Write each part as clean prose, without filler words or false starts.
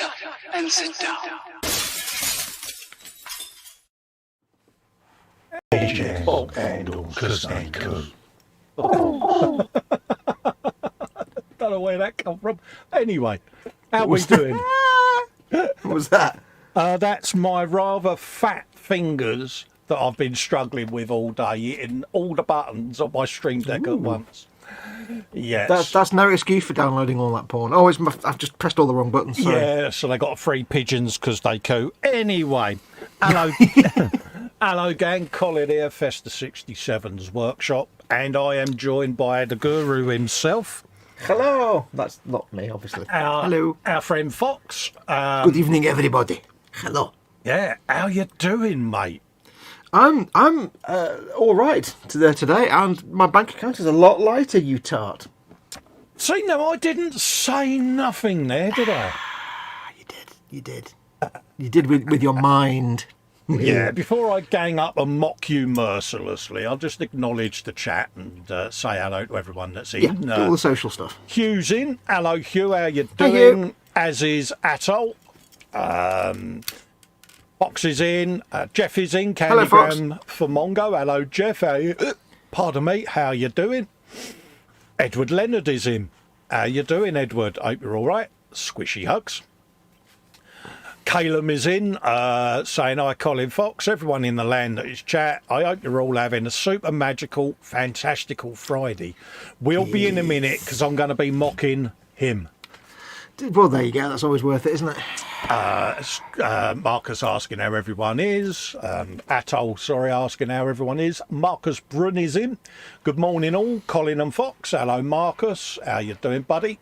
up and sit down. Don't know where that come from. Anyway, how we doing? What was that? That's my rather fat fingers that I've been struggling with all day, hitting all the buttons on my Stream Deck at once. Yes. That's no excuse for downloading all that porn. Oh, I've just pressed all the wrong buttons. Sorry. Yeah, so they got free pigeons because they coo. Anyway, hello, hello gang, Colin here, Festa 67's workshop, and I am joined by the guru himself. Hello. That's not me, obviously. Hello. Our friend Fox. Good evening, everybody. Hello. Yeah, how you doing, mate? I'm all right today, and my bank account is a lot lighter, you tart. See, no, I didn't say nothing there, did I? You did with your mind. Yeah, before I gang up and mock you mercilessly, I'll just acknowledge the chat and say hello to everyone that's in. Yeah, all the social stuff. Hugh's in. Hello, Hugh, how you Hey, doing? Hugh. As is Atoll. Fox is in. Jeff is in. Hello, Fox. Candygram for Mongo. Hello, Jeff. How you? Pardon me. How you doing? Edward Leonard is in. How you doing, Edward? Hope you're all right. Squishy hugs. Calum is in, saying hi, Colin Fox. Everyone in the land that is chat. I hope you're all having a super magical, fantastical Friday. We'll be in a minute because I'm going to be mocking him. Well, there you go. That's always worth it, isn't it? Marcus asking how everyone is. Atoll, sorry, asking how everyone is. Marcus Brun is in. Good morning, all. Colin and Fox. Hello, Marcus. How you doing, buddy?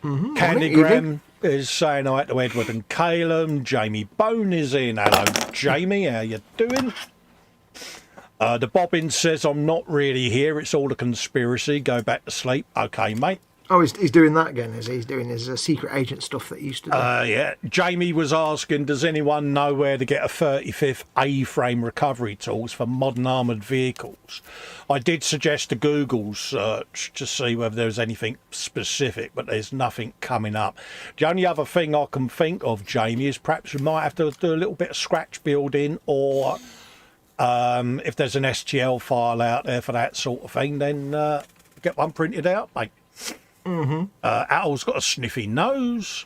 Candygram is saying hi to Edward and Calum. Jamie Bone is in. Hello, Jamie. How you doing? The Bobbin says, I'm not really here. It's all a conspiracy. Go back to sleep. Okay, mate. Oh, he's doing that again, is he? He's doing his secret agent stuff that he used to do. Yeah. Jamie was asking, does anyone know where to get a 35th A-frame recovery tools for modern armoured vehicles? I did suggest a Google search to see whether there was anything specific, but there's nothing coming up. The only other thing I can think of, Jamie, is perhaps we might have to do a little bit of scratch building, or if there's an STL file out there for that sort of thing, then get one printed out, mate. Al's got a sniffy nose.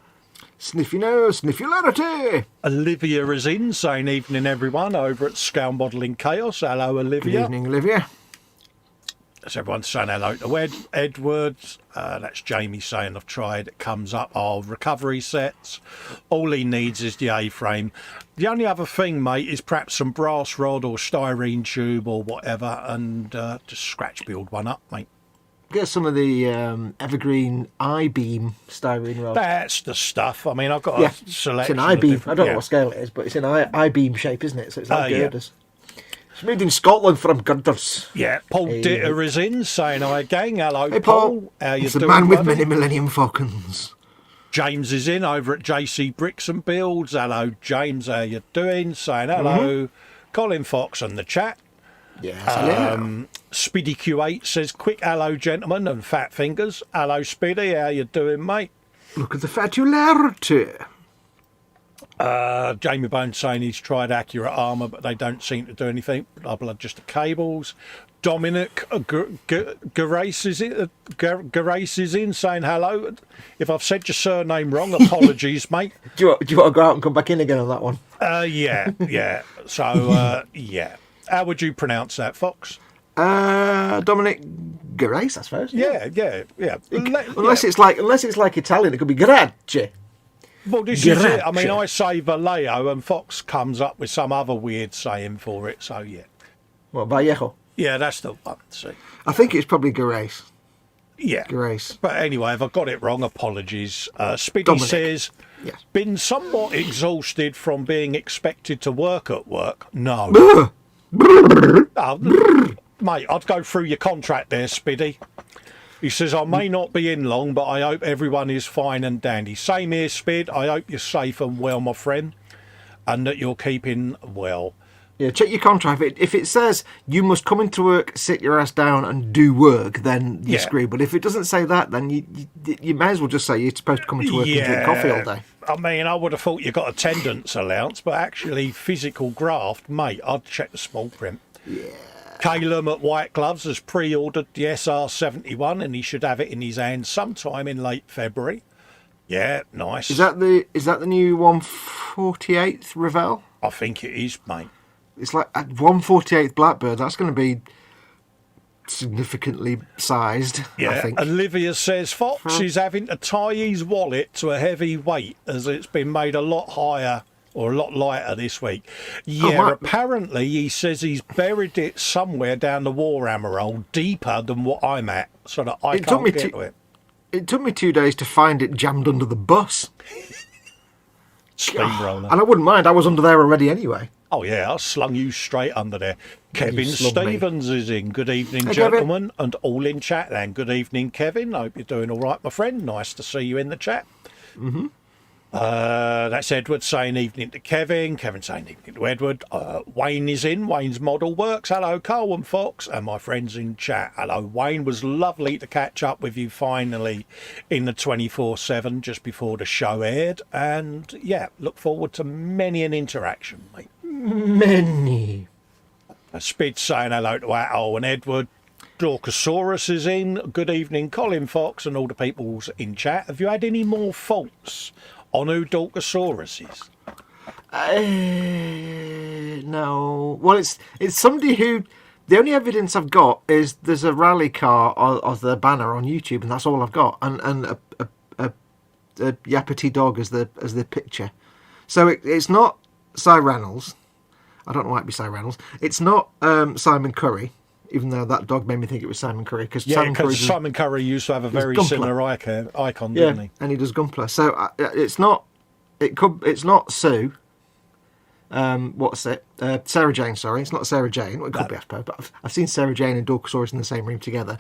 Sniffy nose, sniffularity. Olivia is in, saying evening everyone over at Scale Modelling Chaos. Hello, Olivia. Good evening, Olivia. That's everyone saying hello to Edward. That's Jamie saying I've tried. It comes up. Oh, recovery sets. All he needs is the A-frame. The only other thing, mate, is perhaps some brass rod or styrene tube or whatever, and just scratch build one up, mate. Get some of the evergreen I-beam styrene rod. That's the stuff. I mean, I've got a selection. It's an I-beam. Of I don't know what scale it is, but it's an I-beam shape, isn't it? So it's like girders. It's made in Scotland from girders. Yeah, Paul Ditter is in, saying hi, gang. Hello, Hey, Paul. How you It's doing, the man with buddy? many Millennium Falcons. James is in over at JC Bricks and Builds. Hello, James. How you doing? Saying hello, Colin Fox on the chat. Yes, hello. Speedy Q8 says, quick hello, gentlemen, and fat fingers. Hello, Speedy. How you doing, mate? Look at the fatularity. Jamie Bones saying he's tried accurate armour, but they don't seem to do anything. Blah, blah, just the cables. Dominic Gerace is in, saying hello. If I've said your surname wrong, apologies, mate. Do you want to go out and come back in again on that one? Yeah. So, yeah. How would you pronounce that, Fox? Dominic Gerace, I suppose. Yeah. Unless it's like Italian, it could be Grazie. Well, this is it. I mean, I say Vallejo, and Fox comes up with some other weird saying for it. So yeah. What, Vallejo? Yeah, that's the one. See. I think it's probably Gerace. Yeah. Gerace. But anyway, if I got it wrong, apologies. Speedy Dominic. says, Yes. been somewhat exhausted from being expected to work at work. No. Oh, mate, I'd go through your contract there, Speedy. He says, I may not be in long, but I hope everyone is fine and dandy. Same here, Spid. I hope you're safe and well, my friend, and that you're keeping well. Yeah, check your contract. If it says you must come into work, sit your ass down, and do work, then you're screwed. But if it doesn't say that, then you may as well just say you're supposed to come into work and drink coffee all day. I mean, I would have thought you got attendance allowance, but actually physical graft, mate, I'd check the small print. Yeah. Calum at White Gloves has pre-ordered the SR71 and he should have it in his hands sometime in late February. Yeah, nice. Is that the new 148th Revell? I think it is, mate. It's like a 148th Blackbird. That's going to be significantly sized, Yeah, I think. Olivia says Fox is having to tie his wallet to a heavy weight as it's been made a lot higher or a lot lighter this week. Yeah, apparently he says he's buried it somewhere down the Warhammer hole, deeper than what I'm at, so that I can't get to it. It took me 2 days to find it jammed under the bus. Steamroller. And I wouldn't mind. I was under there already anyway. Oh, yeah, I slung you straight under there. Kevin Stevens is in. Good evening, hey, gentlemen, and all in chat land. Good evening, Kevin. Hope you're doing all right, my friend. Nice to see you in the chat. Mm-hmm. That's Edward saying evening to Kevin. Kevin saying evening to Edward. Wayne is in. Wayne's model works. Hello, Colin Fox, and my friends in chat. Hello, Wayne. Was lovely to catch up with you finally in the 24/7 just before the show aired. And yeah, look forward to many an interaction, mate. Many. Spid saying hello to Atto and Edward. Dorkosaurus is in. Good evening, Colin Fox, and all the people's in chat. Have you had any more faults on who Dorkosaurus is? No. Well, it's somebody who... The only evidence I've got is there's a rally car of the banner on YouTube, and that's all I've got. And a yappity dog as the picture. So it's not Cy Reynolds. I don't know why it'd be Cy Reynolds. It's not Simon Curry, even though that dog made me think it was Simon Curry. Simon Curry used to have a very similar icon, didn't he? And he does Gunpla. So it's not. It's not Sue. What's it? Sarah Jane. Sorry, it's not Sarah Jane. Well, it could be, I suppose. But I've seen Sarah Jane and Dorkosaurus in the same room together.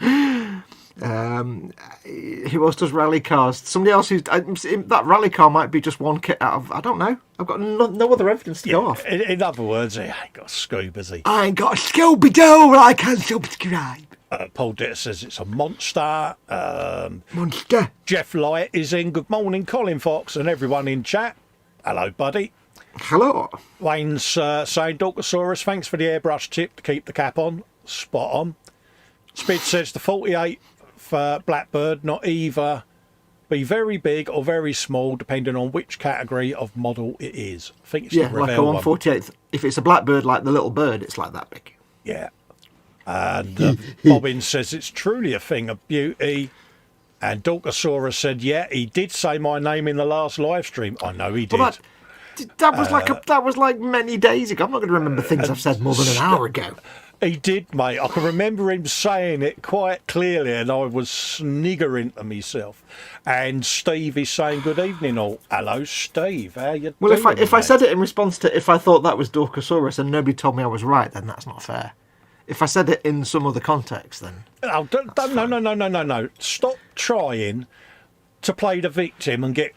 Who else does rally cars? Somebody else who's that rally car might be just one kit out of. I don't know. I've got no other evidence to go off. In other words, he ain't got a Scoob, has he? I ain't got a Scooby-Doo. I can't subscribe. Paul Ditter says it's a monster. Monster. Jeff Light is in. Good morning, Colin Fox, and everyone in chat. Hello, buddy. Hello. Wayne's saying, Dorkosaurus, thanks for the airbrush tip to keep the cap on. Spot on. Spid says the 48 for Blackbird, not either be very big or very small, depending on which category of model it is. I think it's the Revell like a 148th. If it's a Blackbird like the little bird, it's like that big. Yeah. And Bobbin says it's truly a thing of beauty. And Dorkosaurus said, yeah, he did say my name in the last live stream. I know he did. Well, that was like many days ago. I'm not going to remember things I've said more than an hour ago. He did, mate. I can remember him saying it quite clearly, and I was sniggering to myself. And Steve is saying, good evening, all. Hello, Steve. How you doing? Well, if I said it in response to if I thought that was Dorkosaurus and nobody told me I was right, then that's not fair. If I said it in some other context, then... Oh, no. Stop trying to play the victim and get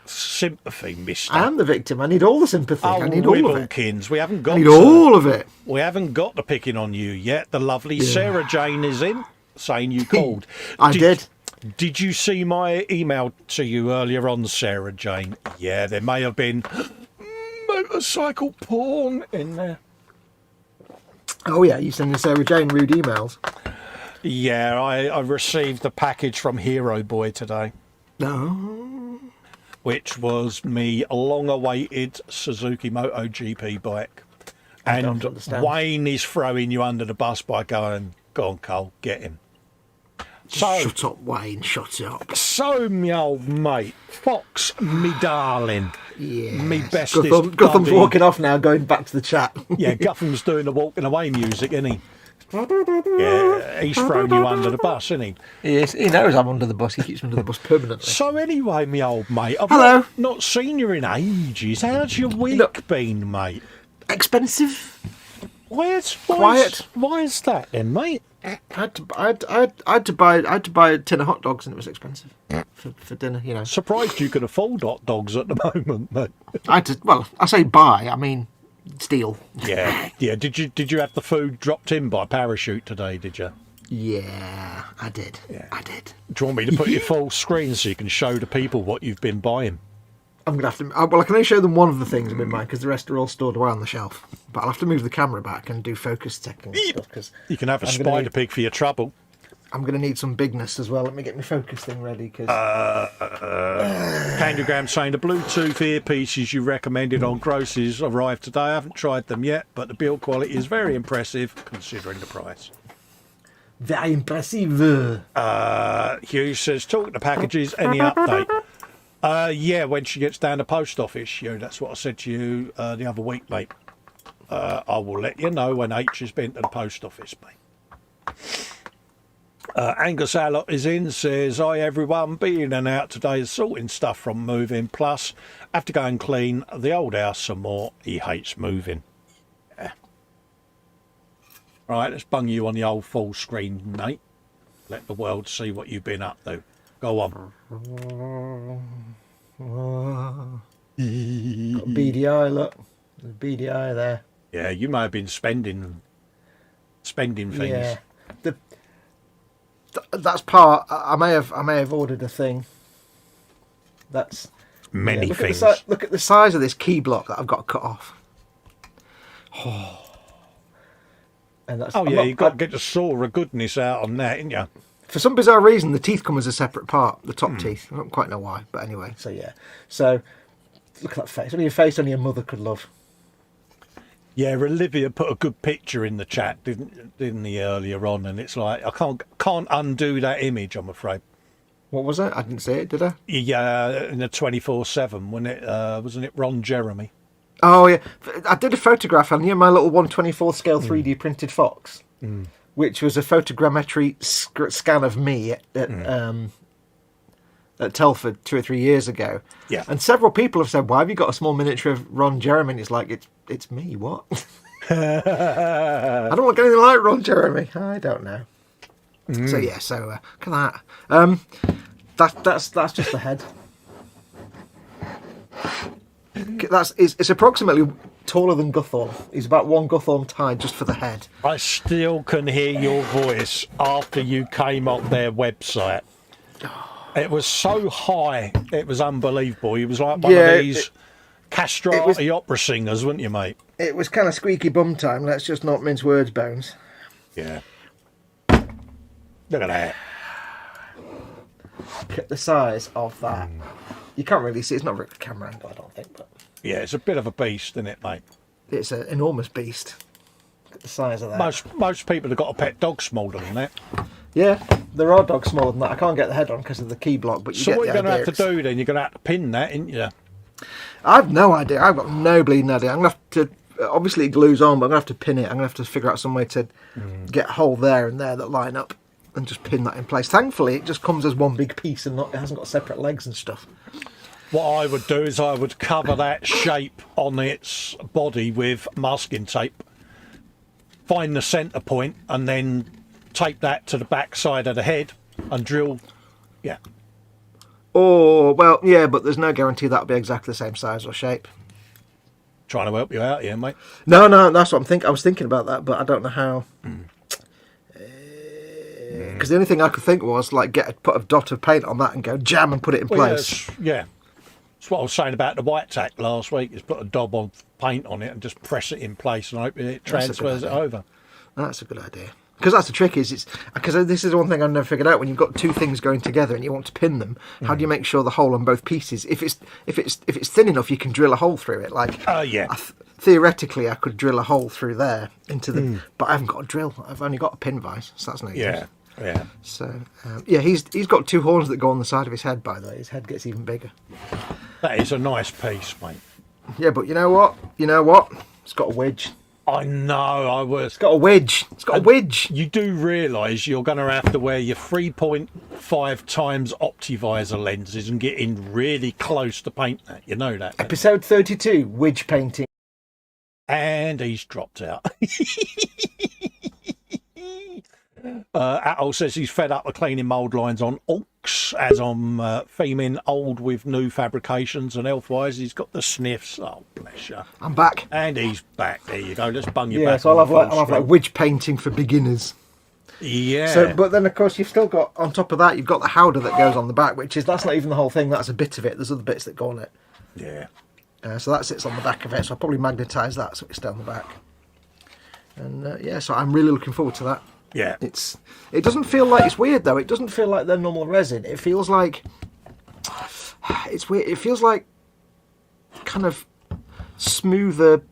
sympathy, mister. I am the victim. I need all the sympathy. I need all of it. We haven't got all of it. We haven't got the picking on you yet. The lovely Sarah Jane is in, saying you called. I did. Did you see my email to you earlier on, Sarah Jane? Yeah, there may have been motorcycle porn in there. Oh, yeah, you sending Sarah Jane rude emails. Yeah, I received a package from Hero Boy today. No. Which was me long-awaited Suzuki MotoGP bike. And Wayne is throwing you under the bus by going, go on, Cole, get him. Shut up, Wayne, shut up. So, me old mate, Fox, me darling. Yeah. Me bestest Gutham's walking off now, going back to the chat. Yeah, Gutham's doing the walking away music, isn't he? Yeah, he's thrown you under the bus, isn't he? Yes, he knows I'm under the bus. He keeps me under the bus permanently. So anyway, me old mate, Hello. Not seen you in ages. How's your week been, mate? Expensive. Quiet. Why is that then, mate? I had to buy a tin of hot dogs, and it was expensive for dinner. You know. Surprised you could afford hot dogs at the moment, mate. I say buy. I mean, steel. Yeah. Did you have the food dropped in by parachute today? Did you? Yeah, I did. Yeah. I did. Do you want me to put your full screen so you can show the people what you've been buying? I'm gonna have to. Well, I can only show them one of the things I've been buying because the rest are all stored away on the shelf. But I'll have to move the camera back and do focus checking and stuff. Because you can have a spider pig for your trouble. I'm going to need some bigness as well. Let me get my focus thing ready. Cause... Kangagram saying the Bluetooth earpieces you recommended on Grosses arrived today. I haven't tried them yet, but the build quality is very impressive considering the price. Very impressive. Hugh says, talking to packages, any update? Yeah, when she gets down the post office, Hugh, that's what I said to you the other week, mate. I will let you know when H has been to the post office, mate. Angus Allott is in, says, hi everyone, been in and out today, sorting stuff from moving, plus have to go and clean the old house some more. He hates moving. Yeah. Right, let's bung you on the old full screen, mate. Let the world see what you've been up to. Go on. Got a beady eye, look. There's a beady eye there. Yeah, you may have been spending things. Yeah. That's part. I may have ordered a thing. That's many things. Look at the size of this key block that I've got to cut off. Oh. And that's, you've got to get the saw of goodness out on that, ain't you? For some bizarre reason, the teeth come as a separate part. The top teeth. I don't quite know why, but anyway. So yeah. So look at that face. Only a face only a mother could love. Yeah, Olivia put a good picture in the chat, didn't he, earlier on? And it's like I can't undo that image, I'm afraid. What was it? I didn't see it, did I? Yeah, in the 24/7, wasn't it Ron Jeremy? Oh yeah, I did a photograph on my little 1/24 scale 3D printed fox, which was a photogrammetry scan of me at Telford 2 or 3 years ago. Yeah. And several people have said, why have you got a small miniature of Ron Jeremy? And it's like, it's me, what? I don't look anything like Ron Jeremy. I don't know. So yeah, look at that. That's just the head. It's approximately taller than Guthorn. He's about one Guthorn tide just for the head. I still can hear your voice after you came off their website. It was so high, it was unbelievable. He was like one of these castrati opera singers, weren't you, mate? It was kind of squeaky bum time. Let's just not mince words, Bones. Yeah. Look at that. Look at the size of that. You can't really see. It's not a camera angle, I don't think. But yeah, it's a bit of a beast, isn't it, mate? It's an enormous beast. Look at the size of that. Most people have got a pet dog smaller than that. Yeah, there are dogs smaller than that. I can't get the head on because of the key block, but you get the idea. So what you're going to have to do then, you're going to have to pin that, ain't you? I've no idea. I've got no bleeding idea. I'm going to have to... Obviously it glues on, but I'm going to have to pin it. I'm going to have to figure out some way to get a hole there and there that line up and just pin that in place. Thankfully, it just comes as one big piece and it hasn't got separate legs and stuff. What I would do is I would cover that shape on its body with masking tape, find the centre point, and then tape that to the back side of the head and drill. Yeah. Oh, well, yeah, but there's no guarantee that'll be exactly the same size or shape. Trying to help you out here, mate. No, that's what I'm thinking. I was thinking about that, but I don't know how. Because the only thing I could think was put a dot of paint on that and go jam and put it in place. Yeah. That's what I was saying about the white tack last week, is put a daub of paint on it and just press it in place and hope it transfers it over. That's a good idea. Because that's the trick because this is one thing I've never figured out. When you've got two things going together and you want to pin them, how do you make sure the hole on both pieces? If it's thin enough, you can drill a hole through it. Theoretically, I could drill a hole through there into the, but I haven't got a drill. I've only got a pin vise, so that's no use. Yeah. So he's got two horns that go on the side of his head. By the way, his head gets even bigger. That is a nice piece, mate. Yeah, but you know what? It's got a wedge. I know, It's got a wedge. You do realise you're going to have to wear your 3.5 times Optivisor lenses and get in really close to paint that. You know that. Episode 32, wedge painting. And he's dropped out. Atol says he's fed up of cleaning mould lines on Orcs, as I'm theming old with new fabrications, and health-wise he's got the sniffs. Oh, bless you. I'm back. And he's back. There you go. Let's bung you Yeah, back. so on I'll the have like widge painting for beginners. Yeah. So, but then of course you've still got, on top of that, you've got the howdah that goes on the back, that's not even the whole thing. That's a bit of it. There's other bits that go on it. Yeah. So that sits on the back of it. So I'll probably magnetise that so it's down the back. And yeah, so I'm really looking forward to that. Yeah. It doesn't feel like, it's weird though. It doesn't feel like their normal resin. It feels like, it's weird. It feels like kind of smoother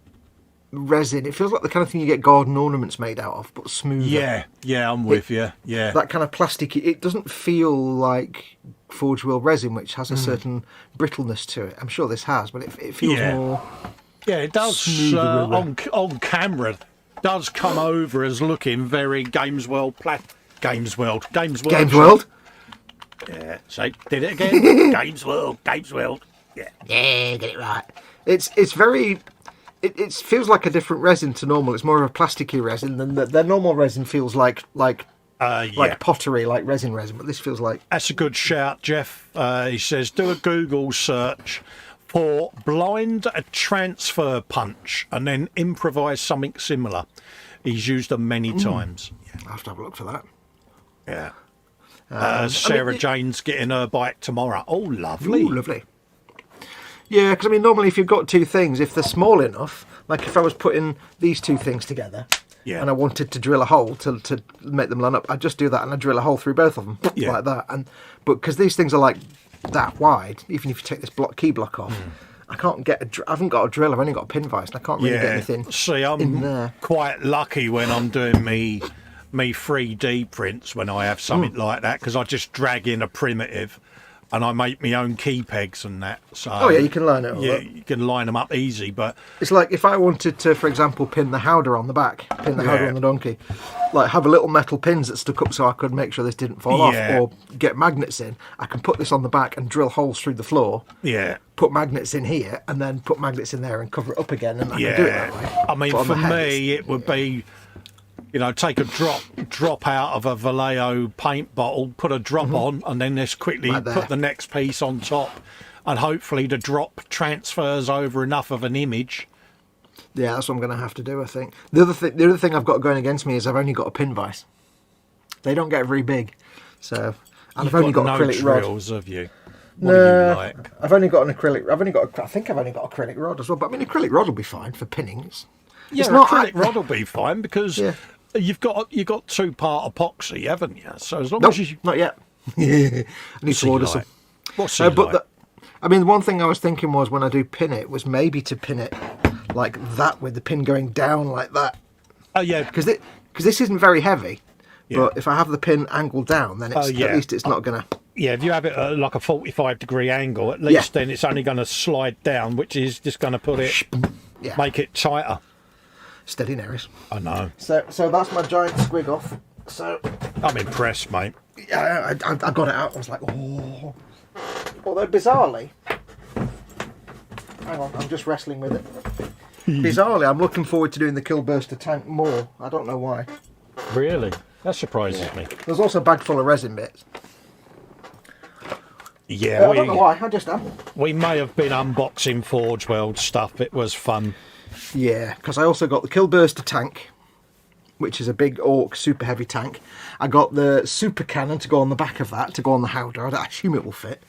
resin. It feels like the kind of thing you get garden ornaments made out of, but smoother. Yeah, I'm with you. Yeah. That kind of plastic. It doesn't feel like Forge Wheel resin, which has a certain brittleness to it. I'm sure this has, but it feels more. Yeah, it does. smoother. On camera, does come over as looking very Games World. Games World. Yeah. So did it again. Games World. Yeah. Yeah, get it right. It's very. It feels like a different resin to normal. It's more of a plasticky resin than their normal resin feels like pottery, like resin. But this feels like. That's a good shout, Jeff. He says, do a Google search for blind transfer punch and then improvise something similar. He's used them many times. I'll have to have a look for that. Yeah. Sarah Jane's getting her bike tomorrow. Oh, lovely. Ooh, lovely. Yeah, because I mean, normally if you've got two things, if they're small enough, like if I was putting these two things together, and I wanted to drill a hole to make them line up, I'd just do that and I'd drill a hole through both of them like that. But because these things are like that wide, even if you take this key block off, I can't get I haven't got a drill. I've only got a pin vise, and I can't really get anything. See, I'm in there. Quite lucky when I'm doing me 3D prints when I have something like that, because I just drag in a primitive. And I make my own key pegs and that. So you can line it all up. You can line them up easy. But it's like if I wanted to, for example, pin the howdah on the back, pin the howdah on the donkey, like have a little metal pins that stuck up so I could make sure this didn't fall off, or get magnets in. I can put this on the back and drill holes through the floor. Yeah. Put magnets in here and then put magnets in there and cover it up again, and I can do it that way. I mean, for me, it would be. Take a drop out of a Vallejo paint bottle, put a drop on, and then just quickly put the next piece on top, and hopefully the drop transfers over enough of an image. Yeah, that's what I'm going to have to do, I think. The other thing I've got going against me is I've only got a pin vise. They don't get very big, so and I've only got acrylic drills, rod. Have you? What do you like? I've only got an acrylic. I think I've only got acrylic rod as well. But I mean, acrylic rod will be fine for pinning. Acrylic rod will be fine because. Yeah. You've got 2-part epoxy, haven't you? So as long as you not yet. I need to order some. What's he like? I mean, one thing I was thinking was when I do pin it was maybe to pin it like that with the pin going down like that. Oh yeah, because this isn't very heavy. Yeah. But if I have the pin angled down, then at least it's not gonna. Yeah, if you have it at like a 45-degree angle, at least then it's only going to slide down, which is just going to put it, make it tighter. Steady Neris. I know. So that's my giant squig off. So I'm impressed, mate. Yeah, I got it out. I was like, oh. Although bizarrely, hang on, I'm just wrestling with it. Bizarrely, I'm looking forward to doing the Killburster tank more. I don't know why. Really? That surprises me. There's also a bag full of resin bits. Yeah, I don't know why. I just am. We may have been unboxing Forge World stuff. It was fun. Yeah, because I also got the Killburster tank, which is a big Orc super heavy tank. I got the super cannon to go on the back of that, to go on the howdah. I assume it will fit.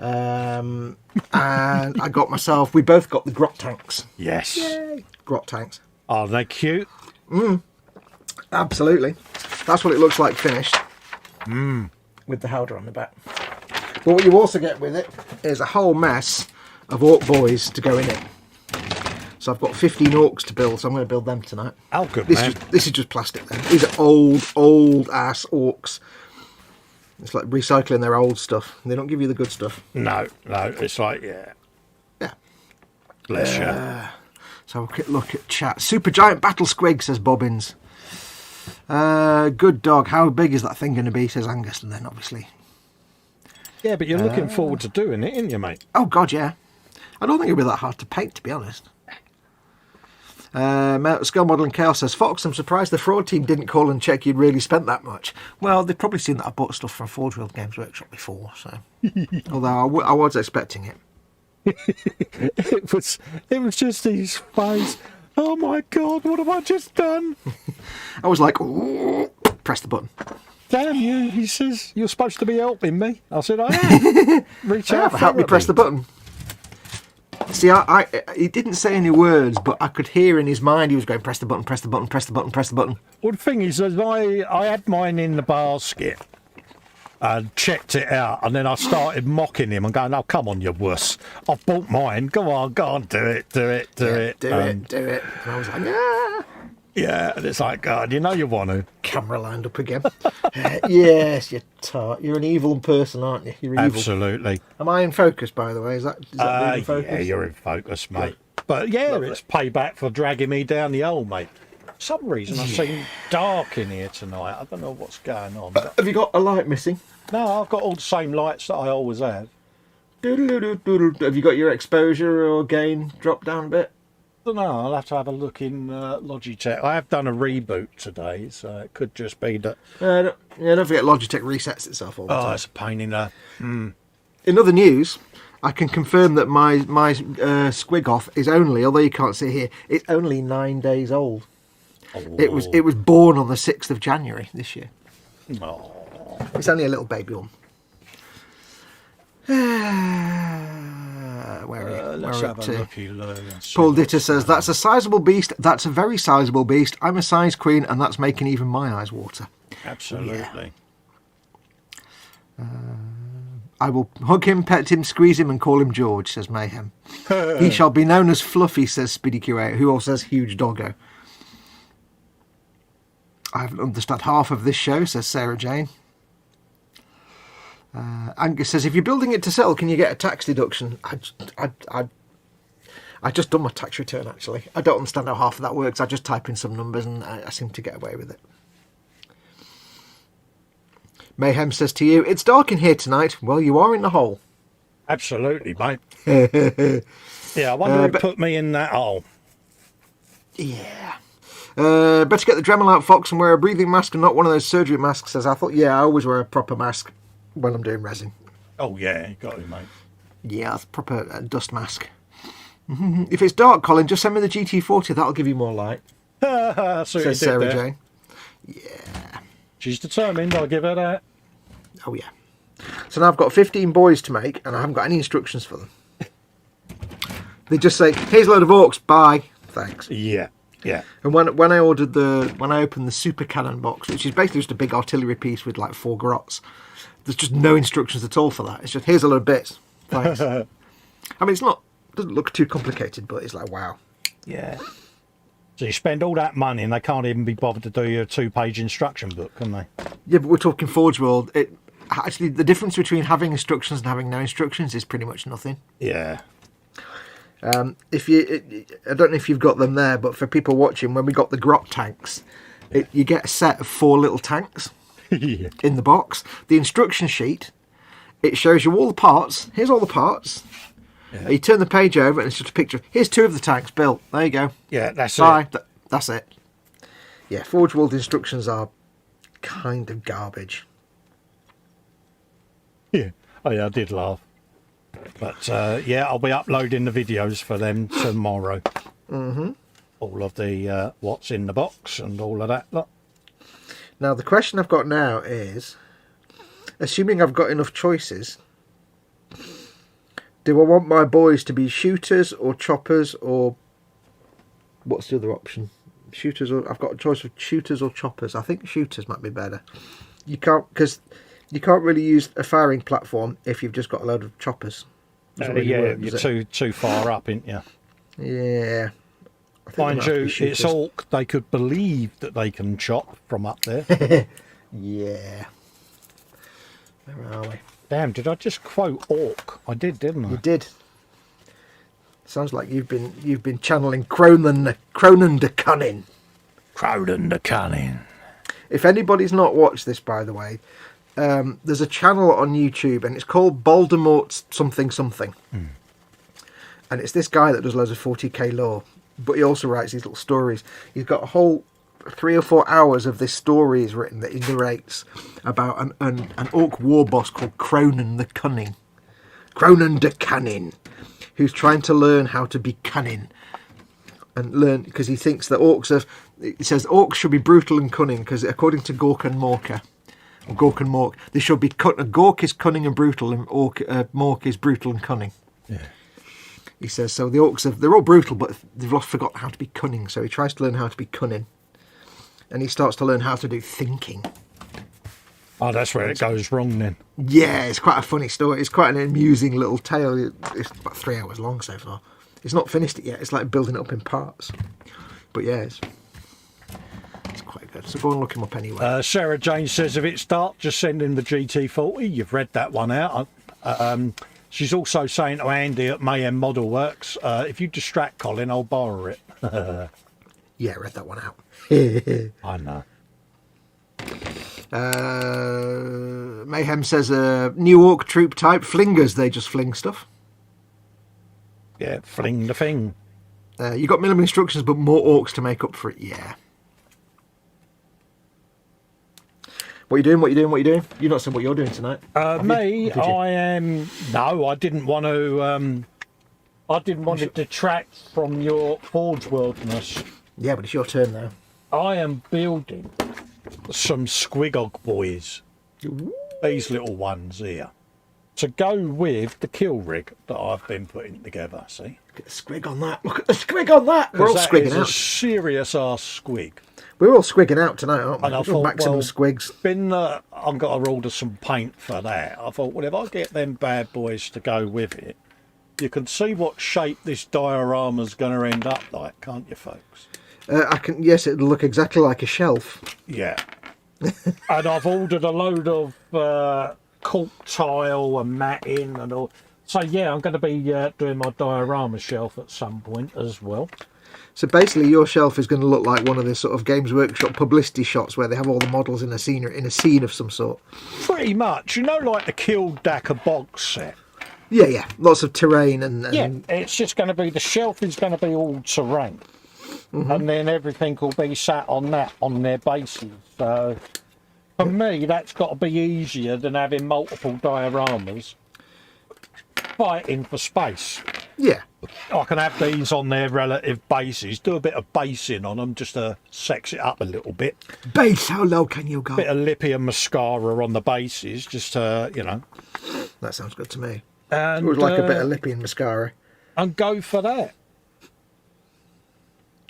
And I got myself. We both got the grot tanks. Yes. Yay. Grot tanks. Are they cute? Absolutely. That's what it looks like finished. With the howdah on the back. But what you also get with it is a whole mess of Orc boys to go in it. So I've got 15 Orcs to build, so I'm going to build them tonight. Oh, good, man. This is just plastic then. These are old ass Orcs. It's like recycling their old stuff. They don't give you the good stuff. No. It's like, yeah. Bless you. So have a quick look at chat. Super Giant Battle Squig, says Bobbins. Good dog. How big is that thing going to be, says Angus, and then obviously. Yeah, but you're looking forward to doing it, aren't you, mate? Oh, God, yeah. I don't think it'll be that hard to paint, to be honest. Scale Model and Chaos says, Fox, I'm surprised the fraud team didn't call and check you'd really spent that much. Well, they've probably seen that I bought stuff from Forge World Games Workshop before, so. Although I was expecting it. It was just his face. Oh my God, what have I just done? I was like, ooh, press the button. Damn you, he says, you're supposed to be helping me. I said, I am. Reach out. Help me press the button. See, he didn't say any words, but I could hear in his mind he was going, press the button, press the button, press the button, press the button. Well, the thing is, I had mine in the basket and checked it out, and then I started mocking him and going, oh, come on, you wuss. I've bought mine. Go on, do it. Do it. And I was like, ah. Yeah, and it's like, God, you know you want to. Camera lined up again. Yes, you tart. You're an evil person, aren't you? You're evil. Absolutely. Am I in focus, by the way? Is that in focus? Yeah, you're in focus, mate. But yeah, lovely. It's payback for dragging me down the hole, mate. For some reason, I seem dark in here tonight. I don't know what's going on. Have you got a light missing? No, I've got all the same lights that I always have. Have you got your exposure or gain dropped down a bit? I don't know. I'll have to have a look in Logitech. I have done a reboot today, so it could just be that. Don't forget Logitech resets itself all the time. Oh, it's a pain in the. In other news, I can confirm that my squig off is only, although you can't see here, it's only 9 days old. Oh. It was born on the 6th of January this year. Oh. It's only a little baby one. Where are you? Let's have a look. Paul Ditter says, that's a sizable beast. That's a very sizable beast. I'm a size queen, and that's making even my eyes water. Absolutely. Yeah. I will hug him, pet him, squeeze him, and call him George, says Mayhem. He shall be known as Fluffy, says Speedy QA, who also says Huge Doggo. I haven't understood half of this show, says Sarah Jane. Angus says, if you're building it to sell, can you get a tax deduction? I just done my tax return, actually. I don't understand how half of that works. I just type in some numbers and I seem to get away with it. Mayhem says to you, it's dark in here tonight. Well, you are in the hole. Absolutely, mate. Yeah, I wonder who put me in that hole. Yeah. Better get the Dremel out, Fox, and wear a breathing mask and not one of those surgery masks, says Ethel. Yeah, I always wear a proper mask when I'm doing resin. Oh, yeah, got it, mate. Yeah, that's proper dust mask. If it's dark, Colin, just send me the GT40. That'll give you more light. Says Sarah Jane. Yeah. She's determined, I'll give her that. Oh, yeah. So now I've got 15 boys to make, and I haven't got any instructions for them. They just say, here's a load of orcs, bye. Thanks. Yeah. Yeah. And when I opened the super cannon box, which is basically just a big artillery piece with like 4 grots, there's just no instructions at all for that. It's just, here's a load of bits. Thanks. I mean, doesn't look too complicated, but it's like, wow. Yeah. So you spend all that money and they can't even be bothered to do your 2-page instruction book, can they? Yeah, but we're talking Forge World. Actually, the difference between having instructions and having no instructions is pretty much nothing. Yeah. I don't know if you've got them there, but for people watching, when we got the grot tanks, you get a set of 4 little tanks in the box. The instruction sheet, it shows you all the parts. Here's all the parts. Yeah. You turn the page over and it's just a picture. Here's 2 of the tanks built. There you go. Yeah, that's it. That's it. Yeah, Forge World instructions are kind of garbage. Yeah. Oh, yeah, I did laugh. But, yeah, I'll be uploading the videos for them tomorrow. Mm-hmm. All of the what's in the box and all of that lot. Now, the question I've got now is, assuming I've got enough choices, do I want my boys to be shooters or choppers, or what's the other option? Shooters, or I've got a choice of shooters or choppers. I think shooters might be better. Because you can't really use a firing platform if you've just got a load of choppers. You're too far up, ain't you? Yeah. Mind you, it's orc. They could believe that they can chop from up there. Yeah. Where are we? Damn, did I just quote orc? I did, didn't I? You did. Sounds like you've been channeling Cronan the Cunning. Cronan the Cunning. If anybody's not watched this, by the way, there's a channel on YouTube and it's called Voldemort's something. And it's this guy that does loads of 40k lore. but he also writes these little stories. He's got a whole 3 or 4 hours of this story he's written that he narrates about an orc war boss called Cronan the Cunning. Cronan the Cunning, who's trying to learn how to be cunning. And learn, because he thinks that he says orcs should be brutal and cunning, because according to Gork and Mork, they should be Gork is cunning and brutal, and Mork is brutal and cunning. Yeah. He says, so the orcs, they're all brutal, but they've forgotten how to be cunning, so he tries to learn how to be cunning. And he starts to learn how to do thinking. Oh, that's where it goes wrong then. Yeah, it's quite a funny story. It's quite an amusing little tale. It's about 3 hours long so far. It's not finished it yet. It's like building it up in parts. But yeah, it's quite good. So go and look him up anyway. Sarah Jane says, if it's dark, just send in the GT40. You've read that one out. She's also saying to Andy at Mayhem Model Works, if you distract Colin, I'll borrow it. Yeah, I read that one out. I know. Mayhem says, new orc troop type, flingers. They just fling stuff. Yeah, fling the thing. You got minimum instructions, but more orcs to make up for it. Yeah. What are you doing? You're not saying what you're doing tonight. Me, I am. No, I didn't want to. I didn't want to detract from your Forge Worldness. Yeah, but it's your turn now. I am building some Squigog boys. These little ones here. To go with the kill rig that I've been putting together, see? Look at the squig on that. Look at the squig on that. We're all squigging out. A serious ass squig. We're all squigging out tonight, aren't we? And I thought, maximum squigs. I've got to order some paint for that. I thought, well, if I get them bad boys to go with it, you can see what shape this diorama's going to end up like, can't you, folks? I can. Yes, it'll look exactly like a shelf. Yeah. And I've ordered a load of cork tile and matting and all. So yeah, I'm going to be doing my diorama shelf at some point as well. So basically, your shelf is going to look like one of the sort of Games Workshop publicity shots where they have all the models in a scene of some sort. Pretty much, like the Kildaka box set. Yeah, lots of terrain and yeah. It's just going to be the shelf is going to be all terrain, and then everything will be sat on their bases. So for me, that's got to be easier than having multiple dioramas fighting for space. Yeah. I can have these on their relative bases, do a bit of basing on them just to sex it up a little bit. Base, how low can you go? Bit of lippy and mascara on the bases, just to, That sounds good to me. And, it would like a bit of lippy and mascara. And go for that.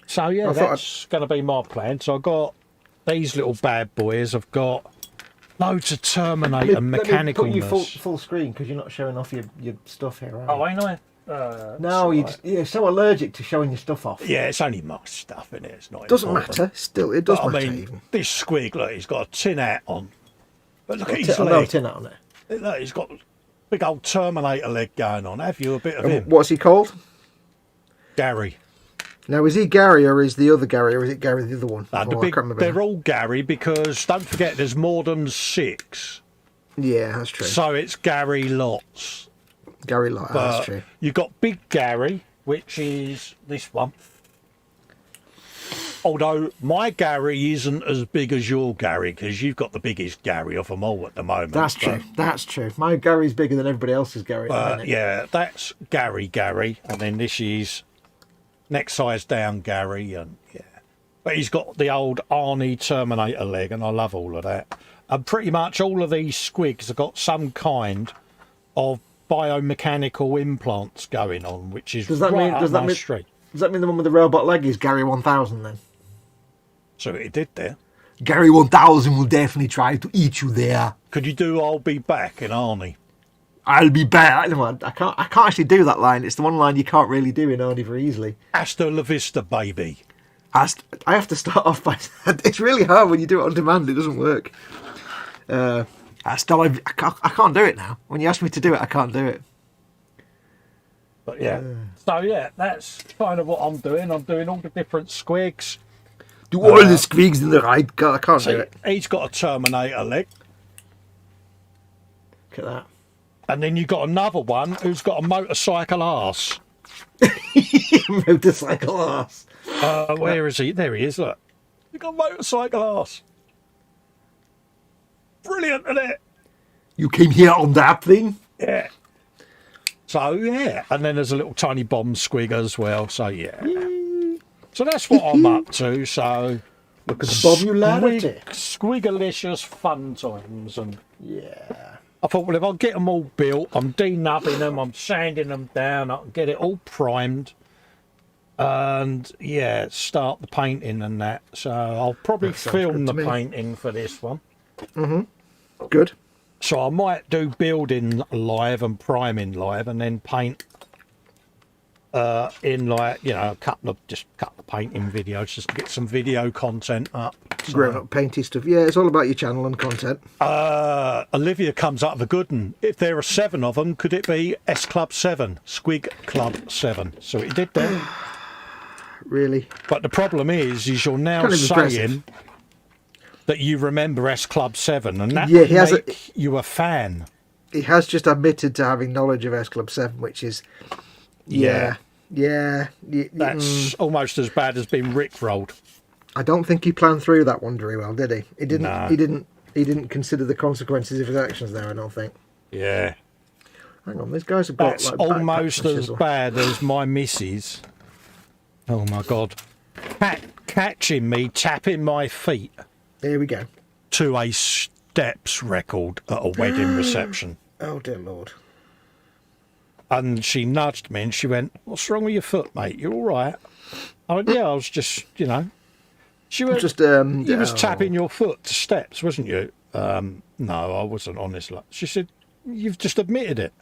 So yeah, that's going to be my plan. So I've got these little bad boys. I've got loads of Terminator mechanicalness. Let me put you full screen because you're not showing off your stuff here, are you? Oh, ain't I? No, you're so allergic to showing your stuff off. Yeah, it's only my stuff in it. It's not. Doesn't important. matter. Still, it does matter. I mean, even. This squig, look, he's got a tin hat on. But look at his leg. leg. No tin hat on it. Look, he's got a big old Terminator leg going on. Have you a bit of him? What's he called? Gary. Now, is he Gary or is the other Gary or is it Gary the other one? No, they're all Gary because don't forget there's more than 6. Yeah, that's true. So it's Gary lots. Gary Lot, that's true. You've got Big Gary, which is this one. Although my Gary isn't as big as your Gary, because you've got the biggest Gary of them all at the moment. That's true. That's true. My Gary's bigger than everybody else's Gary. Yeah, that's Gary, and then this is next size down Gary, and yeah. But he's got the old Arnie Terminator leg, and I love all of that. And pretty much all of these squigs have got some kind of biomechanical implants going on, which is Does that mean the one with the robot leg is Gary 1000 then? So it did there. Gary 1000 will definitely try to eat you there. Could you do I'll be back in Arnie? I'll be back. I can't actually do that line. It's the one line you can't really do in Arnie very easily. Hasta la vista, baby. I have to start off by... It's really hard when you do it on demand. It doesn't work. I can't do it now. When you ask me to do it, I can't do it. But yeah. So yeah, that's kind of what I'm doing. I'm doing all the different squigs. Do all the squigs in the right. God, I can't do it. He's got a Terminator leg. Look at that. And then you've got another one who's got a motorcycle arse. Motorcycle arse. Where is he? There he is, look. You got motorcycle arse. Brilliant, isn't it? You came here on that thing? Yeah. So, yeah. And then there's a little tiny bomb squig as well. So, yeah. So that's what I'm up to. So, look at the popularity. Squiggalicious fun times. And yeah. I thought, well, if I get them all built, I'm denubbing them, I'm sanding them down, I can get it all primed. And, yeah, start the painting and that. So I'll probably film the painting for this one. Mm-hmm. Good. So I might do building live and priming live and then paint in like, you know, just a couple of painting videos just to get some video content up. So, grown up painty stuff. Yeah, it's all about your channel and content. Olivia comes up with a good one. If there are 7 of them, could it be S Club 7? Squig Club 7. So it did then. Really? But the problem is you're now saying that you remember S Club 7 and that would make you a fan. He has just admitted to having knowledge of S Club 7, which is... Yeah. That's almost as bad as being rickrolled. I don't think he planned through that one very well, did he? He didn't. No. He didn't consider the consequences of his actions there. I don't think. Yeah. Hang on, these guys have got. That's like almost as bad as my missus. Oh my God! Catching me tapping my feet. Here we go. To a steps record at a wedding reception. Oh dear Lord. And she nudged me and she went, "What's wrong with your foot, mate? You all right?" I went, "Yeah, I was just, you know." She went, "You was tapping your foot to steps, wasn't you?" No, I wasn't, honestly. She said, "You've just admitted it."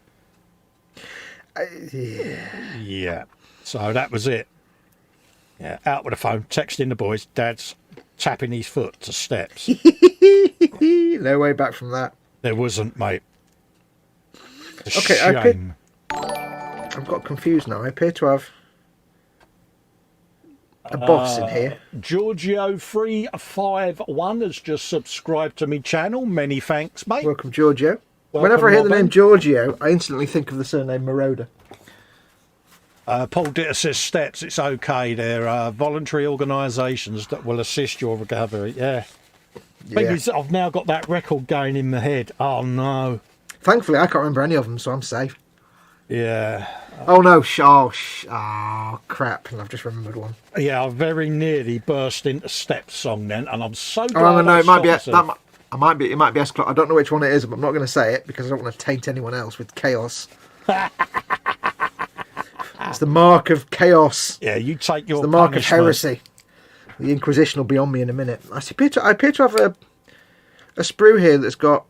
Yeah. So that was it. Yeah, out with the phone, texting the boys, Dad's tapping his foot to steps. No way back from that. There wasn't, mate. Okay, I've got confused now. I appear to have a boss in here. Giorgio351 has just subscribed to my channel. Many thanks, mate. Welcome, Giorgio. Whenever I hear the name Giorgio, I instantly think of the surname Moroder. Paul Ditter says steps, it's okay. There are voluntary organisations that will assist your recovery. Yeah. Thing is, I've now got that record going in my head. Oh, no. Thankfully, I can't remember any of them, so I'm safe. Yeah. Oh, no. Oh, crap. And I've just remembered one. Yeah, I very nearly burst into Steps song then, and I'm so glad. Oh, no, it might be S Club. I don't know which one it is, but I'm not going to say it because I don't want to taint anyone else with chaos. It's the mark of chaos. Yeah, you take your. It's the mark of heresy. The Inquisition will be on me in a minute. I appear to have a sprue here that's got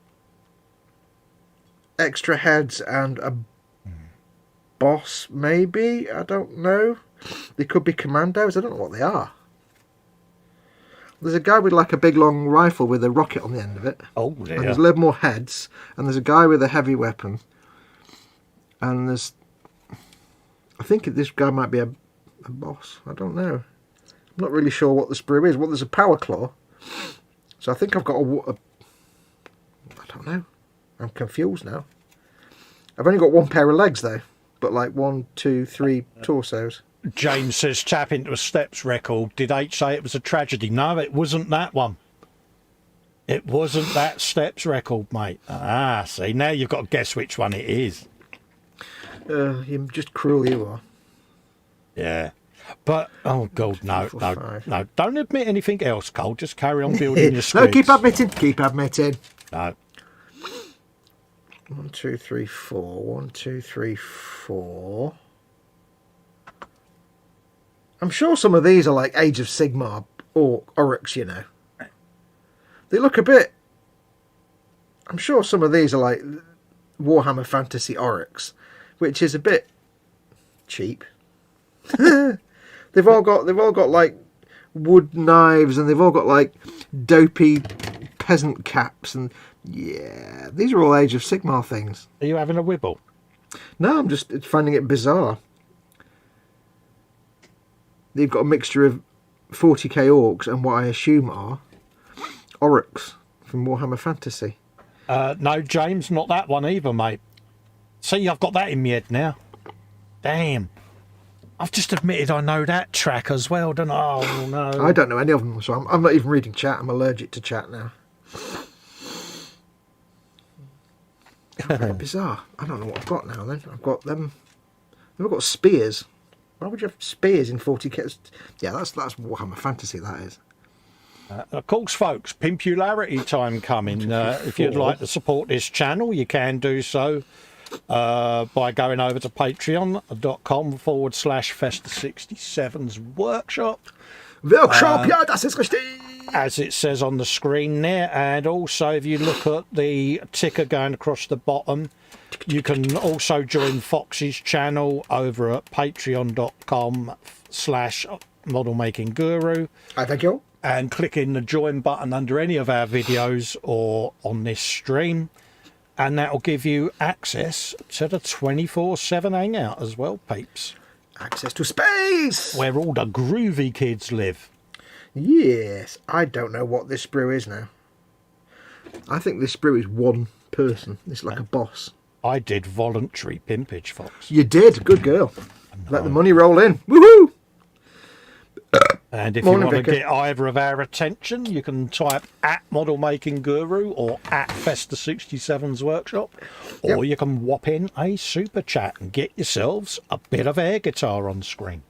extra heads and a boss, maybe? I don't know. They could be commandos. I don't know what they are. There's a guy with like a big long rifle with a rocket on the end of it. Oh, dear. And there's a little more heads. And there's a guy with a heavy weapon. And there's... I think this guy might be a boss. I don't know. I'm not really sure what the sprue is. Well, there's a power claw. So I think I've got I don't know. I'm confused now. I've only got one pair of legs, though. But like 1, 2, 3 torsos. James says, tap into a Steps record. Did H say it was a tragedy? No, it wasn't that one. It wasn't that Steps record, mate. Ah, see, now you've got to guess which one it is. You're just cruel, you are. Yeah. But, oh, God, no. Don't admit anything else, Cole. Just carry on building your squids. No, keep admitting. No. 1, 2, 3, 4. 1, 2, 3, 4. I'm sure some of these are like Age of Sigmar or Oryx, you know. They look a bit... I'm sure some of these are like Warhammer Fantasy Oryx, which is a bit cheap. They've all got like wood knives, and they've all got like dopey peasant caps, and yeah, these are all Age of Sigmar things. Are you having a wibble? No, I'm just finding it bizarre. They've got a mixture of 40k orcs and what I assume are Oryx from Warhammer Fantasy. No, James, not that one either, mate. See, I've got that in my head now. Damn. I've just admitted I know that track as well, don't I? Oh, no. I don't know any of them, so I'm not even reading chat. I'm allergic to chat now. Really bizarre. I don't know what I've got now then. I've got them. I've got spears. Why would you have spears in 40k? Yeah, that's Warhammer Fantasy, that is. Of course, folks, Pimpularity time coming. If you'd like to support this channel, you can do so by going over to patreon.com/Festa67's workshop. Workshop, ja, das ist richtig. As it says on the screen there. And also, if you look at the ticker going across the bottom, you can also join Fox's channel over at patreon.com/modelmakingguru. Thank you. And clicking the join button under any of our videos or on this stream, and that will give you access to the 24/7 hangout as well, peeps. Access to space, where all the groovy kids live. Yes, I don't know what this sprue is now. I think this sprue is one person. It's like a boss. I did voluntary pimpage, Fox. You did, good girl. Let the money roll in. Woohoo! And if you want to get either of our attention, you can type at Model Making Guru or at Festa67's workshop, or you can whop in a super chat and get yourselves a bit of air guitar on screen.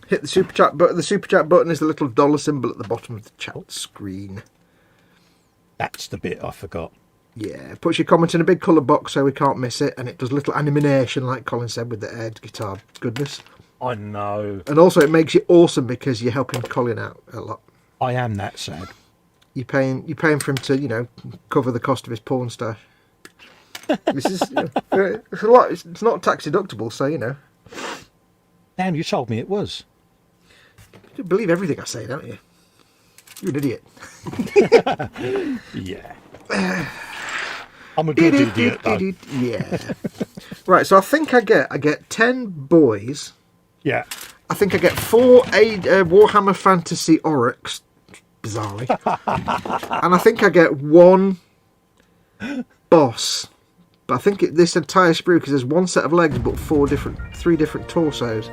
Hit the super chat button. The super chat button is the little dollar symbol at the bottom of the chat screen. That's the bit I forgot. Yeah, it puts your comment in a big coloured box so we can't miss it, and it does little animation like Colin said with the air guitar goodness. I know. And also it makes it awesome because you're helping Colin out a lot. I am that sad. You're paying for him to, you know, cover the cost of his porn stash. This is it's a lot. It's not tax deductible, so you know. Damn, you told me it was. You believe everything I say, don't you? You're an idiot. Yeah. I'm a good idiot, though. Yeah. Right, so I think I get 10 boys. Yeah. I think I get 4 Warhammer Fantasy Oryx, bizarrely. And I think I get 1 boss. But I think this entire sprue, because there's 1 set of legs but 3 different torsos.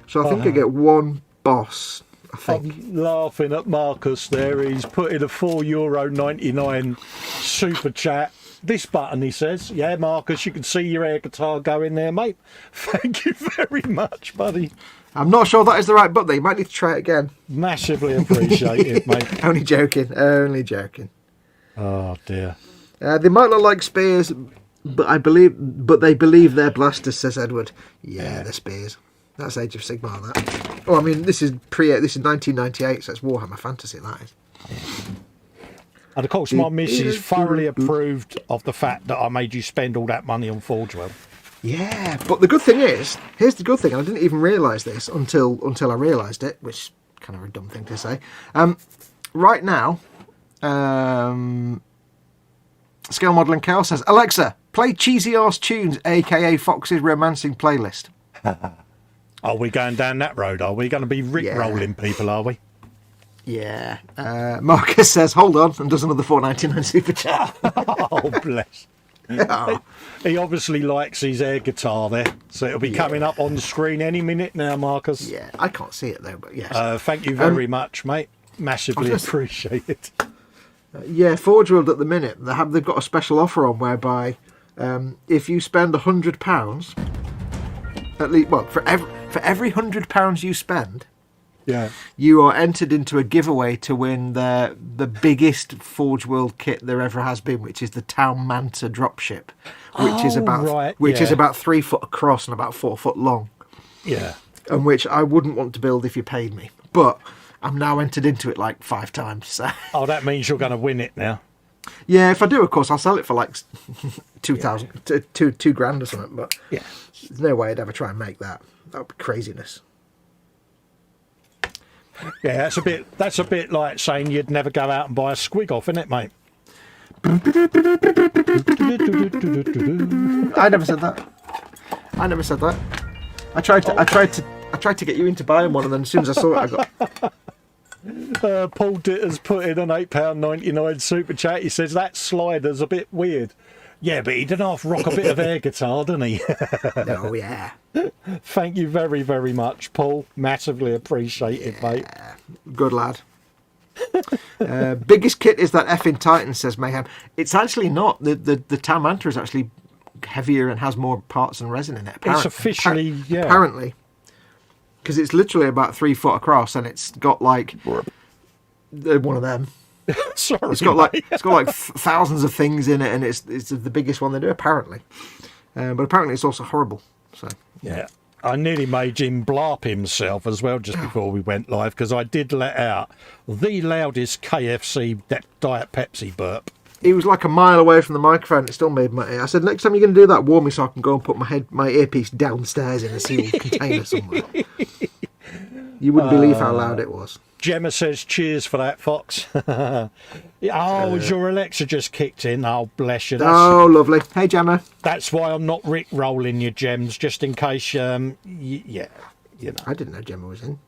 So I think I get 1 boss, I think. I'm laughing at Marcus there. He's put in a €4.99 super chat. This button, he says. Yeah, Marcus, you can see your air guitar going there, mate. Thank you very much, buddy. I'm not sure that is the right button. You might need to try it again. Massively appreciated, mate. Only joking. Only joking. Oh, dear. They might look like spears, but they believe they're blasters, says Edward. Yeah, they're spears. That's Age of Sigmar, that. Oh, I mean, this is 1998, so it's Warhammer Fantasy, that is. And of course, my missus thoroughly approved of the fact that I made you spend all that money on Forgewell. Yeah, but the good thing is, here's the good thing, and I didn't even realise this until I realised it, which is kind of a dumb thing to say. Right now, Scale Modelling Chaos says, Alexa, play Cheesy Arse Tunes, aka Fox's Romancing Playlist. Are we going down that road? Are we going to be rickrolling people, are we? Yeah. Marcus says, hold on, and does another $4.99 super chat. Oh, bless. Oh. He obviously likes his air guitar there, so it'll be coming up on the screen any minute now, Marcus. Yeah, I can't see it though, but yes. Thank you very much, mate. Massively appreciated. Yeah, Forge World at the minute, they've got a special offer on whereby if you spend £100, at least, well, for every £100 you spend, you are entered into a giveaway to win the biggest Forge World kit there ever has been, which is the Town Manta dropship, which is about 3 foot across and about 4 foot long. Yeah, and which I wouldn't want to build if you paid me, but I'm now entered into it like 5 times. So. Oh, that means you're going to win it now. Yeah, if I do, of course, I'll sell it for like $2,000 or something. But there's no way I'd ever try and make that. That would be craziness. Yeah, that's a bit like saying you'd never go out and buy a squig off, isn't it, mate? I never said that. I tried to get you into buying one, and then as soon as I saw it, I got. Paul Ditter's put in an £8.99 super chat. He says that slider's a bit weird. Yeah, but he did half rock a bit of air guitar, didn't he? Oh, yeah. Thank you very, very much, Paul. Massively appreciated, mate. Good lad. Biggest kit is that effing Titan, says Mayhem. It's actually not. The Tam Manta is actually heavier and has more parts and resin in it. It's officially, yeah. Apparently. Because it's literally about 3 foot across and it's got like one of them. Sorry, it's got like thousands of things in it, and it's the biggest one they do apparently. But apparently it's also horrible. So yeah, I nearly made Jim blarp himself as well just before we went live because I did let out the loudest KFC Diet Pepsi burp. He was like a mile away from the microphone. It still made my ear. I said, next time you're going to do that, warn me so I can go and put my earpiece downstairs in a sealed container somewhere. You wouldn't believe how loud it was. Gemma says, cheers for that, Fox. Has your Alexa just kicked in? Oh, bless you. Oh, lovely. Hey, Gemma. That's why I'm not Rick-rolling your Gems, just in case, yeah, you know. I didn't know Gemma was in.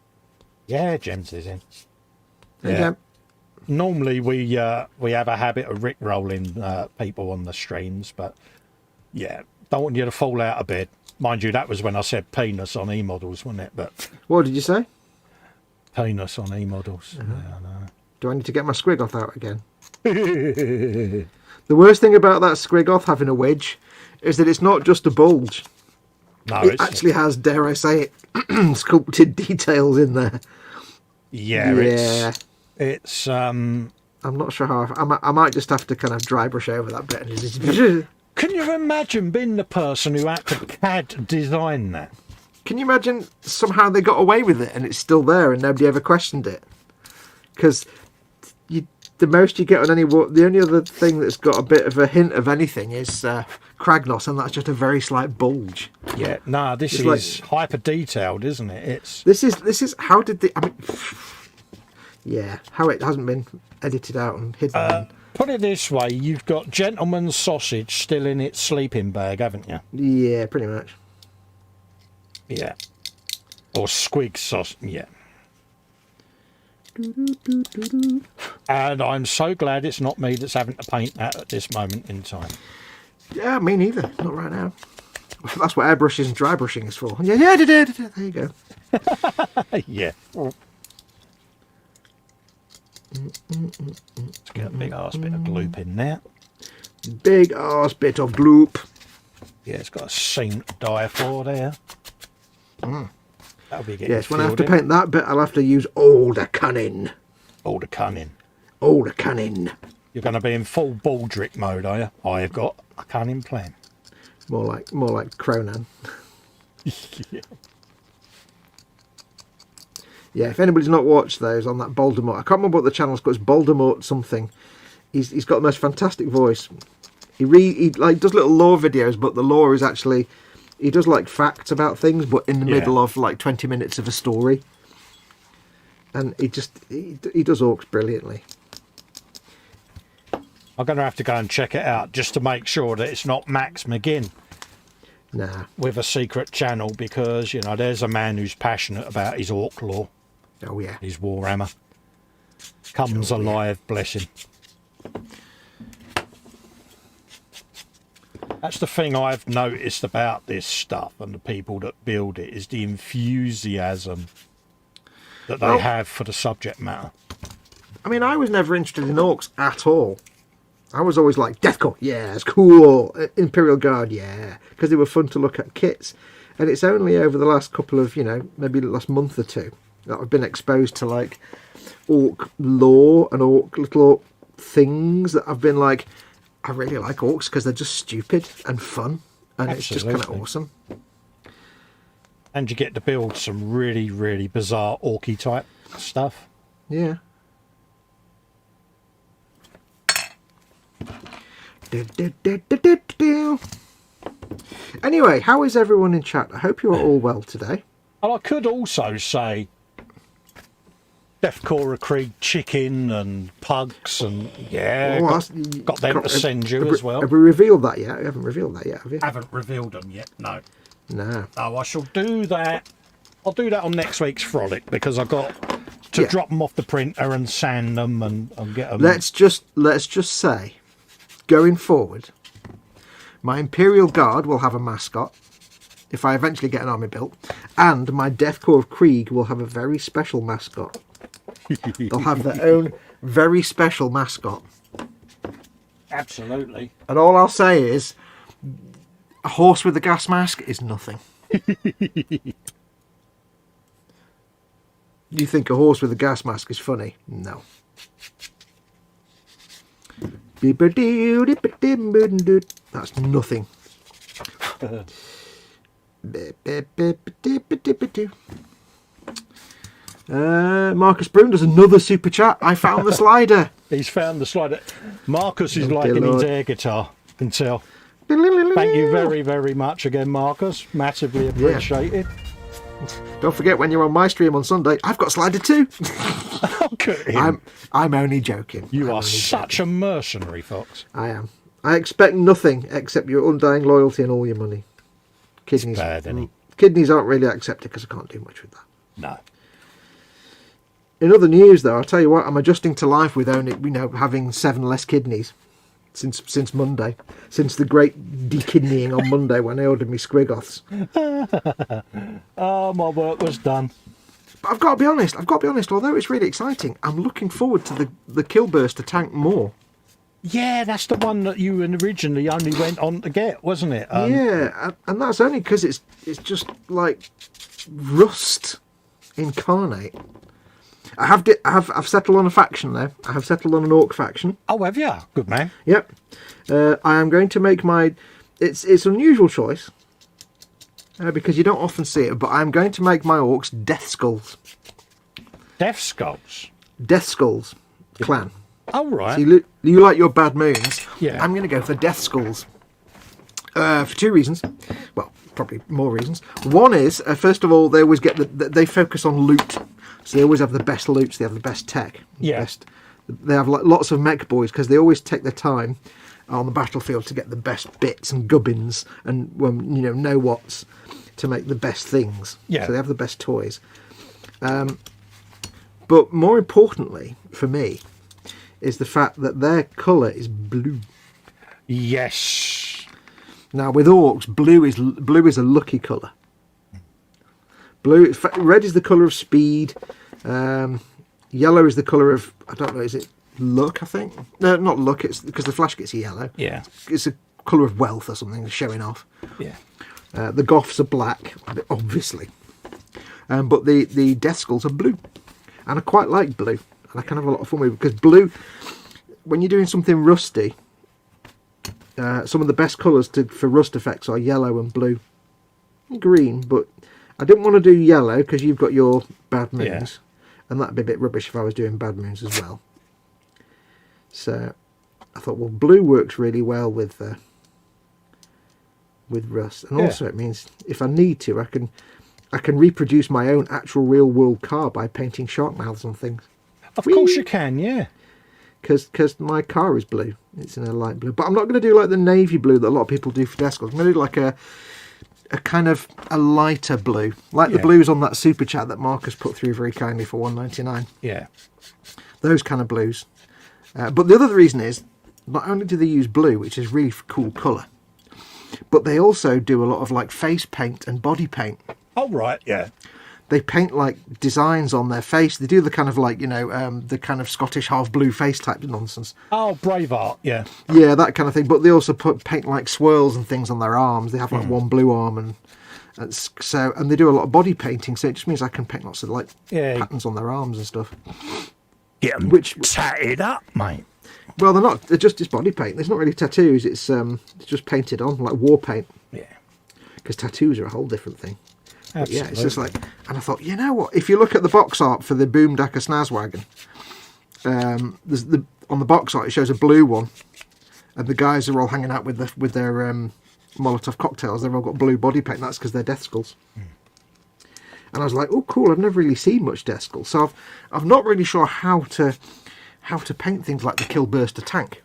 Yeah, Gems is in. Hey, yeah. Gem. Normally we have a habit of Rick-rolling people on the streams, but yeah, don't want you to fall out of bed. Mind you, that was when I said penis on e-models, wasn't it? But what did you say? Penis on e-models. Uh-huh. Yeah, I know. Do I need to get my squiggoth out again? The worst thing about that squiggoth having a wedge is that it's not just a bulge. No, it actually has, dare I say it, sculpted details in there. Yeah. It's I'm not sure how I might just have to kind of dry brush over that bit. And just... Can you imagine being the person who had to CAD design that? Can you imagine somehow they got away with it and it's still there and nobody ever questioned it? Because the most you get on the only other thing that's got a bit of a hint of anything is Kragnos, and that's just a very slight bulge. Yeah, no, this is like, hyper detailed, isn't it? This is how did the yeah, how it hasn't been edited out and hidden. Put it this way, you've got gentleman's sausage still in its sleeping bag, haven't you? Yeah, pretty much. Yeah. Or squig sausage, yeah. And I'm so glad it's not me that's having to paint that at this moment in time. Yeah, me neither. Not right now. That's what airbrushes and dry brushing is for. Yeah, there you go. Yeah. Let's get a big arse bit of gloop in there. Big arse bit of gloop. Yeah, it's got a seam to die for there. That'll be getting yes, when I have to paint that bit, I'll have to use all the cunning. All the cunning. All the cunning. You're going to be in full Baldric mode, are you? I've got a cunning plan. More like Cronan. Yeah. Yeah, if anybody's not watched those on that Voldemort, I can't remember what the channel's called. It's Voldemort something. He's got the most fantastic voice. He like does little lore videos, but the lore is actually he does like facts about things, but in the middle of like 20 minutes of a story. And he does orcs brilliantly. I'm going to have to go and check it out just to make sure that it's not Max McGinn. Nah. With a secret channel, because, you know, there's a man who's passionate about his orc lore. Oh, yeah. His Warhammer. Comes alive, bless him. That's the thing I've noticed about this stuff and the people that build it, is the enthusiasm that they have for the subject matter. I mean, I was never interested in orcs at all. I was always like, Deathcore, yeah, it's cool. Imperial Guard, yeah. Because they were fun to look at kits. And it's only over the last couple of, maybe the last month or two that I've been exposed to, like, orc lore and little orc things that I've been like, I really like orcs because they're just stupid and fun. And It's just kind of awesome. And you get to build some really, really bizarre orky type stuff. Yeah. Anyway, how is everyone in chat? I hope you're all well today. And I could also say Deathcore Creed chicken and pugs and got them to send you as well. Have we revealed that yet? We haven't revealed that yet, have you? Haven't revealed them yet, no. No. Oh, I shall do that. I'll do that on next week's Frolic because I've got to drop them off the printer and sand them and get them. Let's just say, going forward, My Imperial Guard will have a mascot, if I eventually get an army built, and my Death Corps of Krieg will have a very special mascot. They'll have their own very special mascot. Absolutely. And all I'll say is, a horse with a gas mask is nothing. You think a horse with a gas mask is funny? No. That's nothing. Marcus Broom does another super chat. I found the slider. He's found the slider. Marcus is Oh, liking dear his Lord. air guitar. Can tell. Thank you very, very much again, Marcus. Massively appreciated. Don't forget, when you're on my stream on Sunday, I've got slider too. Look at him. I'm only joking. You are such a mercenary, Fox. I am. I expect nothing except your undying loyalty and all your money. Kidneys. Bad, isn't he? Kidneys aren't really accepted because I can't do much with that. No. In other news, though, I'll tell you what, I'm adjusting to life with only, having 7 less kidneys since Monday, since the great dekidneying on Monday when I ordered me Squigoths. Oh, my work was done. But I've got to be honest. Although it's really exciting, I'm looking forward to the Killburster tank more. Yeah, that's the one that you originally only went on to get, wasn't it? Yeah, and that's only because it's just like rust incarnate. I've settled on a faction now. I have settled on an orc faction. Oh, have you? Good man. Yep. I am going to make my. It's an unusual choice because you don't often see it. But I'm going to make my orcs Death Skulls. Death Skulls. Death Skulls clan. Oh, right. So you like your Bad Moons. Yeah. I'm going to go for Death Skulls. For 2 reasons. Well, probably more reasons. One is, first of all, they always get they focus on loot. So they always have the best loots. They have the best tech. Yeah. They have lots of mech boys because they always take their time on the battlefield to get the best bits and gubbins and know what's to make the best things. Yeah. So they have the best toys. But more importantly for me is the fact that their colour is blue. Yes. Now with orcs, blue is a lucky colour. Red is the colour of speed. Yellow is the colour of, I don't know, is it luck, I think? No, not luck, it's because the flash gets yellow. Yeah. It's a colour of wealth or something, showing off. Yeah. The Goths are black, obviously. But the Death Skulls are blue. And I quite like blue. And I can have a lot of fun with it because blue, when you're doing something rusty, some of the best colours for rust effects are yellow and blue. And green, but I didn't want to do yellow because you've got your Bad Moons. Yeah. And that'd be a bit rubbish if I was doing Bad Moons as well. So I thought, well, blue works really well with rust. And also it means if I need to, I can reproduce my own actual real world car by painting shark mouths on things. Of course you can, yeah. Because my car is blue. It's in a light blue. But I'm not going to do like the navy blue that a lot of people do for Death Skulls. I'm going to do like a kind of a lighter blue, like the blues on that super chat that Marcus put through very kindly for $1.99. Yeah. Those kind of blues. But the other reason is, not only do they use blue, which is really cool colour, but they also do a lot of like face paint and body paint. Oh, right, yeah. They paint like designs on their face. They do the kind of like, the kind of Scottish half blue face type nonsense. Oh, Braveheart, yeah. Yeah, that kind of thing. But they also paint like swirls and things on their arms. They have like one blue arm and they do a lot of body painting. So it just means I can paint lots of like patterns on their arms and stuff. Get them tatted up, mate. Well, they're not. They're just body paint. It's not really tattoos. It's just painted on like war paint. Yeah. Because tattoos are a whole different thing. But yeah, it's just like, and I thought, you know what? If you look at the box art for the Boomdacker Snazwagon, there's on the box art it shows a blue one, and the guys are all hanging out with their Molotov cocktails. They've all got blue body paint. That's because they're Death Skulls. And I was like, oh, cool! I've never really seen much Death Skulls, so I'm not really sure how to paint things like the Killburster tank.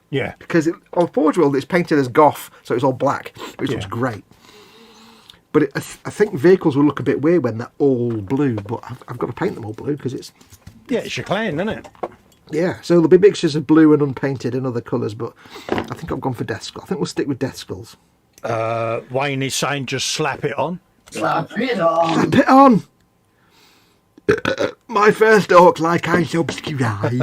Yeah. Because on Forge World it's painted as goth, so it's all black, which looks great. But I think vehicles will look a bit weird when they're all blue, but I've got to paint them all blue because it's... Yeah, it's your clan, isn't it? Yeah, so there'll be mixtures of blue and unpainted and other colours, but I think I've gone for Death Skull. I think we'll stick with Death Skulls. Wayne is saying just slap it on. Slap it on. Slap it on! My first talk, like I subscribe. There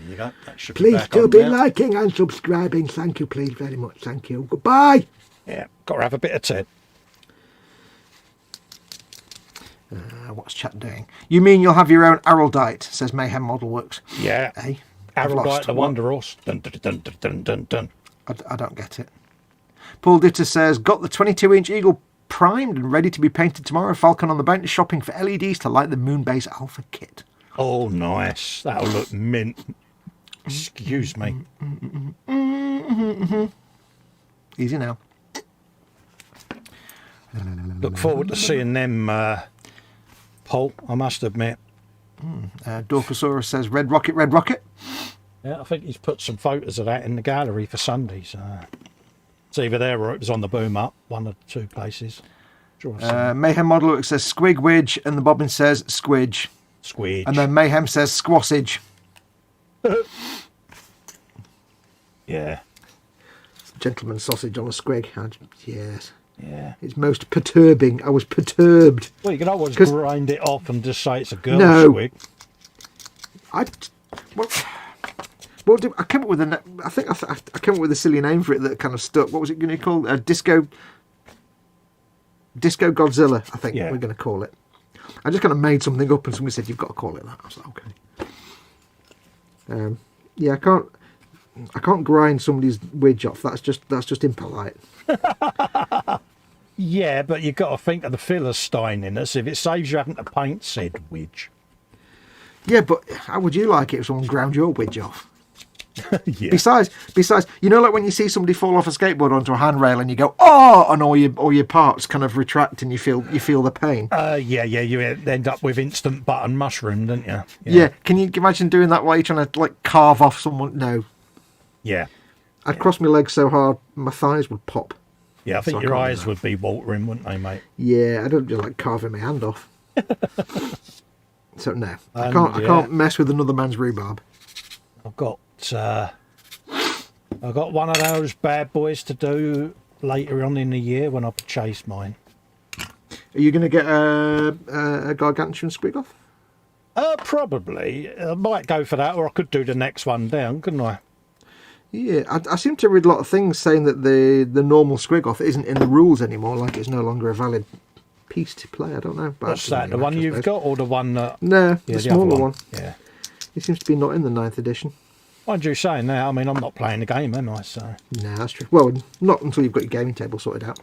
you go. That should be Please back do on be now. liking and subscribing. Thank you, please, very much. Thank you. Goodbye. Yeah, got to have a bit of Ted. What's chat doing? You mean you'll have your own Araldite, says Mayhem Model Works. Yeah. Hey, I've Araldite lost. the What? Wonder Horse. Dun, dun, dun, dun, dun, dun, dun. I don't get it. Paul Ditter says, got the 22-inch Eagle primed and ready to be painted tomorrow. Falcon on the bounty shopping for LEDs to light the Moonbase Alpha kit. Oh, nice. That'll look mint. Excuse me. Easy now. Look forward to seeing them, Paul, I must admit. Dorcosaurus says, Red Rocket, Red Rocket. Yeah, I think he's put some photos of that in the gallery for Sunday. So it's either there or it was on the boom up, one of the two places. Sure I've seen it. Mayhem Model Works says, Squig Widge, and the Bobbin says, Squidge. Squidge. And then Mayhem says, Squassage. Yeah. Gentleman sausage on a squig. Yes. Yeah. It's most perturbing. I was perturbed. Well, you can always 'Cause- grind it off and just say it's a girl No. squig. I came up with I came up with a silly name for it that kind of stuck. What was it going to be called? Disco Godzilla, I think Yeah. we're going to call it. I just kind of made something up and somebody said, you've got to call it that. I was like, okay. Yeah, I can't grind somebody's widge off. That's just impolite. Yeah, but you've got to think of the Philistininess. If it saves you having to paint said widge. Yeah, but how would you like it if someone ground your widge off? Yeah. Besides, you know, like when you see somebody fall off a skateboard onto a handrail and you go, oh, and all your parts kind of retract and you feel the pain. Yeah, you end up with instant button mushroom, don't you? Yeah. Can you imagine doing that while you're trying to like carve off someone? No. Yeah. I'd cross my legs so hard my thighs would pop. Yeah, I think So I your can't do eyes that. would be watering, wouldn't they, mate? Yeah, I don't just like carving my hand off. So no, I And, can't mess with another man's rhubarb. I've got one of those bad boys to do later on in the year when I chase mine. Are you going to get a gargantuan squig off? Probably. I might go for that, or I could do the next one down, couldn't I? Yeah, I seem to read a lot of things saying that the normal squig off isn't in the rules anymore, like it's no longer a valid piece to play. I don't know. But What's that? The one you've got, or the one that? No, Yeah, the other smaller one. Yeah. It seems to be not in the 9th edition. Mind you saying that, I mean, I'm not playing the game, am I? So. No, that's true. Well, not until you've got your gaming table sorted out.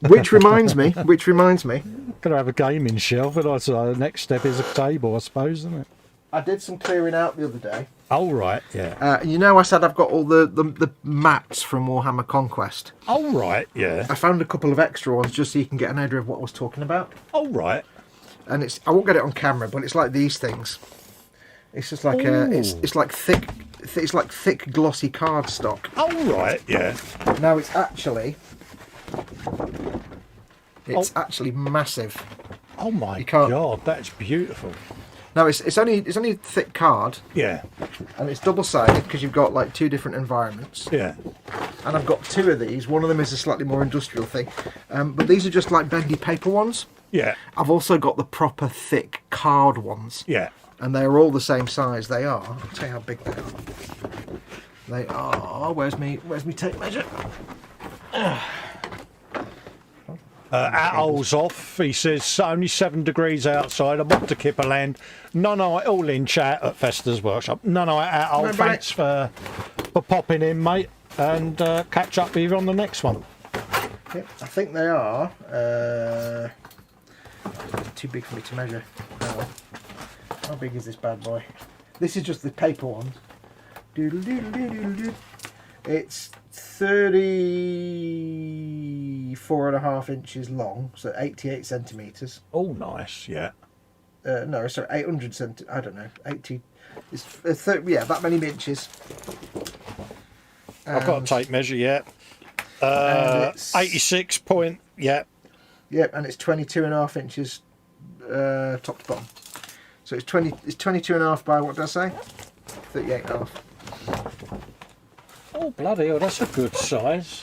Which reminds me. Gotta have a gaming shelf, but the next step is a table, I suppose, isn't it? I did some clearing out the other day. Oh, right, yeah. You know, I said I've got all the maps from Warhammer Conquest. Oh, right, yeah. I found a couple of extra ones just so you can get an idea of what I was talking about. Oh, right. And I won't get it on camera, but it's like these things. It's just like it's like thick glossy cardstock. Oh, right, yeah. Now it's actually massive. Oh, my You can't- God, that's beautiful. Now it's only thick card, Yeah, and it's double sided because you've got like two different environments. yeah. And I've got two of these. One of them is a slightly more industrial thing, but these are just like bendy paper ones. Yeah, I've also got the proper thick card ones. yeah. And they're all the same size. They are. I'll tell you how big they are. They are. Where's me tape measure? Atol's off. He says only 7 degrees outside. I'm off to Kipperland. No, all in chat at Festa's workshop. No, Atol. No, Thanks for popping in, mate, and catch up with you on the next one. Yep, I think they are. Too big for me to measure. How big is this bad boy? This is just the paper ones. Doodle. It's 34.5 inches long, so 88 centimetres. Oh, nice. Yeah. No, sorry, 800 I don't know, 80. It's 30, yeah, that many inches. I've got a tape measure. Yeah. And it's- 86 point. Yeah. Yep, and it's 22.5 inches top to bottom. So So it's 20. It's 22.5 by what did I say? 38.5. Oh bloody hell, that's a good size.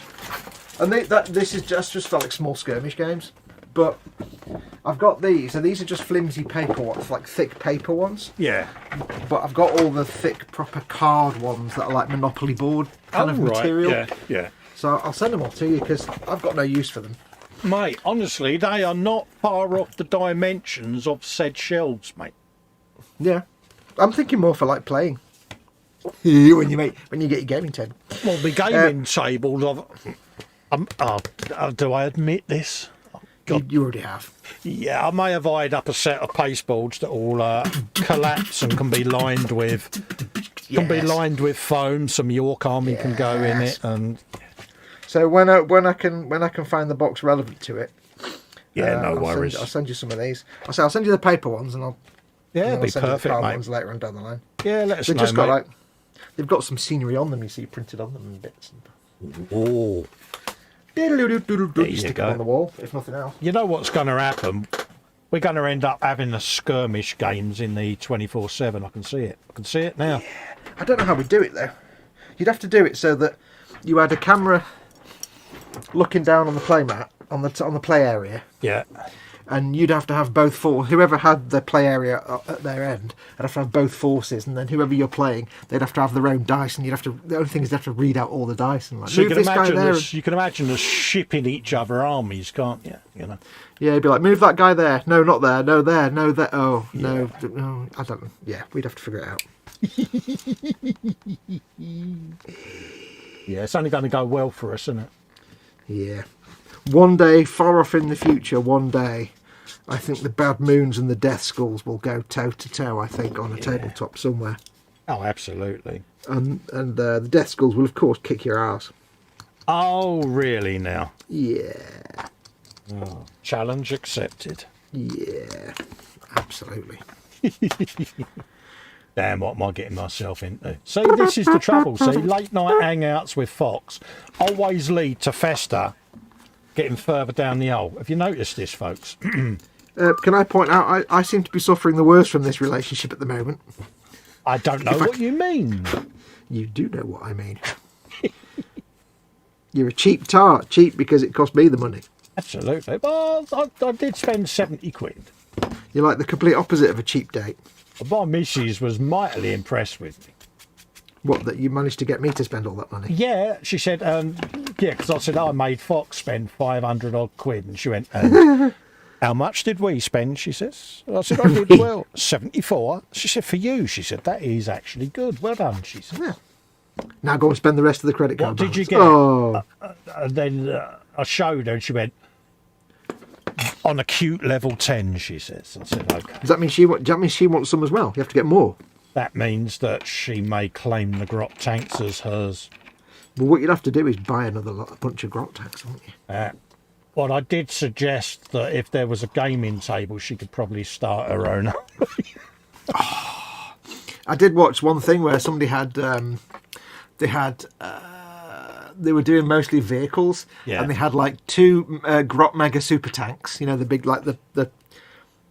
And this is just for like small skirmish games. But I've got these, and these are just flimsy paper ones, like thick paper ones. Yeah. But I've got all the thick, proper card ones that are like Monopoly board kind of material. Yeah, yeah. So I'll send them all to you because I've got no use for them. Mate, honestly, they are not far off the dimensions of said shelves, mate. Yeah, I'm thinking more for like playing. when you get your gaming table. Well, the gaming tables, do I admit this? You already have. Yeah, I may have eyed up a set of pasteboards that all collapse and can be lined with foam. Some York Army can go in it, and so when I can find the box relevant to it. Yeah, no worries. I'll send you some of these. I'll send you the paper ones, and I'll be send you the perfect, card mate. ones later on down the line. Yeah, let us They've know, just got mate. like they've got some scenery on them. You see, printed on them and bits. Oh. Stick them on the wall, if nothing else. You know what's going to happen? We're going to end up having the skirmish games in the 24/7. I can see it. I can see it now. I don't know how we do it though. You'd have to do it so that you had a camera looking down on the play mat on the play area. Yeah. And you'd have to have both whoever had the play area at their end, would have to have both forces, and then whoever you're playing, they'd have to have their own dice, and the only thing is they'd have to read out all the dice and like So move this guy there. you can imagine us shipping each other armies, can't you? You know. Yeah, you'd be like, move that guy there. No, not there. No, there. No, there. Oh, no. I don't know. Yeah, we'd have to figure it out. Yeah, it's only going to go well for us, isn't it? Yeah. One day, far off in the future, I think the Bad Moons and the Death Skulls will go toe to toe, I think, on a tabletop somewhere. Oh, absolutely. And the Death Skulls will, of course, kick your ass. Oh, really now? Yeah. Oh, challenge accepted. Yeah. Absolutely. Damn, what am I getting myself into? See, this is the trouble. See, late night hangouts with Fox always lead to Festa getting further down the hole. Have you noticed this, folks? Can I point out, I seem to be suffering the worst from this relationship at the moment. I don't know what you mean. You do know what I mean. You're a cheap tart. Cheap because it cost me the money. Absolutely. Well, I did spend 70 quid. You're like the complete opposite of a cheap date. My missus was mightily impressed with me. What, that you managed to get me to spend all that money? Yeah, she said, because I said, I made Fox spend 500 odd quid. And she went, how much did we spend, she says. I said, I did well, 74. She said, for you, she said, that is actually good. Well done, she said. Yeah. Now go and spend the rest of the credit card. What did you balance. get? And then I showed her and she went, on a cute level 10, she says. I said, okay. Does that mean she wants some as well? You have to get more. That means that she may claim the grot tanks as hers. Well, what you'd have to do is buy a bunch of grot tanks, wouldn't you? Well, I did suggest that if there was a gaming table, she could probably start her own. I did watch one thing where somebody had, they were doing mostly vehicles, Yeah. and they had like two grot mega super tanks. You know, the big like the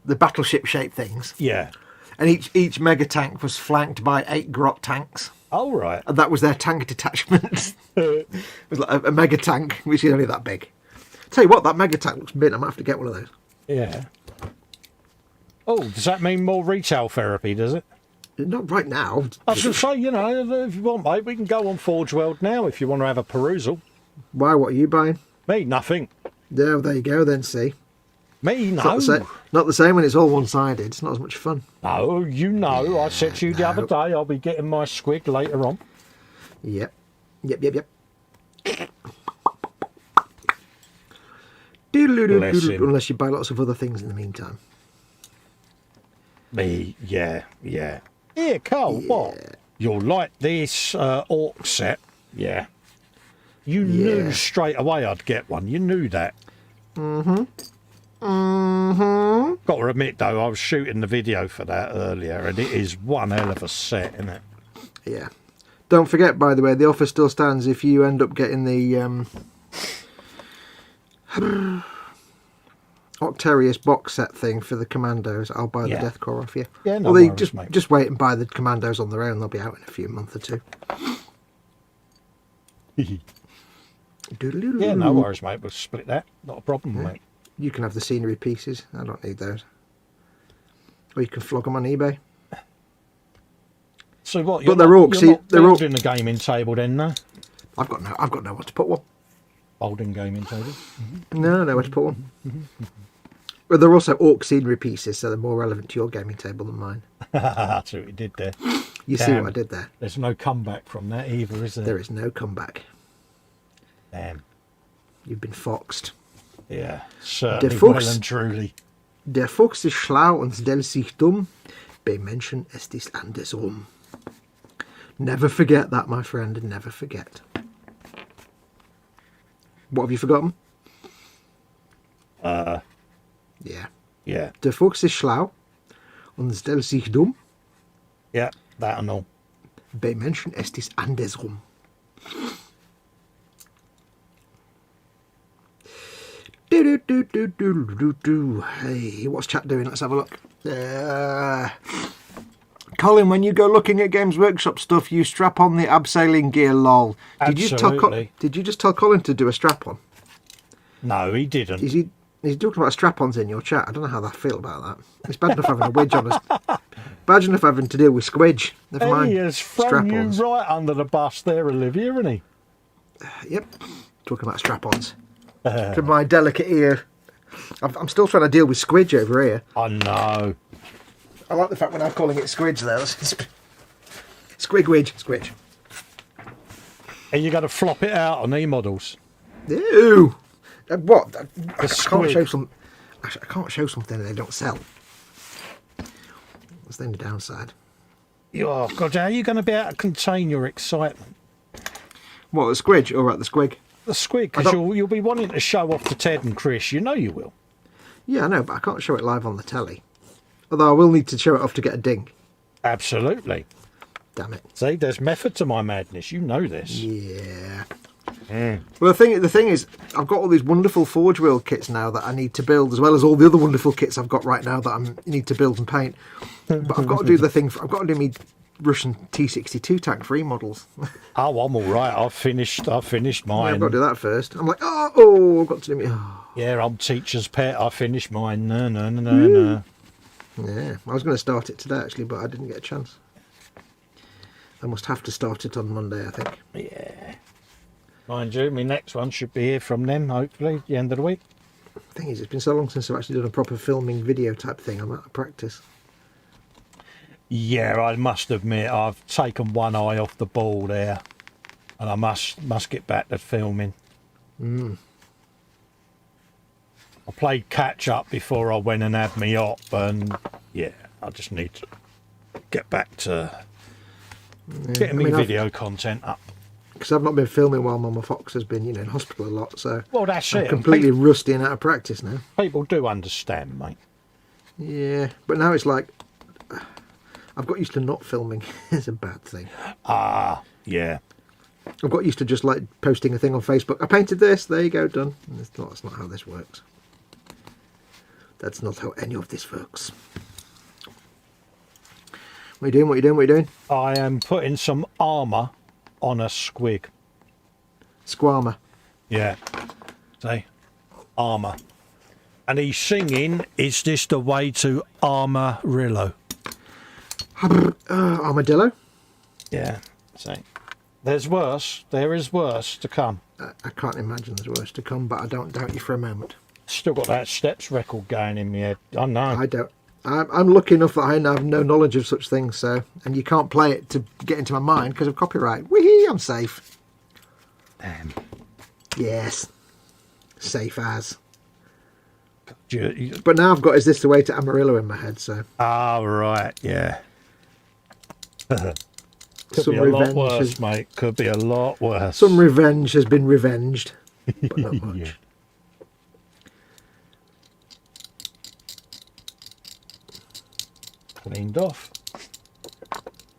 battleship shaped things. Yeah. And each mega tank was flanked by 8 grot tanks. Oh, right. And that was their tank detachment. It was like a mega tank, which is only that big. Tell you what, that mega tank looks big. I might have to get one of those. Yeah. Oh, does that mean more retail therapy, does it? Not right now. I was going to say, you know, if you want, mate, we can go on Forge World now if you want to have a perusal. Why, what are you buying? Me, nothing. There you go then, see. Me, no. Not the same when it's all one-sided. It's not as much fun. No, you know, I said to you the other day, I'll be getting my squig later on. Yep. Unless you buy lots of other things in the meantime. Me, yeah. Here, Carl, what? You'll like this orc set. Yeah. You knew straight away I'd get one. You knew that. Got to admit, though, I was shooting the video for that earlier, and it is one hell of a set, isn't it? Yeah. Don't forget, by the way, the offer still stands if you end up getting the Octarius box set thing for the Commandos, I'll buy Yeah. the Deathcore off you. Yeah, no Or they worries, mate. just wait and buy the Commandos on their own. They'll be out in a few month or two. Yeah, no worries, mate. We'll split that. Not a problem, mate. You can have the scenery pieces. I don't need those. Or you can flog them on eBay. So what? But they're all- you're see, not they're all- building a gaming table then, no? I've got nowhere to put one. Folding gaming table. No, nowhere to put one. But they're also orc scenery pieces, so they're more relevant to your gaming table than mine. That's what you did there. You see Damn. what I did there? There's no comeback from that either, is there? There is no comeback. Damn. You've been foxed. Yeah, certainly Der well Fuchs. and truly. Der Fuchs ist schlau und stellt sich dumm. Bei Menschen ist es andersrum. Never forget that, my friend. Never forget. What have you forgotten? Yeah. Yeah, Der Fuchs ist schlau und stellt sich dumm. yeah, that and all. Bei Menschen ist es andersrum. Hey, what's chat doing? Let's have a look. Colin, when you go looking at Games Workshop stuff, you strap on the abseiling gear, lol. Absolutely. Did you just tell Colin to do a strap on? No, he didn't. He's talking about strap-ons in your chat. I don't know how I feel about that. It's bad enough having a wedge on us. Bad enough having to deal with squidge. Never mind He has thrown you strap-ons. right under the bus there, Olivia, isn't he? Yep. Talking about strap-ons. To my delicate ear. I'm still trying to deal with squidge over here. I know. I like the fact we're now calling it squidge though. Squigwidge. Squidge. Are you going to flop it out on e-models? Ew. What? I can't squig. show some. I can't show something they don't sell. That's the only downside. Oh, God, how are you going to be able to contain your excitement? What, the squidge? All right, the squig. The squig, I because don't- you'll be wanting to show off to Ted and Chris. You know you will. Yeah, I know, but I can't show it live on the telly. Although I will need to show it off to get a ding. Absolutely. Damn it. See, there's method to my madness. You know this. Yeah. Well, the thing is, I've got all these wonderful Forge World kits now that I need to build, as well as all the other wonderful kits I've got right now that I need to build and paint. But I've got to do the thing. I've got to do me Russian T-62 tank free models. Oh, I'm all right. I've finished I've mine. got to do that first. I'm like, oh, I've got to do me. Oh. Yeah, I'm teacher's pet. I finished mine. No. Yeah, I was going to start it today actually, but I didn't get a chance. I must have to start it on Monday, I think. Yeah. Mind you, my next one should be here from them, hopefully, at the end of the week. Thing is, it's been so long since I've actually done a proper filming video type thing. I'm out of practice. Yeah, I must admit, I've taken one eye off the ball there. And I must get back to filming. I played catch up before I went and had me op, and yeah, I just need to get back to getting me video content up. Because I've not been filming while Mama Fox has been, in hospital a lot, so Well, that's I'm it. completely rusty and out of practice now. People do understand, mate. Yeah, but now it's like I've got used to not filming. It's a bad thing. Ah, yeah. I've got used to just like posting a thing on Facebook. I painted this. There you go, done. That's not how this works. That's not how any of this works. What are you doing? What are you doing? What are you doing? I am putting some armour on a squig. Squarmer. Yeah. See? Armour. And he's singing, "Is this the way to Armarillo?" Armadillo. Yeah. See? There's worse. There is worse to come. I can't imagine there's worse to come, but I don't doubt you for a moment. Still got that Steps record going in my head. I know. I don't. I'm lucky enough that I have no knowledge of such things, so and you can't play it to get into my mind because of copyright. Whee! I'm safe. Damn. Yes, safe as. You- But now I've got "Is this the way to Amarillo" in my head, so Ah, right. Yeah. Could some be a lot revenge. worse, mate. Could be a lot worse. Some revenge has been revenged, but not much. Yeah. Cleaned off.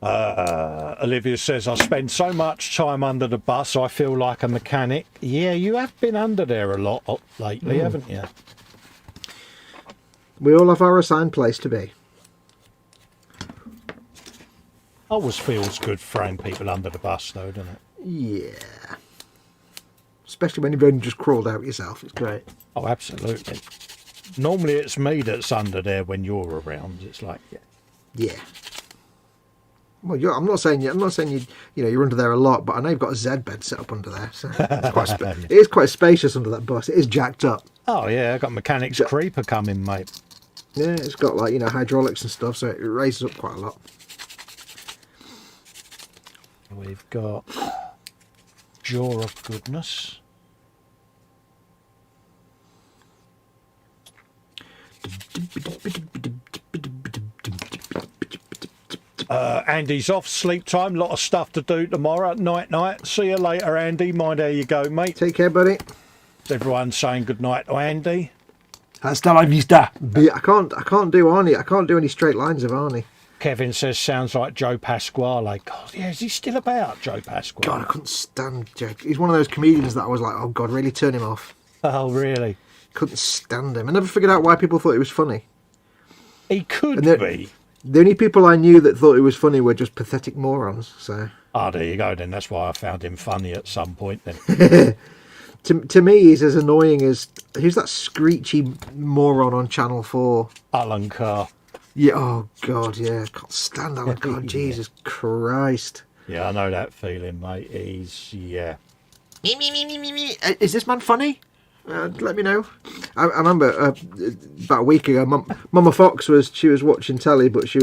Olivia says, I spend so much time under the bus, I feel like a mechanic. Yeah, you have been under there a lot lately, haven't you? We all have our assigned place to be. Always feels good throwing people under the bus, though, doesn't it? Yeah. Especially when you've only just crawled out yourself. It's great. Oh, absolutely. Normally it's me that's under there when you're around. It's like, yeah. Yeah. Well, I'm not saying you. You know, you're under there a lot, but I know you've got a Z bed set up under there, so it's quite it is quite spacious under that bus. It is jacked up. Oh yeah, I got mechanics creeper coming, mate. Yeah, it's got like, you know, hydraulics and stuff, so it raises up quite a lot. We've got Jaw of Goodness. Andy's off, sleep time, lot of stuff to do tomorrow, night. See you later, Andy. Mind how you go, mate. Take care, buddy. Everyone's saying good night to Andy. Hasta la vista. I can't do Arnie. I can't do any straight lines of Arnie. Kevin says sounds like Joe Pasquale. God, yeah, is he still about, Joe Pasquale? God, I couldn't stand Joe. He's one of those comedians that I was like, oh God, really turn him off. Oh, really? Couldn't stand him. I never figured out why people thought he was funny. He could be. The only people I knew that thought he was funny were just pathetic morons. So. Oh, there you go then. That's why I found him funny at some point then. To me, he's as annoying as... Who's that screechy moron on Channel 4? Alan Carr. Yeah, oh God, yeah. I can't stand Alan Carr. Jesus Christ. Yeah, I know that feeling, mate. He's, yeah. Me. Is this man funny? Let me know. I remember about a week ago, Mama Fox was watching telly, but there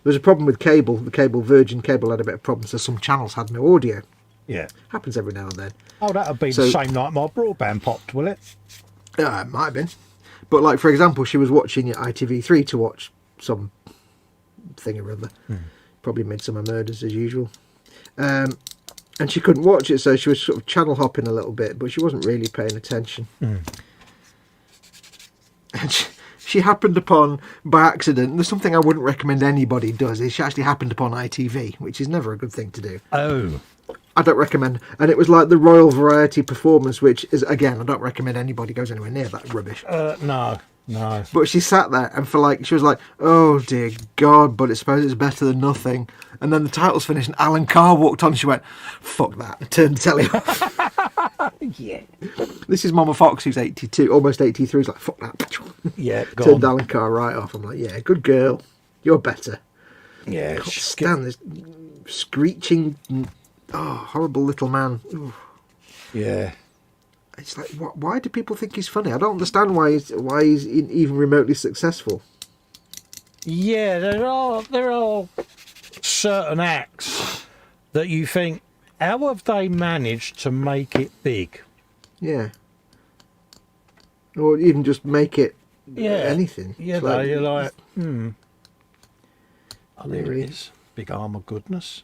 was a problem with cable. The cable, Virgin cable, had a bit of problems, so some channels had no audio. Yeah. Happens every now and then. Oh, that'll be the same night my broadband popped, will it? Yeah, it might have been. But, like, for example, she was watching ITV3 to watch some thing or other. Probably Midsummer Murders as usual. And she couldn't watch it, so she was sort of channel hopping a little bit, but she wasn't really paying attention. And she happened upon, by accident, there's something I wouldn't recommend anybody does, is she actually happened upon ITV, which is never a good thing to do. Oh. I don't recommend. And it was like the Royal Variety Performance, which is, again, I don't recommend anybody goes anywhere near that rubbish. No. But she sat there and she was like, oh dear God, but I suppose it's better than nothing. And then the titles finished and Alan Carr walked on and she went, fuck that, and turned the telly off. Yeah. This is Mama Fox, who's 82, almost 83. He's like, fuck that. Yeah, turned Alan Carr right off. I'm like, yeah, good girl. You're better. Yeah. I can't stand this screeching, horrible little man. Ooh. Yeah. It's like, why do people think he's funny? I don't understand why he's even remotely successful. Yeah, there are certain acts that you think, how have they managed to make it big? Yeah. Or even just make it anything. Yeah, you're like, Oh, there it is. Big Arm of Goodness.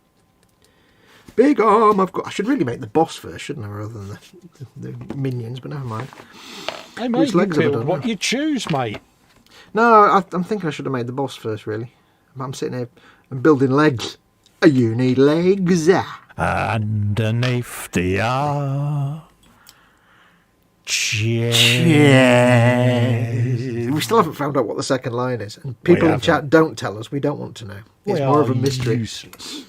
Big arm, I should really make the boss first, shouldn't I, rather than the minions, but never mind. Hey, mate, you build what you choose, mate. No, I'm thinking I should have made the boss first, really. I'm sitting here and building legs. You need legs. Underneath the arch. We still haven't found out what the second line is. And people in chat don't tell us. We don't want to know. It's more of a mystery. Useless.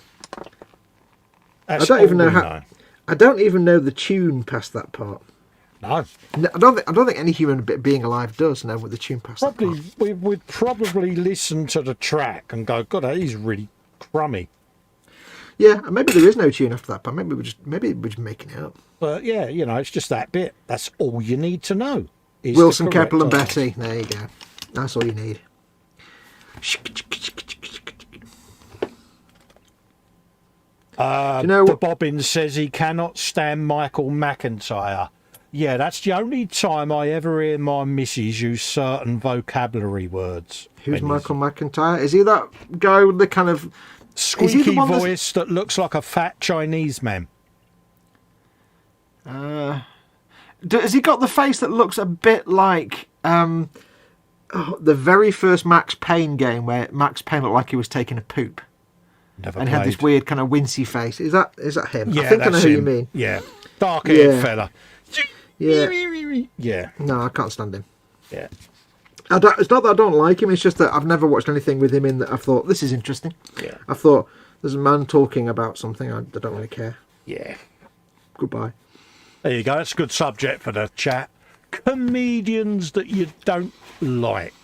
I don't even know how. I don't even know the tune past that part. No. I don't think any human being alive does know what the tune past that part. We'd probably listen to the track and go, God, that is really crummy. Yeah, and maybe there is no tune after that part. Maybe we're just making it up. But yeah, it's just that bit. That's all you need to know. Wilson, Keppel, and Betty. There you go. That's all you need. The Bobbin says he cannot stand Michael McIntyre. Yeah, that's the only time I ever hear my missus use certain vocabulary words. Who's Michael McIntyre? Is he that guy with the kind of squeaky voice that looks like a fat Chinese man? Has he got the face that looks a bit like the very first Max Payne game where Max Payne looked like he was taking a poop? And had this weird kind of wincy face. Is that him? Yeah, I think I know who you mean. Yeah. Dark-haired fella. Yeah. Yeah. No, I can't stand him. Yeah. It's not that I don't like him. It's just that I've never watched anything with him in that I've thought this is interesting. Yeah. I thought there's a man talking about something. I don't really care. Yeah. Goodbye. There you go. That's a good subject for the chat. Comedians that you don't like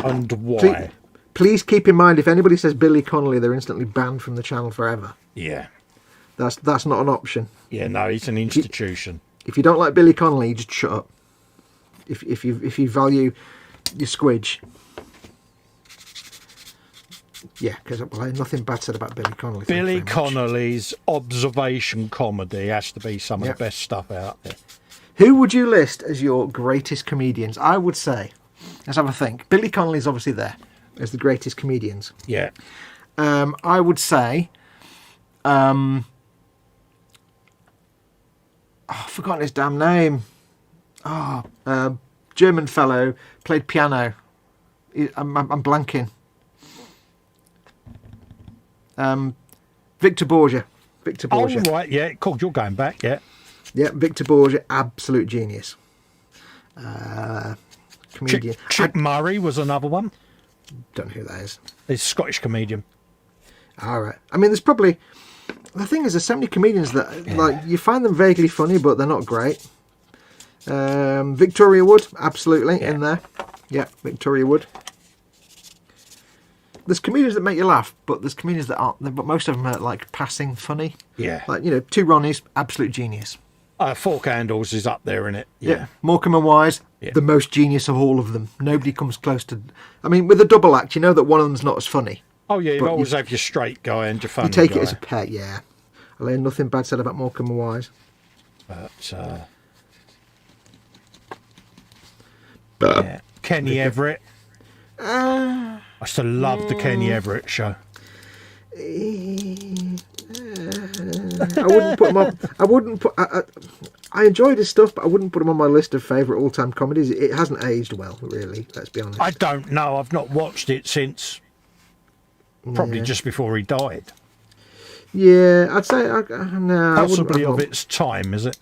and why. Please keep in mind, if anybody says Billy Connolly, they're instantly banned from the channel forever. Yeah. That's not an option. Yeah, no, he's an institution. If you don't like Billy Connolly, just shut up. If you value your squidge, yeah, because nothing bad said about Billy Connolly. Billy Connolly's observation comedy has to be some of Yep. the best stuff out there. Who would you list as your greatest comedians? I would say, let's have a think. Billy Connolly's obviously there as the greatest comedians. Yeah. I would say, I've forgotten his damn name. German fellow, played piano. I'm blanking. Victor Borgia. Oh, right, yeah. Cool, you're going back, yeah. Yeah, Victor Borgia, absolute genius. Comedian. Chip Murray was another one. Don't know who that is. He's a Scottish comedian. All right. I mean, there's probably... The thing is, there's so many comedians that, like, you find them vaguely funny, but they're not great. Victoria Wood, absolutely, in there. Yeah, Victoria Wood. There's comedians that make you laugh, but there's comedians that aren't. But most of them are, like, passing funny. Yeah. Like, Two Ronnies, absolute genius. Fork Handles is up there, innit? Yeah. Morecambe and Wise, Yeah. the most genius of all of them. Nobody comes close to... I mean, with a double act, you know that one of them's not as funny. Oh, yeah, you But always have your straight guy and your funny You take guy. it as a pet, yeah. I hear nothing bad said about Morecambe and Wise. But, yeah. Kenny Everett. I still love the Kenny Everett show. I wouldn't put him on. I wouldn't put. I enjoyed his stuff, but I wouldn't put him on my list of favourite all-time comedies. It hasn't aged well, really. Let's be honest. I don't know. I've not watched it since probably just before he died. Yeah, I'd say no. Possibly of its time, is it?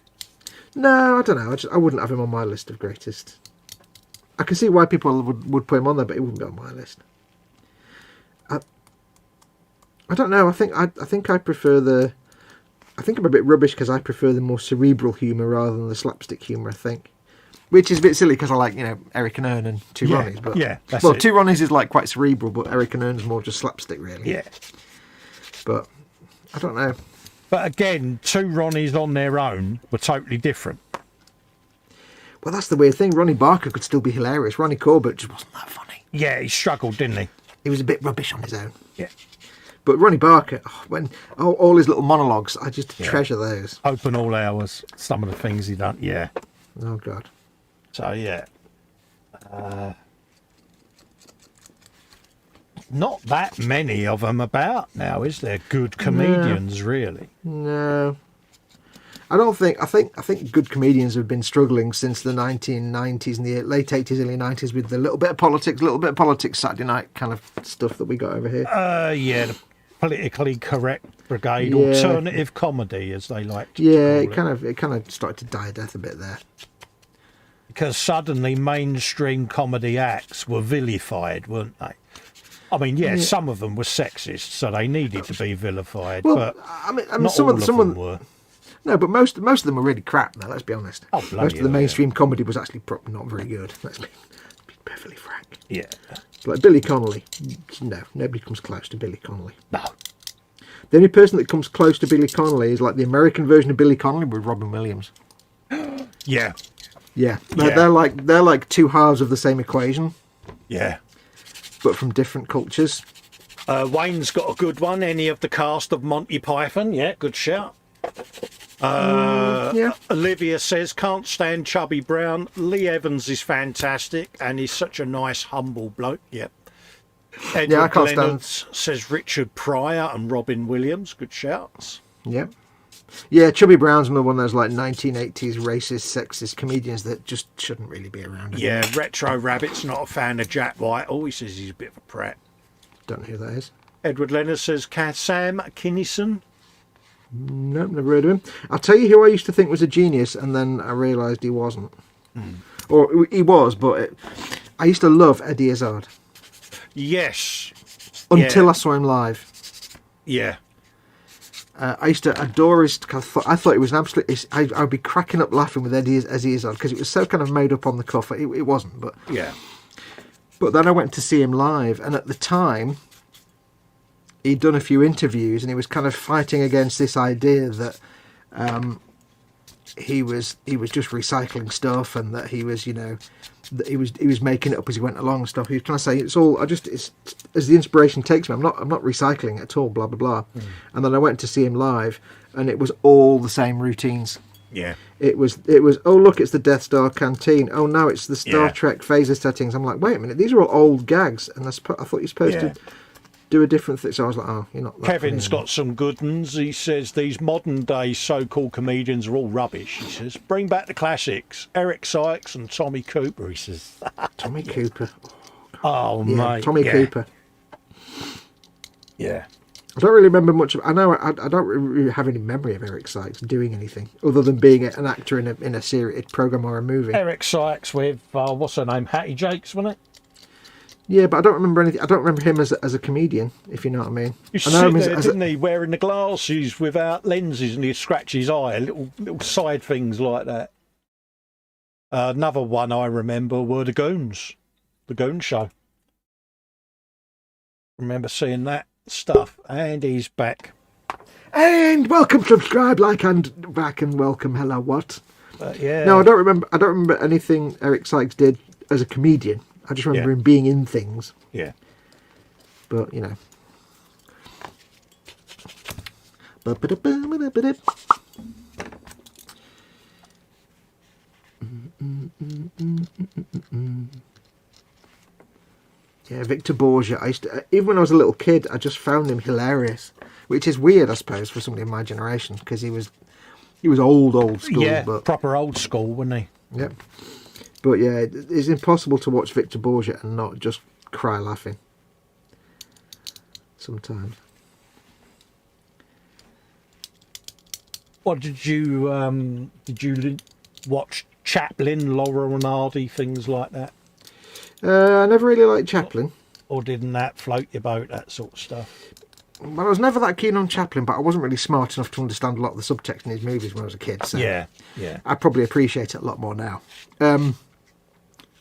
No, I don't know. I wouldn't have him on my list of greatest. I can see why people would put him on there, but he wouldn't be on my list. I don't know. I think I prefer the. I think I'm a bit rubbish because I prefer the more cerebral humour rather than the slapstick humour. I think, which is a bit silly because I like Eric and Ern and Two Ronnies. But that's well, it. Two Ronnies is like quite cerebral, but Eric and Ern's more just slapstick, really. Yeah. But I don't know. But again, Two Ronnies on their own were totally different. Well, that's the weird thing. Ronnie Barker could still be hilarious. Ronnie Corbett just wasn't that funny. Yeah, he struggled, didn't he? He was a bit rubbish on his own. Yeah. But Ronnie Barker, all his little monologues, I just treasure those. Open all hours, some of the things he done, yeah. Oh, God. So, yeah. Not that many of them about now, is there? Good comedians, really. No. I don't think... I think good comedians have been struggling since the 1990s and the late 80s, early 90s with the little bit of politics Saturday night kind of stuff that we got over here. Yeah, the politically correct brigade, alternative comedy, as they like to call it. It kind of started to die a death a bit there. Because suddenly mainstream comedy acts were vilified, weren't they? I mean, some of them were sexist, so they needed to be vilified. Well, but I mean, not some all of them were. No, but most of them were really crap. Now, let's be honest. Oh, most of the mainstream comedy was actually not very good. Let's be perfectly frank. Yeah. Like Billy Connolly, no, nobody comes close to Billy Connolly. No. The only person that comes close to Billy Connolly is like the American version of Billy Connolly with Robin Williams. Yeah. Yeah, they're like two halves of the same equation. Yeah. But from different cultures. Wayne's got a good one. Any of the cast of Monty Python? Yeah, good shout. Olivia says, can't stand Chubby Brown. Lee Evans is fantastic and he's such a nice, humble bloke. Yep. Edward I can't Leonard stand... says Richard Pryor and Robin Williams. Good shouts. Yep. Yeah, Chubby Brown's another one of those like 1980s racist, sexist comedians that just shouldn't really be around anymore. Yeah, Retro Rabbit's not a fan of Jack White. Oh, he says he's a bit of a prat. Don't know who that is. Edward Leonard says, Sam Kinison. Nope, never heard of him. I'll tell you who I used to think was a genius, and then I realised he wasn't. Or he was, but I used to love Eddie Izzard. Yes. Until I saw him live. Yeah. I used to adore his. I thought it was an absolute. I would be cracking up laughing with Eddie Izzard because it was so kind of made up on the cuff. It wasn't, but Yeah. But then I went to see him live, and at the time, he'd done a few interviews, and he was kind of fighting against this idea that he was just recycling stuff, and that he was, that he was making it up as he went along and stuff. He was trying to say it's all it's as the inspiration takes me. I'm not recycling it at all. Blah blah blah. And then I went to see him live, and it was all the same routines. Yeah. It was. Oh look, it's the Death Star canteen. Oh no, it's the Star Trek phaser settings. I'm like, wait a minute, these are all old gags, and I thought you're supposed to do a different thing. So I was like, oh, you're not. Kevin's got some good ones. He says these modern day so-called comedians are all rubbish. He says bring back the classics, Eric Sykes and Tommy Cooper. He says. Tommy Cooper. Oh mate, Tommy Cooper. Yeah. I don't really remember much. I know I don't really have any memory of Eric Sykes doing anything other than being an actor in a series, program, or a movie. Eric Sykes with what's her name, Hattie Jakes, wasn't it? Yeah, but I don't remember anything. I don't remember him as a comedian, if you know what I mean. You I know sit him there, didn't he, wearing the glasses without lenses, and he'd scratch his eye, little side things like that. Another one I remember were the Goons Show. Remember seeing that stuff, and he's back. And welcome, subscribe, like, and back, and welcome. Hello, what? Yeah. No, I don't remember anything Eric Sykes did as a comedian. I just remember him being in things. Yeah. But yeah, Victor Borgia. Even when I was a little kid, I just found him hilarious, which is weird, I suppose, for somebody in my generation, because he was old school. Yeah, but proper old school, wasn't he? Yep. But yeah, it's impossible to watch Victor Borgia and not just cry laughing. Sometimes. What did you watch? Chaplin, Laurel and Hardy, things like that? I never really liked Chaplin. Or didn't that float your boat, that sort of stuff? Well, I was never that keen on Chaplin, but I wasn't really smart enough to understand a lot of the subtext in his movies when I was a kid. So yeah. I probably appreciate it a lot more now.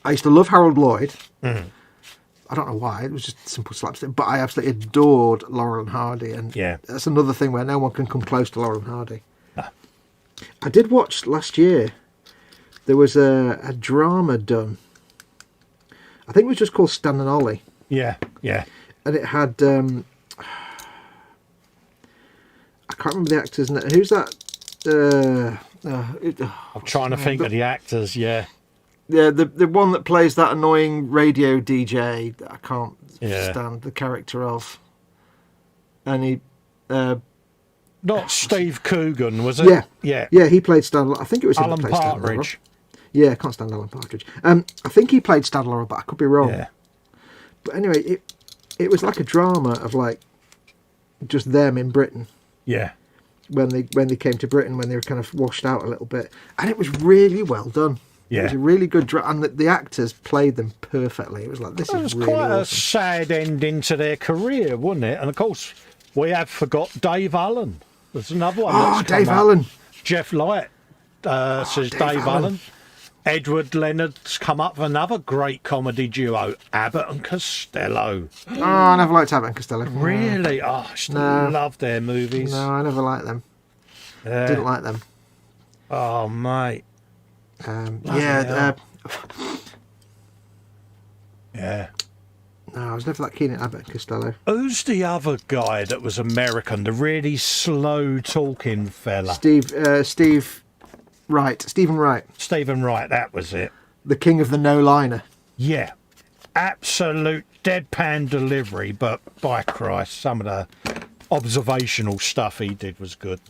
I used to love Harold Lloyd. Mm. I don't know why. It was just simple slapstick. But I absolutely adored Laurel and Hardy. And that's another thing where no one can come close to Laurel and Hardy. No. I did watch last year. There was a drama done. I think it was just called Stan and Ollie. Yeah. And it had... I can't remember the actor's name. Who's that? I'm trying to think of the actors, yeah. Yeah, the one that plays that annoying radio DJ that I can't stand the character of. And he... Not Steve Coogan, was it? Yeah, he played Stan. I think it was him Alan that played Partridge. Yeah, I can't stand Alan Partridge. I think he played Stan Laurel, but I could be wrong. Yeah. But anyway, it was like a drama of like just them in Britain. Yeah. When they came to Britain, when they were kind of washed out a little bit, and it was really well done. Yeah. It was a really good drama, and the actors played them perfectly. It was like, this is really quite awesome. a sad ending to their career, wasn't it? And of course, we have forgot Dave Allen. There's another one. Oh, Dave Allen. Jeff Light says Dave Allen. Edward Leonard's come up with another great comedy duo, Abbott and Costello. Oh, I never liked Abbott and Costello. Really? Oh, I still love their movies. No, I never liked them. Didn't like them. Oh, mate. Yeah. Yeah. No, I was never that keen at Abbott and Costello. Who's the other guy that was American, the really slow talking fella? Stephen Wright. Stephen Wright, that was it. The king of the no-liner. Yeah. Absolute deadpan delivery, but by Christ, some of the observational stuff he did was good.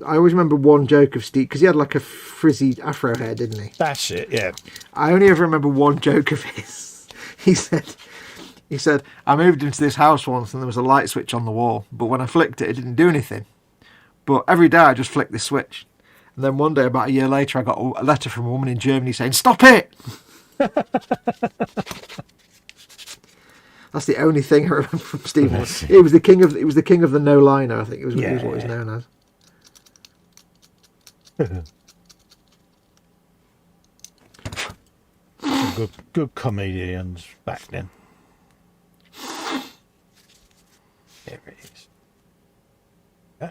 I always remember one joke of Steve, because he had like a frizzy afro hair, didn't he? That's it, yeah. I only ever remember one joke of his. He said, I moved into this house once and there was a light switch on the wall, but when I flicked it, it didn't do anything. But every day I just flicked this switch. And then one day, about a year later, I got a letter from a woman in Germany saying, "Stop it!" That's the only thing I remember from Stephen. He was the king of the no liner. I think it was what he's known as. Good comedians back then. There it is. Yeah.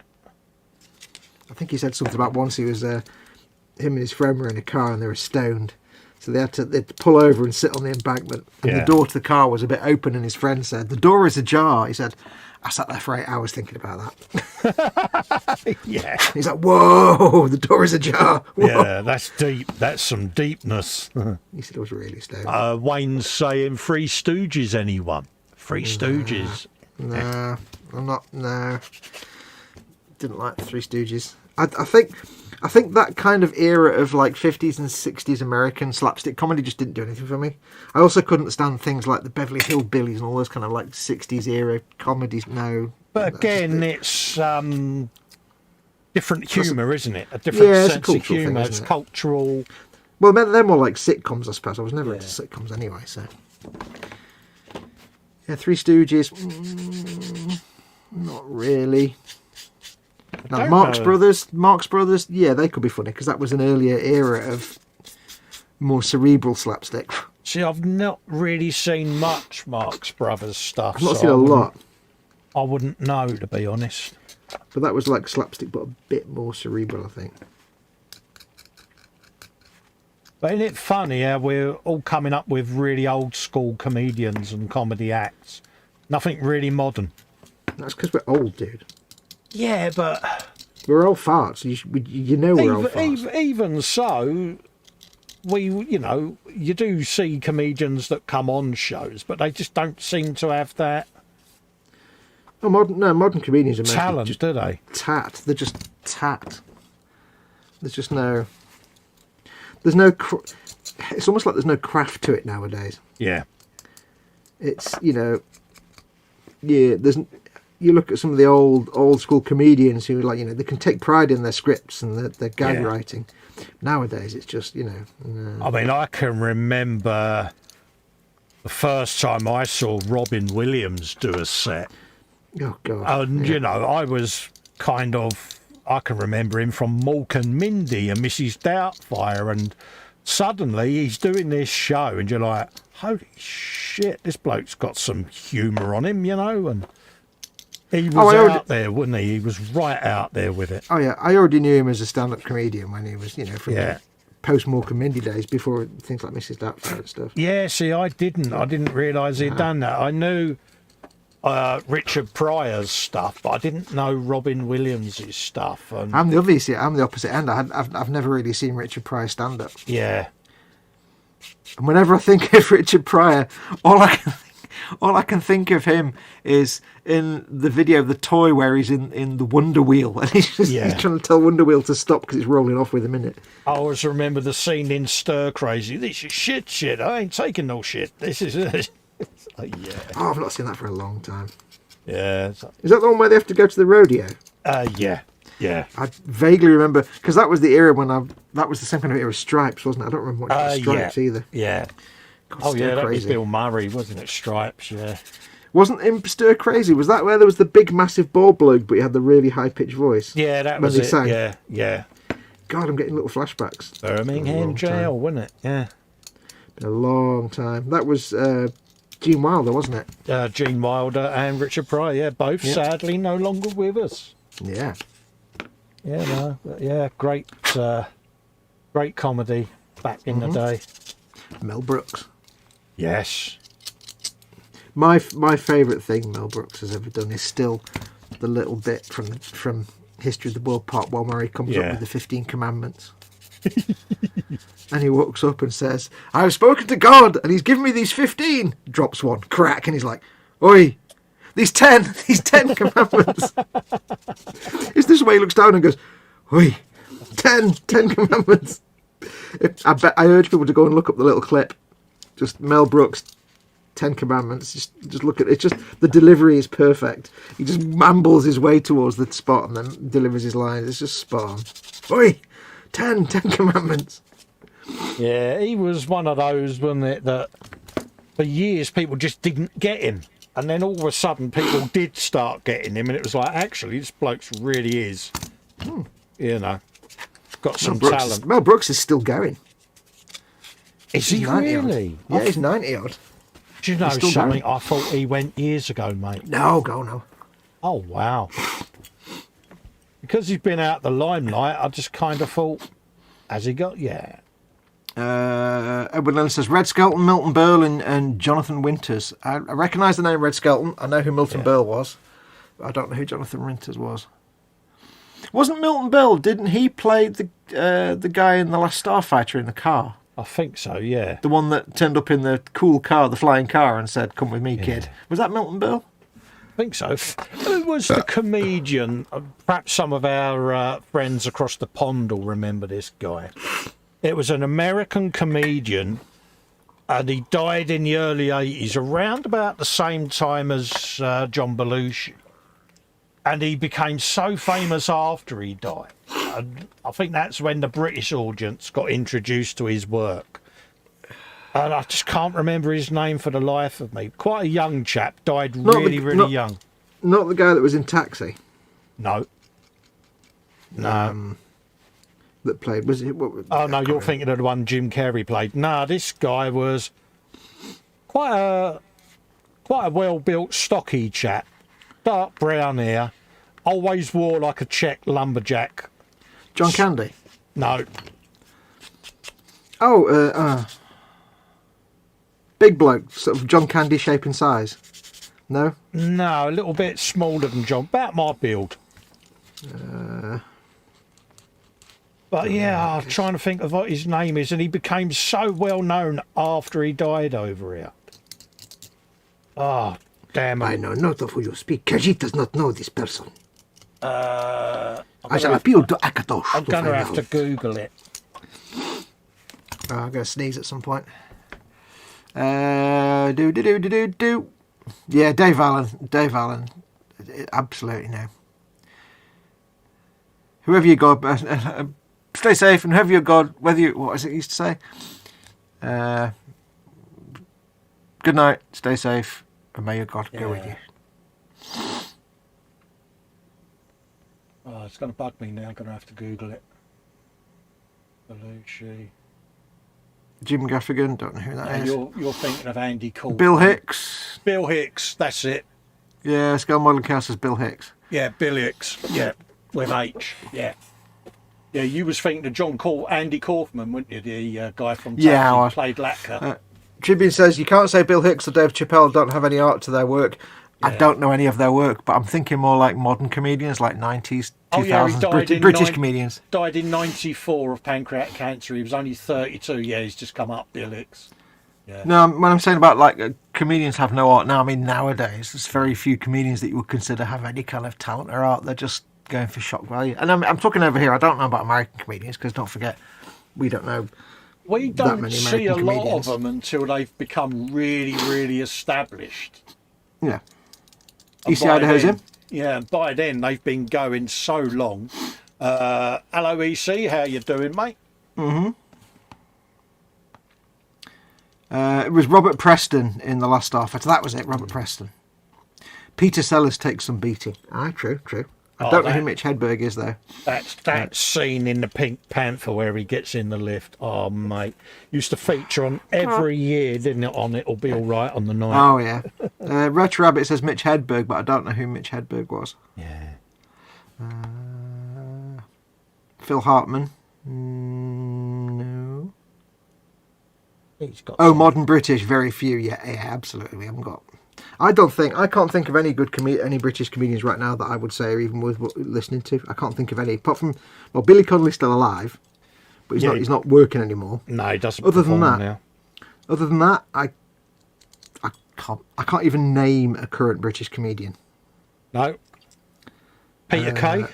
I think he said something about once he was him and his friend were in a car and they were stoned, so they had to pull over and sit on the embankment, and the door to the car was a bit open, and his friend said, "The door is ajar." He said, "I sat there for 8 hours thinking about that." Yeah. He's like, "Whoa, the door is ajar." Whoa. Yeah, that's deep. That's some deepness. He said it was really stoned. Wayne's saying Three Stooges, anyone? Three Stooges. No, I'm not. No, didn't like the Three Stooges. I think that kind of era of like 50s and 60s American slapstick comedy just didn't do anything for me. I also couldn't stand things like the Beverly Hillbillies and all those kind of like 60s era comedies. No, but again, it's different humour, isn't it? A different sense of humour. It's cultural. Well, they're more like sitcoms, I suppose. I was never into sitcoms anyway, so. Yeah, Three Stooges, not really. Now, Marx Brothers, yeah, they could be funny because that was an earlier era of more cerebral slapstick. See, I've not really seen much Marx Brothers stuff. I've not seen a lot. I wouldn't know, to be honest. But that was like slapstick, but a bit more cerebral, I think. But isn't it funny how we're all coming up with really old school comedians and comedy acts? Nothing really modern. That's because we're old, dude. Yeah, but... We're old farts. You know we're old farts. Even so, you do see comedians that come on shows, but they just don't seem to have that... Oh, modern comedians are talent, just do they? Tat. They're just tat. There's just no... There's no... It's almost like there's no craft to it nowadays. Yeah. It's, there's... You look at some of the old school comedians who, like, they can take pride in their scripts and their gag writing. Nowadays, it's just, I mean, I can remember the first time I saw Robin Williams do a set. Oh, God. And, I was I can remember him from Mork and Mindy and Mrs. Doubtfire, and suddenly he's doing this show, and you're like, holy shit, this bloke's got some humour on him, and... He was out there, wasn't he? He was right out there with it. Oh, yeah. I already knew him as a stand-up comedian when he was, from the post-Mork and Mindy days, before things like Mrs. Doubtfire and stuff. Yeah, see, I didn't realise he'd done that. I knew Richard Pryor's stuff, but I didn't know Robin Williams' stuff. And I'm the opposite end. I've never really seen Richard Pryor stand-up. Yeah. And whenever I think of Richard Pryor, all I can think of him is in the video of the toy where he's in the Wonder Wheel, and he's trying to tell Wonder Wheel to stop because it's rolling off with him in it. I always remember the scene in Stir Crazy. This is shit. I ain't taking no shit. This is it. Oh, I've not seen that for a long time. Yeah. Is that the one where they have to go to the rodeo? Yeah. I vaguely remember, because that was the era when that was the same kind of era of Stripes, wasn't it? I don't remember much of Stripes either. Yeah. God, that was Bill Murray, wasn't it? Stripes, yeah. Wasn't in Stir Crazy? Was that where there was the big, massive bald bloke, but he had the really high-pitched voice? Yeah, that was it. Sang? Yeah. God, I'm getting little flashbacks. Birmingham jail, wasn't it? Yeah. Been a long time. That was Gene Wilder, wasn't it? Gene Wilder and Richard Pryor, both sadly no longer with us. Yeah. Great comedy back in the day. Mel Brooks. Yes. My favourite thing Mel Brooks has ever done is still the little bit from History of the World Part 1 where he comes up with the 15 Commandments. And he walks up and says, I have spoken to God and he's given me these 15. Drops one, crack, and he's like, oi, these 10 commandments. It's this way he looks down and goes, oi, 10 commandments. I urge people to go and look up the little clip. Just Mel Brooks, 10 Commandments. Just look at it. It's just the delivery is perfect. He just mambles his way towards the spot and then delivers his lines. It's just spot on. Oi, 10 Commandments. Yeah, he was one of those, wasn't it, that for years people just didn't get him. And then all of a sudden people did start getting him, and it was like, actually, this bloke's really is, you know, got some talent. Mel Brooks is still going. Is he really? Yeah, he's 90 odd. Do you know something? I thought he went years ago, mate. No, go no. Oh, wow. Because he's been out the limelight, I just kind of thought, has he got? Yeah. Edward Lennon says Red Skelton, Milton Berle, and Jonathan Winters. I recognise the name Red Skelton. I know who Milton Berle was, but I don't know who Jonathan Winters was. Wasn't Milton Berle? Didn't he play the guy in The Last Starfighter in the car? I think so. Yeah. The one that turned up in the cool car, the flying car, and said, "Come with me, kid." Was that Milton Berle? I think so. Who was the comedian? Perhaps some of our friends across the pond will remember this guy. It was an American comedian, and he died in the early 80s, around about the same time as John Belushi. And he became so famous after he died. And I think that's when the British audience got introduced to his work. And I just can't remember his name for the life of me. Quite a young chap, died really young. Not the guy that was in Taxi. No. That played, was it? Oh no, you're thinking of the one Jim Carrey played. No, this guy was quite a well-built, stocky chap, dark brown hair, always wore like a check lumberjack. John Candy? No. Oh, big bloke, sort of John Candy shape and size. No? No, a little bit smaller than John, about my build. But yeah, I'm trying to think of what his name is, and he became so well known after he died over here. Oh, damn it. I know not of who you speak. Kajit does not know this person. I shall appeal to Akatosh. I'm going to have to Google it. I'm going to sneeze at some point. Yeah, Dave Allen. Dave Allen. Absolutely no. Whoever you go, stay safe, and whoever you God, whether you, what is it he used to say? Good night, stay safe, and may your God go with you. Oh, it's going to bug me now. I'm going to have to Google it. Belushi. Jim Gaffigan, don't know who that is. You're thinking of Andy Cole. Bill Hicks. Bill Hicks, that's it. Yeah, Scale Modelling Cast is Bill Hicks. Yeah, Bill Hicks. Yeah, with H. Yeah. Yeah, you was thinking of Andy Kaufman, weren't you? The guy from Taxi who played Latka. Tribune says, you can't say Bill Hicks or Dave Chappelle don't have any art to their work. Yeah. I don't know any of their work, but I'm thinking more like modern comedians, like 90s, 2000s, British comedians. Died in 94 of pancreatic cancer. He was only 32. Yeah, he's just come up, Bill Hicks. Yeah. No, when I'm saying about like comedians have no art now, I mean nowadays there's very few comedians that you would consider have any kind of talent or art. They're just going for shock value. And I'm talking over here. I don't know about American comedians because don't forget, we don't know. We don't see a lot of them until they've become really, really established. Yeah. EC Idaho's in. Yeah, and by then they've been going so long. Hello, EC. How you doing, mate? Mm-hmm. It was Robert Preston in The Last Starfighter. That was it, Robert Preston. Peter Sellers takes some beating. Aye, true. I don't know who Mitch Hedberg is, though. That scene in the Pink Panther where he gets in the lift. Oh, mate. Used to feature on every year, didn't it, on It'll Be All Right on the Night. Oh, yeah. Retro Rabbit says Mitch Hedberg, but I don't know who Mitch Hedberg was. Yeah. Phil Hartman. No. He's got modern British, very few. Yeah, absolutely. We haven't got... I can't think of any good any British comedians right now that I would say are even worth listening to. I can't think of any, apart from, well, Billy Connolly's still alive, but he's not working anymore. No, he doesn't. Other than that, I can't even name a current British comedian. No. Peter Kay.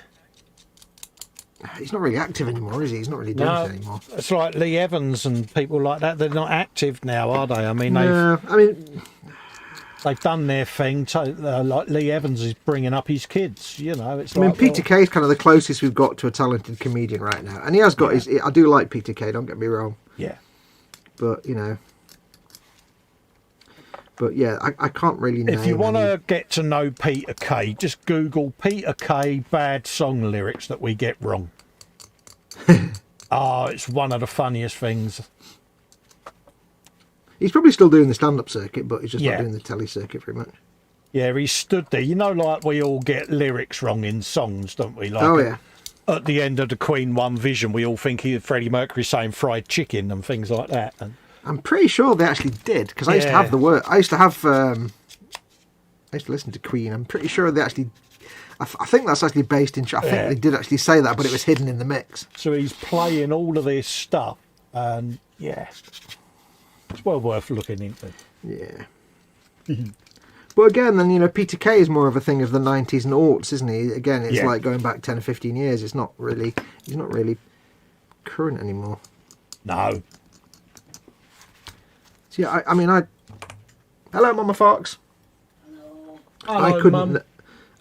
He's not really active anymore, is he? He's not really doing anything anymore. It's like Lee Evans and people like that. They're not active now, are they? I mean, they've done their thing. Like Lee Evans is bringing up his kids. You know, it's. Peter Kay is kind of the closest we've got to a talented comedian right now, and he has got his. I do like Peter Kay. Don't get me wrong. Yeah. But but yeah, I can't really name If you want any. to get to know Peter Kay, just Google Peter Kay bad song lyrics that we get wrong. It's one of the funniest things. He's probably still doing the stand-up circuit, but he's just Yeah. not doing the telly circuit very much. Yeah, he stood there. Like we all get lyrics wrong in songs, don't we? Like Oh yeah. At the end of the Queen One Vision, we all think Freddie Mercury saying fried chicken and things like that. And I'm pretty sure they actually did, because I used to have the word. I used to listen to Queen. I'm pretty sure they actually. I think that's actually based in. I think they did actually say that, but it was hidden in the mix. So he's playing all of this stuff, and yeah, it's well worth looking into. Yeah. But again, then Peter Kay is more of a thing of the 90s and aughts, isn't he? Again, it's like going back 10 or 15 years. It's not really. He's not really current anymore. No. So yeah, hello, Mama Fox. Hello.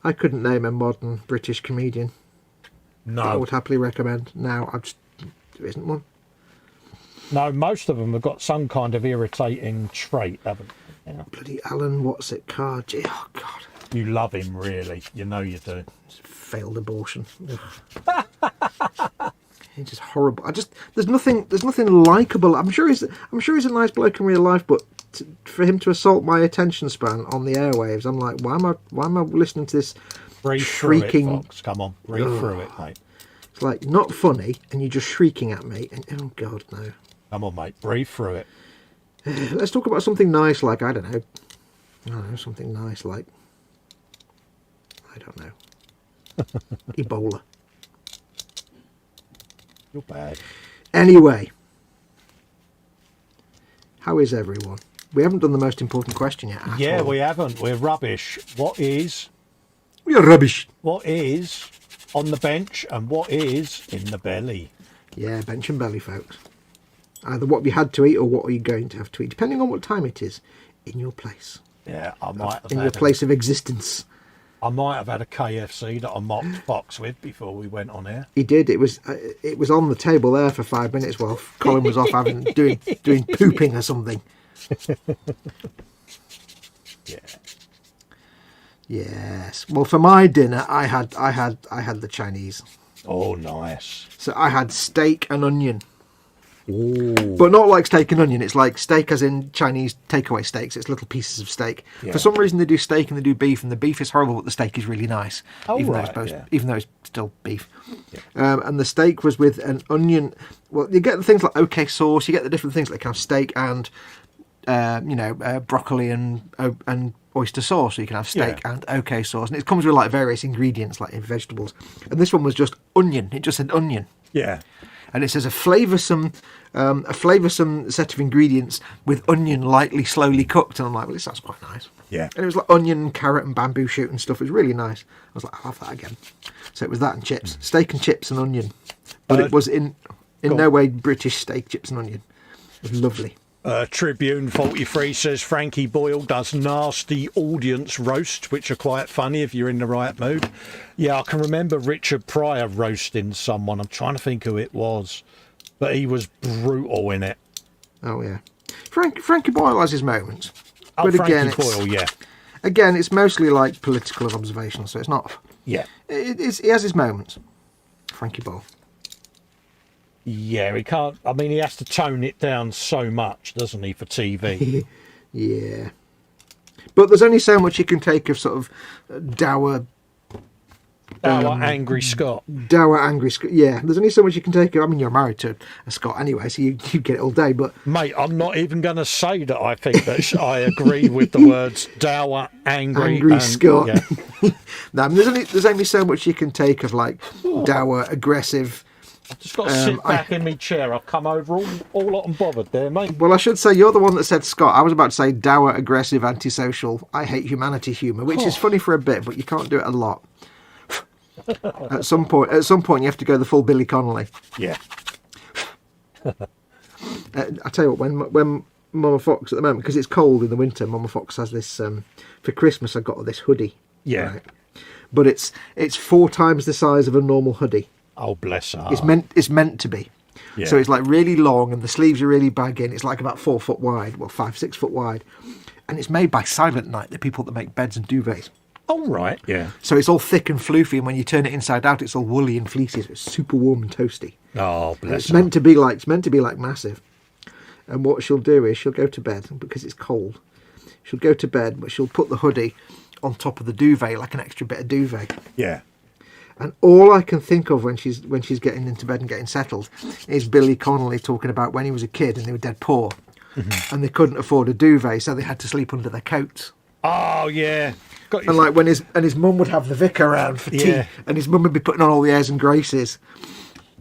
I couldn't name a modern British comedian. No. I would happily recommend. Now, there isn't one. No, most of them have got some kind of irritating trait, haven't they? Yeah. Bloody Alan, what's it, Carr? Oh God. You love him, really. You know you do. Failed abortion. He's just horrible. There's nothing likable. I'm sure he's a nice bloke in real life, but for him to assault my attention span on the airwaves, I'm like, why am I listening to this Breathe shrieking? through it, Fox. Come on, breathe through it, mate. It's like not funny, and you're just shrieking at me. And oh God, no. Come on, mate, breathe through it. Let's talk about something nice, like I don't know, something nice like I don't know, Ebola. You're bad. Anyway, how is everyone? We haven't done the most important question yet. Yeah, we haven't. We're rubbish. We are rubbish. What is on the bench and what is in the belly? Yeah, bench and belly, folks. Either what you had to eat or what are you going to have to eat, depending on what time it is, in your place. Yeah, I might have in your place of existence. I might have had a KFC that I mocked Fox with before we went on air. He did. It was on the table there for 5 minutes while Colin was off doing pooping or something. Yeah. Yes. Well, for my dinner, I had the Chinese. Oh, nice. So I had steak and onion. Ooh. But not like steak and onion. It's like steak as in Chinese takeaway steaks. It's little pieces of steak. Yeah. For some reason, they do steak and they do beef, and the beef is horrible, but the steak is really nice. Oh, even right, even though it's still beef. Yeah. And the steak was with an onion. Well, you get the things like OK sauce. You get the different things like kind of steak and broccoli and oyster sauce. So you can have steak and OK sauce, and it comes with like various ingredients like in vegetables. And this one was just onion. It just said onion. Yeah. And it says a flavoursome set of ingredients with onion lightly, slowly cooked. And I'm like, well, this sounds quite nice. Yeah. And it was like onion, and carrot, and bamboo shoot and stuff. It was really nice. I was like, I'll have that again. So it was that and chips, steak and chips and onion. But it was in no way British steak, chips and onion. It was lovely. Tribune 43 says Frankie Boyle does nasty audience roast, which are quite funny if you're in the right mood. Yeah, I can remember Richard Pryor roasting someone. I'm trying to think who it was, but he was brutal in it. Oh yeah, Frankie Boyle has his moments. Oh, but Frankie again, Boyle, yeah. Again, it's mostly like political and observational, so it's not. Yeah. He has his moments. Frankie Boyle. Yeah, he can't. I mean, he has to tone it down so much, doesn't he, for TV? Yeah. But there's only so much you can take of sort of dour, angry Scott. Dour, angry Scott. Yeah, there's only so much you can take of. I mean, you're married to a Scott anyway, so you get it all day. But mate, I'm not even going to say that I think that I agree with the words dour, angry Scott. Yeah. No, I mean, there's only so much you can take of like dour, aggressive. I've just got to sit back in my chair. I've come over all unbothered there, mate. Well, I should say you're the one that said Scott. I was about to say dour, aggressive, antisocial, I hate humanity humour, which is funny for a bit, but you can't do it a lot. At some point, you have to go the full Billy Connolly. Yeah. I tell you what, when Mama Fox at the moment, because it's cold in the winter, Mama Fox has this. For Christmas, I got her this hoodie. Yeah. Right? But it's 4 times the size of a normal hoodie. Oh, bless her. It's meant to be. Yeah. So it's like really long and the sleeves are really baggy and it's like about 4 foot wide, well 5-6 foot wide, and it's made by Silent Night, the people that make beds and duvets. Oh right, yeah. So it's all thick and floofy, and when you turn it inside out, it's all woolly and fleecy. So it's super warm and toasty. Oh bless It's her. meant to be like massive. And what she'll do is she'll go to bed because it's cold. She'll go to bed, but she'll put the hoodie on top of the duvet like an extra bit of duvet. Yeah. And all I can think of when she's getting into bed and getting settled is Billy Connolly talking about when he was a kid and they were dead poor, and they couldn't afford a duvet, so they had to sleep under their coats. Oh yeah. Got you. And like when his mum would have the vicar around for tea, Yeah. and his mum would be putting on all the airs and graces.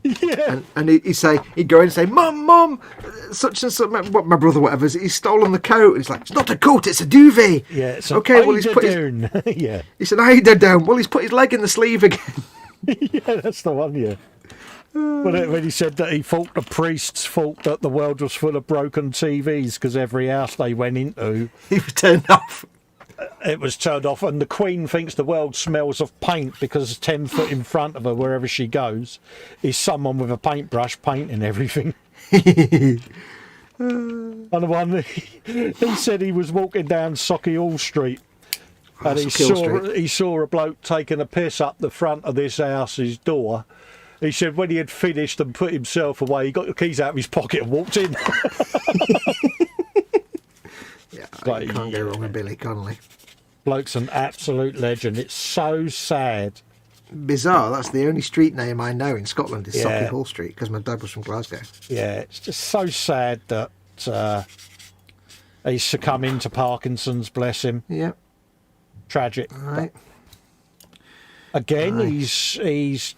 Yeah. And he'd go in and say, Mum, such and such, what my brother, whatever, he's stolen the coat. And he's like, it's not a coat, it's a duvet. Yeah. It's okay. Well, he's put his, down. Yeah. he said, eider down. Well, he's put his leg in the sleeve again. Yeah, that's the one. Yeah. When he said that he thought the priests thought that the world was full of broken TVs because every house they went into, He was turned off. it was turned off, and the Queen thinks the world smells of paint because 10 foot in front of her, wherever she goes, is someone with a paintbrush painting everything. And the one he said he was walking down Socky Hall Street, and he saw a bloke taking a piss up the front of this house's door. He said when he had finished and put himself away, he got the keys out of his pocket and walked in. Yeah, Like, you can't go wrong with Billy Connolly. Bloke's an absolute legend. It's so sad. Bizarre, that's the only street name I know in Scotland is Yeah. Socky Hall Street, because my dad was from Glasgow. Yeah, it's just so sad that he's succumbing to Parkinson's, bless him. Yeah, Tragic. all right. Again, Aye. he's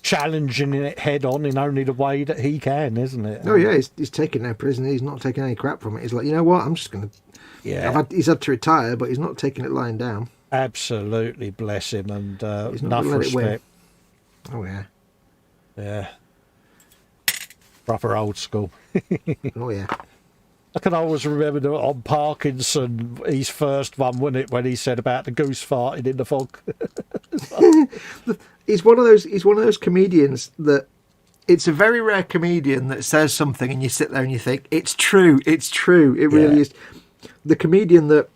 challenging it head on in only the way that he can, isn't it? Oh yeah, he's taking no prison. He's not taking any crap from it. He's like, you know what? I'm just going to... Yeah, he's had to retire, but he's not taking it lying down. absolutely, bless him, and He's not enough gonna let it win. respect. Oh yeah. Yeah, proper old school. Oh yeah. I can always remember on Parkinson, his first one, wasn't it, when he said about the goose farting in the fog. He's one of those comedians that it's a very rare comedian that says something and you sit there and you think it's true. It really Yeah. is. The comedian that...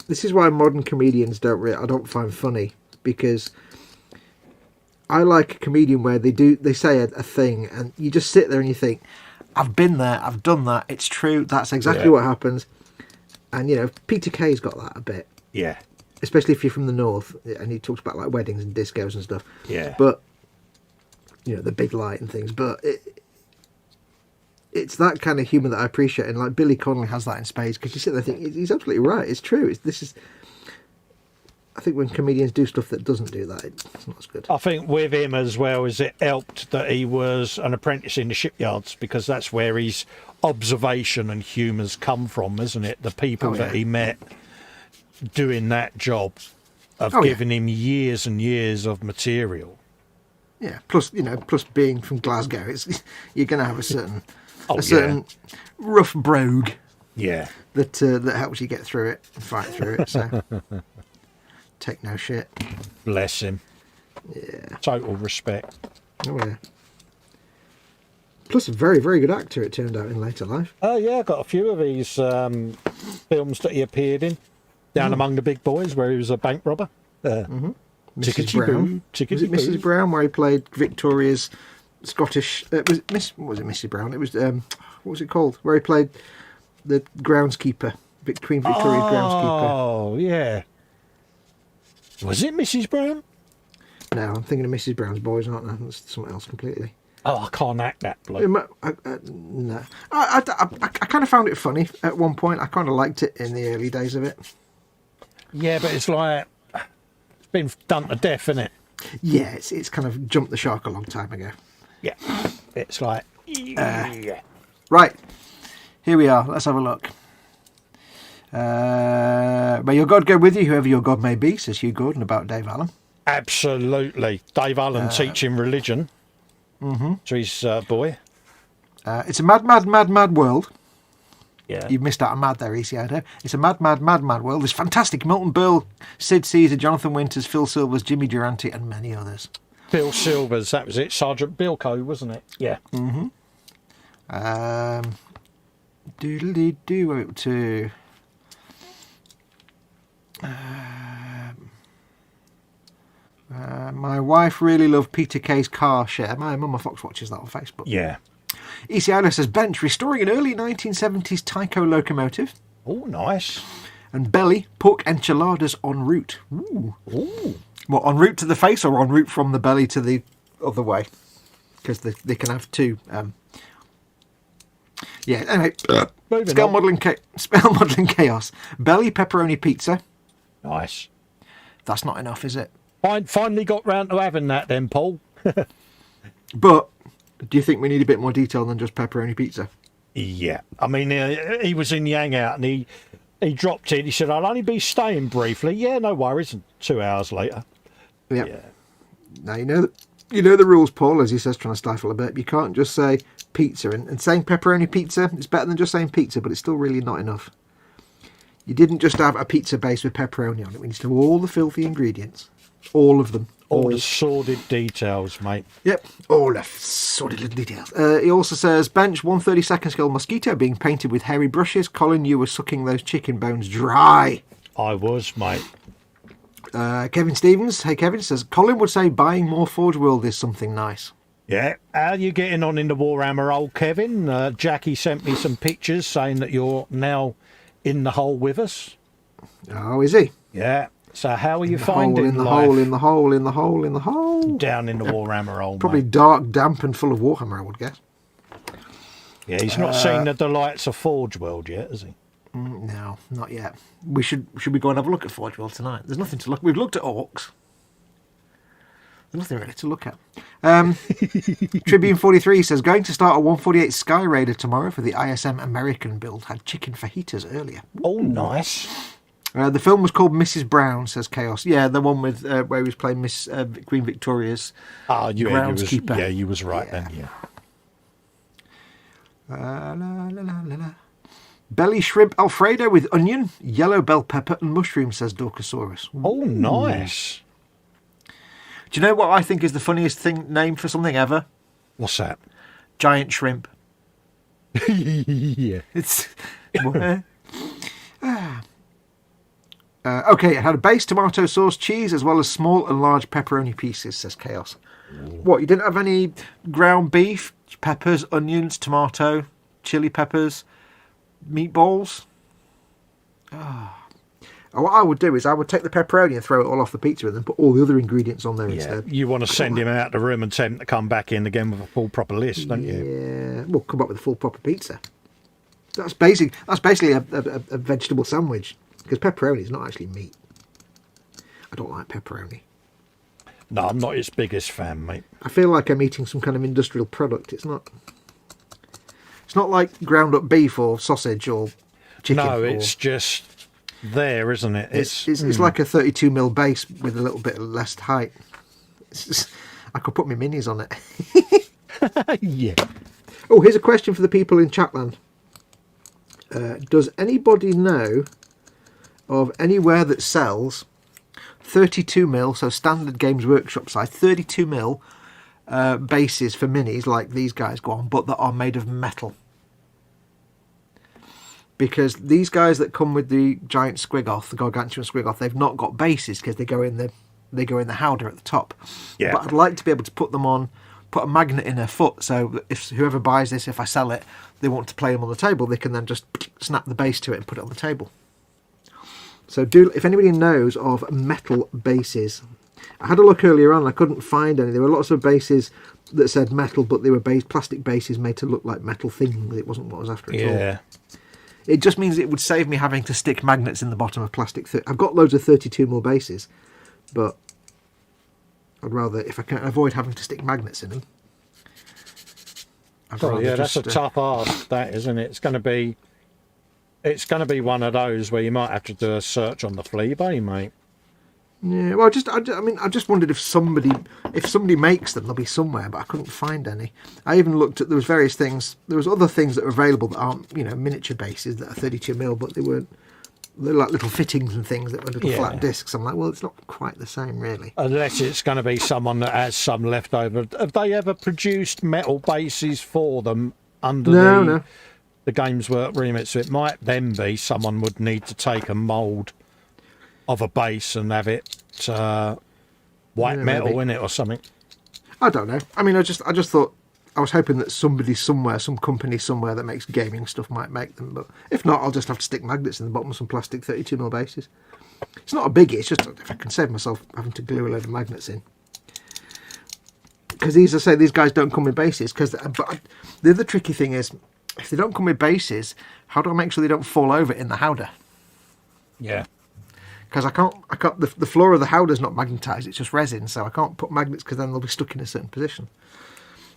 This is why modern comedians I don't find funny, because I like a comedian where they say a thing and you just sit there and you think, I've been there, I've done that, it's true, that's exactly what happens. And you know, Peter Kay's got that a bit, Yeah, especially if you're from the north, and he talks about like weddings and discos and stuff. yeah. But you know, the big light and things. But it's that kind of humour that I appreciate, and like Billy Connolly has that in spades, because you sit there and think he's absolutely right. It's true. I think when comedians do stuff that doesn't do that, it's not as good. I think with him as well, is it helped that he was an apprentice in the shipyards, because that's where his observation and humour's come from, isn't it? The people that he met doing that job of giving him years and years of material. Yeah. Plus being from Glasgow, you're going to have a certain rough brogue. Yeah. That helps you get through it and fight through it. So take no shit. Bless him. Yeah. Total respect. Oh yeah. Plus a very, very good actor, it turned out, in later life. Oh yeah, I got a few of these films that he appeared in. Down Among the Big Boys, where he was a bank robber. Mrs. Brown. Was it Mrs. Brown, where he played Victoria's Scottish... was it Mrs. Brown? It was... what was it called? Where he played the groundskeeper, Queen Victoria's groundskeeper. Oh, yeah. Was it Mrs. Brown? No, I'm thinking of Mrs. Brown's Boys, aren't I? That's something else completely. Oh, I can't act that bloke. No. I kind of found it funny at one point. I kind of liked it in the early days of it. Yeah, but it's like... It's been done to death, isn't it? Yeah, it's kind of jumped the shark a long time ago. Yeah. It's like... Right. Here we are. Let's have a look. May your God go with you, whoever your God may be, says Hugh Gordon about Dave Allen. Absolutely. Dave Allen teaching religion to his boy. It's a mad world. Yeah. You've missed out on mad there, Eachother. It's a mad world. There's fantastic Milton Berle, Sid Caesar, Jonathan Winters, Phil Silvers, Jimmy Durante, and many others. Bill Silvers, that was it. Sergeant Bilko, wasn't it? Yeah. Doodly-doo, up to... my wife really loved Peter Kay's car share. My Mama Fox watches that on Facebook. Yeah. ECILO says, Bench, restoring an early 1970s Tyco locomotive. Oh, nice. And Belly, pork enchiladas en route. Ooh. What, en route to the face or en route from the belly to the other way? Because they can have two. Yeah, anyway. Spell modelling chaos. Belly pepperoni pizza. Nice. That's not enough, is it? Finally got round to having that then, Paul. But do you think we need a bit more detail than just pepperoni pizza? Yeah. I mean, he was in the hangout and he dropped in. He said, I'll only be staying briefly. Yeah, no worries. And 2 hours later. Yep. Yeah. Now, you know the rules, Paul, as he says, trying to stifle a bit. You can't just say pizza. And saying pepperoni pizza, it's better than just saying pizza, but it's still really not enough. You didn't just have a pizza base with pepperoni on it. We need to have all the filthy ingredients. All of them. All the sordid details, mate. Yep, all the sordid little details. He also says, Bench, 132nd scale mosquito being painted with hairy brushes. Colin, you were sucking those chicken bones dry. I was, mate. Kevin Stevens, hey Kevin, says, Colin would say buying more Forge World is something nice. Yeah, how are you getting on in the Warhammer, old Kevin? Jackie sent me some pictures saying that you're now in the hole with us. Oh, is he? Yeah. So how are you finding in the life? hole, in the hole, in the hole, in the hole. Down in the Warhammer hole, Probably mate. dark, damp and full of Warhammer, I would guess. Yeah, he's not seen the delights of Forge World yet, has he? No, not yet. Should we go and have a look at Forge World tonight? There's nothing to look. We've looked at Orcs. There's nothing really to look at. Tribune 43 says, going to start a 148 Sky Raider tomorrow for the ISM American build. Had chicken fajitas earlier. Oh, nice. The film was called Mrs. Brown, says Chaos. Yeah, the one with where he was playing Miss Queen Victoria's groundskeeper. Yeah, you was right then. Yeah. La, la, la, la, la. Belly shrimp Alfredo with onion, yellow bell pepper and mushroom, says Dorcosaurus. Oh, nice. Do you know what I think is the funniest name for something ever? What's that? Giant shrimp. Yeah. It's... okay, it had a base tomato sauce, cheese, as well as small and large pepperoni pieces, says Chaos. What, you didn't have any ground beef, peppers, onions, tomato, chili peppers, meatballs? What I would do is I would take the pepperoni and throw it all off the pizza and then put all the other ingredients on there instead. You want to send him out of the room and tell him to come back in again with a full proper list, don't you? Yeah, well, come up with a full proper pizza. That's basically a vegetable sandwich, because pepperoni is not actually meat. I don't like pepperoni. No, I'm not its biggest fan, mate. I feel like I'm eating some kind of industrial product. It's not like ground up beef or sausage or chicken. No, it's just there, isn't it? It's like a 32mm base with a little bit less height. I could put my minis on it. Yeah. Oh, here's a question for the people in Chatland. Does anybody know of anywhere that sells 32mm, so standard Games Workshop size, 32mm bases for minis like these guys go on, but that are made of metal? Because these guys that come with the giant Squigoth, the gargantuan Squigoth, they've not got bases because they go in the howdah at the top. Yeah. But I'd like to be able to put them on, put a magnet in their foot, so if whoever buys this, if I sell it, they want to play them on the table, they can then just snap the base to it and put it on the table. So if anybody knows of metal bases, I had a look earlier on and I couldn't find any. There were lots of bases that said metal, but they were plastic bases made to look like metal things. It wasn't what I was after at all. Yeah. It just means it would save me having to stick magnets in the bottom of plastic. I've got loads of 32mm bases, but I'd rather, if I can avoid having to stick magnets in them. That's a tough ask, that, isn't it? It's going to be one of those where you might have to do a search on the Fleabay, mate. Yeah, well, I just wondered if somebody makes them, they'll be somewhere, but I couldn't find any. I even looked at, there was other things that are available that aren't, miniature bases that are 32mm, but they weren't They're like little fittings and things that were little Yeah. flat discs. I'm like, well, it's not quite the same, really. Unless it's going to be someone that has some left over. Have they ever produced metal bases for them under No. the Games Work remit? So it might then be someone would need to take a mould of a base and have it white metal maybe. in it or something. I don't know. I mean, I just thought, I was hoping that somebody somewhere, some company somewhere that makes gaming stuff might make them. But if not, I'll just have to stick magnets in the bottom of some plastic 32mm bases. It's not a biggie, it's just if I can save myself having to glue a load of magnets in. Because these, I say, these guys don't come with bases. But the other tricky thing is, if they don't come with bases, how do I make sure they don't fall over in the howder? Yeah. Because I can't. The floor of the howder's not magnetised; it's just resin, so I can't put magnets because then they'll be stuck in a certain position.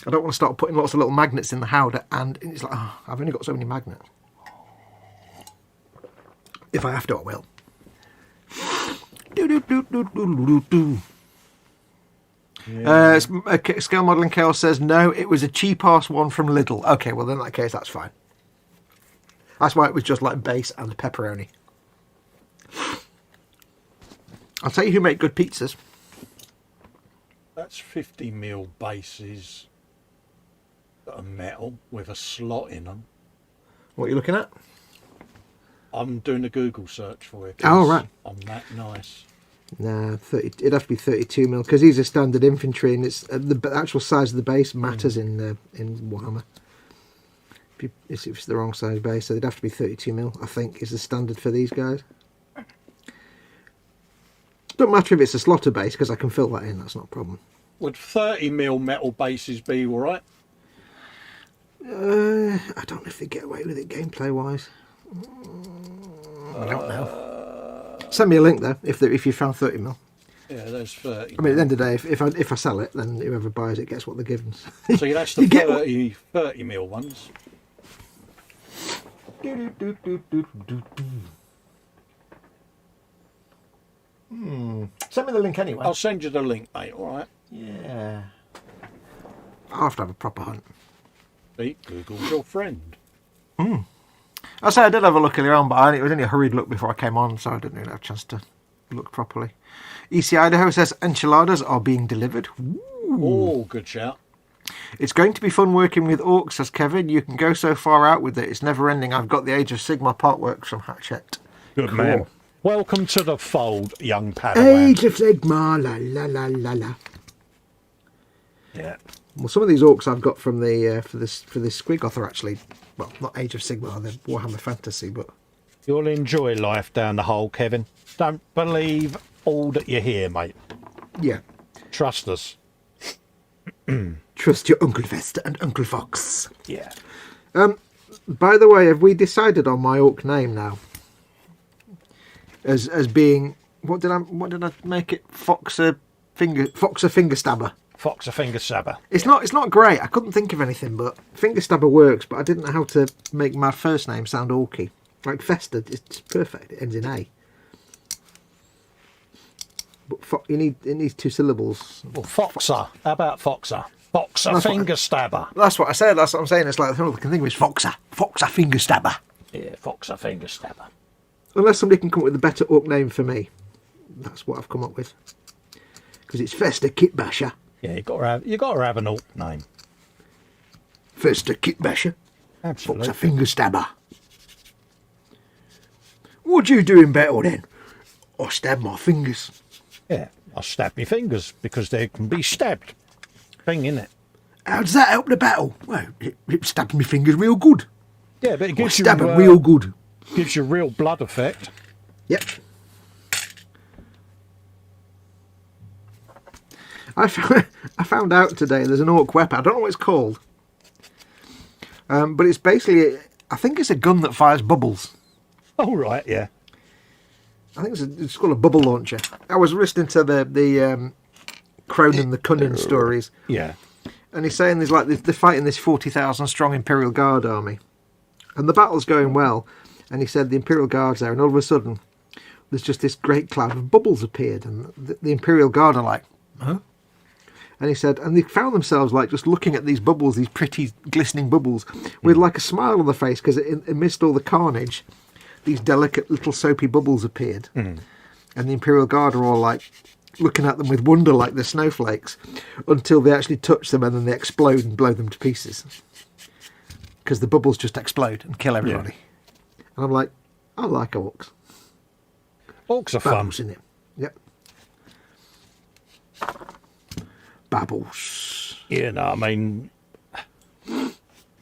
I don't want to start putting lots of little magnets in the howder, and it's like, oh, I've only got so many magnets. If I have to, I will. Yeah. Scale Modelling Chaos says, no, it was a cheap-ass one from Lidl. Okay, well, in that case, that's fine. That's why it was just like base and pepperoni. I'll tell you who make good pizzas. That's 50mm bases that are metal with a slot in them. What are you looking at? I'm doing a Google search for it. Oh, right. I'm that nice. Nah, 30. It'd have to be 32mm because these are standard infantry, and it's the actual size of the base matters in Warhammer. If it's the wrong size base, so they'd have to be 32mm. I think is the standard for these guys. Don't matter if it's a slotter base because I can fill that in. That's not a problem. Would 30mm metal bases be all right? I don't know if they get away with it gameplay wise. I don't know. Send me a link though if you found 30mm. Yeah, there's 30. I mean, at the end of the day, if I sell it, then whoever buys it gets what they're given. So that's the 30mm ones. Send me the link anyway. I'll send you the link, mate, all right? Yeah. I'll have to have a proper hunt. See, Google's your friend. I say I did have a look earlier on, but it was only a hurried look before I came on, so I didn't really have a chance to look properly. EC Idaho says enchiladas are being delivered. Ooh. Oh, good shout. It's going to be fun working with orcs, says Kevin. You can go so far out with it. It's never ending. I've got the Age of Sigmar part works from Hatchet. Good Cool. man. Welcome to the fold, young Padawan. Age of Sigmar, la la la la la. Yeah. Well, some of these orcs I've got from the for this Squiggoth are actually, well, not Age of Sigmar, they're Warhammer Fantasy, but You'll enjoy life down the hole, Kevin. Don't believe all that you hear, mate. yeah. Trust us. Trust your Uncle Festa and Uncle Fox. Yeah. By the way, have we decided on my orc name now? As being what did I make it? Foxer finger stabber. Fox a finger stabber. It's not great. I couldn't think of anything, but finger stabber works. But I didn't know how to make my first name sound orky. Like Festa, it's perfect. It ends in A. But it needs two syllables. Well, Foxer. How about Foxer? Foxer finger stabber. That's what I said. That's what I'm saying. It's like all I can think of is Foxer finger stabber. Yeah, Foxer finger stabber. Unless somebody can come up with a better orc name for me. That's what I've come up with. Because it's Festa Kit Basher. Yeah, you got to have an alt name. Festa Kit Basher. Absolutely. Foxer finger stabber. What do you do in battle then? I stab my fingers. Yeah, I stab my fingers because they can be stabbed. Thing, innit? How does that help the battle? Well, it stabs my fingers real good. Yeah, but it I gives you stab them real good. gives you real blood effect. Yep. I found out today there's an orc weapon. I don't know what it's called. But it's basically, I think it's a gun that fires bubbles. Oh, right, yeah. I think it's called a bubble launcher. I was listening to the Cronin the Cunning stories, Yeah. and he's saying they're fighting this 40,000 strong Imperial Guard army, and the battle's going well. And he said the Imperial Guard's there, and all of a sudden, there's just this great cloud of bubbles appeared, and the Imperial Guard are like, huh? And he said, and they found themselves like just looking at these bubbles, these pretty glistening bubbles, with like a smile on their face because amidst all the carnage, these delicate little soapy bubbles appeared, and the Imperial Guard are all like looking at them with wonder, like they're snowflakes, until they actually touch them and then they explode and blow them to pieces because the bubbles just explode and kill everybody. Yeah. And I'm like, I like orcs. Orcs are fun. Babbles in it. Yep. Babbles. You know, I mean,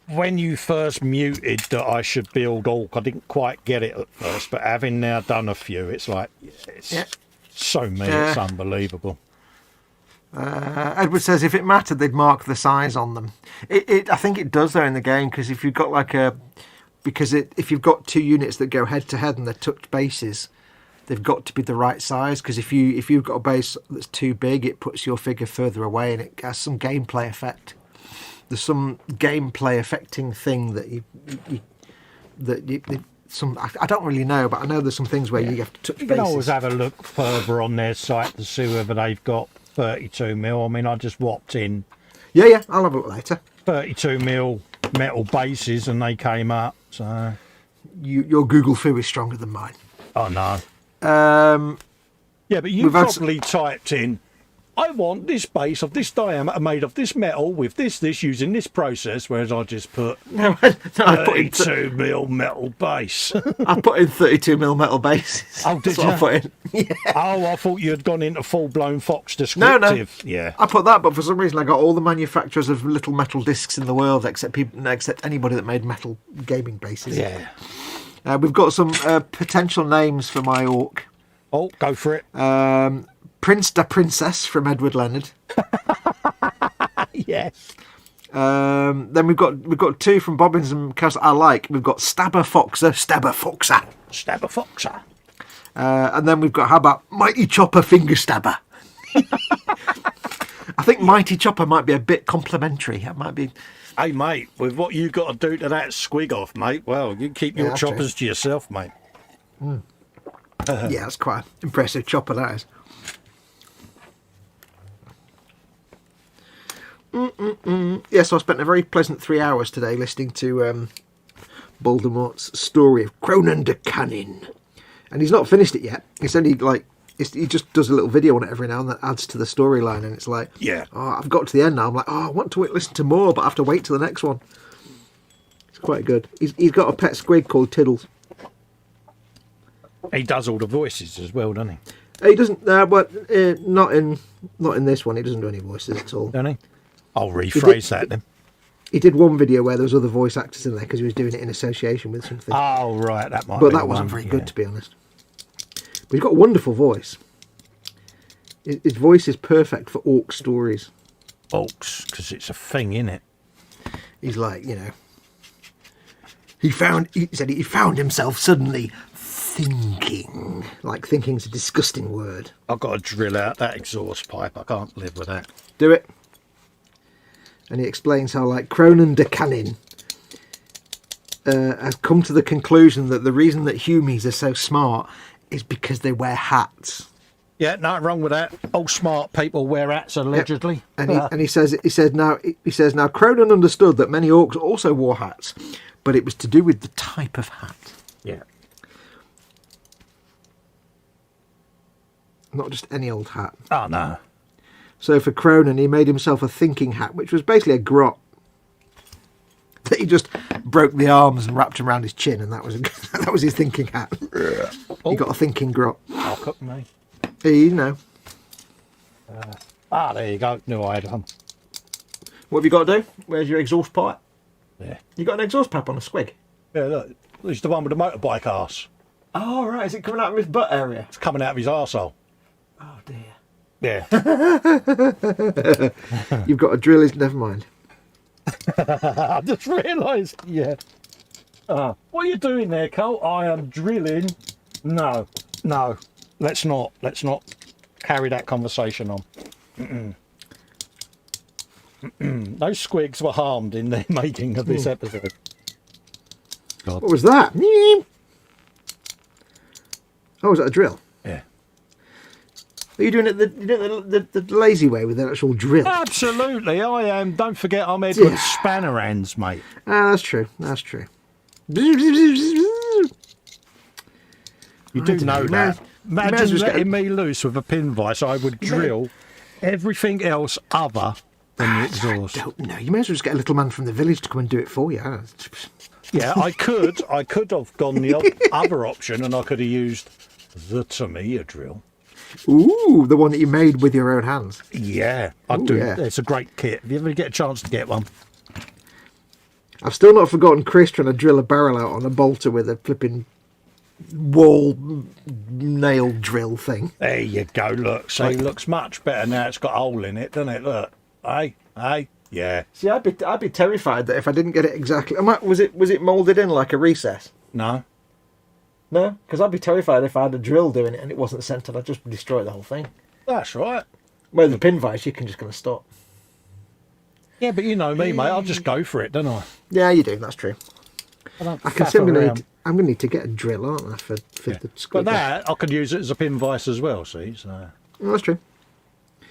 when you first muted that I should build orc, I didn't quite get it at first, but having now done a few, it's like, it's so me, it's unbelievable. Edward says if it mattered, they'd mark the size on them. I think it does though in the game, because if you've got if you've got two units that go head to head and they're touched bases, they've got to be the right size. Because if you've got a base that's too big, it puts your figure further away and it has some gameplay effect. There's some gameplay affecting thing I don't really know, but I know there's some things where you have to touch bases. You can always have a look further on their site to see whether they've got 32mm. I mean, I just whopped in. Yeah, I'll have a look later. 32mm metal bases, and they came up. So your Google foo is stronger than mine. Oh no. Yeah, but you probably typed in, I want this base of this diameter made of this metal with this using this process, whereas I just put 32mm metal base. I put in 32mm metal bases. Oh, did you? I put in. Yeah. Oh, I thought you had gone into full-blown Fox descriptive. No. Yeah. I put that, but for some reason I got all the manufacturers of little metal discs in the world, except anybody that made metal gaming bases. Yeah. We've got some potential names for my orc. Oh, go for it. Prince da Princess from Edward Leonard. Yes. Then we've got two from Bobbins and Cass I like. We've got Stabber Foxer. And then we've got, how about Mighty Chopper Finger Stabber? I think Mighty Chopper might be a bit complimentary. It might be. Hey, mate, with what you got to do to that squig off, mate, well, you keep your choppers to yourself, mate. Yeah, that's quite an impressive chopper, that is. Yeah, so I spent a very pleasant 3 hours today listening to Voldemort's story of Cronan de Cannin. And he's not finished it yet. It's only he just does a little video on it every now and then, adds to the storyline, and it's like, I've got to the end now. I'm like, I want to listen to more, but I have to wait till the next one. It's quite good. He's got a pet squig called Tiddles. He does all the voices as well, doesn't he? He doesn't, but not in this one. He doesn't do any voices at all. Don't he? I'll rephrase that then. He did one video where there was other voice actors in there because he was doing it in association with something. Oh, right, that might. But that wasn't very good, to be honest. But he's got a wonderful voice. His voice is perfect for orc stories. Orcs, because it's a thing, isn't it? He's like, he said he found himself suddenly thinking. Like, thinking's a disgusting word. I've got to drill out that exhaust pipe. I can't live with that. Do it. And he explains how, like, Cronan de Cannin has come to the conclusion that the reason that Humies are so smart is because they wear hats. Yeah, nothing wrong with that. All smart people wear hats, allegedly. Yep. And he says now Cronan understood that many orcs also wore hats, but it was to do with the type of hat. Yeah. Not just any old hat. Oh no. So for Cronan, he made himself a thinking hat, which was basically a grot that he just broke the arms and wrapped around his chin, and that was his thinking hat. He got a thinking grot. I'll cook me. There you go. New item. What have you got to do? Where's your exhaust pipe? Yeah. You got an exhaust pipe on a squig? Yeah, look. It's the one with the motorbike arse. Oh, right. Is it coming out of his butt area? It's coming out of his arsehole. Oh, dear. Yeah. You've got a drill. Never mind. I just realised. Yeah. What are you doing there, Cole? I am drilling. No. Let's not carry that conversation on. Those squigs were harmed in the making of this episode. God. What was that? Oh, was that a drill? Yeah. Are you doing it the lazy way with an actual drill? Absolutely, I am. Don't forget, I'm Edward Spanner hands, mate. That's true. You do know that. may as Imagine well get letting me loose with a pin vise. I would drill everything else other than the exhaust. I don't know. You may as well just get a little man from the village to come and do it for you. Yeah, I could have gone the other option, and I could have used the Tamiya drill. Ooh, the one that you made with your own hands. Yeah, I do. Yeah. It's a great kit. If you ever get a chance to get one. I've still not forgotten Chris trying to drill a barrel out on a bolter with a flipping wall nail drill thing. There you go. Look, see, it looks much better now. It's got a hole in it, doesn't it? Look, hey, yeah. See, I'd be terrified that if I didn't get it exactly. Was it moulded in like a recess? No. No, because I'd be terrified if I had a drill doing it and it wasn't centered. I'd just destroy the whole thing. That's right. Well, the pin vise, you can just kind of stop. Yeah, but you know me, mate. I'll just go for it, don't I? Yeah, you do. That's true. I'm gonna need to get a drill, aren't I, for the squid. But that I could use it as a pin vise as well. See, so well, that's true.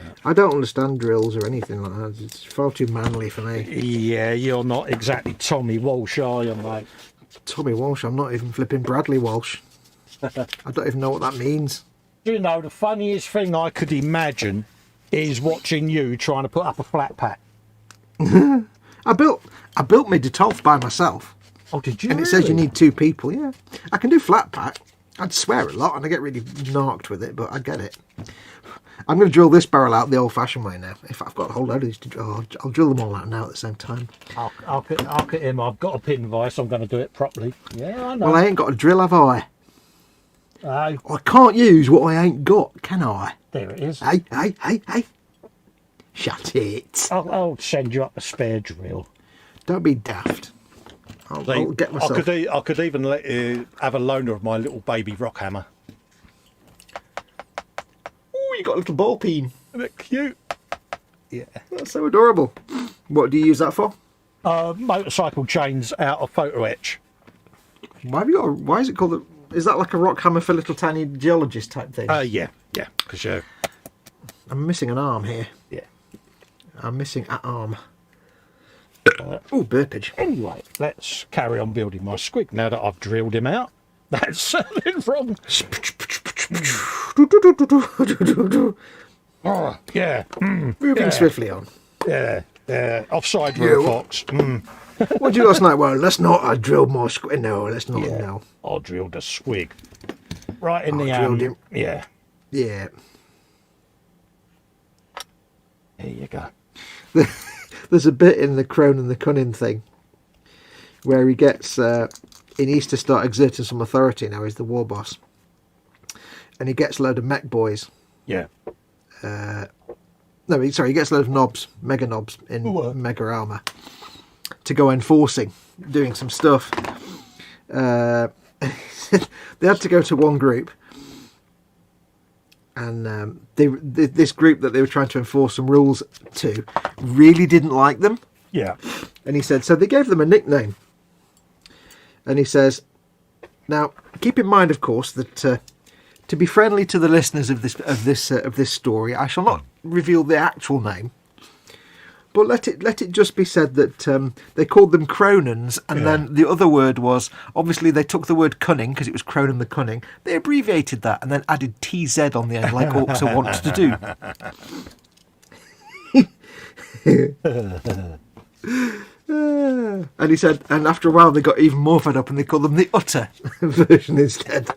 Yeah. I don't understand drills or anything like that. It's far too manly for me. Yeah, you're not exactly Tommy Walsh, are you, mate? Tommy Walsh. I'm not even flipping Bradley Walsh. I don't even know what that means. You know, the funniest thing I could imagine is watching you trying to put up a flat pack. I built my Detolf by myself. Oh, did you? And it says you need 2 people. Yeah, I can do flat pack. I'd swear a lot, and I get really narked with it, but I get it. I'm going to drill this barrel out the old-fashioned way now. If I've got a whole load of these to drill, I'll drill them all out now at the same time. I'll get him. I've got a pin vise. I'm going to do it properly. Yeah, I know. Well, I ain't got a drill, have I? I can't use what I ain't got, can I? There it is. Hey. Shut it. I'll send you up a spare drill. Don't be daft. I'll get myself. I could even let you have a loaner of my little baby rock hammer. Oh, you got a little ball peen. Isn't it cute? Yeah. That's so adorable. What do you use that for? Motorcycle chains out of photo etch. Why is it called is that like a rock hammer for little tiny geologist type thing? Yeah. Because I'm missing an arm here. Yeah. I'm missing an arm. Oh, burpage. Anyway, let's carry on building my squig now that I've drilled him out. That's something wrong. Oh, yeah. Moving swiftly on. Yeah. Offside Wiv Foxx. What did you do last night? Well, let's not. I drilled my squig. No, let's not. Yeah. No. I drilled a squig. Right in the drilled him. Yeah. Yeah. There you go. There's a bit in the Crone and the Cunning thing where he gets he needs to start exerting some authority now. He's the war boss, and he gets a load of mech boys. Yeah. He gets a load of knobs, mega knobs in mega armor to go enforcing, doing some stuff. They had to go to one group, and this group that they were trying to enforce some rules to really didn't like them. Yeah. And he said, so they gave them a nickname. And he says, now keep in mind, of course, that to be friendly to the listeners of this story, I shall not reveal the actual name, but let it just be said that they called them Cronans, and then the other word was, obviously they took the word cunning because it was Cronin the Cunning. They abbreviated that and then added TZ on the end, like orcs are wont to do. And he said, and after a while they got even more fed up and they called them the utter version instead.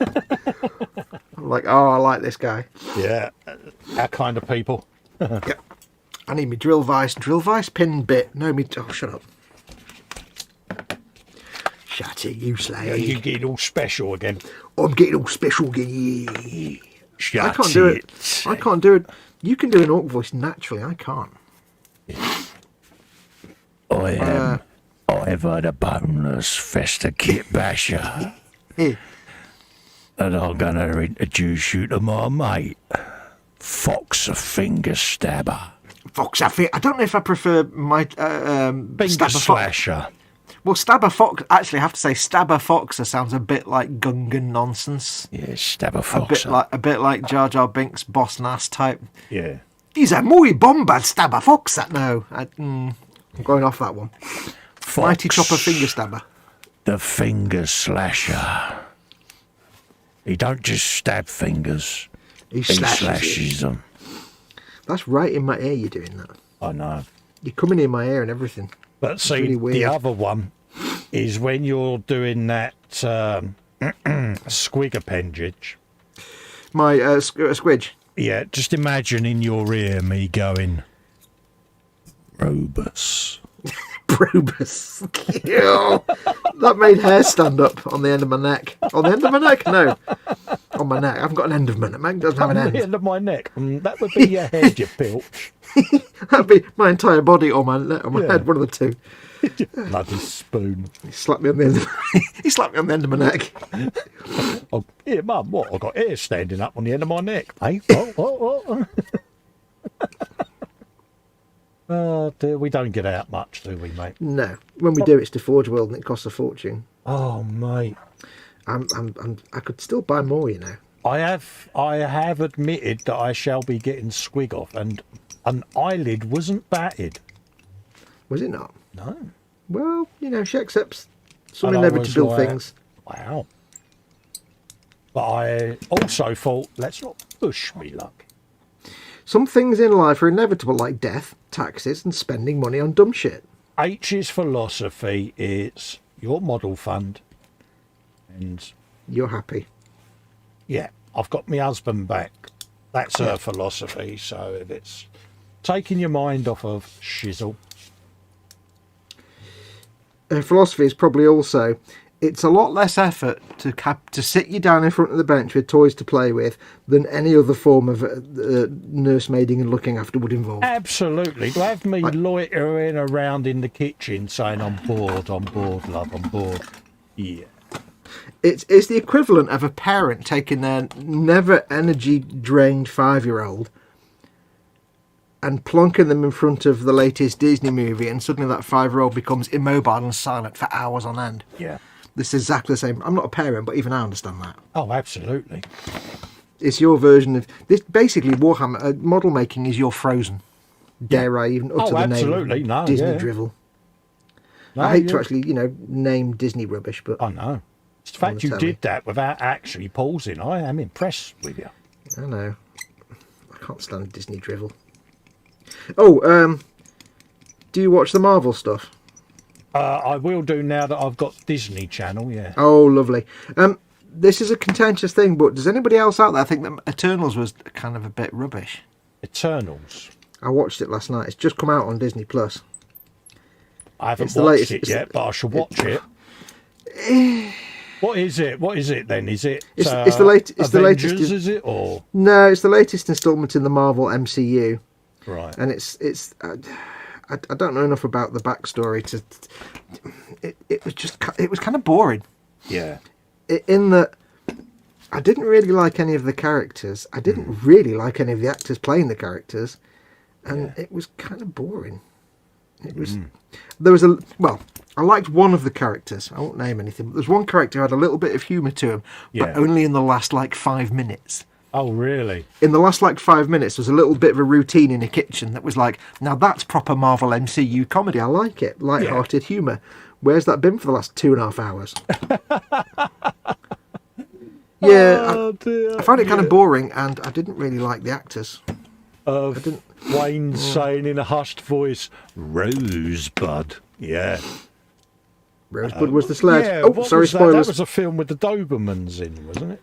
I'm like, oh, I like this guy. Yeah, our kind of people. Yeah. I need me drill vice pin bit. No, me. Oh, shut up. Shut it, you slag. You getting all special again. I'm getting all special again. Shut I can't do it. I can't do it. You can do an orc voice naturally. I can't. I've had a boneless Festa kit basher. Here. And I'm going to introduce you to my mate, Fox a Finger Stabber. Fox, I don't know if I prefer my Finger Stabber Slasher. Fox. Well, Stabber Fox, actually, I have to say, Stabber Foxer sounds a bit like Gungan nonsense. Yeah, Stabber Fox. A bit like Jar Jar Binks, Boss Nass type. Yeah. He's a muy bombard Stabber Foxer. No, I'm going off that one. Fox, Mighty Chopper Finger Stabber. the Finger Slasher. He don't just stab fingers. He He slashes slashes them. That's right in my ear. You're doing that. I know. You're coming in my ear and everything. But see, really the weird. other one is when you're doing that squig appendage. My squidge. Yeah, just imagine in your ear me going, Robus. Probus. Ew. That made hair stand up on the end of my neck. On the end of my neck? No. On my neck. I haven't got an end of my neck. Mine doesn't have an On end. the end of my neck. That would be your head, you pilch. That'd be my entire body or my head, one of the two. Bloody spoon. He slapped me on the end of he slapped me on the end of my neck. Oh, here, Mum, what? I've got hair standing up on the end of my neck. Hey, oh. Oh, dear, we don't get out much, do we, mate? No. When we do, it's to Forge World and it costs a fortune. Oh, mate. I could still buy more, you know. I have admitted that I shall be getting squig off, and an eyelid wasn't batted. Was it not? No. Well, you know, she accepts some And I was inevitable like, things. Wow. But I also thought, let's not push me luck. Some things in life are inevitable, like death, taxes, and spending money on dumb shit. H's philosophy is your model fund, and You're happy. yeah, I've got my husband back. That's her philosophy. So if it's taking your mind off of shizzle, Her philosophy is probably also, it's a lot less effort to sit you down in front of the bench with toys to play with than any other form of nursemaiding and looking after would involve. absolutely. To have me loitering around in the kitchen saying, I'm bored, love, I'm bored. Yeah. It's the equivalent of a parent taking their never energy drained 5-year-old and plonking them in front of the latest Disney movie, and suddenly that 5-year-old becomes immobile and silent for hours on end. Yeah. This is exactly the same. I'm not a parent, but even I understand that. Oh, absolutely. It's your version of this. Basically, Warhammer model making is your Frozen. Dare I even utter the absolutely. name? No, Disney yeah. drivel. No, I hate to you- actually, name Disney rubbish, but I know. It's the On fact the you telly. did that without actually pausing. I am impressed with you. I know. I can't stand Disney drivel. Oh, do you watch the Marvel stuff? I will do now that I've got Disney Channel, yeah. Oh, lovely. This is a contentious thing, but does anybody else out there think that Eternals was kind of a bit rubbish? Eternals. I watched it last night. It's just come out on Disney Plus. I haven't It's the watched latest- it it's yet, but I shall watch it. What is it? What is it then? Is it It's the latest. It's the Avengers, latest. is it? Or No, it's the latest instalment in the Marvel MCU, right. and it's. I don't know enough about the backstory to. It was kind of boring. Yeah. In that I didn't really like any of the characters. I didn't really like any of the actors playing the characters, and it was kind of boring. It was. There was I liked one of the characters. I won't name anything, but there's one character who had a little bit of humour to him, but Yeah. only in the last 5 minutes. Oh, really? In the last 5 minutes, there's a little bit of a routine in a kitchen that was now that's proper Marvel MCU comedy. I like it. Light-hearted humour. Where's that been for the last 2.5 hours? Yeah, Dear. I found it kind of boring, and I didn't really like the actors. Wayne saying in a hushed voice, Rosebud. Yeah. Rosebud was the sled. Yeah, Oh, what sorry, was that? spoilers. That was a film with the Dobermans in, wasn't it?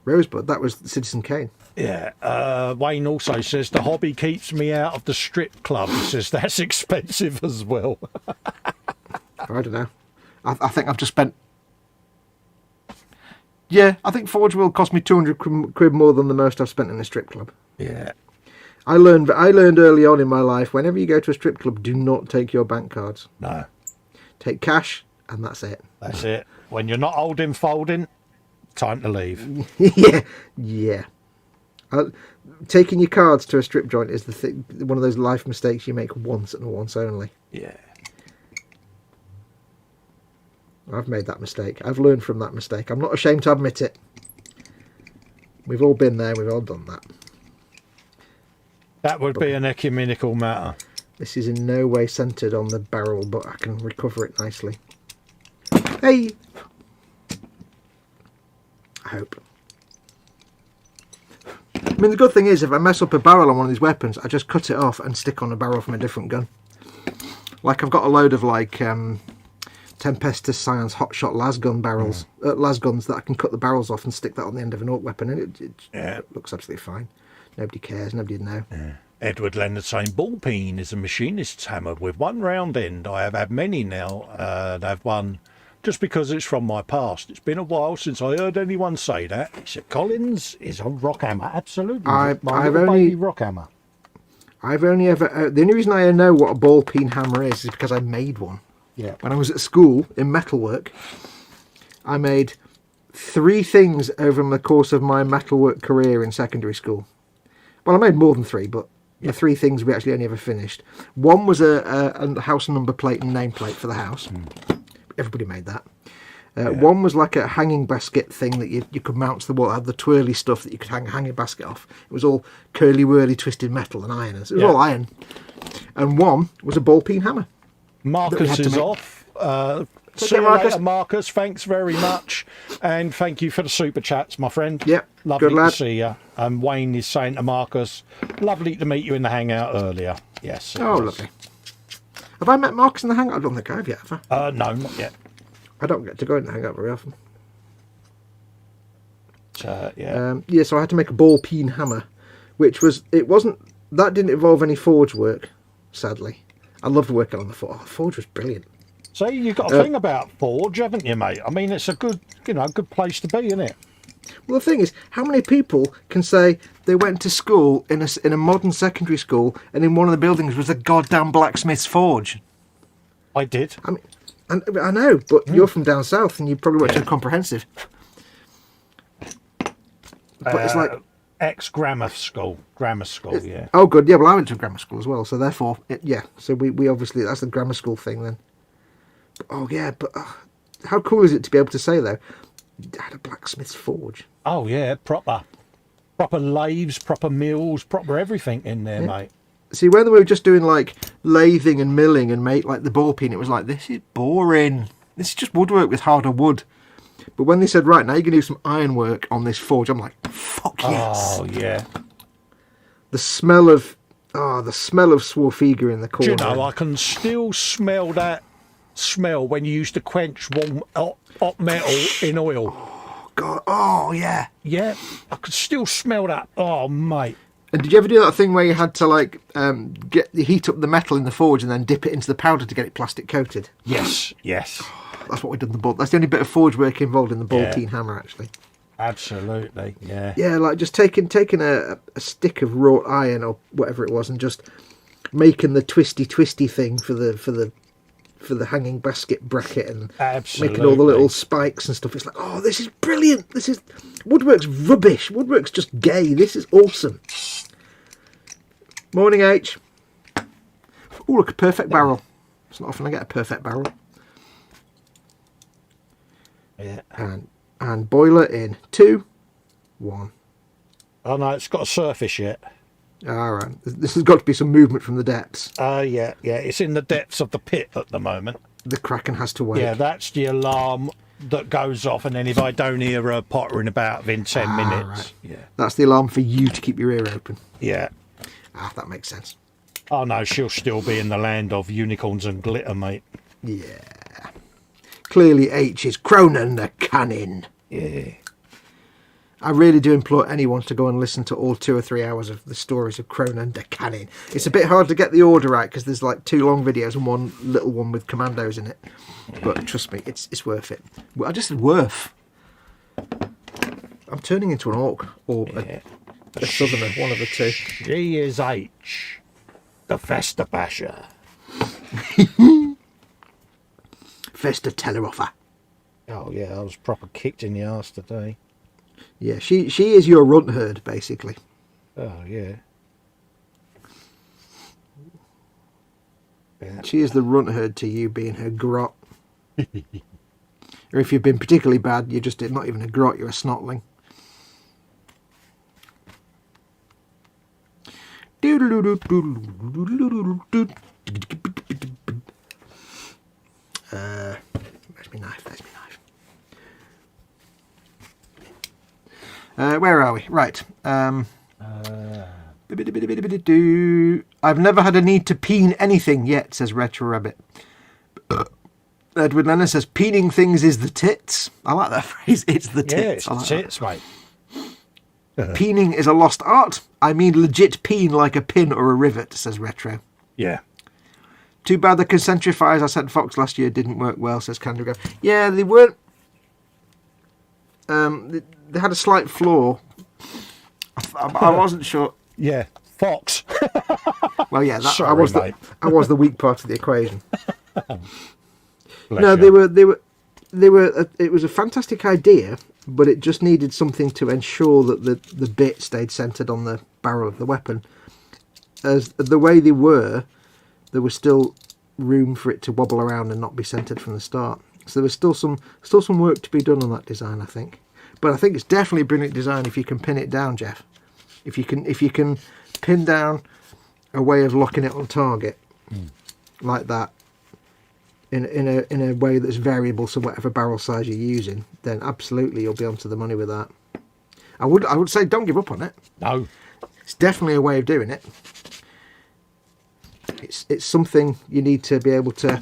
Rosebud, that was Citizen Kane. Yeah. Wayne also says the hobby keeps me out of the strip club. He says that's expensive as well. I don't know. I think I've just spent... Yeah, I think Forge World cost me 200 quid more than the most I've spent in a strip club. Yeah. I learned early on in my life, whenever you go to a strip club, do not take your bank cards. No. Take cash, and that's it. That's it. When you're not holding folding, time to leave. Yeah. Taking your cards to a strip joint is one of those life mistakes you make once and once only. Yeah. I've made that mistake. I've learned from that mistake. I'm not ashamed to admit it. We've all been there. We've all done that. That would be an ecumenical matter. This is in no way centred on the barrel, but I can recover it nicely. Hey! I hope. I mean, the good thing is, if I mess up a barrel on one of these weapons, I just cut it off and stick on a barrel from a different gun. Like, I've got a load of, like, Tempestus Science hotshot lasgun barrels, lasguns that I can cut the barrels off and stick that on the end of an orc weapon, and it looks absolutely fine. Nobody cares, nobody would know. Yeah. Edward Leonard saying, ball peen is a machinist's hammer with one round end. I have had many now, and I've one just because it's from my past. It's been a while since I heard anyone say that. He said, Collins is a rock hammer. Absolutely. I've only rock hammer. I've only ever... the only reason I know what a ball peen hammer is because I made one. Yeah. When I was at school in metalwork, I made 3 things over the course of my metalwork career in secondary school. Well, I made more than 3, but the 3 things we actually only ever finished. One was a house number plate and nameplate for the house. Everybody made that. One was like a hanging basket thing that you could mount to the wall. It had the twirly stuff that you could hang a basket off. It was all curly-whirly twisted metal and iron. It was all iron. And one was a ball peen hammer. Marcus is off. See you later, Marcus. Thanks very much. And thank you for the super chats, my friend. Yep. Lovely good lad. to see you. And Wayne is saying to Marcus, lovely to meet you in the hangout earlier. Yes. Oh, lovely. Have I met Marcus in the hangout? I don't think I have yet, have I? No, not yet. I don't get to go in the hangout very often. Yeah. So I had to make a ball peen hammer, which was... That didn't involve any forge work, sadly. I loved working on the forge. Oh, the forge was brilliant. So you've got a thing about forge, haven't you, mate? I mean, it's a good, good place to be, isn't it? Well, the thing is, how many people can say they went to school in a modern secondary school and in one of the buildings was a goddamn blacksmith's forge? I did. I mean, I know, but you're from down south and you probably went to a comprehensive. But it's like... Grammar school, yeah. Oh, good. Yeah, well, I went to a grammar school as well, so therefore, So we obviously, that's the grammar school thing then. But, oh, yeah, but how cool is it to be able to say, though, I had a blacksmith's forge? Oh, yeah, proper lathes, proper mills, proper everything in there, mate. See, when we were just doing, like, lathing and milling and make, like, the ball peen, it was like, this is boring. This is just woodwork with harder wood. But when they said, right, now you can do some ironwork on this forge, I'm like, fuck yes. Oh, yeah. The smell of Swarfiga in the corner. Do you know, I can still smell that smell when you used to quench warm hot metal in oil. Oh, God. Oh, yeah. Yeah, I could still smell that. Oh, mate. And did you ever do that thing where you had to, like, heat up the metal in the forge and then dip it into the powder to get it plastic coated? Yes. That's what we did in the ball. That's the only bit of forge work involved in the ball peen hammer, actually. Absolutely, yeah. Yeah, like just taking a stick of wrought iron or whatever it was and just making the twisty thing for the hanging basket bracket and making all the little spikes and stuff. It's like, oh, this is brilliant. Woodwork's rubbish. Woodwork's just gay. This is awesome. Morning, H. Oh, look, a perfect barrel. It's not often I get a perfect barrel. Yeah. And boiler in 2, 1. Oh no, it's got a surface yet. All right. This has got to be some movement from the depths. Yeah. It's in the depths of the pit at the moment. The Kraken has to wait. Yeah, that's the alarm that goes off, and then if I don't hear her pottering about within 10 minutes. Right. Yeah. That's the alarm for you to keep your ear open. Yeah. That makes sense. Oh no, she'll still be in the land of unicorns and glitter, mate. Yeah. Clearly H is Cronin the Cannon. Yeah. I really do implore anyone to go and listen to all 2 or 3 hours of the stories of Cronin the Cannon. It's a bit hard to get the order right because there's like 2 long videos and 1 little one with commandos in it. But trust me, it's worth it. I just said worth. I'm turning into an orc or a southerner, one of the 2. She is H, the Festa Basher. Festa Telleroffer. Oh yeah, I was proper kicked in the arse today. Yeah, she is your runt herd, basically. Oh yeah. She is the runt herd to you being her grot. Or if you've been particularly bad, you're just not even a grot, you're a snotling. Where's my knife? There's my knife. Where are we? Right. I've never had a need to peen anything yet, says Retro Rabbit. Edward Lennon says, peening things is the tits. I like that phrase. It's the tits. Yeah, it's the tits, mate. Peening is a lost art. I mean legit peen like a pin or a rivet, says Retro. Yeah. Too bad the concentrifiers I sent Fox last year didn't work well, says Candigo. Yeah, they weren't... they had a slight flaw. I wasn't sure. Yeah, Fox. Well, yeah, Sorry, I was the weak part of the equation. Bless No, you. they were. It was a fantastic idea, but it just needed something to ensure that the bit stayed centered on the barrel of the weapon. As the way they were, there was still room for it to wobble around and not be centered from the start. So there was still some work to be done on that design, I think. But I think it's definitely a brilliant design if you can pin it down, Jeff. If you can pin down a way of locking it on target like that in a way that's variable to whatever barrel size you're using, then absolutely you'll be onto the money with that. I would say don't give up on it. No. It's definitely a way of doing it. It's something you need to be able to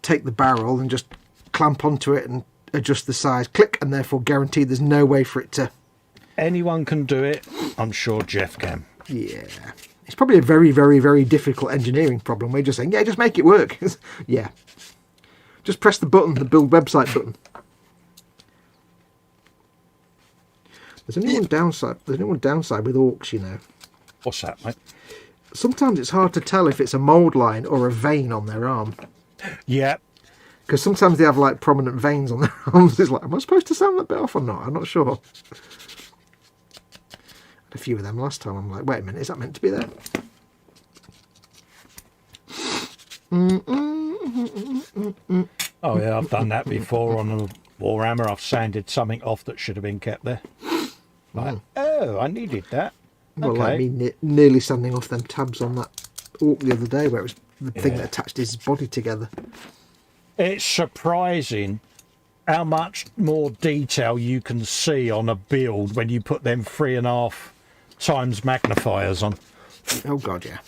take the barrel and just clamp onto it and adjust the size, click, and therefore guarantee there's no way for it to... Anyone can do it. I'm sure Jeff can. Yeah. It's probably a very, very, very difficult engineering problem. We're just saying, yeah, just make it work. Yeah. Just press the button, the build website button. There's only one downside. There's only one downside with orcs, you know. What's that, mate? Sometimes it's hard to tell if it's a mould line or a vein on their arm. Yeah. Because sometimes they have like prominent veins on their arms. It's like, am I supposed to sound that bit off or not? I'm not sure. Had a few of them last time. I'm like, wait a minute, is that meant to be there? Oh yeah, I've done that before on a Warhammer. I've sanded something off that should have been kept there. Like, oh, I needed that. Well, Okay. like me nearly sanding off them tabs on that orc the other day where it was the thing that attached his body together. It's surprising how much more detail you can see on a build when you put them 3.5 times magnifiers on. Oh God, yeah.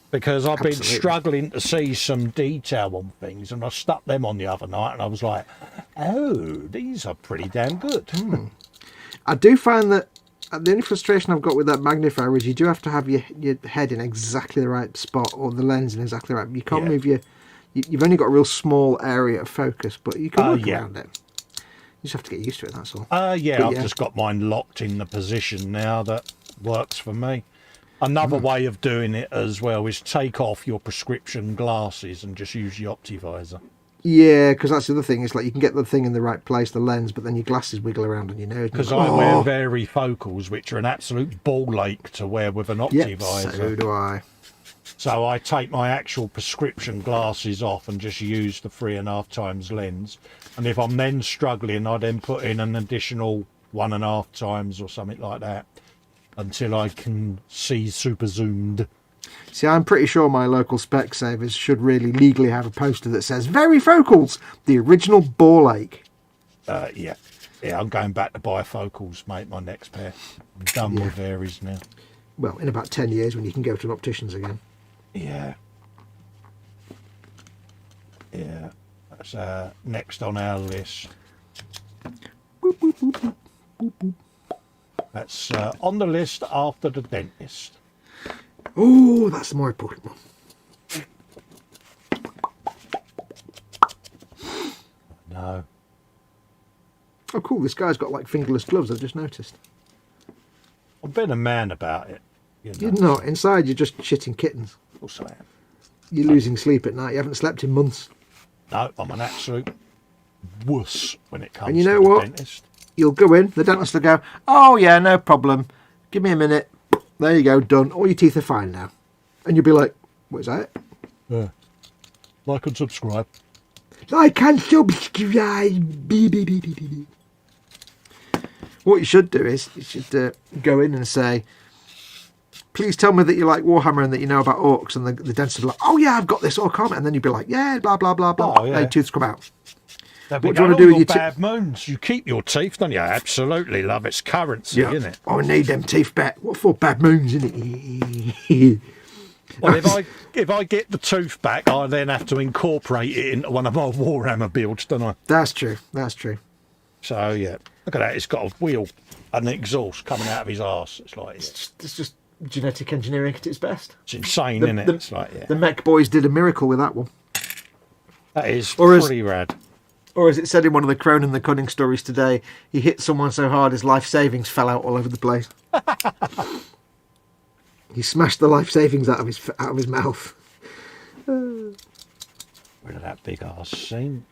Because I've been Absolutely. struggling to see some detail on things, and I stuck them on the other night, and I was like, oh, these are pretty damn good. I do find that the only frustration I've got with that magnifier is you do have to have your head in exactly the right spot, or the lens in exactly right. You can't move you've only got a real small area of focus, but you can work around it. You just have to get used to it, that's all. I've just got mine locked in the position now that works for me. Another way of doing it as well is take off your prescription glasses and just use your optivisor. Yeah, because that's the other thing. It's like you can get the thing in the right place, the lens, but then your glasses wiggle around on your nose. Because I wear varifocals, which are an absolute ball ache to wear with an optivisor. Yeah, so do I. So I take my actual prescription glasses off and just use the 3.5 times lens. And if I'm then struggling, I then put in an additional 1.5 times or something like that until I can see super zoomed. See, I'm pretty sure my local Specsavers should really legally have a poster that says varifocals, the original ball ache. Yeah, I'm going back to bifocals, mate, my next pair. I'm done with varies now. Well, in about 10 years when you can go to an optician's again. Yeah. That's next on our list. That's on the list after the dentist. Oh, that's the more important one. No. Oh, cool. This guy's got like fingerless gloves, I've just noticed. I've been a man about it. You know. You're not. Inside, you're just shitting kittens. Of course I am. You're losing sleep at night. You haven't slept in months. No, I'm an absolute wuss when it comes And you know to the what? dentist. You'll go in, the dentist will go, oh, yeah, no problem. Give me a minute. There you go, done. All your teeth are fine now. And you'll be like, what is that? Yeah. Like and subscribe. Like and subscribe. Beep, beep, beep, beep, beep. What you should do is you should go in and say, please tell me that you like Warhammer and that you know about orcs. And the dentist will be like, oh, yeah, I've got this orc armor. And then you'd be like, yeah, blah, blah, blah, blah. Oh, yeah. And your tooths come out. They'll be What do you going, want to do "Oh, with your your bad moons? You keep your teeth, don't you?" Absolutely, love. It's currency, isn't it? I need them teeth back. What for? Bad moons, isn't it? Well, if I get the tooth back, I then have to incorporate it into one of my Warhammer builds, don't I? That's true. That's true. So yeah, look at that. It's got a wheel and an exhaust coming out of his arse. It's like, yeah. It's just genetic engineering at its best. It's insane, isn't it? It's like, yeah. The Mech Boys did a miracle with that one. That is Or as- pretty rad. Or as it said in one of the Cronin the Cunning stories today, he hit someone so hard his life savings fell out all over the place. He smashed the life savings out of his mouth. Rid of that big arse seam.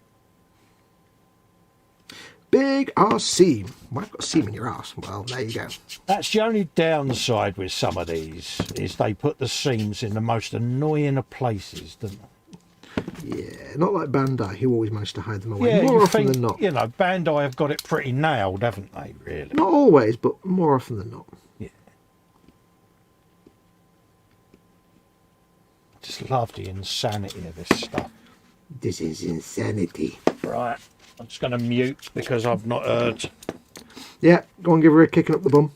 Big arse seam. Well, I've got a seam in your arse. Well, there you go. That's the only downside with some of these, is they put the seams in the most annoying of places, don't they? Yeah, not like Bandai, who always managed to hide them away. Yeah, More you often think, than not. you know, Bandai have got it pretty nailed, haven't they, really? Not always, but more often than not. Yeah. Just love the insanity of this stuff. This is insanity. Right, I'm just going to mute because I've not heard. Yeah, go and give her a kicking up the bum.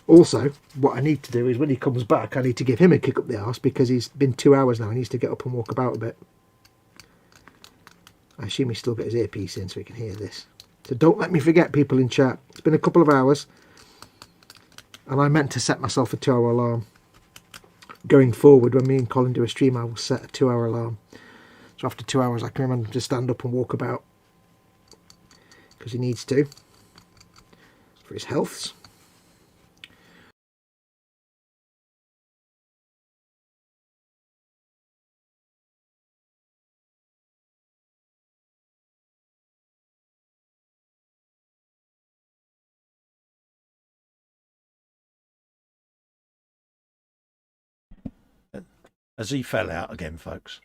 Also, what I need to do is when he comes back, I need to give him a kick up the arse because he's been 2 hours now. He needs to get up and walk about a bit. I assume he's still got his earpiece in so he can hear this. So don't let me forget, people in chat. It's been a couple of hours. And I meant to set myself a 2-hour alarm. Going forward, when me and Colin do a stream, I will set a 2-hour alarm. So after 2 hours, I can remember to stand up and walk about. Because he needs to. For his healths. As he fell out again, folks.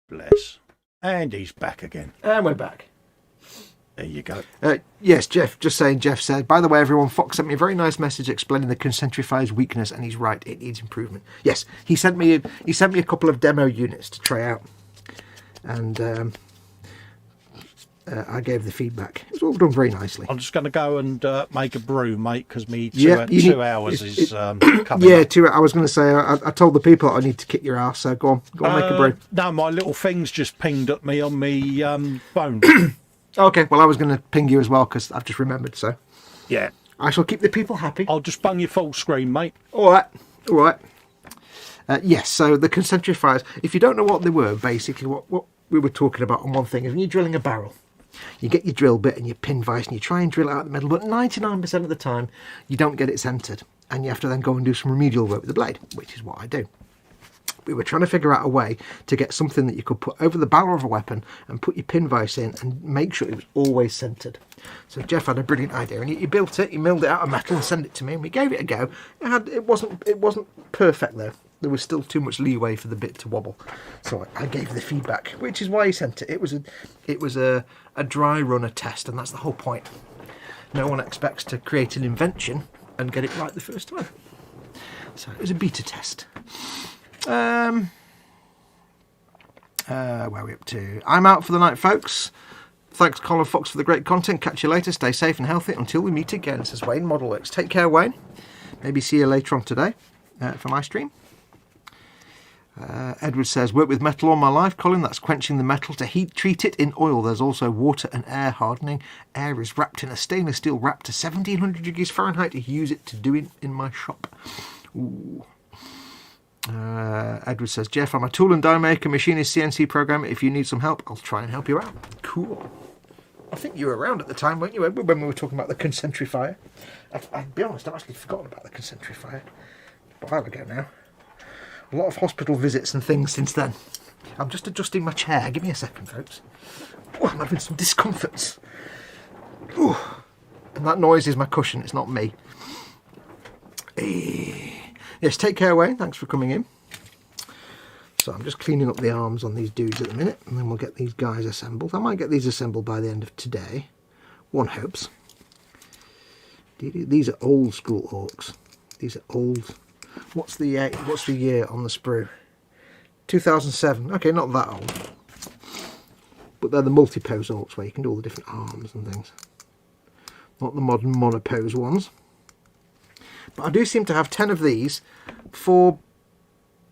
Bless. And he's back again. And we're back. There you go. Yes, Jeff, just saying, Jeff said, by the way, everyone, Fox sent me a very nice message explaining the Concentrifier's weakness, and he's right, it needs improvement. Yes, he sent me a couple of demo units to try out, and I gave the feedback. It's all done very nicely. I'm just going to go and make a brew, mate, because me Yeah, two hours is coming Yeah, up. 2 I was going to say, I told the people I need to kick your ass, so go on make a brew. No, my little thing's just pinged at me on me phone. Okay, well, I was going to ping you as well, because I've just remembered, so. Yeah. I shall keep the people happy. I'll just bung you full screen, mate. All right. Yes, so the Concentrifiers, if you don't know what they were, basically what we were talking about on one thing is when you're drilling a barrel, you get your drill bit and your pin vise and you try and drill it out the middle, but 99% of the time you don't get it centred, and you have to then go and do some remedial work with the blade, which is what I do. We were trying to figure out a way to get something that you could put over the barrel of a weapon and put your pin vise in and make sure it was always centred. So Jeff had a brilliant idea, and he built it, he milled it out of metal and sent it to me, and we gave it a go. It wasn't perfect though. There was still too much leeway for the bit to wobble. So I gave the feedback, which is why he sent it. It was a dry runner test, and that's the whole point. No one expects to create an invention and get it right the first time. So it was a beta test. Where are we up to? I'm out for the night, folks. Thanks, Colin Foxx, for the great content. Catch you later. Stay safe and healthy until we meet again, says Wayne Modelworks. Take care, Wayne. Maybe see you later on today for my stream. Edward says, work with metal all my life, Colin. That's quenching the metal to heat treat it in oil. There's also water and air hardening. Air is wrapped in a stainless steel wrap to 1700 degrees Fahrenheit to use it to do it in my shop. Ooh. Edward says, Jeff, I'm a tool and die maker, machinist, CNC programmer. If you need some help, I'll try and help you out. Cool. I think you were around at the time, weren't you, Edward, when we were talking about the Concentrifier? I'll be honest, I've actually forgotten about the Concentrifier. A while ago now. A lot of hospital visits and things since then. I'm just adjusting my chair. Give me a second, folks. Oh, I'm having some discomforts. Ooh. And that noise is my cushion, it's not me. Yes, take care, Wayne. Thanks for coming in. So I'm just cleaning up the arms on these dudes at the minute, and then we'll get these guys assembled. I might get these assembled by the end of today. One hopes. These are old school orcs. These are old. What's the year on the sprue? 2007. Okay, not that old. But they're the multi-pose orcs where you can do all the different arms and things. Not the modern monopose ones. But I do seem to have 10 of these for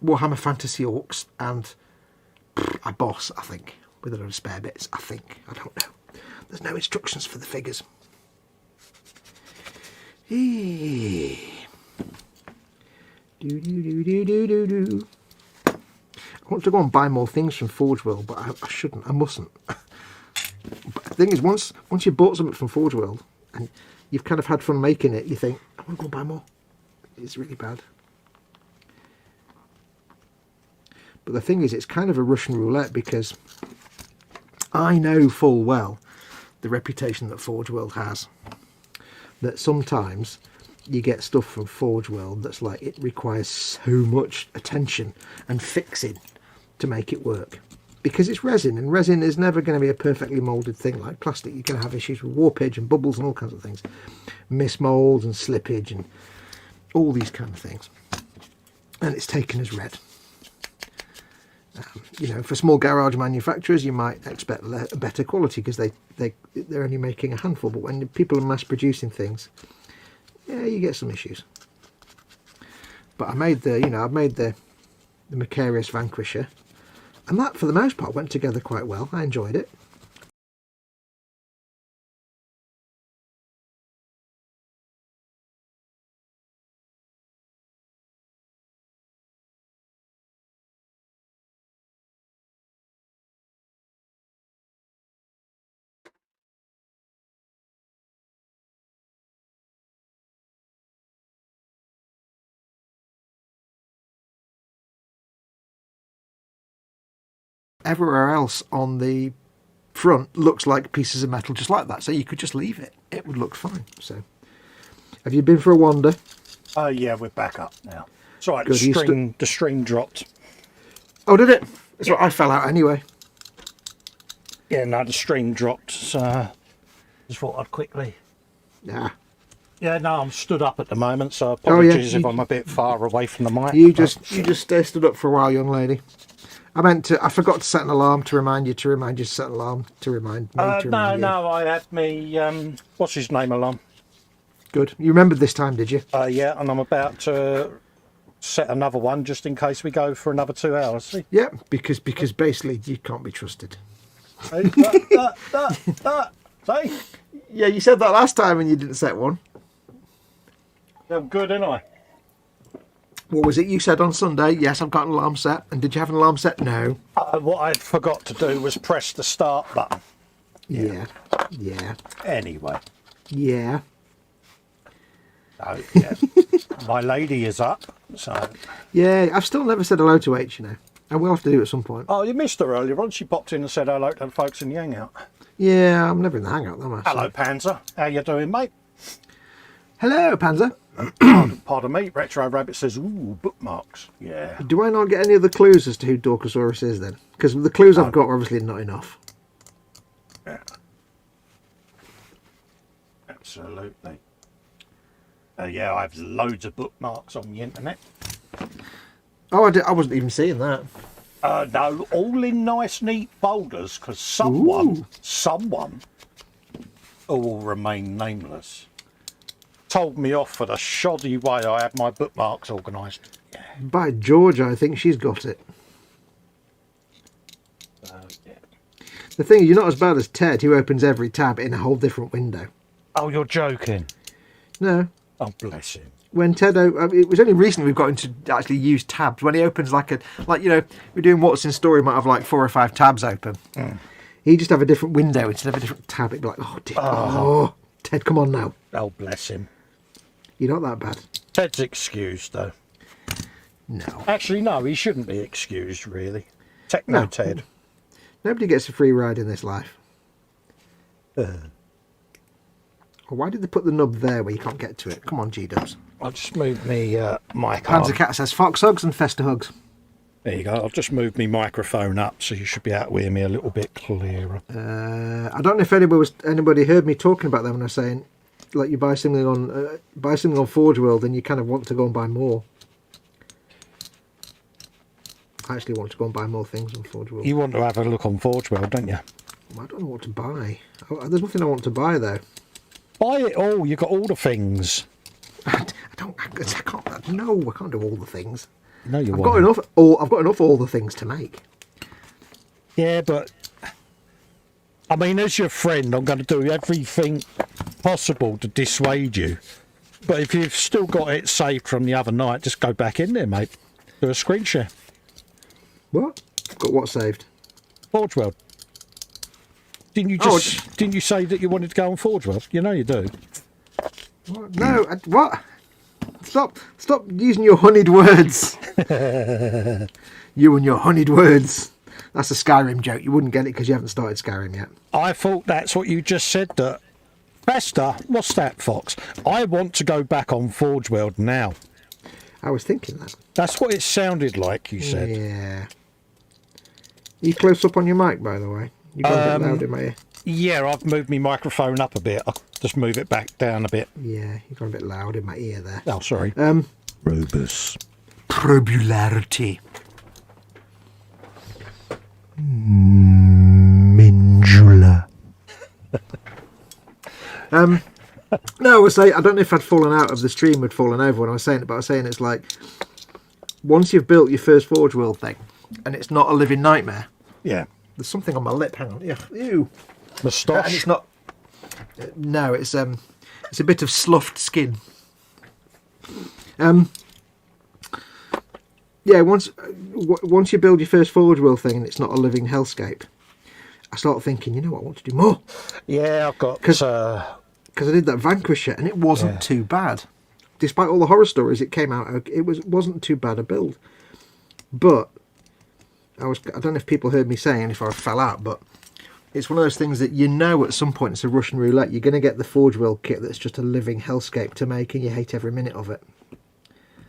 Warhammer Fantasy Orcs and a boss, I think, with a lot of spare bits, I think. I don't know. There's no instructions for the figures. I want to go and buy more things from Forge World, but I shouldn't. I mustn't. But the thing is, once you've bought something from Forge World and you've kind of had fun making it, you think, I want to go and buy more. It's really bad. But the thing is, it's kind of a Russian roulette, because I know full well the reputation that Forge World has. That sometimes you get stuff from Forge World that's like, it requires so much attention and fixing to make it work. Because it's resin, and resin is never going to be a perfectly moulded thing like plastic. You're going to have issues with warpage and bubbles and all kinds of things. Mismould and slippage and all these kind of things. And it's taken as read. You know, for small garage manufacturers, you might expect a better quality because they're only making a handful. But when people are mass producing things, yeah, you get some issues. But I made I've made the Macarius Vanquisher, and that for the most part went together quite well. I enjoyed it. Everywhere else on the front looks like pieces of metal just like that, so you could just leave it. It would look fine. So, have you been for a wander? Yeah, we're back up now. It's all right, Good, the string dropped. Oh, did it? That's what I fell out anyway. Yeah, no, the string dropped, so just thought I'd quickly... Yeah. Yeah, no, I'm stood up at the moment, so apologies if I'm a bit far away from the mic. You just stay stood up for a while, young lady. I forgot to set an alarm to remind you to set an alarm to remind me to remind you. No, I had me, what's his name alarm? Good. You remembered this time, did you? Yeah, and I'm about to set another one just in case we go for another 2 hours. See? Yeah, because basically you can't be trusted. Hey, See? Yeah, you said that last time and you didn't set one. I'm good, ain't I? What was it you said on Sunday? Yes, I've got an alarm set. And did you have an alarm set? No. What I forgot to do was press the start button. Yeah. Anyway. Yeah. So, yeah. My lady is up, so... Yeah, I've still never said hello to H, you know. I will have to do it at some point. Oh, you missed her earlier on. She popped in and said hello to the folks in the hangout. Yeah, I'm never in the hangout, though, actually. Hello, Panzer. How you doing, mate? Hello, Panzer. Pardon me. Retro Rabbit says, ooh, bookmarks. Yeah. Do I not get any other clues as to who Dorkosaurus is, then? Because the clues I've got are obviously not enough. Yeah. Absolutely. Yeah, I have loads of bookmarks on the internet. Oh, I wasn't even seeing that. No, all in nice, neat folders, because someone who will remain nameless told me off for the shoddy way I had my bookmarks organised. Yeah. By George, I think she's got it. Yeah. The thing is, you're not as bad as Ted, who opens every tab in a whole different window. Oh, you're joking? No. Oh, bless him. When Ted, it was only recently we've got him to actually use tabs. When he opens like you know, we're doing What's in Store, he might have like 4 or 5 tabs open. He'd just have a different window instead of a different tab. It'd be like, oh, dear. Oh, Ted, come on now. Oh, bless him. You're not that bad. Ted's excused, though. No. Actually, no, he shouldn't be excused, really. Techno No. Ted. Nobody gets a free ride in this life. Why did they put the nub there where you can't get to it? Come on, G-dubs. I'll just move me mic Panzer up. Cat says Fox hugs and Festa hugs. There you go. I'll just move my microphone up so you should be able to hear me a little bit clearer. I don't know if anybody heard me talking about them when I was saying, like, you buy something on Forge World and you kind of want to go and buy more. I actually want to go and buy more things on Forge World. You want to have a look on Forge World, don't you? I don't know what to buy. There's nothing I want to buy though. Buy it all. You've got all the things. I can't. No, I can't do all the things. No, you I've won't. got enough. I've got enough all the things to make. Yeah, but I mean, as your friend, I'm going to do everything possible to dissuade you. But if you've still got it saved from the other night, just go back in there, mate. Do a screen share. What? Got what saved? Forge World. Didn't you say that you wanted to go on Forge World? You know you do. What? No. What? Stop using your honeyed words. You and your honeyed words. That's a Skyrim joke. You wouldn't get it because you haven't started Skyrim yet. I thought that's what you just said. That Festa, what's that, Fox? I want to go back on Forge World now. I was thinking that. That's what it sounded like you said. Yeah. Are you close up on your mic, by the way? You got a bit loud in my ear. Yeah, I've moved my microphone up a bit. I'll just move it back down a bit. Yeah, you got a bit loud in my ear there. Oh, sorry. Robus. Probularity. Mindula. No, I was saying, I don't know if I'd fallen out of the stream, had fallen over when I was saying it, but I was saying it's like, once you've built your first Forge World thing, and it's not a living nightmare. Yeah. There's something on my lip, hang on. Ew. Moustache. And it's not, no, it's a bit of sloughed skin. Yeah, once you build your first Forge World thing and it's not a living hellscape, I start thinking, you know what, I want to do more. Yeah, I've got... Because I did that Vanquisher and it wasn't too bad. Despite all the horror stories, it came out, it wasn't too bad a build. But, I don't know if people heard me saying, if I fell out, but it's one of those things that you know at some point it's a Russian roulette. You're going to get the Forge World kit that's just a living hellscape to make and you hate every minute of it.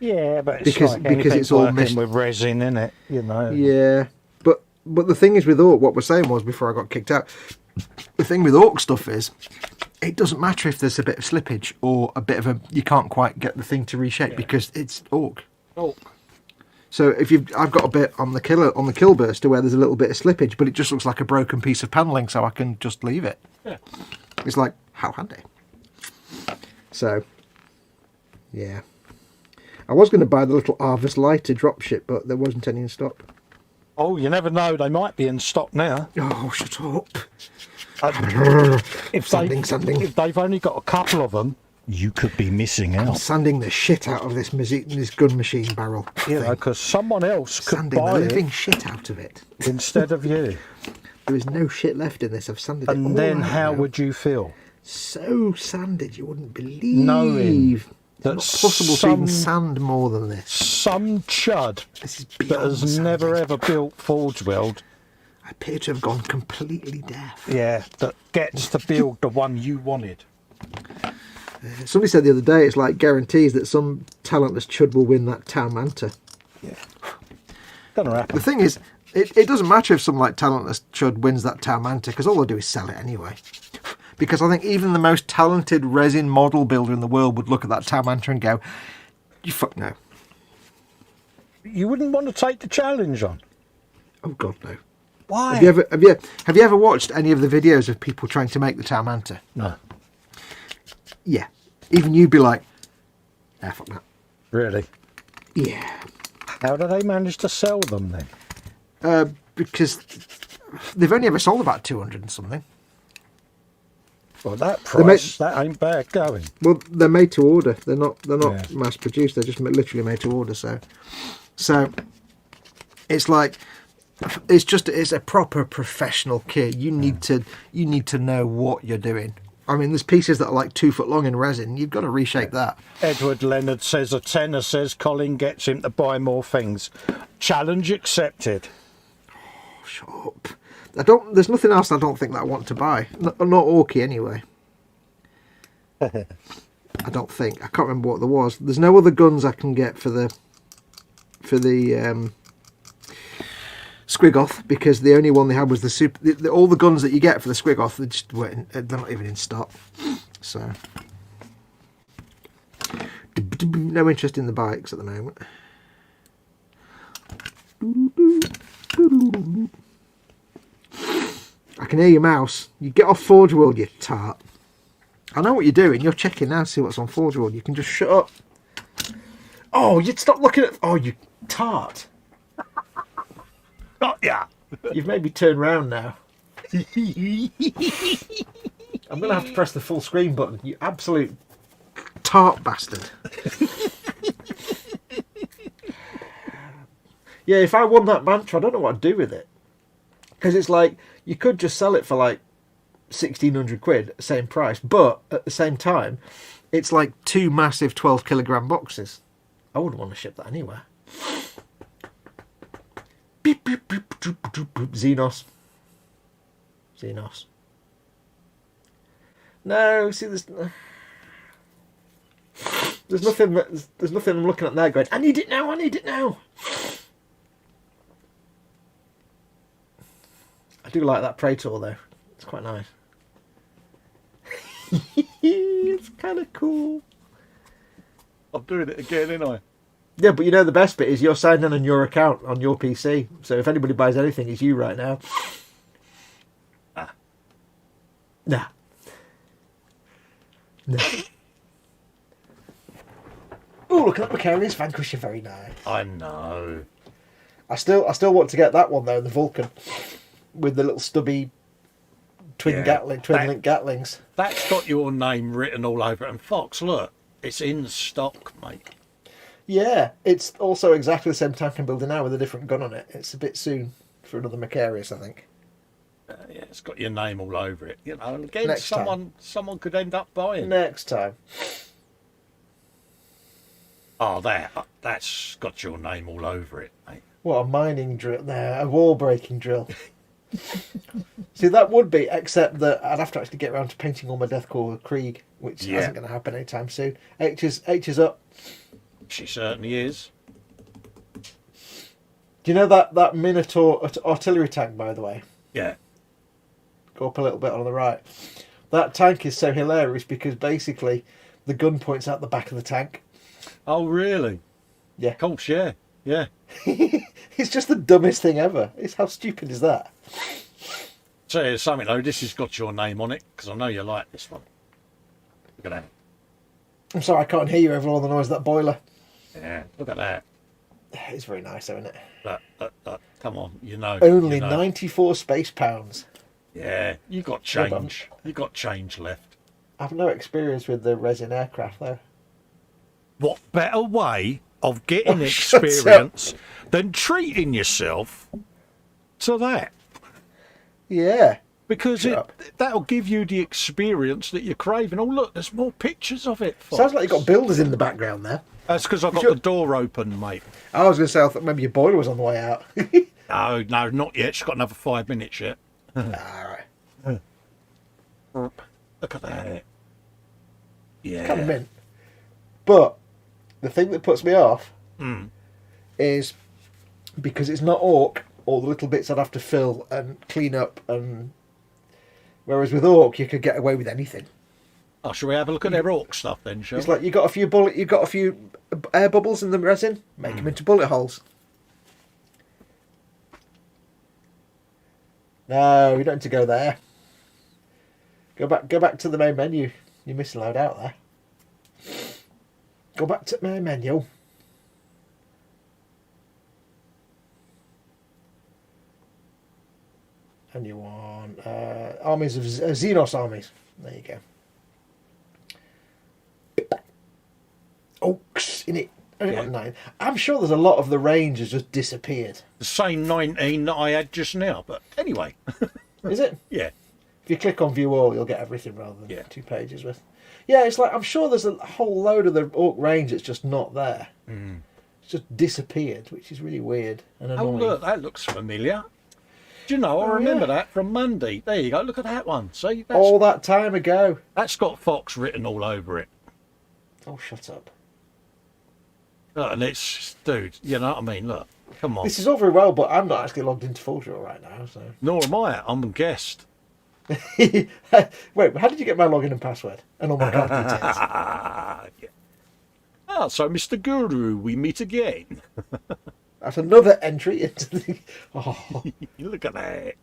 Yeah, but it's because it's all working with resin in it, you know. Yeah, but the thing is with Orc, what we're saying was before I got kicked out, the thing with Orc stuff is it doesn't matter if there's a bit of slippage or a bit of you can't quite get the thing to reshape because it's Orc. Orc. So I've got a bit on the kill burster where there's a little bit of slippage, but it just looks like a broken piece of panelling, so I can just leave it. Yeah. It's like how handy. So, yeah. I was going to buy the little Arvis lighter dropship, but there wasn't any in stock. Oh, you never know. They might be in stock now. Oh, shut up. If Sanding. If they've only got a couple of them, you could be missing out. I'm sanding the shit out of this gun machine barrel. You know, because someone else could Sanding buy the living it shit out of it. instead of you. There is no shit left in this. I've sanded it all And then out how now. would you feel? So sanded, you wouldn't believe. Knowing it's not possible to even sand more than this. Some chud This is that beyond has never sanding. ever built Forge World, I appear to have gone completely deaf. yeah, that gets to build the one you wanted. Somebody said the other day it's like guarantees that some talentless chud will win that Tau Manta. Yeah. Gonna happen. The thing is, it doesn't matter if some like talentless chud wins that Tau Manta because all they'll do is sell it anyway. Because I think even the most talented resin model builder in the world would look at that Tau Manta and go, "You fuck no." You wouldn't want to take the challenge on. Oh God, no. Why? Have you ever watched any of the videos of people trying to make the Tau Manta? No. Yeah. Even you'd be like, "Ah, fuck that." Really? Yeah. How do they manage to sell them then? Because they've only ever sold about 200 and something. Well, that price, that ain't bad going. Well, they're made to order. They're not Yeah. mass produced. They're just literally made to order. So it's like it's a proper professional kit. You need to know what you're doing. I mean, there's pieces that are like 2 foot long in resin. You've got to reshape that. Edward Leonard says a tenner says Colin gets him to buy more things. Challenge accepted. Oh, shut up. There's nothing else I don't think that I want to buy. Not Orky anyway. I don't think. I can't remember what there was. There's no other guns I can get for the Squigoth because the only one they had was the super. All the guns that you get for the Squigoth, they're not even in stock. So no interest in the bikes at the moment. I can hear your mouse. You get off Forge World, you tart. I know what you're doing. You're checking now to see what's on Forge World. You can just shut up. Oh, you'd stop looking at... Oh, you tart. Got ya. You've made me turn round now. I'm going to have to press the full screen button. You absolute tart bastard. Yeah, if I won that mantra, I don't know what I'd do with it. Because it's like, you could just sell it for like 1,600 quid, same price. But at the same time, it's like 2 massive 12 kilogram boxes. I wouldn't want to ship that anywhere. Beep, beep, beep, doop, doop, doop. Xenos. No, see, there's nothing. There's nothing I'm looking at there going, I need it now. I do like that Praetor though. It's quite nice. It's kind of cool. I'm doing it again, ain't I? Yeah, but you know the best bit is you're signed in on your account on your PC. So if anybody buys anything, it's you right now. Nah. Oh, look at that Macarius Vanquisher, very nice. I know. I still want to get that one though, the Vulcan, with the little stubby twin link Gatlings. That's got your name written all over it. And Fox, look, it's in stock, mate. Yeah, it's also exactly the same tank I'm building now with a different gun on it. It's a bit soon for another Macarius, I think. Yeah, it's got your name all over it. You know, again, Next someone could end up buying. Next time. Oh, that's got your name all over it, mate. What a mining drill there, a wall breaking drill. See, that would be, except that I'd have to actually get around to painting all my Deathcore Krieg, which isn't going to happen anytime soon. H is up. She certainly is. Do you know that Minotaur artillery tank, by the way? Yeah. Go up a little bit on the right. That tank is so hilarious because basically the gun points out the back of the tank. Oh, really? Yeah. Of course, yeah. Yeah. It's just the dumbest thing ever. How stupid is that? So here's something though, this has got your name on it, because I know you like this one. Look at that. I'm sorry, I can't hear you over all the noise of that boiler. Yeah, look at that. It's very nice, though, isn't it? Look. Come on, you know. Only you know. 94 space pounds. Yeah, you got change. You got change left. I've no experience with the resin aircraft, though. What better way of getting shut experience than treating yourself to that? Yeah. Because that'll give you the experience that you're craving. Oh, look, there's more pictures of it. Fox. Sounds like you've got builders in the background there. That's because I've got the door open, mate. I was going to say, I thought maybe your boiler was on the way out. No, not yet. She's got another 5 minutes yet. All right. Look at that. Yeah. It's kind of mint. But the thing that puts me off is because it's not Orc, all the little bits I'd have to fill and clean up, and whereas with Orc you could get away with anything. Oh, shall we have a look at their Orc stuff then, shall It's we? like you got a few air bubbles in the resin, make them into bullet holes. No, you don't need to go there. Go back to the main menu. You're missing a load out there. Go back to the main menu. And you want armies of Xenos armies. There you go. Oaks in it. Only got 9. I'm sure there's a lot of the range has just disappeared. The same 19 that I had just now, but anyway. Is it? Yeah. If you click on view all, you'll get everything rather than 2 pages with. Yeah, it's like, I'm sure there's a whole load of the Orc range that's just not there. It's just disappeared, which is really weird and annoying. Oh, look, that looks familiar. Do you know, I remember that from Monday. There you go, look at that one. See? That's, all that time ago. That's got Fox written all over it. Oh, shut up. Look, and it's, dude, you know what I mean? Look, come on. This is all very well, but I'm not actually logged into Full Draw right now, so... Nor am I. I'm a guest. Wait, how did you get my login and password? And all my card details? Ah, so Mr. Guru, we meet again. That's another entry into the... Oh, Look at that.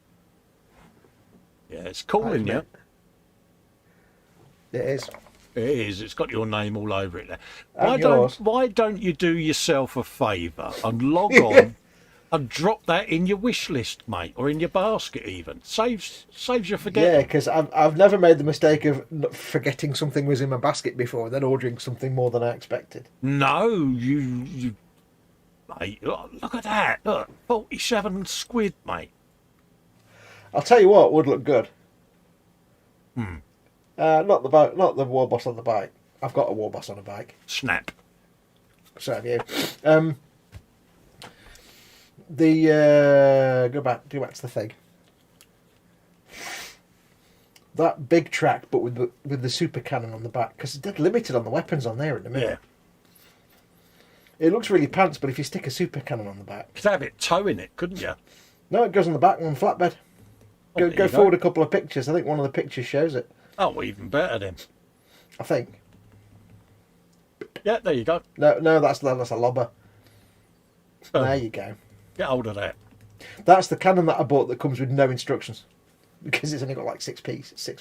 Yeah, it's Colin, yeah. it is. It is. It's got your name all over it there. And yours. Why don't you do yourself a favour and log on and drop that in your wish list, mate, or in your basket even? Saves you forgetting. Yeah, because I've never made the mistake of forgetting something was in my basket before and then ordering something more than I expected. No, you mate, look at that. Look, 47 squid, mate. I'll tell you what would look good. Not the war boss on the bike. I've got a war boss on a bike. Snap. So have you. Go back to the thing. That big track, but with the super cannon on the back, because it's dead limited on the weapons on there at the minute. Yeah. It looks really pants, but if you stick a super cannon on the back, Could have it towing it, couldn't you? no, it goes on the back on flatbed. Go forward a couple of pictures. I think one of the pictures shows it. Oh, well, even better then. I think. Yeah, there you go. No, that's a lobber. Oh, There you go. get hold of that. That's the cannon that I bought that comes with no instructions. Because it's only got like 6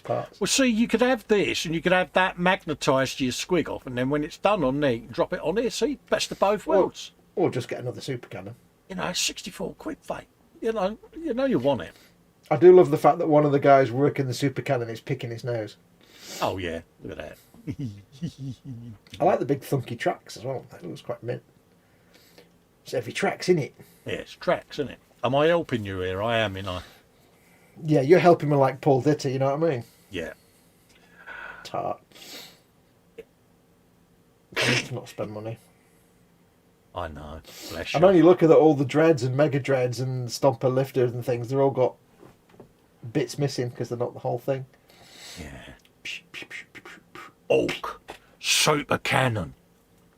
parts. Well, see, you could have this and you could have that magnetised to your squig off, and then when it's done on there, you can drop it on here. See, best of both worlds. Or just get another super cannon. You know, 64 quid, mate. You know you want it. I do love the fact that one of the guys working the super cannon is picking his nose. Oh, yeah, look at that. I like the big thunky tracks as well. That looks quite mint. So every track's in it. Yeah, it's tracks, isn't it? Am I helping you here? I am, I. Yeah, you're helping me like Paul Ditter, you know what I mean? Yeah. Tart. I need to not spend money. I know. Bless I'm you. only looking at all the dreads and mega dreads and stomper lifters and things. They're all got bits missing because they're not the whole thing. Yeah. Oak. Super cannon.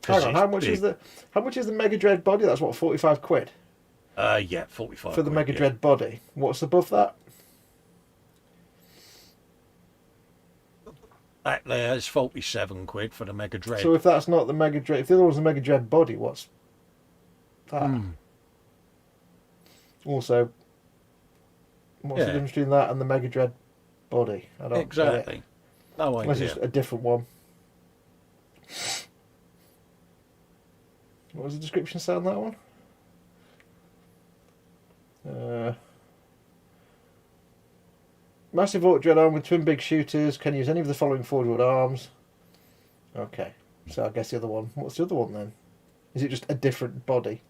Hang on, how much is the mega dread body? That's what, 45 quid Yeah, 45 for the quid, mega yeah. dread body. What's above that? That there is 47 quid for the Mega Dread. So if that's not the mega dread, if the other one's the mega dread body, what's that? Also, what's the difference between that and the mega dread body? I don't Exactly. get it. No Unless idea. it's a different one. What was the description say on that one? Massive auto dread arm with twin big shooters. Can use any of the following forward arms. Okay, so I guess the other one. What's the other one then? Is it just a different body?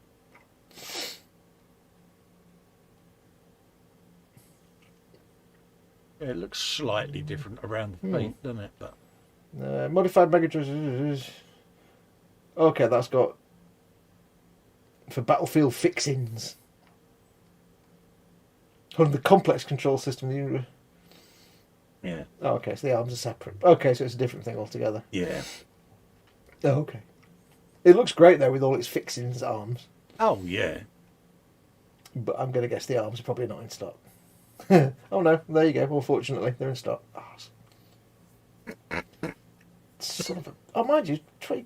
Yeah, it looks slightly different around the feet, doesn't it? But Modified mega dread. Okay, that's got for battlefield fixings. On the complex control system. yeah, Oh, okay, so the arms are separate. Okay, so it's a different thing altogether. yeah. Oh, okay. It looks great though with all its fixings arms, Oh yeah. but I'm going to guess the arms are probably not in stock. Oh no, there you go. Well, fortunately, they're in stock. Oh, son of a... Oh, mind you, 20,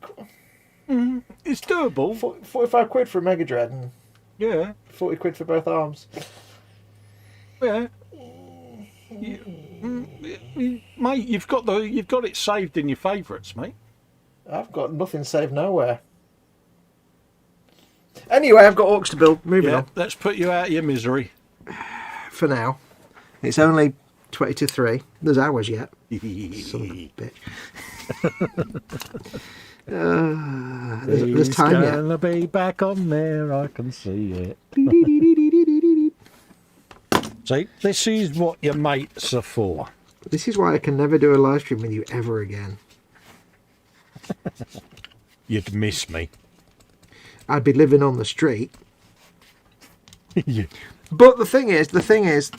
It's doable. 45 quid for a Mega Dread and Yeah, 40 quid for both arms. yeah. Mate, you've got it saved in your favourites, mate. I've got nothing saved nowhere. Anyway, I've got orcs to build. Moving on. Let's put you out of your misery. For now. It's only 20 to 3. There's hours yet. Son of a bitch. There's time yet. Gonna be back on there, I can see it. See, this is what your mates are for. This is why I can never do a live stream with you ever again. You'd miss me. I'd be living on the street. Yeah. But the thing is,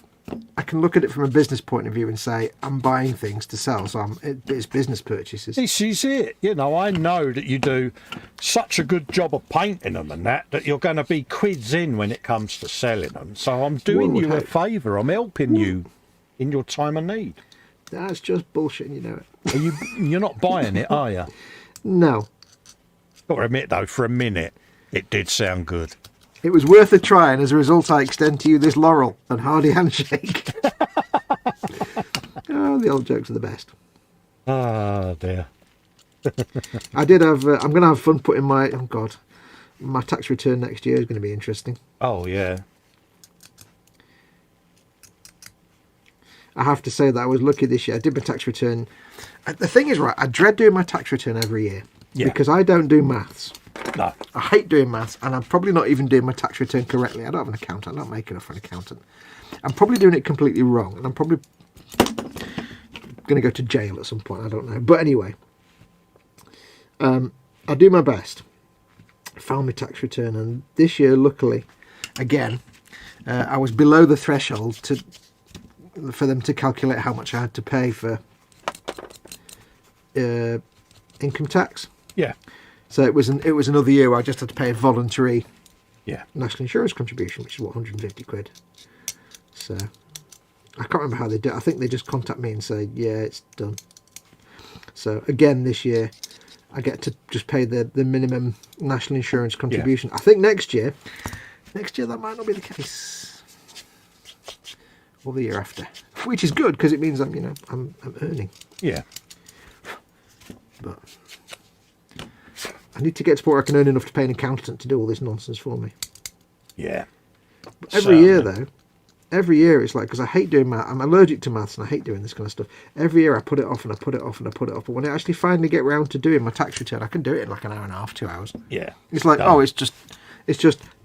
I can look at it from a business point of view and say, I'm buying things to sell, so it's business purchases. This is it. You know, I know that you do such a good job of painting them and that you're going to be quids in when it comes to selling them. So I'm doing One would you a hope. favour. I'm helping you in your time of need. That's just bullshit, and you know it. You're not buying it, are you? No. Got to admit, though, for a minute, it did sound good. It was worth a try, and as a result, I extend to you this laurel and hearty handshake. Oh, the old jokes are the best. Oh dear. I did have. I'm going to have fun putting my. Oh God, my tax return next year is going to be interesting. Oh yeah. I have to say that I was lucky this year. I did my tax return. The thing is, right, I dread doing my tax return every year because I don't do maths. No. I hate doing maths, and I'm probably not even doing my tax return correctly. I don't have an accountant. I'm not making enough for an accountant. I'm probably doing it completely wrong, and I'm probably going to go to jail at some point. I don't know. But anyway, I do my best. I found my tax return, and this year, luckily, again, I was below the threshold for them to calculate how much I had to pay for income tax. Yeah. So it was another year where I just had to pay a voluntary national insurance contribution, which is what, 150 quid. So I can't remember how they do it. I think they just contact me and say, yeah, it's done. So again, this year I get to just pay the minimum national insurance contribution. I think next year that might not be the case, or the year after, which is good because it means I'm earning. Yeah. But I need to get to where I can earn enough to pay an accountant to do all this nonsense for me. Yeah. But every year it's like, because I hate doing math, I'm allergic to maths and I hate doing this kind of stuff. Every year I put it off and I put it off and I put it off. But when I actually finally get round to doing my tax return, I can do it in like an hour and a half, 2 hours. Yeah. It's like, it's just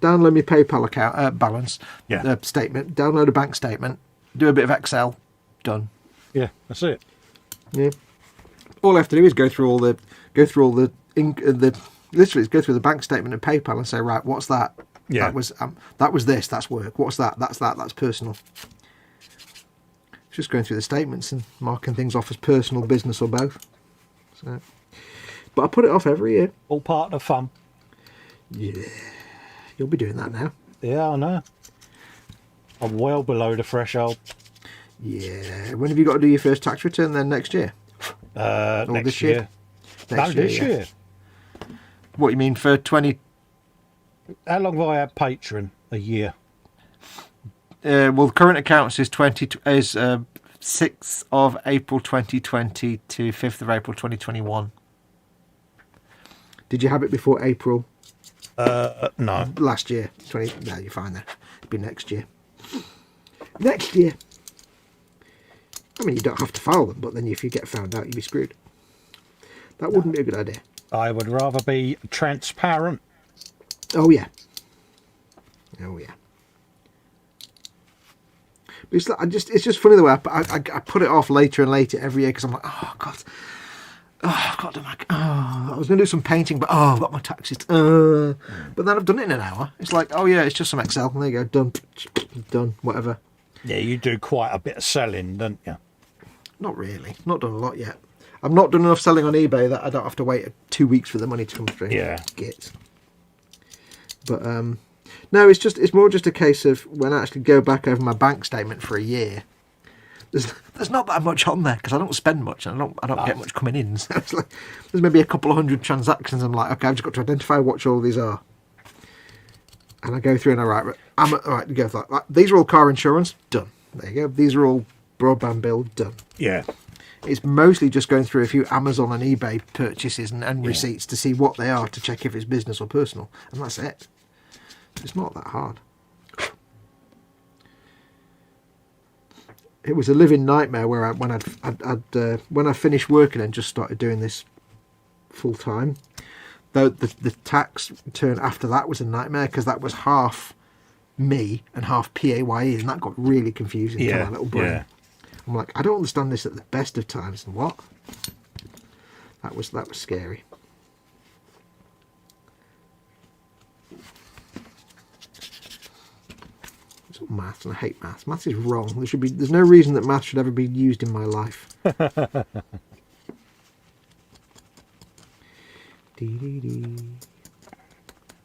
download my PayPal account balance statement, download a bank statement, do a bit of Excel, done. Yeah, that's it. Yeah. All I have to do is go through the literally go through the bank statement of PayPal and say, right, what's that? Yeah. That was this, that's work. What's that? That's personal. Just going through the statements and marking things off as personal, business, or both. So, but I put it off every year. All part of the fun. Yeah. You'll be doing that now. Yeah, I know. I'm well below the threshold. Yeah. When have you got to do your first tax return then? Next year? Next year. This year. What you mean for 20? How long have I had Patreon? A year. Well, the current accounts is 6th of April 2020 to 5th of April 2021. Did you have it before April? No. Last year. No, you're fine there. It'll be next year. Next year. I mean, you don't have to file them, but then if you get found out, you'd be screwed. That wouldn't be a good idea. I would rather be transparent. Oh, yeah. Oh, yeah. But it's just funny the way I put it off later and later every year because I'm like, oh, God. Oh, I've got to I was going to do some painting, but I've got my taxes. But then I've done it in an hour. It's like, oh, yeah, it's just some Excel. And there you go. Done. Whatever. Yeah, you do quite a bit of selling, don't you? Not really. Not done a lot yet. I've not done enough selling on eBay that I don't have to wait 2 weeks for the money to come through. Yeah. Git. But no, it's more just a case of when I actually go back over my bank statement for a year. There's not that much on there because I don't spend much and I don't get much coming in. So it's like there's maybe a couple of hundred transactions. I'm like, okay, I've just got to identify what all these are. And I go through and I write, you go for that. These are all car insurance, done. There you go. These are all broadband bill, done. Yeah. It's mostly just going through a few Amazon and eBay purchases and receipts to see what they are to check if it's business or personal, and that's it. It's not that hard. It was a living nightmare where when I finished working and just started doing this full time. Though the tax return after that was a nightmare because that was half me and half PAYE, and that got really confusing to my little brain. Yeah. I'm like, I don't understand this at the best of times. And what? That was scary. It's all maths, and I hate maths. Maths is wrong. There's no reason that maths should ever be used in my life.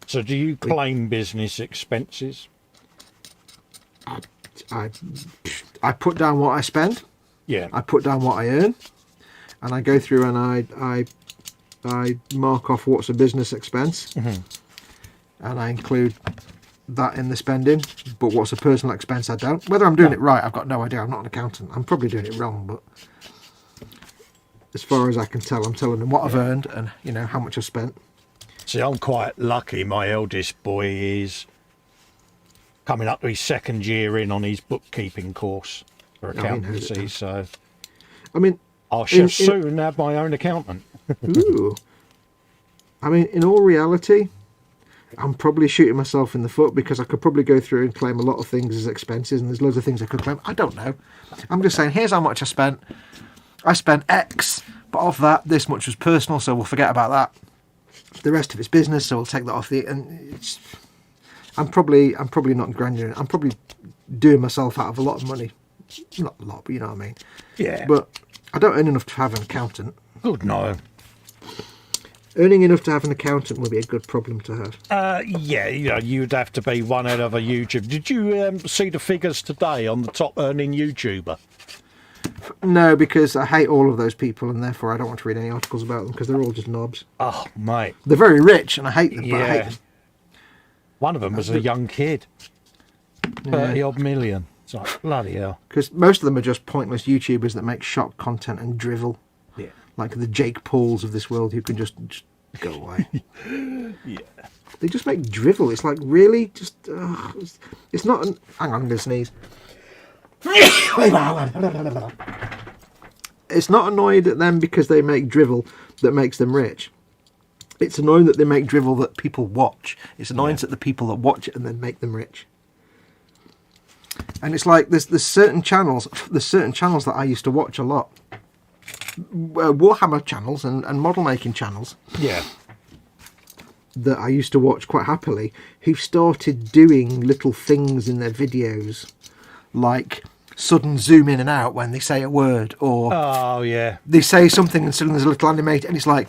So do you claim business expenses? I put down what I spend. Yeah. I put down what I earn, and I go through and I mark off what's a business expense, and I include that in the spending, but what's a personal expense, I don't. Whether I'm doing it right, I've got no idea. I'm not an accountant. I'm probably doing it wrong, but as far as I can tell, I'm telling them what I've earned and, you know, how much I've spent. See, I'm quite lucky. My eldest boy is coming up to his 2nd year in on his bookkeeping course for accountancy, so I mean, I shall soon have my own accountant. Ooh. I mean, in all reality, I'm probably shooting myself in the foot because I could probably go through and claim a lot of things as expenses, and there's loads of things I could claim. I don't know. I'm just saying, here's how much I spent. I spent X, but of that, this much was personal, so we'll forget about that. The rest of it's business, so we'll take that off the. And it's, I'm probably not granular. I'm probably doing myself out of a lot of money. Not a lot, but you know what I mean. Yeah. But I don't earn enough to have an accountant. Good, no. Earning enough to have an accountant would be a good problem to have. Yeah, you know, you'd have to be one out of a YouTuber. Did you see the figures today on the top earning YouTuber? No, because I hate all of those people, and therefore I don't want to read any articles about them because they're all just knobs. Oh, mate. They're very rich, and I hate them. Yeah. But I hate them. One of them was a young kid. 30-odd million. It's like, bloody hell. Because most of them are just pointless YouTubers that make shock content and drivel. Yeah. Like the Jake Pauls of this world who can just go away. Yeah. They just make drivel. It's like, really? Just, it's not an... Hang on, I'm going to sneeze. It's not annoyed at them because they make drivel that makes them rich. It's annoying that they make drivel that people watch. It's annoying at the people that watch it and then make them rich. And it's like there's certain channels that I used to watch a lot. Warhammer channels and model making channels. Yeah. That I used to watch quite happily, who started doing little things in their videos, like sudden zoom in and out when they say a word, or Oh, yeah. they say something and suddenly there's a little animate, and it's like,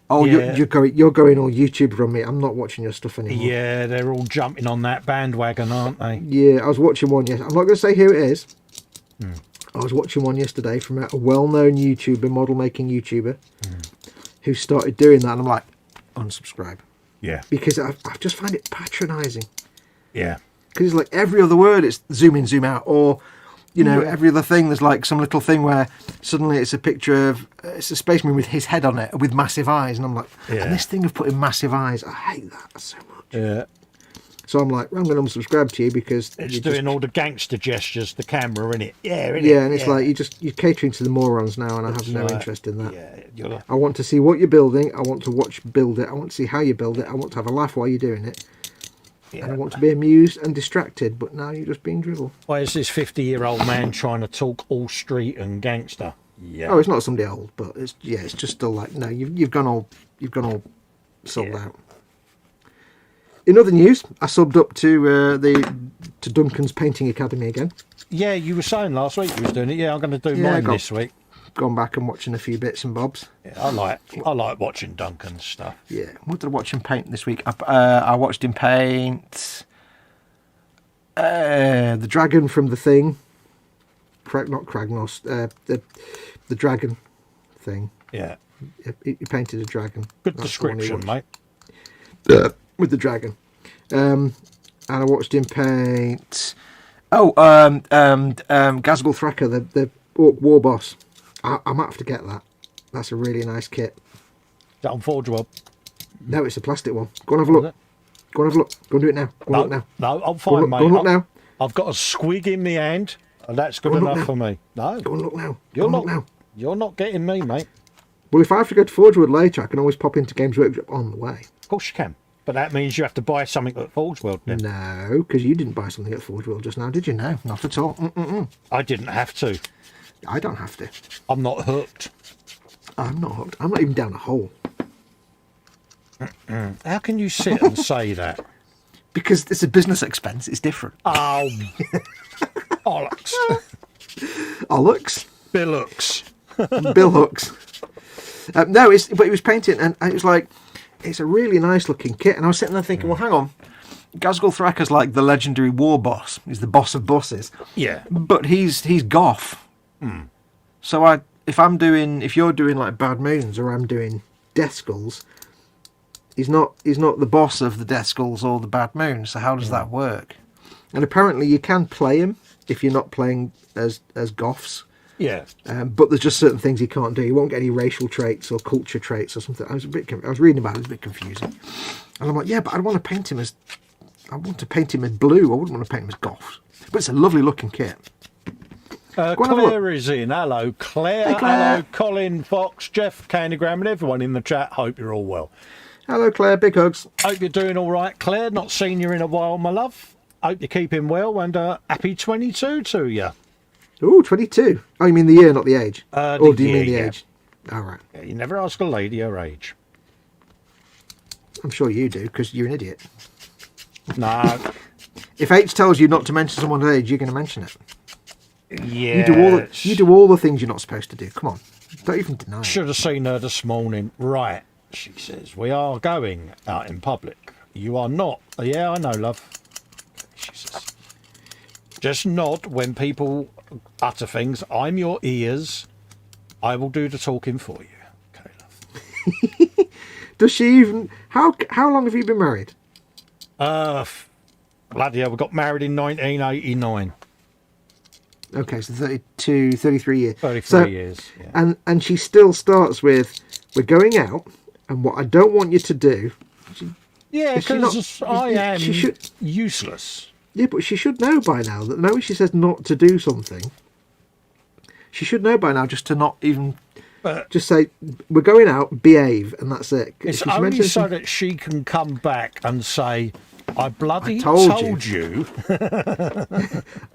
oh, Yeah. you're going all YouTuber on me. I'm not watching your stuff anymore. Yeah, they're all jumping on that bandwagon, aren't they? Yeah, I was watching one yesterday. I'm not going to say who it is. I was watching one yesterday from a well-known YouTuber, model-making YouTuber, who started doing that, and I'm like, unsubscribe. Yeah. Because I just find it patronising. Yeah. Because it's like every other word, it's zoom in, zoom out, or, you know, every other thing, there's like some little thing where suddenly it's a picture of, it's a spaceman with his head on it, with massive eyes, and I'm like, and this thing of putting massive eyes, I hate that so much. Yeah. So I'm like, well, I'm going to unsubscribe to you because It's doing all the gangster gestures, the camera, innit? Yeah, innit? Yeah, and it's like you're catering to the morons now, and I have no interest in that. Yeah, I want to see what you're building. I want to watch build it. I want to see how you build it. I want to have a laugh while you're doing it. yeah. And I want to be amused and distracted. But now you're just being drivel. Why is this 50-year-old man trying to talk all street and gangster? Yeah. Oh, it's not somebody old, but it's just still like, no, you've gone all sold out. In other news, I subbed up to Duncan's Painting Academy again. Yeah, you were saying last week you was doing it. Yeah, I'm going to do mine this week. Gone back and watching a few bits and bobs. Yeah, I like watching Duncan's stuff. Yeah, what did I watch him paint this week? I watched him paint the dragon from The Thing. Not Kragnos. The dragon thing. Yeah. He painted a dragon. Good description, mate. With the dragon. And I watched him paint Gazgul Thraka, the Orc War Boss. I might have to get that. That's a really nice kit. Is that on Forge World? No, it's a plastic one. Go and have a look. Go and have a look. Go and do it now. Go and look now. No, I'm fine, mate. Go and look now. I've got a squig in my hand, and that's good enough for me. No. Go and look now. You're not getting me, mate. Well, if I have to go to Forge World later, I can always pop into Games Workshop on the way. Of course you can. But that means you have to buy something at Forge World then. No, because you didn't buy something at Forge World just now, did you? No, not at all. I didn't have to. I don't have to. I'm not hooked. I'm not hooked. I'm not even down a hole. How can you sit and say that? Because it's a business expense. It's different. Oh, bollocks. Bollocks. Billocks. Bill Hooks. No, but he was painting, and it was like, it's a really nice looking kit. And I was sitting there thinking, well, hang on. Gazgul Thraka's like the legendary war boss. He's the boss of bosses. Yeah. But he's goth. So if you're doing like Bad Moons or I'm doing Death Skulls, He's not the boss of the Death Skulls or the Bad Moon. So how does that work? And apparently you can play him if you're not playing as goths. Yeah. But there's just certain things you can't do. You won't get any racial traits or culture traits or something. I was reading about it. It was a bit confusing. And I'm like, yeah, but I want to paint him as blue. I wouldn't want to paint him as goths. But it's a lovely looking kit. Claire is in. Hello, Claire. Hey, Claire. Hello, Colin, Fox, Jeff, Candygram, and everyone in the chat. Hope you're all well. Hello, Claire. Big hugs. Hope you're doing all right, Claire. Not seen you in a while, my love. Hope you're keeping well, and happy 22 to you. Ooh, 22. Oh, you mean the year, not the age? Or do you mean the year, age? All right. Yeah, you never ask a lady her age. I'm sure you do, because you're an idiot. No. If H tells you not to mention someone's age, you're going to mention it. Yeah. You do all the things you're not supposed to do. Come on. Don't even deny it. Should have seen her this morning. Right, she says. We are going out in public. You are not. Yeah, I know, love. She says. Just nod when people utter things. I'm your ears. I will do the talking for you. Okay, love. Does she even... How long have you been married? Bloody hell, we got married in 1989. Okay, so 33 years. 33 years, yeah. And she still starts with, we're going out, and what I don't want you to do... Yeah, because I am she should, useless. Yeah, but she should know by now that the moment she says not to do something, she should know by now just to not even... just say, we're going out, behave, and that's it. It's only so that she can come back and say, I bloody told you.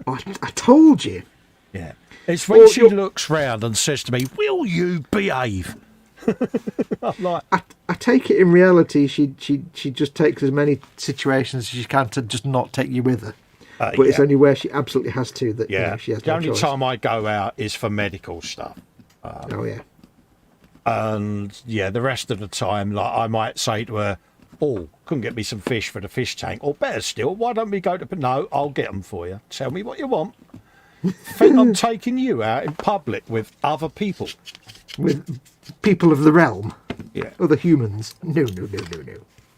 I told you. Yeah. It's when she looks round and says to me, will you behave? I'm like... I take it in reality she just takes as many situations as she can to just not take you with her. But it's only where she absolutely has to that she has the no only choice. time I go out is for medical stuff. Oh, yeah. And, yeah, the rest of the time, like, I might say to her, oh, couldn't get me some fish for the fish tank. Or better still, why don't we go to... No, I'll get them for you. Tell me what you want. Think I'm taking you out in public with other people. With people of the realm? Yeah. Other humans? No. She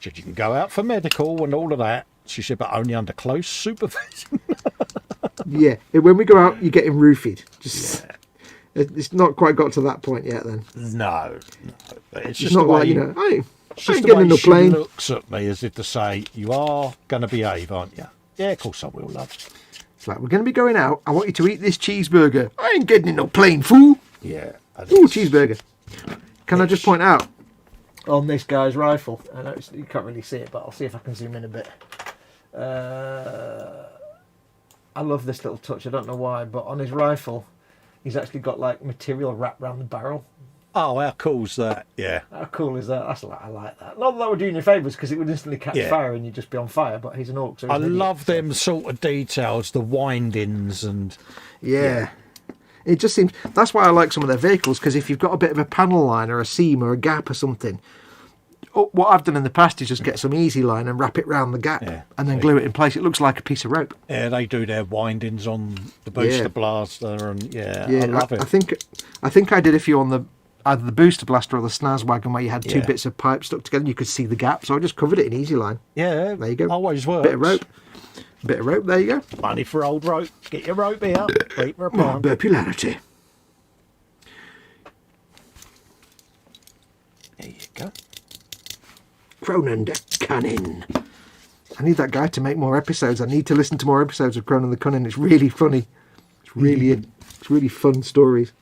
said, you can go out for medical and all of that. She said, but only under close supervision. Yeah. When we go out, you're getting roofied. It's not quite got to that point yet then. No. But it's just not like, I just ain't the getting way in the she plane. looks at me as if to say, you are going to behave, aren't you? Yeah, of course I will, love. It's like, we're going to be going out. I want you to eat this cheeseburger. I ain't getting in no plane, fool. Yeah. Ooh, cheeseburger. Can I just point out on this guy's rifle? I know you can't really see it, but I'll see if I can zoom in a bit. I love this little touch. I don't know why, but on his rifle, he's actually got like material wrapped around the barrel. Oh, how cool's that? Yeah. How cool is that? I like that. Not that that would do you any favours because it would instantly catch fire and you'd just be on fire. But he's an orc, so I love them sort of details, the windings and yeah. It just seems that's why I like some of their vehicles because if you've got a bit of a panel line or a seam or a gap or something, what I've done in the past is just get some easy line and wrap it round the gap and then glue it in place. It looks like a piece of rope. Yeah, they do their windings on the booster blaster and I love it. I think I did a few on either the booster blaster or the snaz wagon where you had two bits of pipe stuck together and you could see the gap. So I just covered it in easy line. Yeah, there you go. Always works. Bit of rope. There you go. Money for old rope. Get your rope here. Wait for a pound. Popularity. There you go. Cronin the Cunning. I need that guy to make more episodes. I need to listen to more episodes of Cronin the Cunning. It's really funny. It's really fun stories.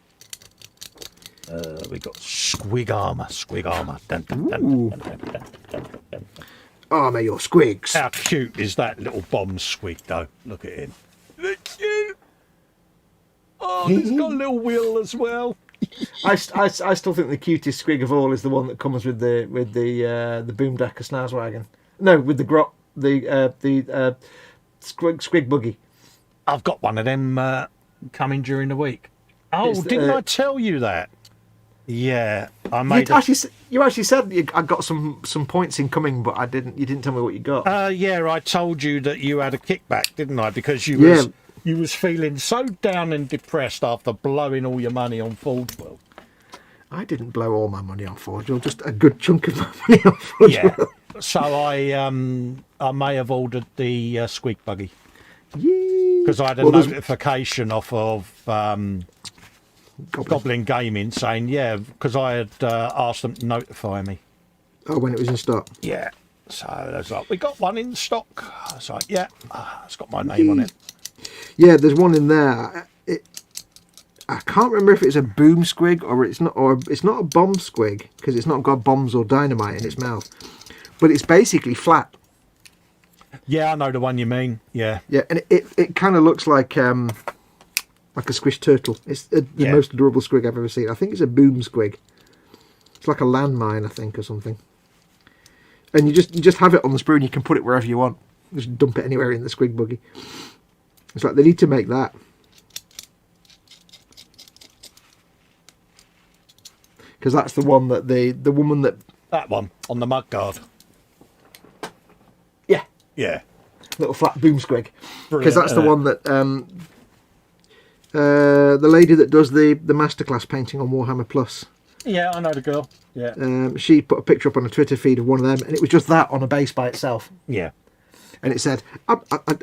We got squig armor. Dun, dun, dun. Armour your squigs. How cute is that little bomb squig though? Look at him. Look cute. Oh, he's got a little wheel as well. I still think the cutest squig of all is the one that comes with the Boomdacker snaz wagon. No, with the squig buggy. I've got one of them coming during the week. Oh, didn't I tell you that? Yeah, I made. You actually said I got some points incoming, but I didn't. You didn't tell me what you got. Yeah, I told you that you had a kickback, didn't I? Because you was feeling so down and depressed after blowing all your money on Forge World. I didn't blow all my money on Forge, or just a good chunk of my money on Forge. Yeah. So I may have ordered the squeak buggy because I had a notification off of Goblin Gaming saying, yeah, because I had asked them to notify me. Oh, when it was in stock? Yeah. So I was like, we got one in stock. I was like, yeah, it's got my name on it. Yeah, there's one in there. I can't remember if it's a boom squig or it's not a bomb squig because it's not got bombs or dynamite in its mouth. But it's basically flat. Yeah, I know the one you mean. Yeah. Yeah, and it kind of looks like a squished turtle. It's the most adorable squig I've ever seen. I think it's a boom squig. It's like a landmine, I think, or something. And you just have it on the sprue and you can put it wherever you want. Just dump it anywhere in the squig buggy. It's like they need to make that. Because that's the one that the woman that... That one, on the mud guard. Yeah. Yeah. Little flat boom squig. Brilliant, Because that's the one that... the lady that does the masterclass painting on Warhammer Plus. Yeah, I know the girl. Yeah. She put a picture up on a Twitter feed of one of them, and it was just that on a base by itself. Yeah. And it said, I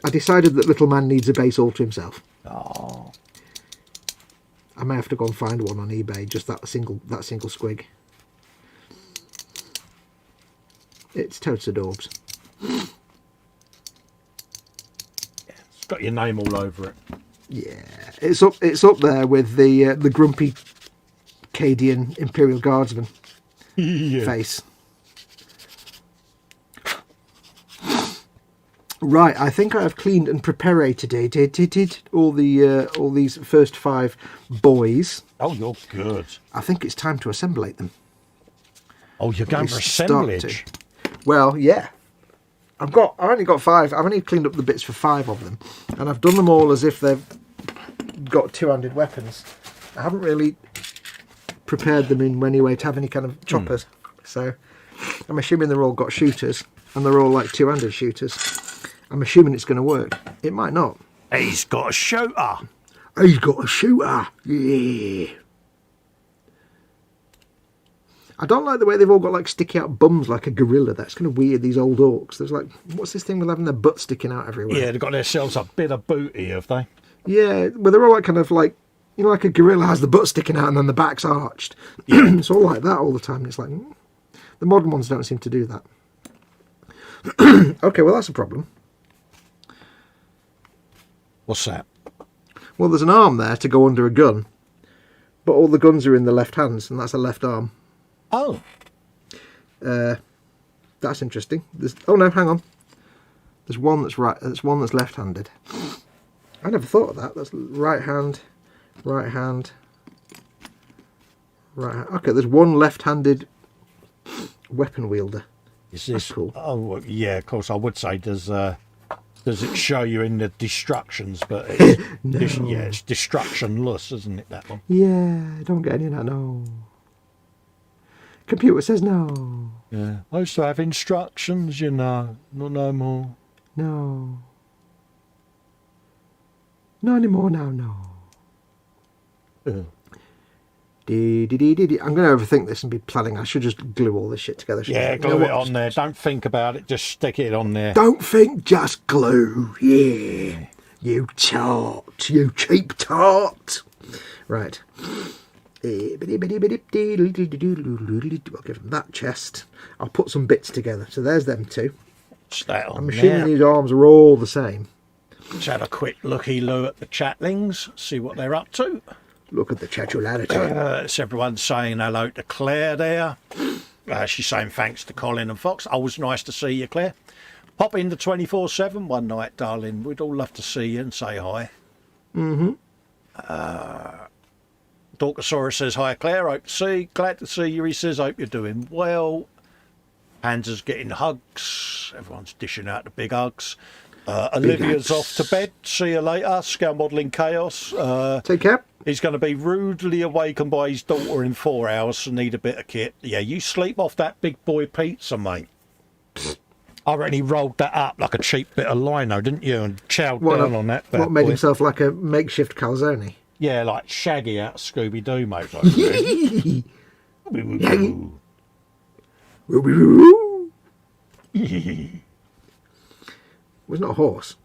decided that little man needs a base all to himself. Oh. I may have to go and find one on eBay, just that single squig. It's totes adorbs. It's got your name all over it. Yeah, it's up there with the grumpy Cadian Imperial Guardsman face. Right, I think I have cleaned and prepared today. All these first 5 boys. Oh, you're good. I think it's time to assemblate them. Oh, you're going for assemblage. Well, yeah. I've only got 5. I've only cleaned up the bits for 5 of them, and I've done them all as if they've got two-handed weapons. I haven't really prepared them in any way to have any kind of choppers. So I'm assuming they're all got shooters, and they're all like two-handed shooters. I'm assuming it's going to work. It might not. He's got a shooter. He's got a shooter. Yeah. I don't like the way they've all got like sticky out bums like a gorilla. That's kind of weird, these old orcs. There's like, what's this thing with having their butt sticking out everywhere? Yeah, they've got themselves a bit of booty, have they? Yeah, well, they're all like kind of like, you know, like a gorilla has the butt sticking out and then the back's arched. Yeah. It's all like that all the time. And it's like, the modern ones don't seem to do that. Okay, well, that's a problem. What's that? Well, there's an arm there to go under a gun, but all the guns are in the left hands, and that's a left arm. Oh. That's interesting. Oh no, hang on. There's one that's right. There's one that's left-handed. I never thought of that. That's right hand, right hand, right hand. Okay, there's one left-handed weapon wielder. Is this That's cool? Oh, yeah. Of course, I would say does it show you in the destructions? But it's, No. it's destructionless, isn't it? That one. Yeah, don't get any of that. No. Computer says no. Yeah. I used to have instructions, you know. Not no more. No. Not anymore now. No. Yeah. I'm going to overthink this and be planning. I should just glue all this shit together. Yeah, glue it on there. Don't think about it. Just stick it on there. Don't think, just glue. Yeah. You tart. You cheap tart. Right. I'll give them that chest. I'll put some bits together. So there's them two. What's that on I'm assuming there? these arms are all the same. Let's have a quick looky-loo at the chatlings. See what they're up to. Look at the chatularity. It's everyone saying hello to Claire there. She's saying thanks to Colin and Fox. Always nice to see you, Claire. Pop into 24/7 one night, darling. We'd all love to see you and say hi. Mm-hmm. Dorkosaurus says, hi, Claire. Hope to see. Glad to see you. He says, hope you're doing well. Panzer's getting hugs. Everyone's dishing out the big hugs. Olivia's off to bed. See you later. Scale Modelling Chaos. Take care. He's going to be rudely awakened by his daughter in 4 hours, so need a bit of kit. Yeah, you sleep off that big boy pizza, mate. I reckon he rolled that up like a cheap bit of lino, didn't you? And chowed down on that. What made himself like a makeshift calzone? Yeah, like Shaggy out of Scooby-Doo, mate. Like Was not a horse.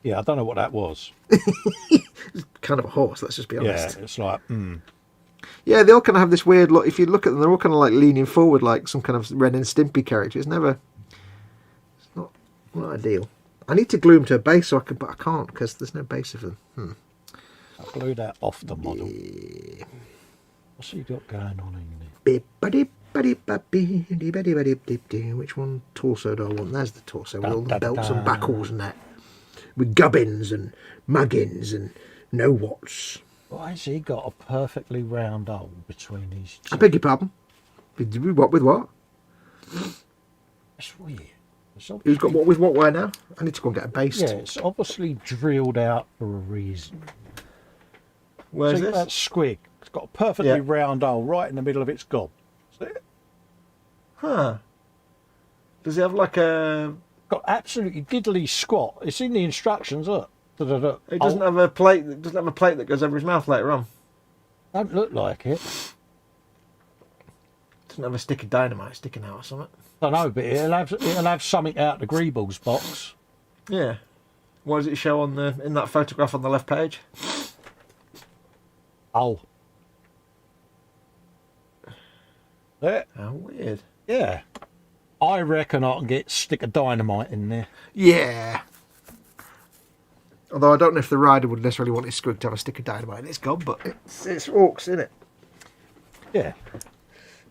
Yeah, I don't know what that was. It's kind of a horse, let's just be honest. Yeah, it's like, Yeah, they all kind of have this weird look. If you look at them, they're all kind of like leaning forward like some kind of Ren and Stimpy character. It's not ideal. I need to glue them to a base, but I can't because there's no base of them. I'll glue that off the model. Yeah. What's he got going on in there? Which one torso do I want? There's the torso with all the belts and buckles and that. With gubbins and muggins and no what's. Why has he got a perfectly round hole between his two? I beg your pardon? What with what? It's weird. Who's got what with what where now? I need to go and get a base. Yeah, it's obviously drilled out for a reason. Where's See this? that squig? It's got a perfectly round hole right in the middle of its gob. See it? Huh. Does it have like a... Got absolutely diddly squat. It's in the instructions, look. It doesn't have a plate. It doesn't have a plate that goes over his mouth later on. Don't look like it. Doesn't have a stick of dynamite sticking out or something. I know, but it'll have something out the Greebles box. Yeah. What does it show on in that photograph on the left page? Oh. There. How weird. Yeah. I reckon I can stick a dynamite in there. Yeah. Although I don't know if the rider would necessarily want his squig to have a stick of dynamite in its gob, but it's orcs, isn't it? Yeah.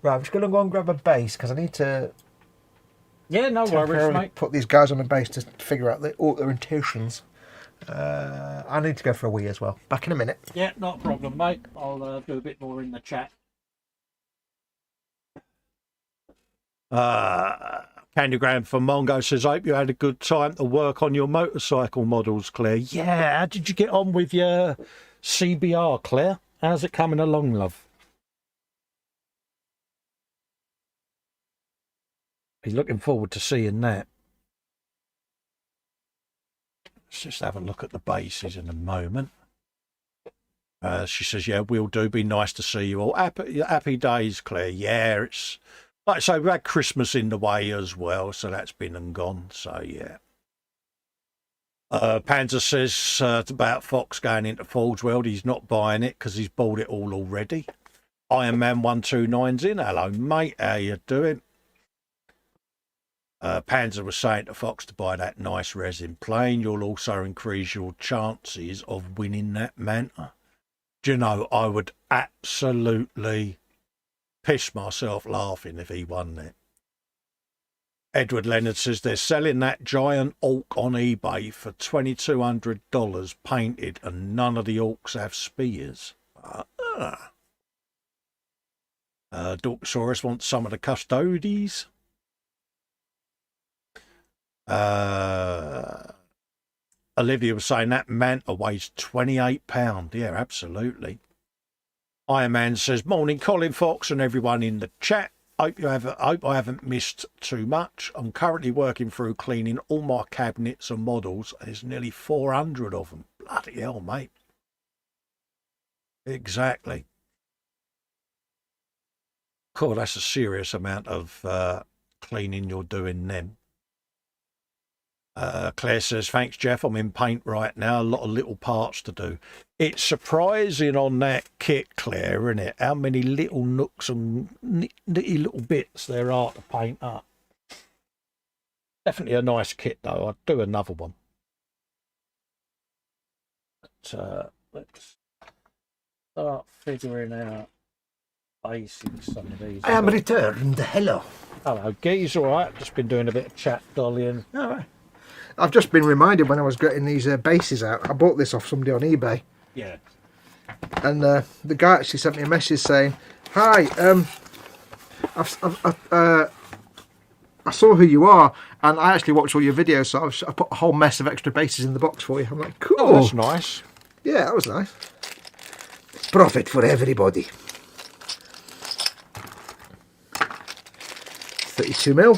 Right, I'm just going to go and grab a base because I need to... Yeah, no worries, mate. Put these guys on a base to figure out their orientations. I need to go for a wee as well. Back in a minute. Yeah, not a problem, mate. I'll do a bit more in the chat. Candygram from Mongo says, hope you had a good time to work on your motorcycle models, Claire. Yeah, how did you get on with your CBR, Claire? How's it coming along, love? He's looking forward to seeing that. Let's just have a look at the bases in a moment. She says, yeah, we'll do. Be nice to see you all. Happy days, Claire. Yeah, it's... Like I say, we had Christmas in the way as well, so that's been and gone. So, yeah. Panzer says about Fox going into Forge World. He's not buying it because he's bought it all already. Iron Man 129's in. Hello, mate. How you doing? Panzer was saying to Fox to buy that nice resin plane. You'll also increase your chances of winning that Manta. Do you know, I would absolutely piss myself laughing if he won that. Edward Leonard says they're selling that giant orc on eBay for $2,200 painted and none of the orcs have spears. Dorkosaurus wants some of the custodies. Olivia was saying that Manta weighs £28. Yeah, absolutely. Iron Man says, morning Colin, Fox and everyone in the chat. Hope I haven't missed too much. I'm currently working through cleaning all my cabinets and models. There's nearly 400 of them. Bloody hell, mate. Exactly. Cool, that's a serious amount of cleaning you're doing then. Claire says, thanks, Jeff. I'm in paint right now. A lot of little parts to do. It's surprising on that kit, Claire, isn't it? How many little nooks and nitty little bits there are to paint up. Definitely a nice kit, though. I'd do another one. But, let's start figuring out basics some of these. I am returned. Hello. Hello, Gee's all right. Just been doing a bit of chat, Dolly. All right. I've just been reminded when I was getting these bases out. I bought this off somebody on eBay. Yeah. And the guy actually sent me a message saying, "Hi, I saw who you are, and I actually watched all your videos, so I put a whole mess of extra bases in the box for you." I'm like, cool. Oh, that's nice. Yeah, that was nice. Profit for everybody. 32 mil.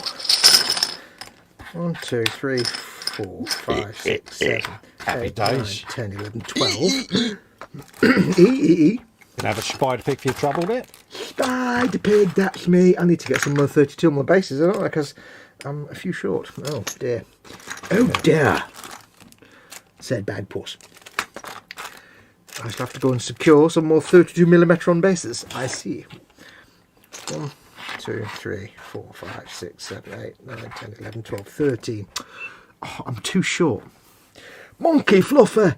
1, 2, 3, 4, 5, 6, 7, Happy 8, days. 9, 10, 11, 12. E. Can have a spider pick for your trouble there. Spider Pig, that's me. I need to get some more 32 on my bases, don't I? Because I'm a few short. Oh dear. Oh dear. Said Bag Puss. I shall have to go and secure some more 32mm on bases. I see. 1, 2, 3, 4, 5, 6, 7, 8, 9, 10, 11, 12, 13. Oh, I'm too short. Monkey fluffer.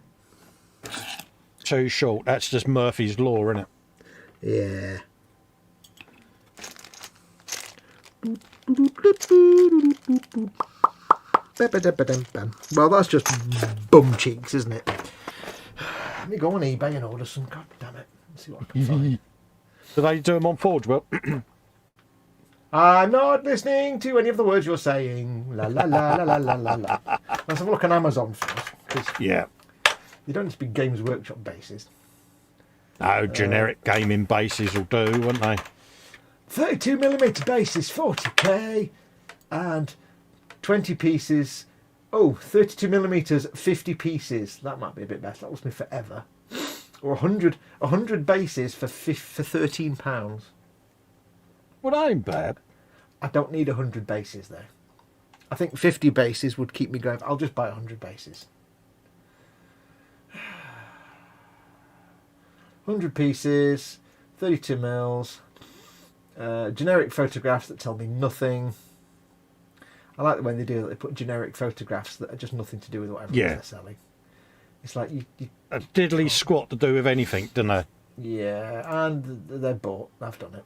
Too short. That's just Murphy's Law, isn't it? Yeah. Well, that's just bum cheeks, isn't it? Let me go on eBay and order some. God damn it. Let's see what I can find. Do they do them on Forge? Well, I'm not listening to any of the words you're saying. La la la la la la la la. Let's have a look on Amazon first. Because yeah. you don't need to be Games Workshop bases. No, generic gaming bases will do, won't they? 32mm bases, 40k, and 20 pieces. Oh, 32mm, 50 pieces. That might be a bit better. That was me forever. Or 100 bases for £13. Well, that ain't bad. I don't need 100 bases though. I think 50 bases would keep me going. I'll just buy 100 bases. 100 pieces, 32 mils, generic photographs that tell me nothing. I like the way they do that. They put generic photographs that are just nothing to do with whatever they're selling. It's like you a diddly squat to do with anything, don't they? Yeah, and they're bought. I've done it.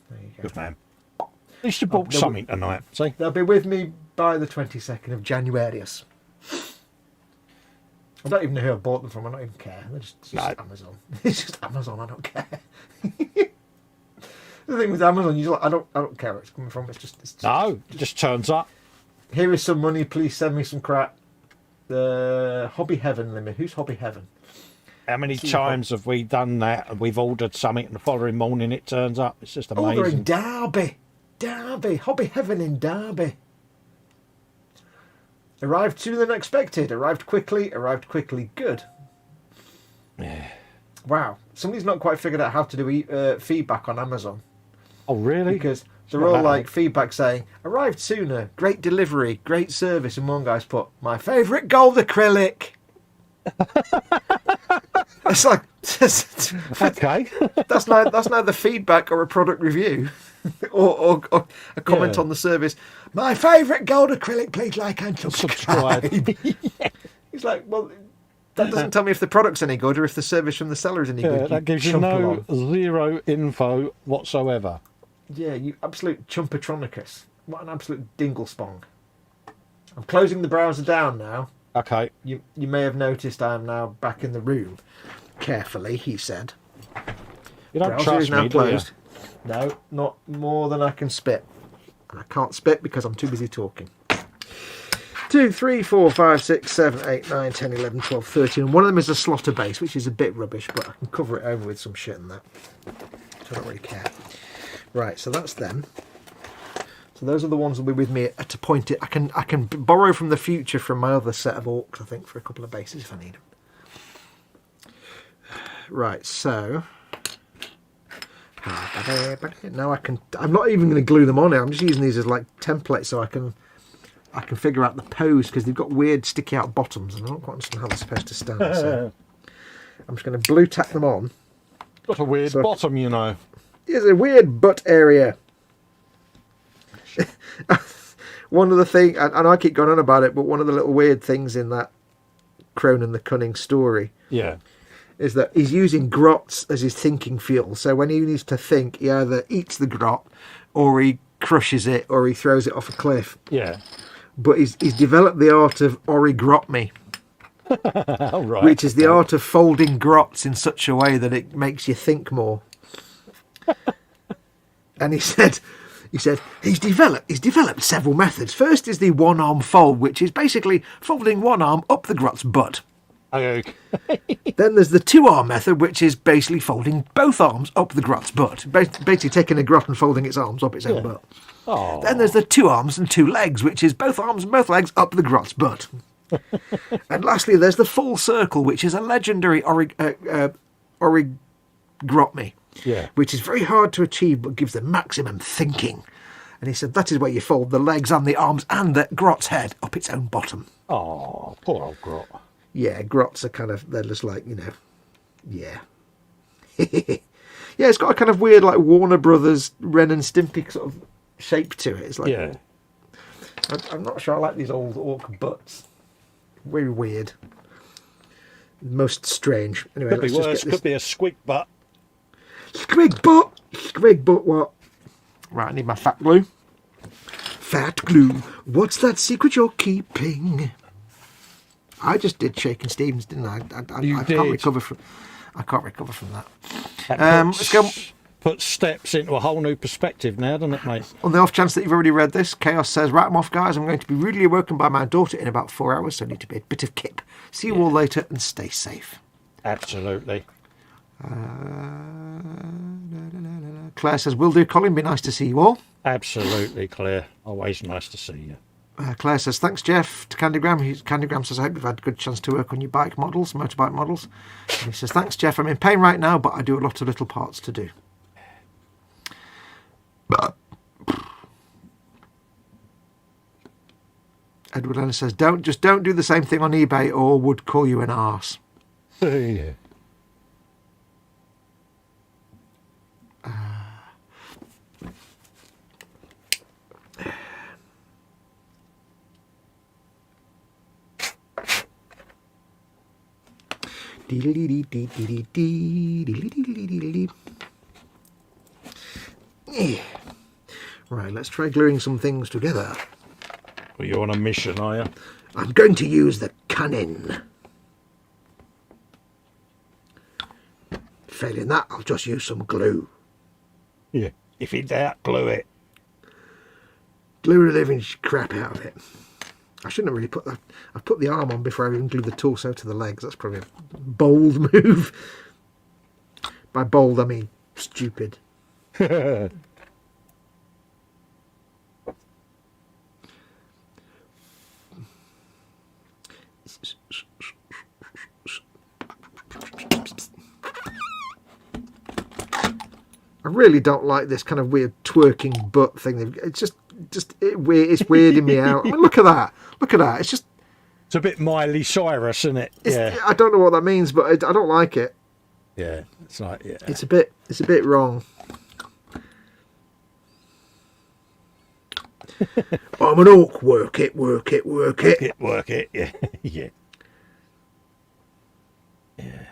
There you go. Good man. At least you bought something tonight. See? They'll be with me by the 22nd of January. I don't even know who I bought them from. I don't even care. They're just Amazon. It's just Amazon. I don't care. The thing with Amazon, you like, I don't care where it's coming from. It's just no, it just turns up. Here is some money. Please send me some crap. The Hobby Heaven limit. Who's Hobby Heaven? How many times have we done that? And we've ordered something, and the following morning it turns up. It's just amazing. Oh, they're in Derby. Hobby Heaven in Derby. Arrived sooner than expected. Arrived quickly. Good. Yeah. Wow. Somebody's not quite figured out how to do feedback on Amazon. Oh, really? Because they're all like feedback saying, arrived sooner, great delivery, great service. And one guy's put, my favourite gold acrylic. It's like, okay. that's neither feedback or a product review. or a comment on the service. My favourite gold acrylic, please like and subscribe. He's like, well, that doesn't tell me if the product's any good or if the service from the seller is any good. That gives you zero info whatsoever. Yeah, you absolute chumpatronicus. What an absolute dinglespong. I'm closing the browser down now. Okay. You may have noticed I am now back in the room. Carefully, he said. You don't trust me, do you? No, not more than I can spit. And I can't spit because I'm too busy talking. 2, 3, 4, 5, 6, 7, 8, 9, 10, 11, 12, 13. One of them is a slaughter base, which is a bit rubbish, but I can cover it over with some shit and that. So I don't really care. Right, so that's them. So those are the ones that will be with me to point it. I can borrow from the future from my other set of orcs, I think, for a couple of bases if I need them. Right, so now I'm not even going to glue them on here. I'm just using these as like templates so I can figure out the pose because they've got weird sticky out bottoms and I don't quite understand how they're supposed to stand. So I'm just going to blue tack them on. Got a weird bottom, you know. It's a weird butt area. One of the things, and I keep going on about it, but one of the little weird things in that Cronin the Cunning story, is that he's using grots as his thinking fuel. So when he needs to think, he either eats the grot, or he crushes it, or he throws it off a cliff. Yeah. But he's developed the art of origgrotme, right. which is the art of folding grots in such a way that it makes you think more. And he said he's developed several methods. First is the one-arm fold, which is basically folding one arm up the grot's butt. Okay. Then there's the two-arm method, which is basically folding both arms up the grot's butt. Basically taking a grot and folding its arms up its own butt. Oh. Then there's the two arms and two legs, which is both arms and both legs up the grot's butt. And lastly, there's the full circle, which is a legendary origgrotme. Yeah. which is very hard to achieve but gives the maximum thinking. And he said that is where you fold the legs and the arms and the grot's head up its own bottom. Oh, poor old grot. Yeah, grots are kind of, they're just like, yeah. Yeah, it's got a kind of weird, like, Warner Brothers, Ren and Stimpy sort of shape to it. It's like, Yeah. I'm not sure I like these old orc butts. Very weird. Most strange. Anyway, Could be let's just worse. get this. Could be a squig butt. Squig butt! Squig butt what? Right, I need my fat glue. Fat glue. What's that secret you're keeping? I just did Shakin' Stevens, didn't I? I did. can't recover from. I can't recover from that. That Let's go. Put steps into a whole new perspective now, doesn't it, mate? On the off chance that you've already read this, Chaos says, "Write 'em off, guys. I'm going to be rudely awoken by my daughter in about 4 hours, so I need to be a bit of kip. See you all later and stay safe." Absolutely. Claire says, "Will do, Colin. Be nice to see you all." Absolutely, Claire. Always nice to see you. Claire says, "Thanks, Jeff." To Candygram, Candygram says, "I hope you've had a good chance to work on your motorbike models." And he says, "Thanks, Jeff. I'm in pain right now, but I do a lot of little parts to do." Edward Lennon says, don't do the same thing on eBay or would call you an arse. Yeah. Right, let's try gluing some things together. Well, you're on a mission, are you? I'm going to use the cannon. Failing that, I'll just use some glue. Yeah. If in doubt, glue it. Glue the living crap out of it. I shouldn't have really put that. I put the arm on before I even glued the torso to the legs. That's probably a bold move. By bold, I mean stupid. I really don't like this kind of weird twerking butt thing. It's it's weirding me out. I mean, look at that. Look at that. It's a bit Miley Cyrus, isn't it? Yeah. I don't know what that means, but I don't like it. Yeah. It's like, yeah. It's a bit wrong. I'm an orc. Work it. Work it. Yeah. Yeah. Yeah.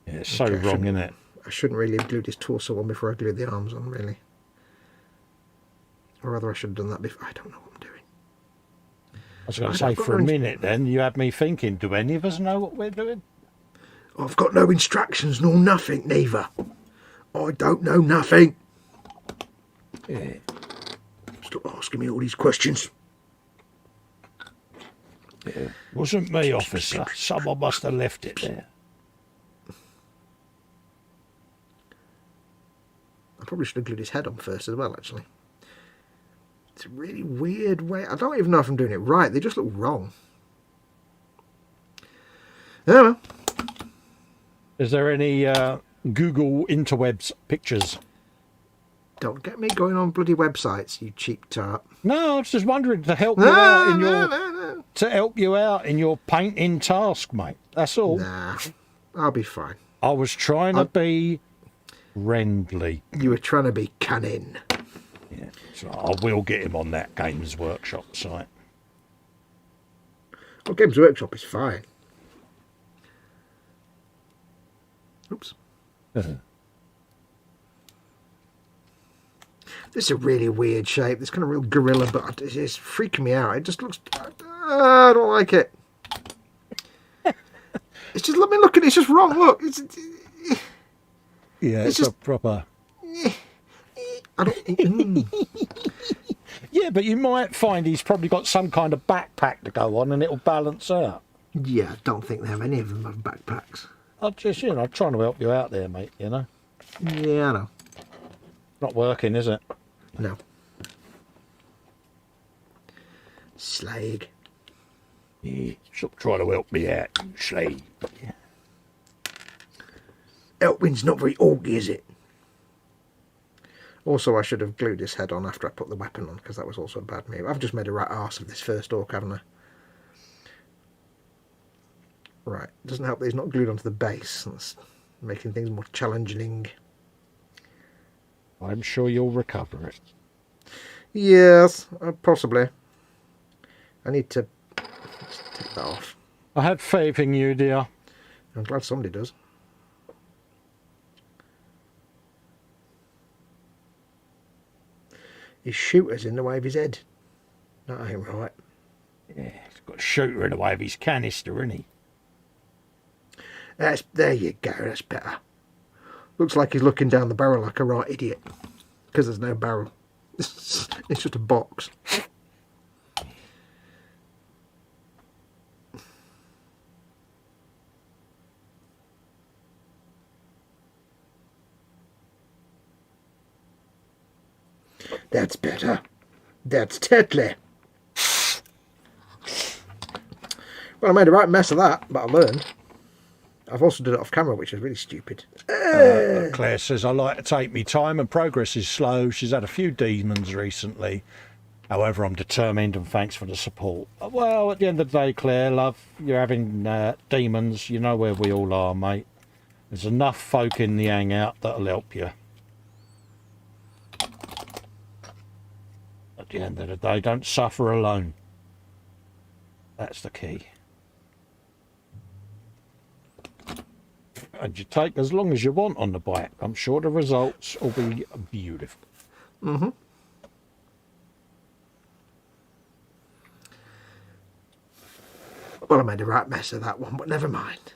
Yeah, it's so wrong, isn't it? I shouldn't really have glued his torso on before I glued the arms on, really. Or rather, I should have done that before. I don't know what I'm doing. I was going to say, for a minute then, you had me thinking, do any of us know what we're doing? I've got no instructions nor nothing, neither. I don't know nothing. Yeah. Stop asking me all these questions. Yeah. Wasn't me, officer. Someone must have left it there. I probably should have glued his head on first as well, actually. It's a really weird way. I don't even know if I'm doing it right. They just look wrong. Oh well. Is there any Google interwebs pictures? Don't get me going on bloody websites, you cheap tart. No, I was just wondering to help you to help you out in your painting task, mate. That's all. Nah, I'll be fine. I was trying to be friendly. You were trying to be cunning. Yeah, so I will get him on that Games Workshop site. Well, Games Workshop is fine. Oops. This is a really weird shape. This kind of real gorilla, but it's freaking me out. It just looks... I don't like it. It's just... Let me look at it. It's just wrong. Look. Yeah, it's just a proper... I don't... Yeah, but you might find he's probably got some kind of backpack to go on and it'll balance out. Yeah, I don't think they have any of them have backpacks. I'm just, I'm trying to help you out there, mate, you know? Yeah, I know. Not working, is it? No. Slag. Stop trying to help me out, you slave. Elwin's not very orgy, is it? Also, I should have glued his head on after I put the weapon on, because that was also a bad move. I've just made a right arse of this first orc, haven't I? Right, doesn't help that he's not glued onto the base. That's making things more challenging. I'm sure you'll recover it. Yes, possibly. I need to take that off. I have faith in you, dear. I'm glad somebody does. His shooter's in the way of his head. That ain't right. Yeah, he's got a shooter in the way of his canister, isn't he? There you go, that's better. Looks like he's looking down the barrel like a right idiot. Because there's no barrel. It's just a box. That's better. That's deadly. Well, I made a right mess of that, but I learned. I've also done it off camera, which is really stupid. Claire says, I like to take me time and progress is slow. She's had a few demons recently. However, I'm determined and thanks for the support. Well, at the end of the day, Claire, love, you're having demons. You know where we all are, mate. There's enough folk in the hangout that'll help you. At the end of the day, don't suffer alone. That's the key. And you take as long as you want on the bike. I'm sure the results will be beautiful. Mm-hmm. Well, I made a right mess of that one, but never mind.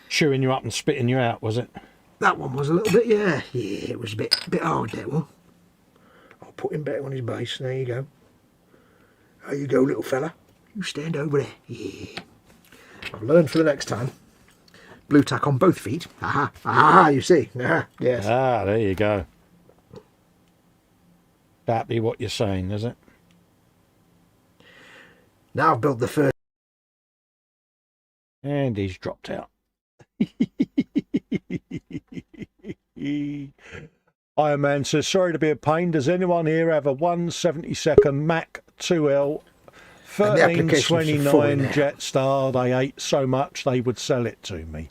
Chewing you up and spitting you out, was it? That one was a little bit, yeah. Yeah, it was a bit hard, that one. I'll put him back on his base. There you go. There you go, little fella. You stand over there. Yeah. I've learned for the next time. Blue tack on both feet. Aha, aha, you see. Aha, yes. Ah, there you go. That be what you're saying, is it? Now I've built the first. And he's dropped out. Iron Man says, sorry to be a pain. Does anyone here have a 1/72 Mac 2L 1329 Jetstar? They ate so much they would sell it to me.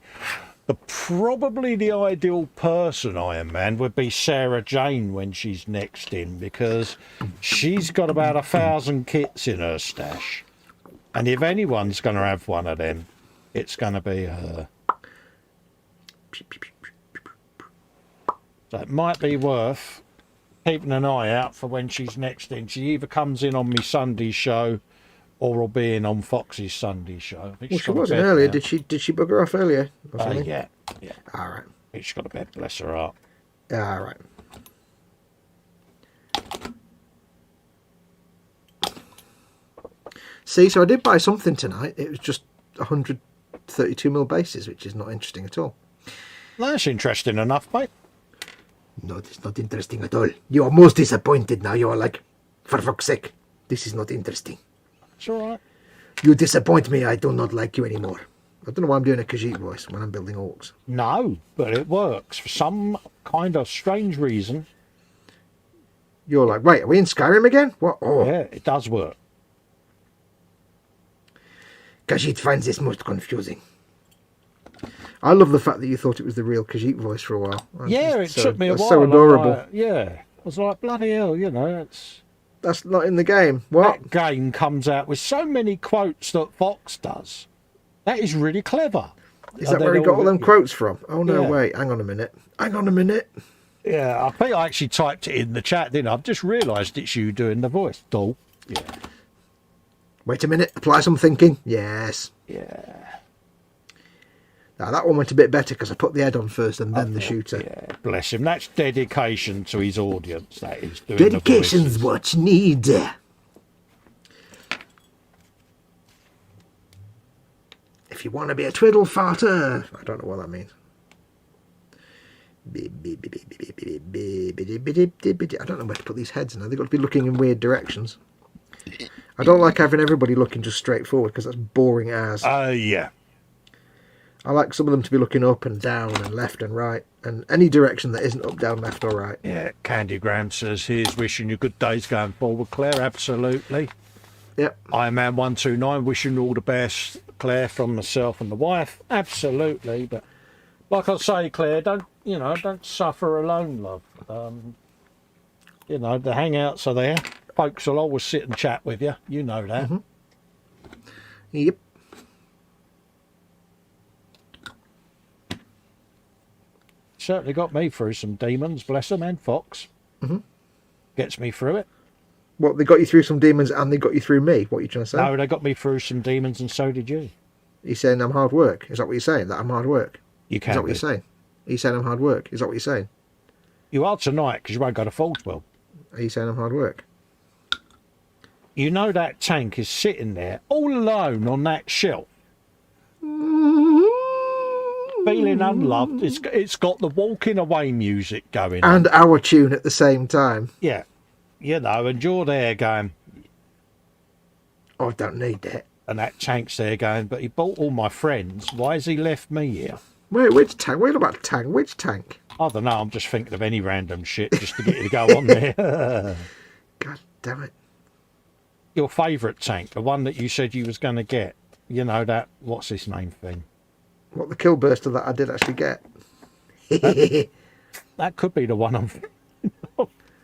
Probably the ideal person, Iron Man, would be Sarah Jane when she's next in, because she's got about 1,000 kits in her stash. And if anyone's going to have one of them, it's going to be her. So it might be worth keeping an eye out for when she's next in. She either comes in on me Sunday show or will be in on Fox's Sunday show. I think well, she wasn't earlier. Did she bugger off earlier? Yeah. All right. She's got a bed, bless her heart. All right. See, so I did buy something tonight. It was just 132mm bases, which is not interesting at all. That's interesting enough, mate. No, it's not interesting at all. You are most disappointed now. You are like, for fuck's sake, this is not interesting. It's all right. You disappoint me. I do not like you anymore. I don't know why I'm doing a Khajiit voice when I'm building orcs. No, but it works for some kind of strange reason. You're like, wait, are we in Skyrim again? What? Oh. Yeah, it does work. Khajiit finds this most confusing. I love the fact that you thought it was the real Khajiit voice for a while. Yeah, it took me a while. So adorable. I was like, bloody hell, you know, that's not in the game. What? That game comes out with so many quotes that Fox does. That is really clever. Is that where he got all them quotes from? Oh, no, wait. Hang on a minute. Yeah, I think I actually typed it in the chat, didn't I? I've just realised it's you doing the voice. Doll. Yeah. Wait a minute. Apply some thinking. Yes. Yeah. Now, that one went a bit better because I put the head on first and then the shooter. Yeah, bless him. That's dedication to his audience, that is. Doing Dedication's what you need. If you want to be a twiddle farter. I don't know what that means. I don't know where to put these heads now. They've got to be looking in weird directions. I don't like having everybody looking just straight forward because that's boring as. Yeah. I like some of them to be looking up and down and left and right and any direction that isn't up, down, left or right. Yeah, Candygram says, here's wishing you good days going forward, Claire. Absolutely. Yep. Ironman129 wishing you all the best, Claire, from myself and the wife. Absolutely. But like I say, Claire, don't suffer alone, love. The hangouts are there. Folks will always sit and chat with you. You know that. Mm-hmm. Yep. Certainly got me through some demons, bless them, and Fox. Mm-hmm. Gets me through it. What, they got you through some demons and they got you through me? What are you trying to say? No, they got me through some demons and so did you. You're saying I'm hard work? Is that what you're saying? That I'm hard work? You can Is that what you're saying? Are you saying I'm hard work? Is that what you're saying? You are tonight because you won't go to Foldswell. Are you saying I'm hard work? You know that tank is sitting there all alone on that shelf. Feeling unloved. It's got the walking away music going on. And our tune at the same time. Yeah. And you're there going... Oh, I don't need that. And that tank's there going, but he bought all my friends. Why has he left me here? Wait, which tank? Wait about tank. Which tank? I don't know. I'm just thinking of any random shit just to get you to go on there. God damn it. Your favourite tank, the one that you said you was going to get. You know that, what's his name thing? What, the kill burster that I did actually get? That could be the one I'm...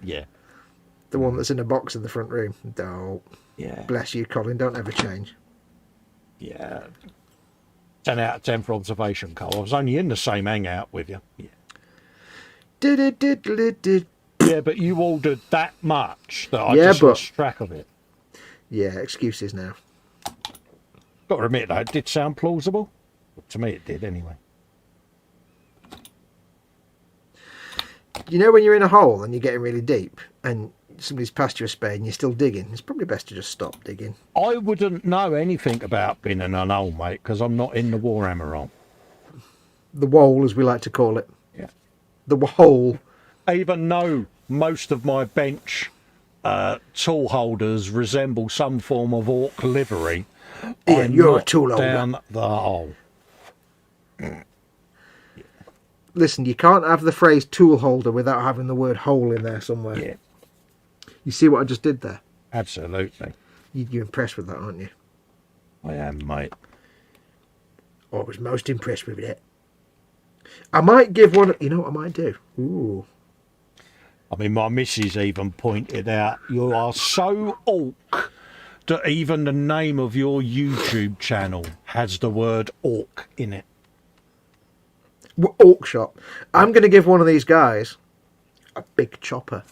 Yeah. The one that's in a box in the front room. Don't. Yeah. Bless you, Colin. Don't ever change. Yeah. 10 out of 10 for observation, Cole. I was only in the same hangout with you. Yeah. Did. Yeah, but you ordered that much that I just lost track of it. Yeah, excuses now. Got to admit, though, it did sound plausible. To me, it did, anyway. You know when you're in a hole and you're getting really deep and somebody's passed you a spade and you're still digging, it's probably best to just stop digging. I wouldn't know anything about being in an hole, mate, because I'm not in the Warhammer hole. The whole, as we like to call it. Yeah. The hole. Even though most of my bench tool holders resemble some form of orc livery, Yeah, I'm you're not a tool holder. down the hole. Listen, you can't have the phrase tool holder without having the word hole in there somewhere. Yeah. You see what I just did there? Absolutely. You're impressed with that, aren't you? I am, mate. I was most impressed with it. I might give one... You know what I might do? Ooh. I mean, my missus even pointed out, you are so orc that even the name of your YouTube channel has the word orc in it. Orc shop. I'm going to give one of these guys a big chopper.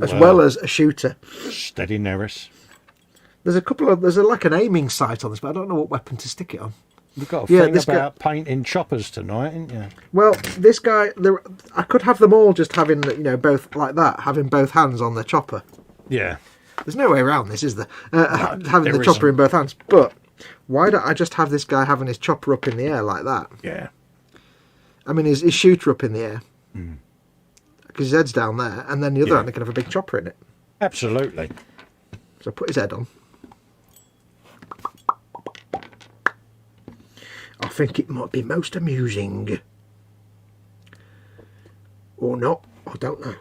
As well as a shooter. Steady, Neris. There's like an aiming sight on this, but I don't know what weapon to stick it on. You've got a thing about painting choppers tonight, ain't you? Well, this guy, I could have them all just having, both like that, having both hands on the chopper. Yeah. There's no way around this, is there? Having the chopper in both hands. But why don't I just have this guy having his chopper up in the air like that? Yeah. I mean, his shooter up in the air. Because his head's down there, and then the other hand can have a big chopper in it. Absolutely. So put his head on. I think it might be most amusing. Or not. I don't know.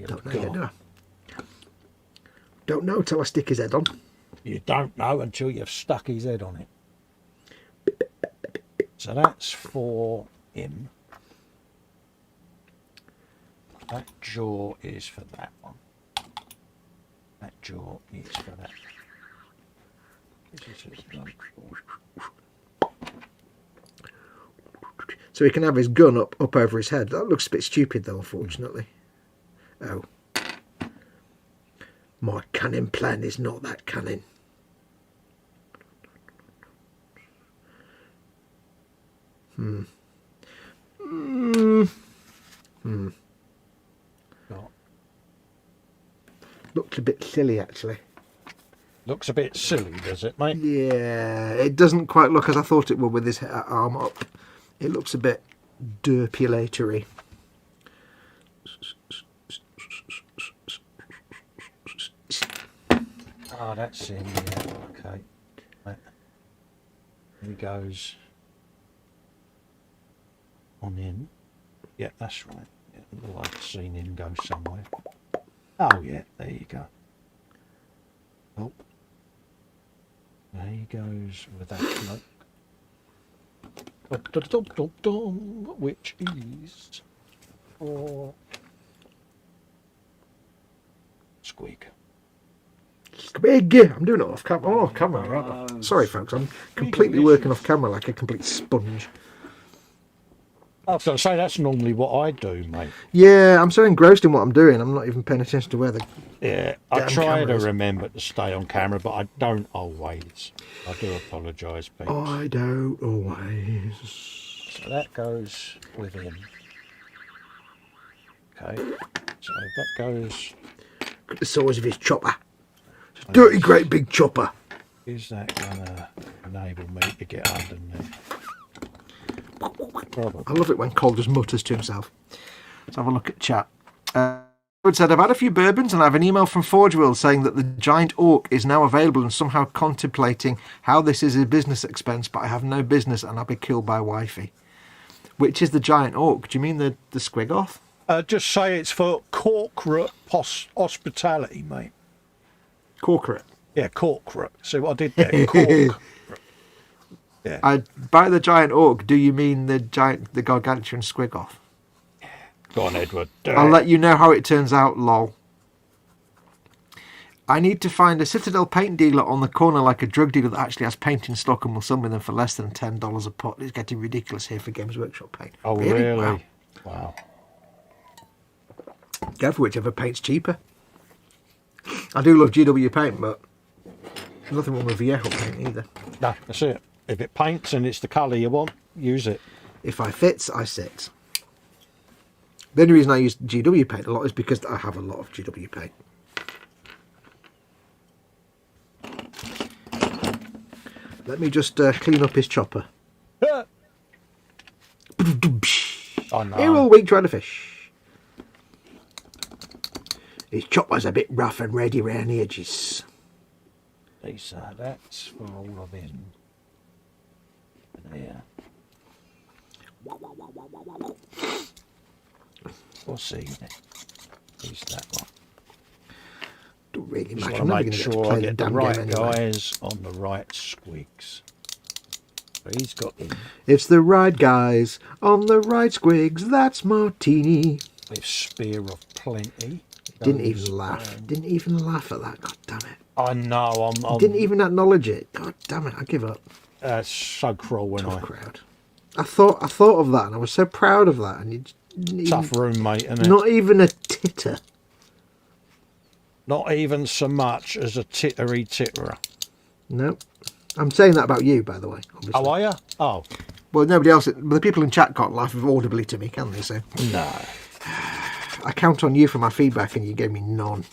Don't know yet, do I? Don't know till I stick his head on. You don't know until you've stuck his head on it. So that's for him. That jaw is for that one. That jaw is for that. So he can have his gun up over his head. That looks a bit stupid though, unfortunately. Oh. My cunning plan is not that cunning. Looks a bit silly, actually. Looks a bit silly, does it, mate? Yeah, it doesn't quite look as I thought it would with his arm up. It looks a bit derpulatory. Oh, that's in there. Okay. Right. He goes on in. Yeah, that's right. Yeah, well, I've seen him go somewhere. Oh, yeah, there you go. Oh. There he goes with that bloke. Which is for Squig. Squig! I'm doing it off camera. Oh, off camera. Right? Sorry, folks. I'm completely working off camera like a complete sponge. I was going to say, that's normally what I do, mate. Yeah, I'm so engrossed in what I'm doing, I'm not even paying attention to where the... Yeah, I try cameras. to remember to stay on camera, but I don't always. I do apologise, people. I don't always. So that goes with him. Okay, so that goes... The size of his chopper. It's a dirty, great big chopper. Is that going to enable me to get underneath? Probably. I love it when Cole just mutters to himself. Let's have a look at chat. Wood said, I've had a few bourbons and I have an email from Forge World saying that the giant orc is now available and somehow contemplating how this is a business expense, but I have no business and I'll be killed by wifey. Which is the giant orc? Do you mean the squig off? Just say it's for corporate hospitality, mate. Corporate. Yeah, corporate. See what I did there? Corporate. Yeah. By the giant orc, do you mean the gargantuan squig off? Go on, Edward. I'll let you know how it turns out, lol. I need to find a Citadel paint dealer on the corner like a drug dealer that actually has paint in stock and will sell me them for less than $10 a pot. It's getting ridiculous here for Games Workshop paint. Oh, really? Wow. Wow. Go for whichever paint's cheaper. I do love GW paint, but nothing wrong with Viejo paint either. No, that's it. If it paints and it's the colour you want, use it. If I fits, I sits. The only reason I use GW paint a lot is because I have a lot of GW paint. Let me just clean up his chopper. Oh, no. Here all week trying to fish. His chopper's a bit rough and ready round the edges. Lisa, that's for all of him. There. What's he? Who's that one? Don't really Just matter. want I'm to never make going to sure play I the get the damn right game anyway. guys on the right squigs. So he's got him It's the right guys on the right squigs. That's Martini. with Spear of Plenty. Didn't even laugh. Didn't even laugh at that. God damn it. I know. I'm Didn't even acknowledge it. God damn it. I give up. That's so cruel when Tough crowd. I thought of that, and I was so proud of that, and you didn't tough even, roommate, isn't it? not even a titter. Not even so much as a tittery titterer. No, I'm saying that about you, by the way. Obviously. Oh, are you? Oh, Well, nobody else. The people in chat can't laugh audibly to me, can they? So no. I count on you for my feedback, and you gave me none.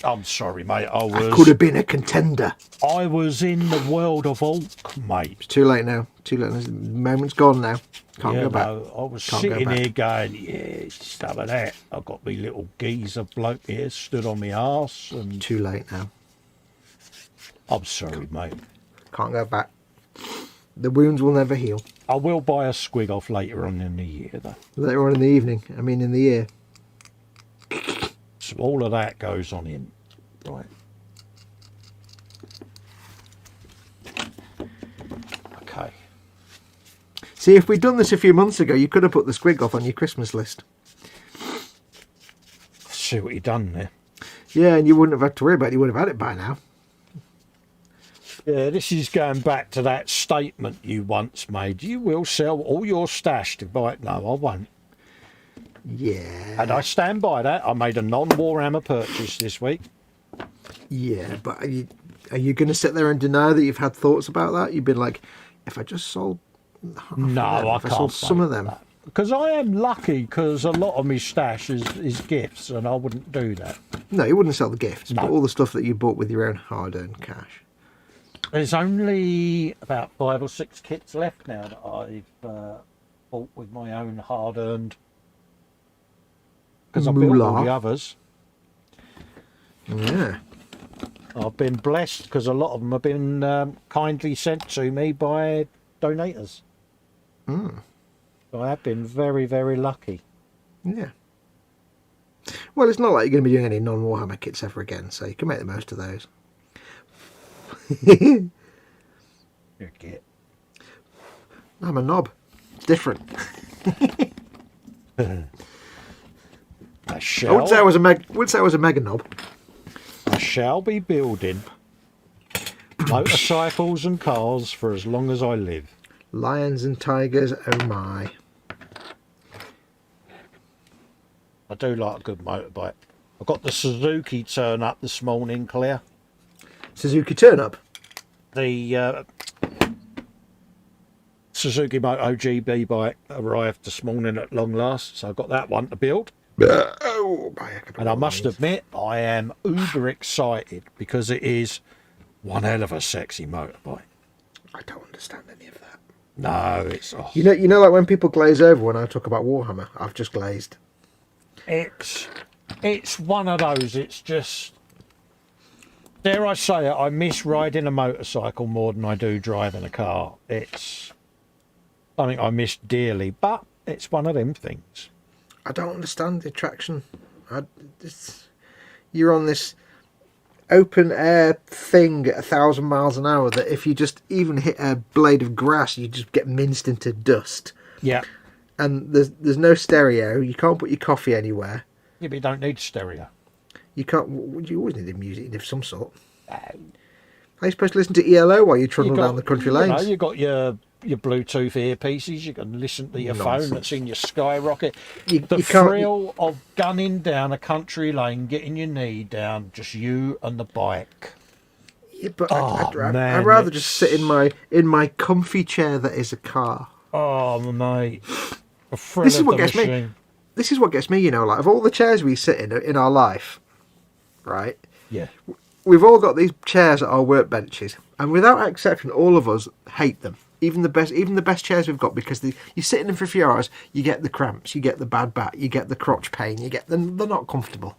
I'm sorry, mate. I could have been a contender. I was in the world of Hulk, mate. It's too late now. Too late. The moment's gone now. Can't Yeah, go back. no, I was Can't go sitting back. here going, yeah, some of that. I've got me little geezer bloke here stood on my arse, and Too late now. I'm sorry, mate. Can't go back. The wounds will never heal. I will buy a squig off later on in the year, though. Later on in the evening. I mean, in the year. So all of that goes on in. Right. Okay. See, if we'd done this a few months ago, you could have put the squig off on your Christmas list. See what you done there. Yeah, and you wouldn't have had to worry about it. You would have had it by now. Yeah, this is going back to that statement you once made. You will sell all your stash to buy it. No, I won't. Yeah. And I stand by that. I made a non-Warhammer purchase this week. Yeah, but are you going to sit there and deny that you've had thoughts about that? You've been like, if I just sold half No, of them, I if can't. I sold some of them. That. Because I am lucky, because a lot of my stash is gifts, and I wouldn't do that. No, you wouldn't sell the gifts, No. but all the stuff that you bought with your own hard-earned cash. There's only about 5 or 6 kits left now that I've bought with my own hard-earned. Because I built all Moolah. the others. Yeah. I've been blessed because a lot of them have been kindly sent to me by donators. So I have been very, very lucky. Yeah. Well, it's not like you're going to be doing any non-Warhammer kits ever again, so you can make the most of those. You get. I'm a knob. It's different. I I wouldn't say I was a mega knob. I shall be building motorcycles and cars for as long as I live. Lions and tigers, oh my. I do like a good motorbike. I got the Suzuki turn up this morning, Claire. Suzuki turn up. The Suzuki Moto GB bike arrived this morning at long last, so I got that one to build. Oh my! And I must admit, I am uber excited because it is one hell of a sexy motorbike. I don't understand any of that. No, it's You know, like when people glaze over when I talk about Warhammer, I've just glazed. it's one of those. It's just, dare I say it, I miss riding a motorcycle more than I do driving a car. It's something I miss dearly, but it's one of them things. I don't understand the attraction. You're on this open air thing at 1,000 miles an hour that if you just even hit a blade of grass, you just get minced into dust. Yeah. And there's no stereo. You can't put your coffee anywhere. Yeah, but you don't need stereo. You can't. You always need music of some sort. How are you supposed to listen to ELO while you trundle down the country lanes? You got your Bluetooth earpieces. You can listen to your phone that's in your skyrocket. The thrill of gunning down a country lane, getting your knee down, just you and the bike. Yeah, but I'd rather just sit in my comfy chair that is a car. Oh, mate. This is what gets me. This is what gets me, you know, like of all the chairs we sit in our life, right? Yeah. We've all got these chairs at our workbenches, and without exception, all of us hate them. Even the best chairs we've got, because you sit in them for a few hours, you get the cramps, you get the bad back, you get the crotch pain, they're not comfortable.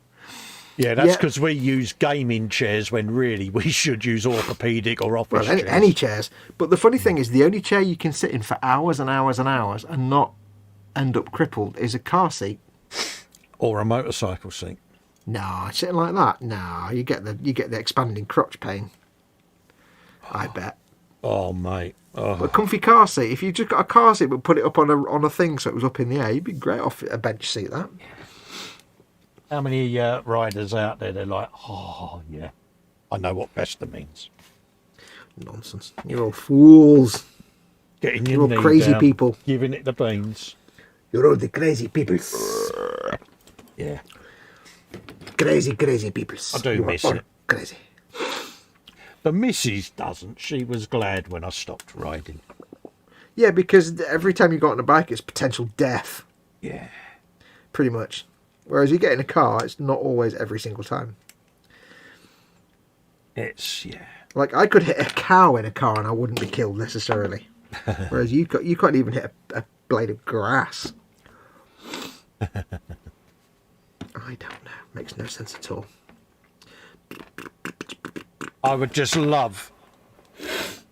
Yeah, that's because we use gaming chairs when really we should use orthopaedic or office chairs. Any chairs. But the funny thing is, the only chair you can sit in for hours and hours and hours and not end up crippled is a car seat or a motorcycle seat. No, sitting like that. No, you get the expanding crotch pain. I bet. Oh, mate. Oh. But a comfy car seat. If you just got a car seat but put it up on a thing so it was up in the air, you'd be great off a bench seat. That. How many riders out there? They're like, oh yeah, I know what Festa means. Nonsense. You're all fools. Getting your knee all crazy down, people. Giving it the beans. You're all the crazy people. Yeah. Crazy people. I do miss it. Crazy. The missus doesn't. She was glad when I stopped riding. Yeah, because every time you got on a bike, it's potential death. Yeah. Pretty much. Whereas you get in a car, it's not always every single time. It's, yeah. Like, I could hit a cow in a car and I wouldn't be killed necessarily. Whereas you can't even hit a blade of grass. I don't know. Makes no sense at all. I would just love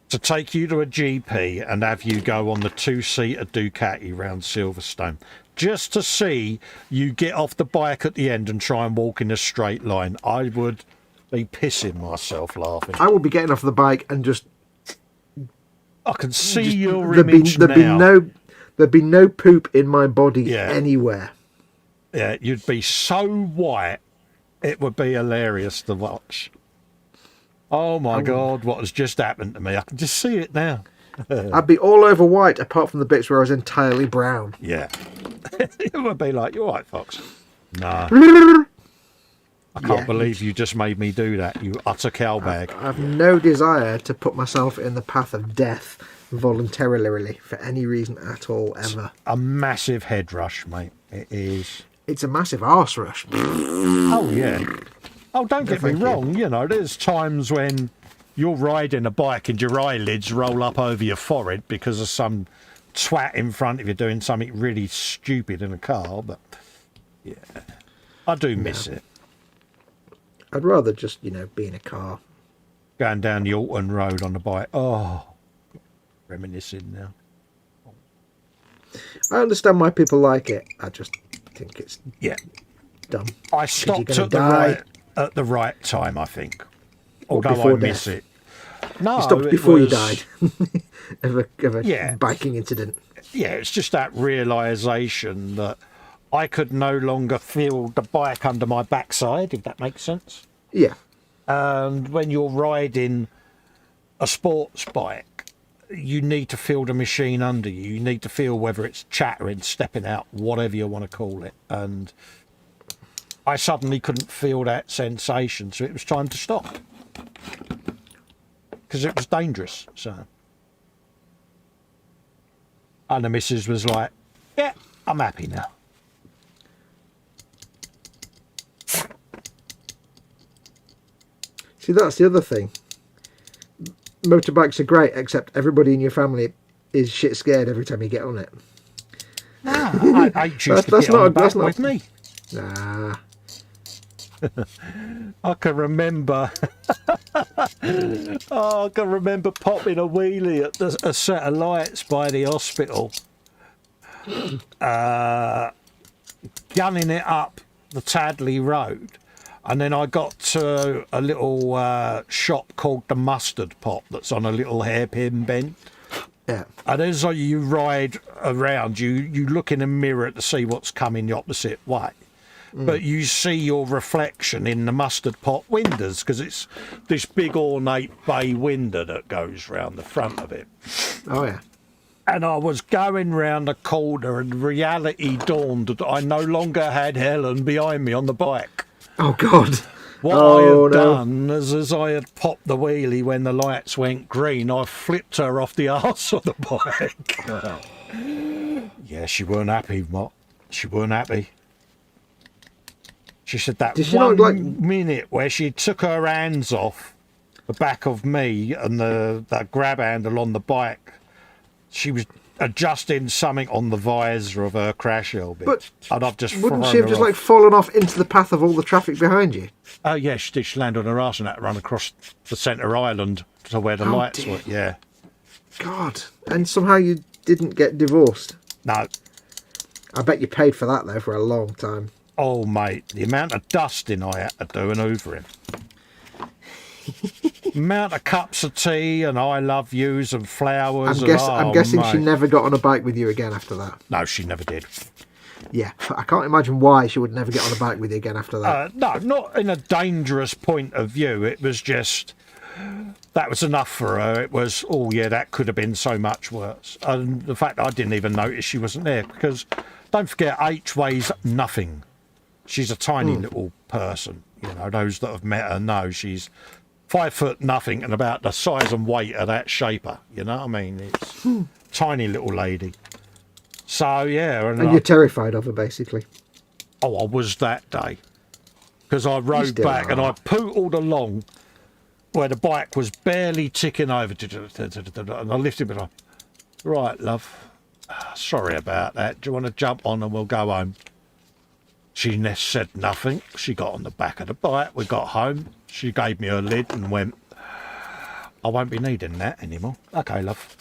to take you to a GP and have you go on the two-seater Ducati round Silverstone. Just to see you get off the bike at the end and try and walk in a straight line. I would be pissing myself laughing. I will be getting off the bike and just... I can see your image now. There'd be no poop in my body anywhere. Yeah, you'd be so white, it would be hilarious to watch. Oh my God, what has just happened to me? I can just see it now. I'd be all over white apart from the bits where I was entirely brown. Yeah. It would be like, you're right, Fox. Nah. I can't believe you just made me do that, you utter cowbag. I have no desire to put myself in the path of death voluntarily for any reason at all, ever. A massive head rush, mate. It is. It's a massive arse rush. Oh, yeah. Oh, don't get me wrong. You know, there's times when you're riding a bike and your eyelids roll up over your forehead because of some twat in front of you doing something really stupid in a car. But, yeah, I do miss it. I'd rather just, be in a car. going down the Alton Road on the bike. Oh, reminiscing now. I understand why people like it. I just think it's dumb. I stopped at the right time, I think. Although before I miss death? it. No, You stopped before you died of a biking incident. Yeah, it's just that realisation that I could no longer feel the bike under my backside, if that makes sense. Yeah. And when you're riding a sports bike, you need to feel the machine under you. You need to feel whether it's chattering, stepping out, whatever you want to call it. And I suddenly couldn't feel that sensation, so it was time to stop. Because it was dangerous, so. And the missus was like, yeah, I'm happy now. See, that's the other thing. Motorbikes are great, except everybody in your family is shit scared every time you get on it. I choose to get on the back with me. Nah. I can remember popping a wheelie at a set of lights by the hospital, gunning it up the Tadley Road, and then I got to a little shop called the Mustard Pot that's on a little hairpin bend. Yeah. And as you ride around, you look in a mirror to see what's coming the opposite way. But you see your reflection in the Mustard Pot windows, because it's this big ornate bay window that goes round the front of it. Oh, yeah. And I was going round a corner and reality dawned that I no longer had Helen behind me on the bike. Oh, God. What I had done is, as I had popped the wheelie when the lights went green, I flipped her off the arse of the bike. Yeah, she weren't happy, Mott. She weren't happy. She said that minute where she took her hands off the back of me and the grab handle on the bike, she was adjusting something on the visor of her crash helmet. But and I've just wouldn't she have just like fallen off into the path of all the traffic behind you? Oh, yeah, she did. She landed on her arse and had to run across the centre island to where the lights were. Yeah. God. And somehow you didn't get divorced? No. I bet you paid for that, though, for a long time. Oh, mate, the amount of dusting I had to do and hoovering. Amount of cups of tea and I love yous and flowers. I'm guessing she never got on a bike with you again after that. No, she never did. Yeah, I can't imagine why she would never get on a bike with you again after that. No, not in a dangerous point of view. It was just, that was enough for her. It was, oh yeah, that could have been so much worse. And the fact that I didn't even notice she wasn't there, because don't forget, H weighs nothing. She's a tiny little person. You know, those that have met her know she's 5 foot nothing and about the size and weight of that shaper. You know what I mean? It's tiny little lady. So, yeah. And you're terrified of her, basically. Oh, I was that day. Because I rode back and I pootled along where the bike was barely ticking over. And I lifted it up. Right, love. Sorry about that. Do you want to jump on and we'll go home? She said nothing. She got on the back of the bike. We got home. She gave me her lid and went, I won't be needing that anymore. Okay, love.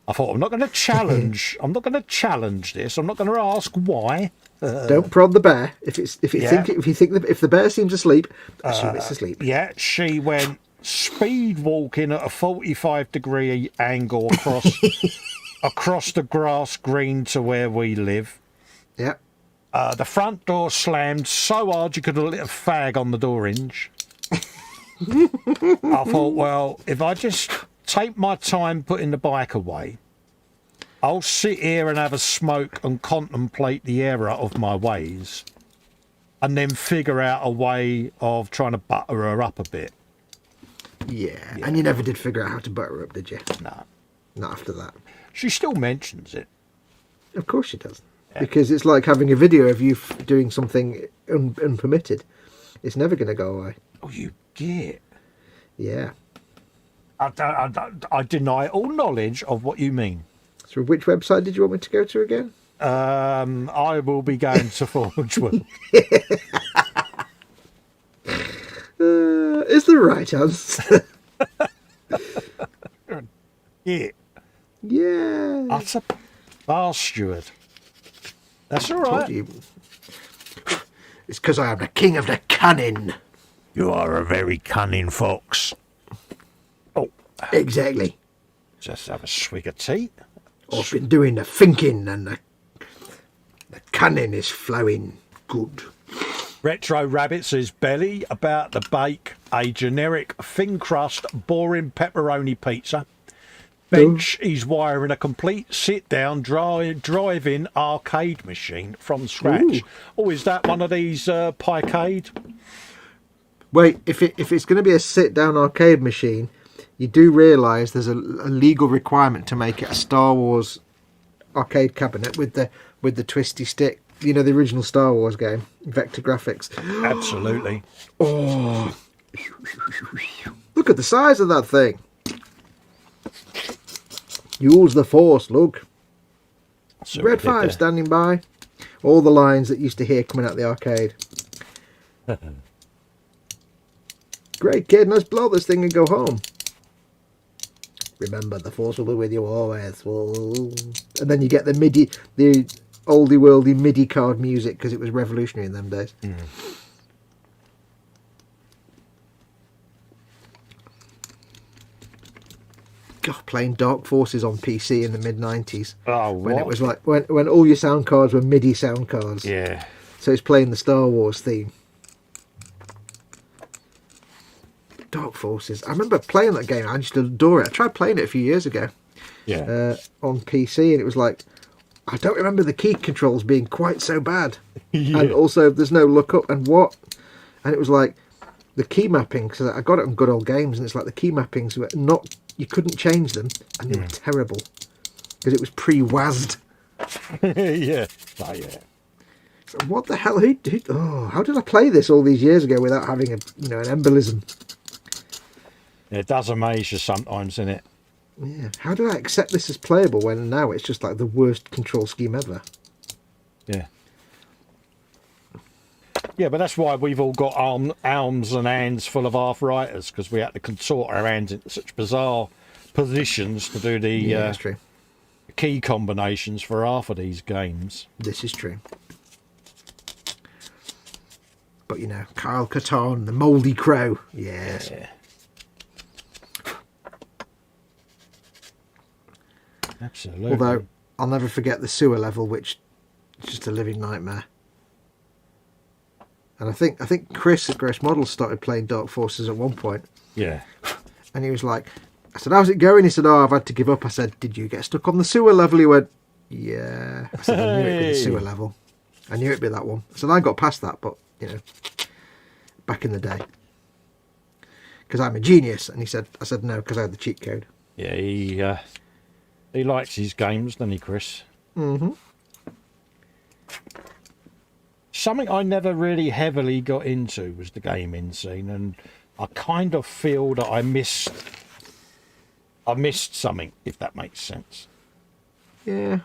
I thought, I'm not going to challenge. I'm not going to challenge this. I'm not going to ask why. Don't prod the bear. If the bear seems asleep, assume it's asleep. Yeah, she went speed walking at a 45-degree angle across the grass green to where we live. Yeah. The front door slammed so hard you could have lit a fag on the door hinge. I thought, well, if I just take my time putting the bike away, I'll sit here and have a smoke and contemplate the error of my ways and then figure out a way of trying to butter her up a bit. Yeah, and you never did figure out how to butter her up, did you? No. Not after that. She still mentions it. Of course she does. Because it's like having a video of you doing something unpermitted. It's never going to go away. Oh, you git. Yeah. I deny all knowledge of what you mean. So which website did you want me to go to again? I will be going to Forge World. is the right answer. Yeah. Yeah. Utter bar steward. That's all Told right. you. It's because I am the king of the cunning. You are a very cunning fox. Oh, Exactly. just have a swig of tea. I've been doing the thinking and the cunning is flowing good. Retro Rabbit says, Belly, about to bake a generic thin crust, boring pepperoni pizza. Bench, he's wiring a complete sit-down drive-in arcade machine from scratch. Ooh. Oh, is that one of these Picade? Wait, if it's going to be a sit-down arcade machine, you do realise there's a legal requirement to make it a Star Wars arcade cabinet with the twisty stick. You know, the original Star Wars game, vector graphics. Absolutely. Oh, look at the size of that thing. Use the Force, look. Red 5 standing by. All the lines that you used to hear coming out the arcade. Great kid, let's blow this thing and go home. Remember, the Force will be with you always. And then you get the MIDI, the oldie worldy MIDI card music, because it was revolutionary in them days. Mm. God, playing Dark Forces on PC in the mid-90s. Oh, when what? it was like when all your sound cards were MIDI sound cards. Yeah. So it's playing the Star Wars theme. Dark Forces. I remember playing that game. I used to adore it. I tried playing it a few years ago. Yeah. On PC, and it was like, I don't remember the key controls being quite so bad. Yeah. And also, there's no look up and what. And it was like the key mappings. Because I got it on Good Old Games, and it's like the key mappings were not. You couldn't change them, and they were terrible because it was pre-WASD. Yeah. Oh, yeah. So what the hell? How did I play this all these years ago without having an embolism? It does amaze you sometimes, innit? Yeah. How did I accept this as playable when now it's just like the worst control scheme ever? Yeah. Yeah, but that's why we've all got arms and hands full of arthritis, because we had to contort our hands into such bizarre positions to do the that's true. Key combinations for half of these games. This is true. But, Kyle Katarn, the Mouldy Crow. Yes. Yeah. Absolutely. Although, I'll never forget the sewer level, which is just a living nightmare. And I think Chris at Gross Models started playing Dark Forces at one point. Yeah. And he was like, I said, how's it going? He said, I've had to give up. I said, did you get stuck on the sewer level? He went, yeah. I said, I knew it'd be the sewer level. I knew it'd be that one. I said, I got past that, but, back in the day. Because I'm a genius. And I said, no, because I had the cheat code. Yeah, he likes his games, doesn't he, Chris? Mm-hmm. Something I never really heavily got into was the gaming scene, and I kind of feel that I missed something, if that makes sense. Yeah.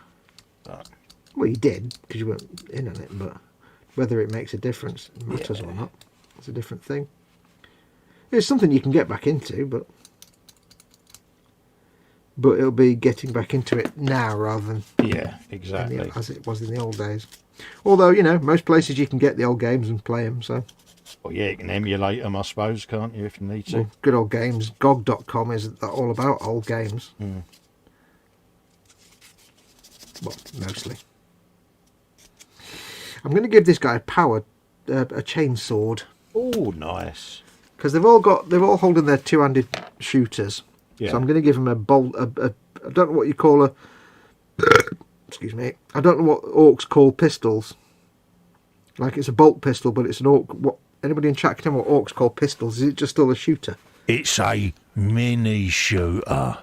Well, you did, because you weren't in on it, but whether it makes a difference matters or not, it's a different thing. It's something you can get back into, but it'll be getting back into it now rather than exactly as it was in the old days. Although, most places you can get the old games and play them, so... Well, yeah, you can emulate them, I suppose, can't you, if you need to? Well, Good Old Games, GOG.com is all about old games. Mm. Well, mostly. I'm going to give this guy a chainsword. Oh, nice. Because they're all holding their two-handed shooters. Yeah. So I'm going to give him a bolt. I don't know what you call a. Excuse me. I don't know what orcs call pistols. Like it's a bolt pistol, but it's an orc. What anybody in chat can tell me what orcs call pistols? Is it just still a shooter? It's a mini shooter.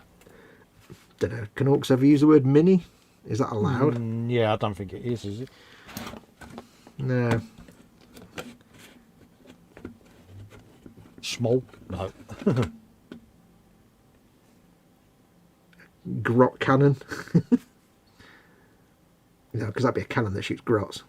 Don't know. Can orcs ever use the word mini? Is that allowed? Yeah, I don't think it is it? No. Small? No. Grot cannon. No, because that'd be a cannon that shoots grots.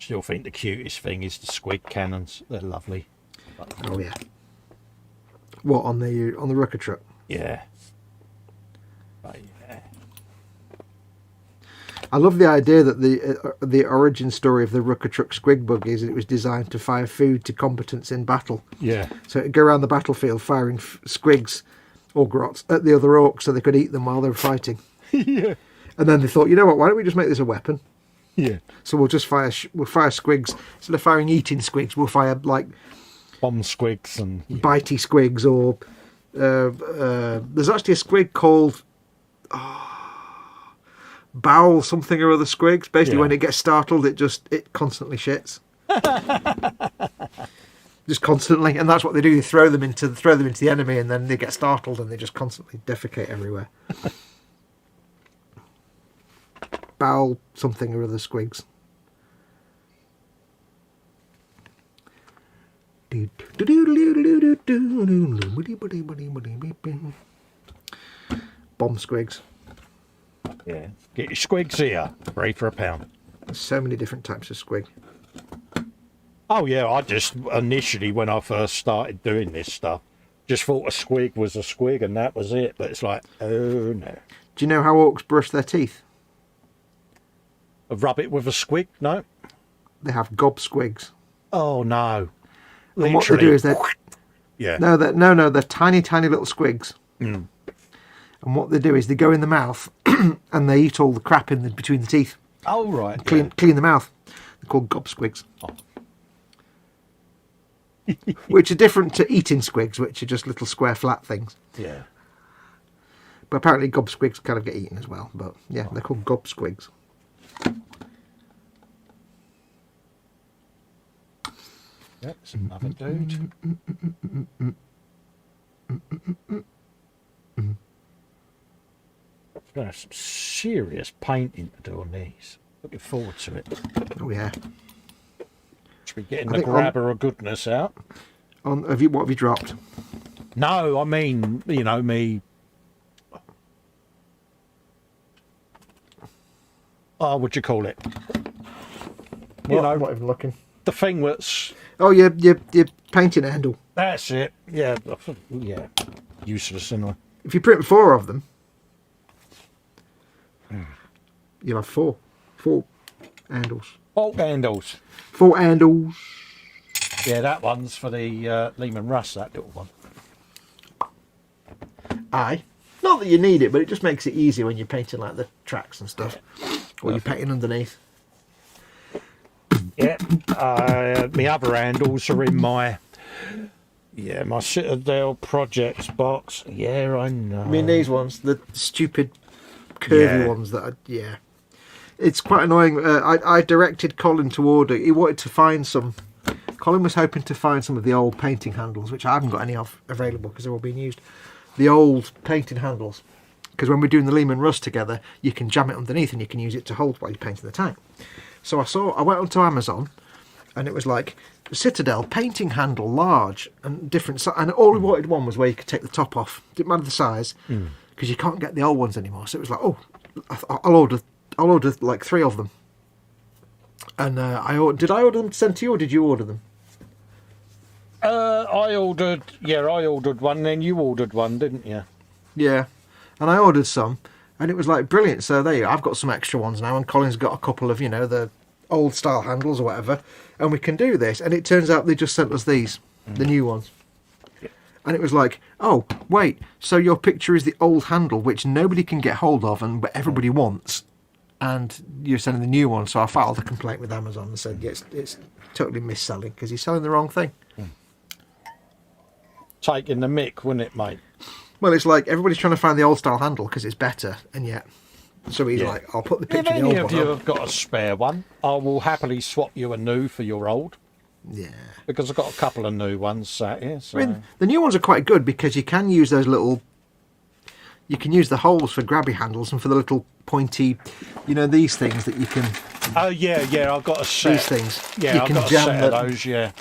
Still think the cutest thing is the squid cannons. They're lovely. Oh yeah. What, on the Rucker truck? Yeah. But, yeah. I love the idea that the origin story of the Rucker truck squig bug is it was designed to fire food to combatants in battle. Yeah. So it'd go around the battlefield firing squigs or grots at the other orcs so they could eat them while they were fighting. Yeah. And then they thought, you know what? Why don't we just make this a weapon? Yeah. So we'll just fire squigs instead of firing eating squigs. We'll fire like Bomb squigs and bitey squigs or there's actually a squig called bowel something or other squigs. Basically, when it gets startled, it constantly shits. Just constantly, and that's what they do. They throw them into the enemy, and then they get startled and they just constantly defecate everywhere. Bowel something or other squigs. Bomb squigs. yeah. Get your squigs here. 3 for £1. There's so many different types of squig. Oh yeah, I just initially when I first started doing this stuff, just thought a squig was a squig and that was it. But it's like, oh no. Do you know how orcs brush their teeth? Rub it with a squig? No. They have gob squigs. Oh no. And what they do is they're yeah. they're tiny little squigs. And what they do is they go in the mouth and they eat all the crap between the teeth. Oh right. Clean the mouth. They're called gob squigs. Oh. Which are different to eating squigs, which are just little square flat things. Yeah. But apparently gob squigs kind of get eaten as well. But yeah, they're called gob squigs. Yep, it's another dude. Gonna have some serious painting to do on these. Looking forward to it. Oh yeah. Should be getting the grabber of goodness out. What have you dropped? No, I mean, you know, me. Oh, what'd you call it? You know, I'm not even looking. the thing that's. Oh, your painting handle. That's it. Yeah, yeah. Useless anyway. If you print 4 of them, you'll have 4 handles. Bolt handles. 4 handles. Yeah, that one's for the Lehman Russ, that little one. Aye. Not that you need it, but it just makes it easier when you're painting like the tracks and stuff. Or you're painting underneath. Yeah. My other handles are in my Citadel Projects box. Yeah, I know. I mean, these ones, the stupid curvy ones that are, It's quite annoying. I directed Colin to order. He wanted to find some. Colin was hoping to find some of the old painting handles, which I haven't got any of available because they're all being used. The old painting handles. Because when we're doing the Lehman Russ together, you can jam it underneath and you can use it to hold while you're painting the tank. So I went onto Amazon and it was like Citadel painting handle large and different. And all we wanted one was where you could take the top off. Didn't matter the size because you can't get the old ones anymore. So it was like, oh, I'll order like 3 of them. And did I order them sent to you or did you order them? I ordered one, then you ordered one, didn't you? Yeah, and I ordered some, and it was like brilliant. So there you go. I've got some extra ones now, and Colin's got a couple of, the old style handles or whatever, and we can do this. And it turns out they just sent us these, the new ones. Yeah. And it was like, oh, wait, so your picture is the old handle, which nobody can get hold of, and but everybody wants, and you're sending the new one. So I filed a complaint with Amazon and said, yes, it's totally mis-selling because he's selling the wrong thing. Taking the mick, wouldn't it, mate? Well, it's like everybody's trying to find the old style handle because it's better, and yet. So he's like, I'll put the picture of the old one. If any of you have got a spare one, I will happily swap you a new for your old. Yeah. Because I've got a couple of new ones sat here. So. I mean, the new ones are quite good because you can use those little. You can use the holes for grabby handles and for the little pointy, these things that you can. Oh yeah, I've got a set. These things. Yeah, I've got a set of those. Yeah.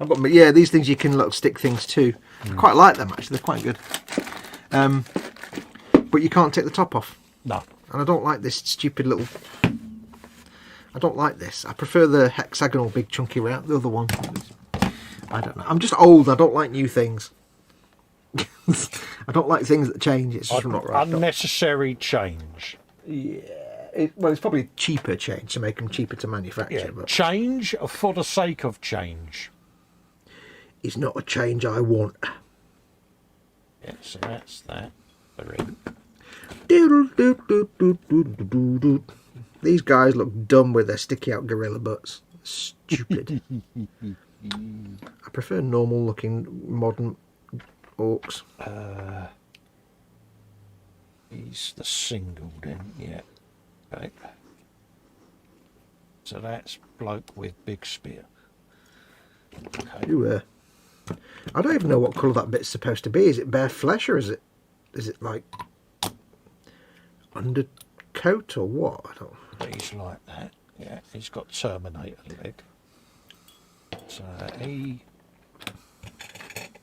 I've got these things you can stick things to. I quite like them actually. They're quite good. But you can't take the top off. No. And I don't like this stupid little. I don't like this. I prefer the hexagonal big chunky round. The other one. I don't know. I'm just old. I don't like new things. I don't like things that change. It's just not right. Unnecessary change. Yeah. Well, it's probably cheaper change to make them cheaper to manufacture. Yeah. But Change for the sake of change. It's not a change I want. Yeah, so that's that. These guys look dumb with their sticky out gorilla butts. Stupid. I prefer normal looking modern orcs. He's the single then, yeah. Okay. So that's bloke with big spear. Okay. Ooh, I don't even know what colour that bit's supposed to be. Is it bare flesh or is it like undercoat or what? I don't. He's like that. Yeah, he's got Terminator leg. So he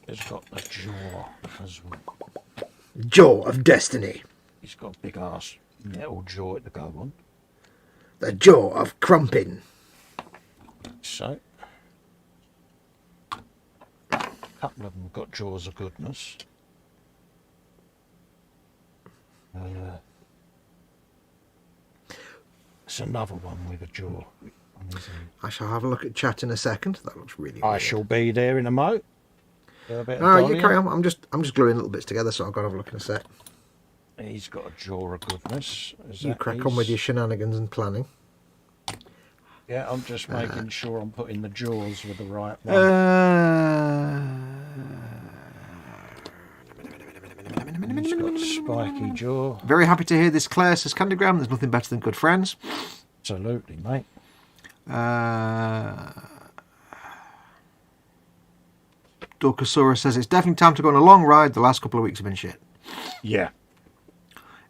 has got the jaw as well. Jaw of Destiny. He's got a big ass metal jaw to go on. The jaw of Crumpin. So a couple of them have got jaws of goodness. It's another one with a jaw. I shall have a look at chat in a second. That looks really I weird. shall be there in a mo. Oh, you carry on. I'm just gluing little bits together, so I've got to have a look in a sec. He's got a jaw of goodness. You crack on with your shenanigans and planning. Yeah, I'm just making sure I'm putting the jaws with the right one. He's got spiky jaw. Very happy to hear this. Claire says, Candygram, there's nothing better than good friends. Absolutely, mate. Dorkasaurus says, it's definitely time to go on a long ride. The last couple of weeks have been shit. Yeah.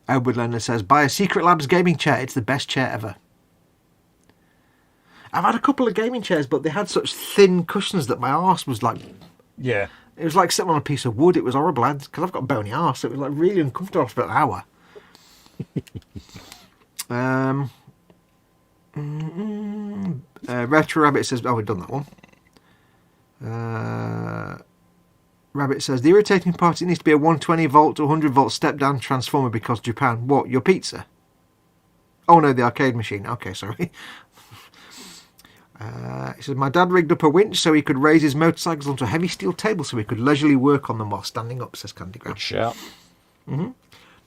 Edward Leonard says, buy a Secret Labs gaming chair. It's the best chair ever. I've had a couple of gaming chairs, but they had such thin cushions that my arse was like... Yeah. It was like sitting on a piece of wood. It was horrible. Because I've got a bony arse. It was like really uncomfortable for an hour. Retro Rabbit says, oh, we've done that one. Rabbit says, the irritating part, it needs to be a 120 volt or 100 volt step down transformer because Japan. What, your pizza? Oh no, the arcade machine. Okay, sorry. He says, my dad rigged up a winch so he could raise his motorcycles onto a heavy steel table so he could leisurely work on them while standing up, says Candygram. Good shout. Mm-hmm.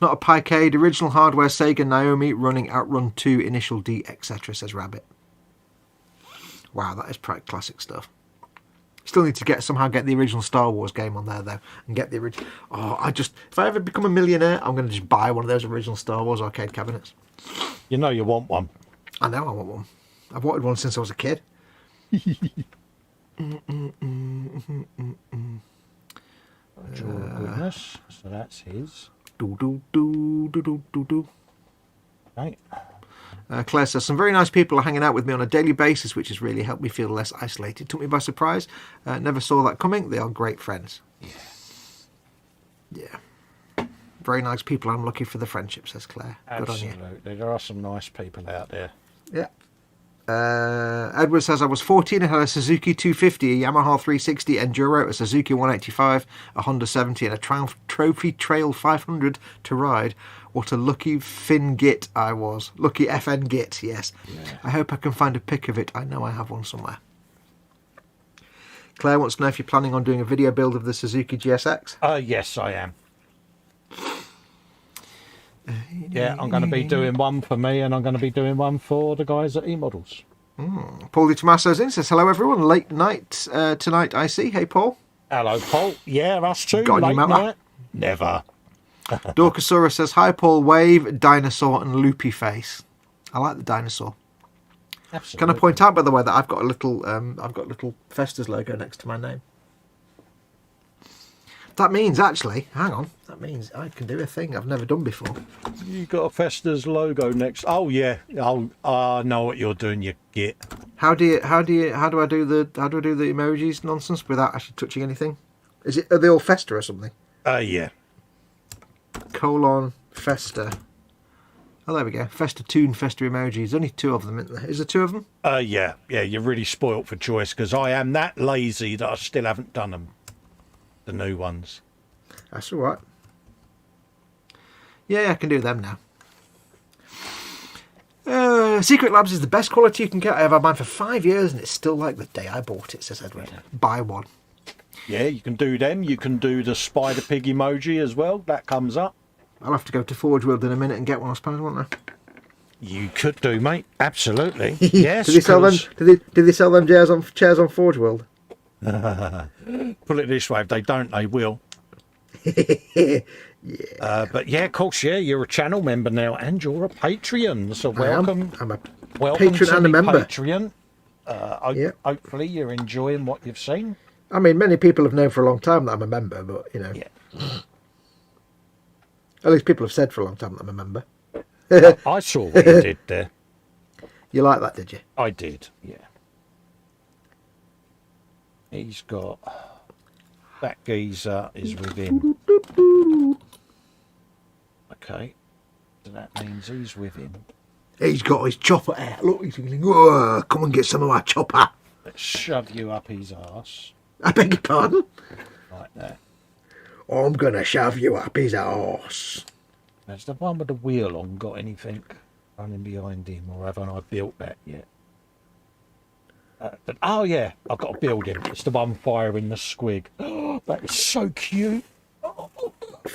Not a Picade, original hardware, Sega, Naomi, running Outrun 2, Initial D, etc., says Rabbit. Wow, that is pretty classic stuff. Still need to somehow get the original Star Wars game on there, though, and get the original... Oh, if I ever become a millionaire, I'm going to just buy one of those original Star Wars arcade cabinets. You know you want one. I know I want one. I've wanted one since I was a kid. Goodness. So that's his. Do. Right. Claire says, some very nice people are hanging out with me on a daily basis, which has really helped me feel less isolated. Took me by surprise. Never saw that coming. They are great friends. Yeah. Very nice people. I'm lucky for the friendship, says Claire. Absolutely. Good on you. There are some nice people out there. Yeah. Edward says, I was 14 and had a Suzuki 250, a Yamaha 360 Enduro, a Suzuki 185, a Honda 70 and a Trophy Trail 500 to ride. What a lucky Finn git I was. Lucky FN git, yes. Yeah. I hope I can find a pic of it. I know I have one somewhere. Claire wants to know if you're planning on doing a video build of the Suzuki GSX. Yes, I am. Yeah, I'm going to be doing one for me and I'm going to be doing one for the guys at eModels. Paul Di Tommaso's in, says, hello everyone, late night tonight I see. Hey Paul. Hello Paul. Yeah, us too. Got late any night? Never. Dorkasaurus says, hi Paul, wave, dinosaur and loopy face. I like the dinosaur. Absolutely. Can I point out, by the way, that I've got a little Festas logo next to my name. That means, actually, hang on, that means I can do a thing I've never done before. You got a Festa's logo next. Oh yeah. Oh, I know what you're doing. You git. How do I do the emojis nonsense without actually touching anything? Are they all Festa or something? Yeah. Colon Festa Oh, there we go. Festa Toon, Festa emoji. There's only 2 of them, isn't there? Is there 2 of them? Yeah. You're really spoilt for choice because I am that lazy that I still haven't done them. The new ones. That's all right. Yeah, I can do them now. Secret Labs is the best quality you can get. I have had mine for 5 years and it's still like the day I bought it, says Edward. Yeah. Buy one. Yeah, you can do them. You can do the spider pig emoji as well. That comes up. I'll have to go to Forge World in a minute and get one, I suppose, won't I? You could do, mate. Absolutely. Yes. Do they sell them? Do they sell them chairs on Forge World? Put it this way: if they don't, they will. Yeah. But yeah, of course, yeah. You're a channel member now, and you're a Patreon. So welcome. I'm a welcome patron to and a the member. Patreon. Hopefully, you're enjoying what you've seen. I mean, many people have known for a long time that I'm a member, but you know. Yeah. At least people have said for a long time that I'm a member. I saw what you did there. You like that, did you? I did, yeah. He's got... That geezer is within. Okay. So that means he's within. He's got his chopper out. Look, he's thinking, whoa, come and get some of my chopper. Let's shove you up his arse. I beg your pardon? Like that. I'm going to shove you up his arse. Has the one with the wheel on got anything running behind him, or haven't I built that yet? Oh yeah, I've got to build him. It's the one firing the squig. Oh, that is so cute.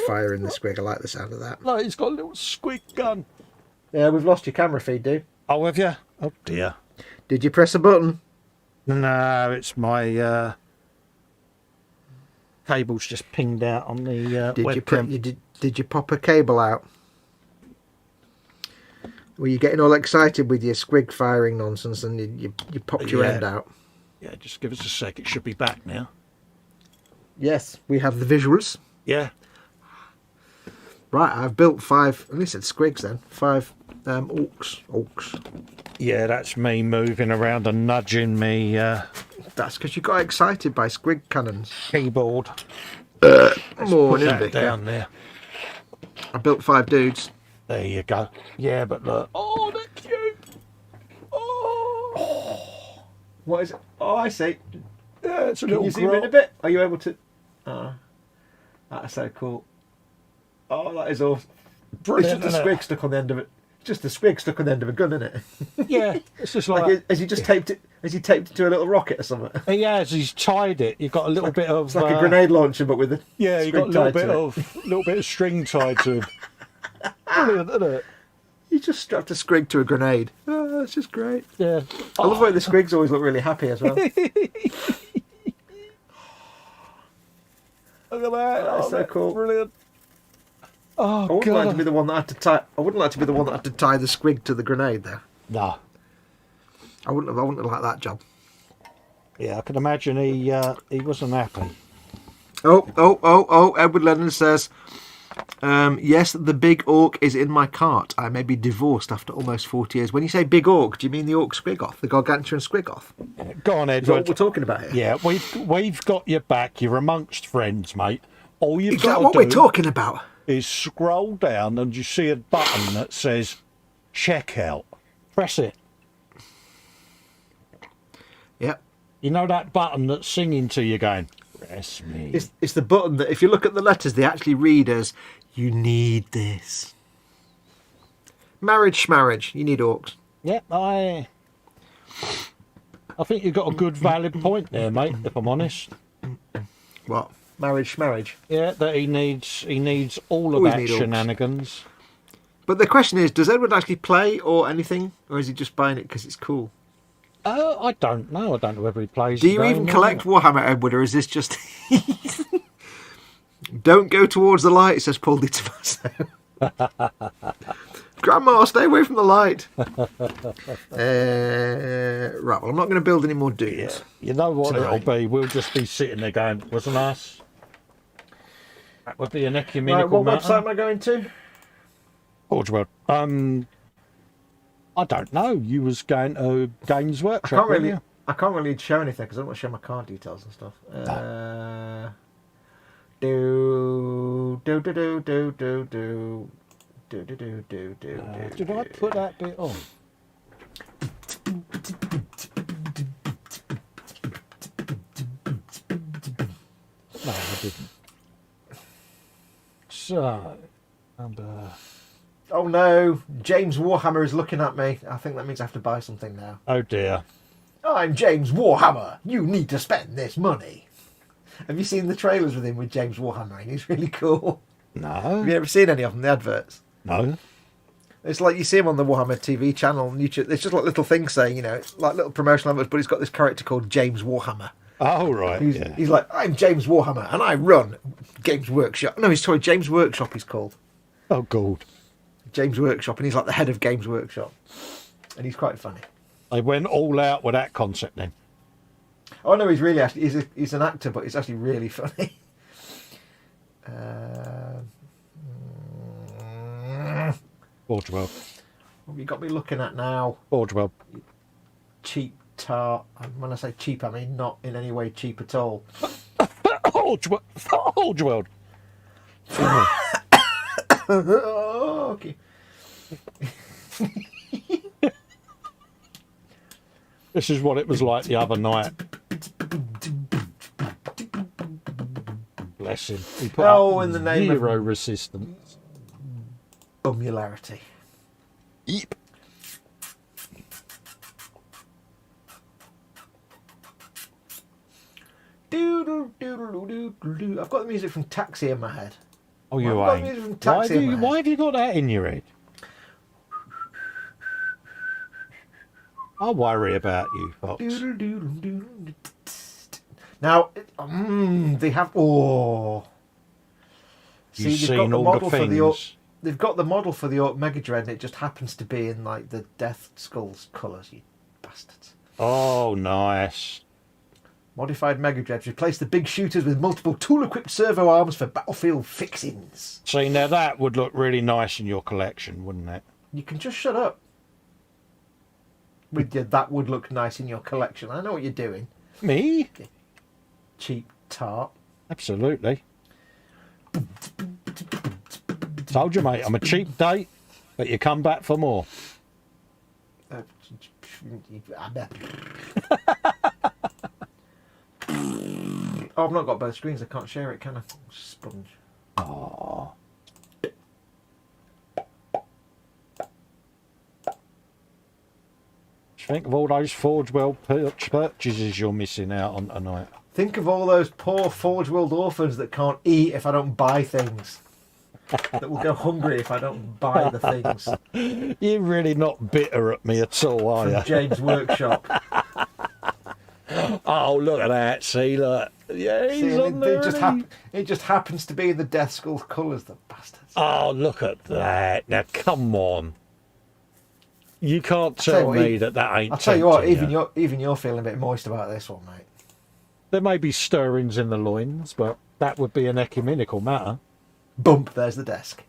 Fire in the squig. I like the sound of that. Look, he's got a little squig gun. Yeah, we've lost your camera feed, dude. Oh, have you? Oh dear. Did you press a button? No, it's my cable's just pinged out on the webcam. Did you pop a cable out? Were you getting all excited with your squig firing nonsense and you popped your end out? Yeah, just give us a sec. It should be back now. Yes, we have the visuals. Yeah. Right, I've built 5, at least it's squigs then, 5 orcs. Yeah, that's me moving around and nudging me That's because you got excited by squig cannons. keyboard. Morning, Put that Vicar. down there. I built 5 dudes. There you go. Yeah, but look. Oh, they're cute. Oh. What is it? Oh, I see. Yeah, it's a Can little you zoom in a bit? Are you able to? That's so cool. Oh, that is awesome. Brilliant, It's just a squig stuck on the end of it. It's just a squig stuck on the end of a gun, isn't it? Yeah, it's just like has he just taped it? Has he taped it to a little rocket or something? he has. He's tied it. You've got a little bit of. It's like a grenade launcher, but with a Yeah, you got a little bit of string tied to him. Brilliant, isn't it? You just strapped a squig to a grenade. Oh, that's just great. Yeah. I love the way the squigs always look really happy as well. Look at that. That's so cool. Brilliant. Oh, I wouldn't like to be the one that had to tie. I wouldn't like to be the one that had to tie the squig to the grenade there. No. I wouldn't have liked that job. Yeah, I can imagine he wasn't happy. Oh! Edward Lennon says, yes, the big orc is in my cart. I may be divorced after almost 40 years. When you say big orc, do you mean the orc squigoth, the gargantuan squigoth? Yeah, go on, Is that what Edward. we're talking about here? Yeah, we've got your back. You're amongst friends, mate. All you've Is got that to what do we're talking about? is scroll down and you see a button that says checkout. Press it. Yep. You know that button that's singing to you going, press me. It's the button that, if you look at the letters, they actually read as, you need this. Marriage schmarriage, you need orcs. Yeah, I think you've got a good valid point there, mate, if I'm honest. What? Marriage schmarriage. Yeah, that he needs all of Always that need orcs. shenanigans. But the question is, does Edward actually play or anything? Or is he just buying it because it's cool? I don't know. I don't know whether he plays. Do you even collect Warhammer, Edward, or is this just... Don't go towards the light, says Paul Di Tommaso. Grandma, stay away from the light. Right, well, I'm not going to build any more dudes. Yeah. You know what tonight. it'll be? We'll just be sitting there going, wasn't us? That would be an Right, ecumenical what website am matter. I going to? Forge World. I don't know. You was going to Games Workshop, weren't you? I can't really show anything because I don't want to show my card details and stuff. Do. Did I put that bit on? No, I didn't. So, number... Oh no, James Warhammer is looking at me. I think that means I have to buy something now. Oh dear. I'm James Warhammer. You need to spend this money. Have you seen the trailers with him with James Warhammer? And he's really cool. No. Have you ever seen any of them, the adverts? No. It's like you see him on the Warhammer TV channel on YouTube. It's just like little things saying, you know, it's like little promotional adverts, but he's got this character called James Warhammer. Oh, right. He's like, I'm James Warhammer and I run Games Workshop. No, he's sorry, James Workshop he's called. Oh, God. James Workshop, and he's like the head of Games Workshop. And he's quite funny. They went all out with that concept then. Oh no, he's really actually he's an actor, but he's actually really funny. Forge World. What have you got me looking at now? Forge World. Cheap tart. And when I say cheap, I mean not in any way cheap at all. Forge World. Forge World. Oh, okay. This is what it was like the other night. Bless him. He put up in the name zero of resistance. bumularity. Yep. I've got the music from Taxi in my head. Oh, you I've got ain't. the music from Taxi in my head. Why have you got that in your head? I'll worry about you, Fox. Now, they have. Oh, see, You've they've got seen the all model the for the. things. They've got the model for the Orc Mega Dread, and it just happens to be in like the Death Skull's colours. You bastards! Oh, nice. Modified Mega Dreads replace the big shooters with multiple tool-equipped servo arms for battlefield fixings. See, now that would look really nice in your collection, wouldn't it? You can just shut up. With your that would look nice in your collection. I know what you're doing. Me? Cheap tart. Absolutely. Told you, mate, I'm a cheap date, but you come back for more. Oh, I've not got both screens. I can't share it, can I? Sponge. Oh. Think of all those Forge World purchases you're missing out on tonight. Think of all those poor Forge World orphans that can't eat if I don't buy things. That will go hungry if I don't buy the things. You're really not bitter at me at all, are you? James Workshop. Oh, look at that. See, look. Yeah, he's See, on there. it just happens to be in the Death Skull colours, the bastards. Oh, look at that. Now, come on. You can't tell me that ain't. I'll tell you what, tempting you. even you're feeling a bit moist about this one, mate. There may be stirrings in the loins, but that would be an ecumenical matter. Bump, there's the desk.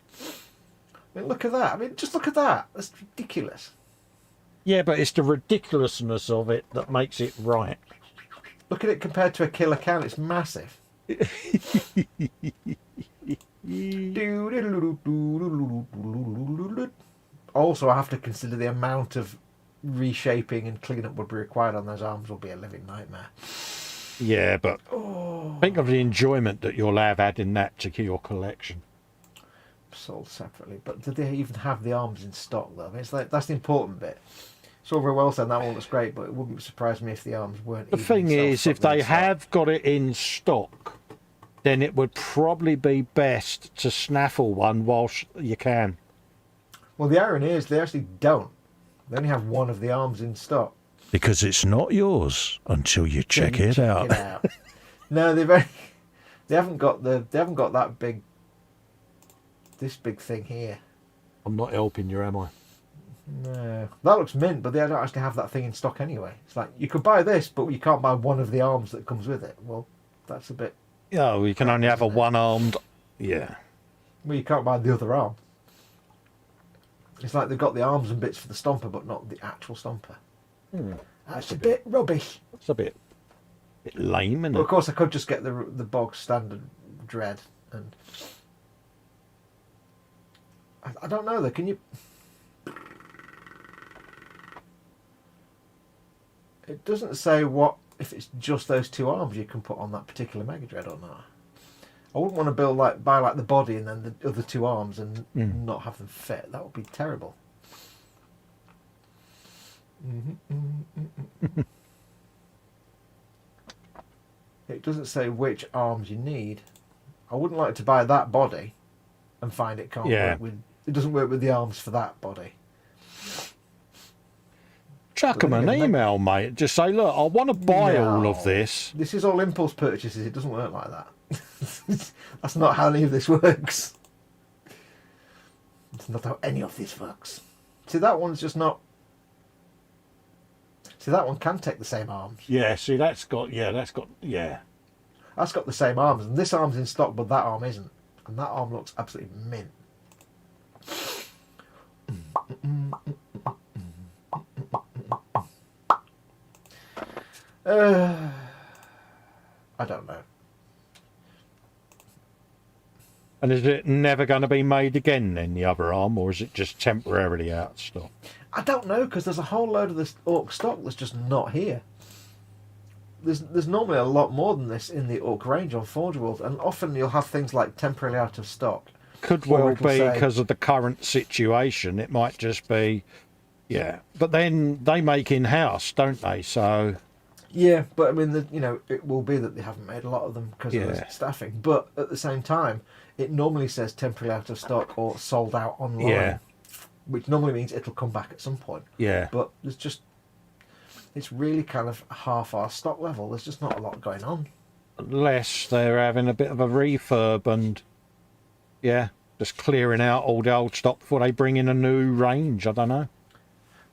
I mean, look at that. I mean, just look at that. That's ridiculous. Yeah, but it's the ridiculousness of it that makes it right. Look at it compared to a killer can. It's massive. Also, I have to consider the amount of reshaping and cleanup would be required on those arms will be a living nightmare. Yeah, but think of the enjoyment that you'll have adding that to your collection. Sold separately, but do they even have the arms in stock though? I mean, it's like that's the important bit. It's all very well said that one looks great, but it wouldn't surprise me if the arms weren't. The thing is, if they have got it in stock, then it would probably be best to snaffle one whilst you can. Well, the irony is they actually don't. They only have one of the arms in stock. Because it's not yours until you check it out. No, they haven't got that big. This big thing here. I'm not helping you, am I? No, that looks mint, but they don't actually have that thing in stock anyway. It's like you could buy this, but you can't buy one of the arms that comes with it. Well, that's a bit. Yeah, we can only have a one-armed. Yeah. Well, you can't buy the other arm. It's like they've got the arms and bits for the stomper, but not the actual stomper. That's a bit rubbish. It's a bit lame, isn't it? Well, of course, I could just get the bog standard dread and. I don't know though. Can you? It doesn't say what if it's just those two arms you can put on that particular Mega Dread or not. I wouldn't want to buy like the body and then the other two arms and not have them fit. That would be terrible. It doesn't say which arms you need. I wouldn't like to buy that body and find it can't work with. It doesn't work with the arms for that body. Chuck them an email, mate. Just say, look, I want to buy all of this. This is all impulse purchases. It doesn't work like that. That's not how any of this works. It's not how any of this works. See, that one's just not. See, that one can take the same arms. Yeah, see, that's got That's got the same arms, and this arm's in stock, but that arm isn't. And that arm looks absolutely mint. I don't know. And is it never going to be made again then, the other arm, or is it just temporarily out of stock? I don't know, because there's a whole load of this Orc stock that's just not here. There's normally a lot more than this in the Orc range on Forge World, and often you'll have things like temporarily out of stock. Could well be because of the current situation. It might just be, yeah. But then they make in-house, don't they? So yeah, but I mean, it will be that they haven't made a lot of them because of the staffing. But at the same time, it normally says temporarily out of stock or sold out online, which normally means it'll come back at some point. Yeah. But it's really kind of half our stock level. There's just not a lot going on. Unless they're having a bit of a refurb and, just clearing out all the old stock before they bring in a new range. I don't know.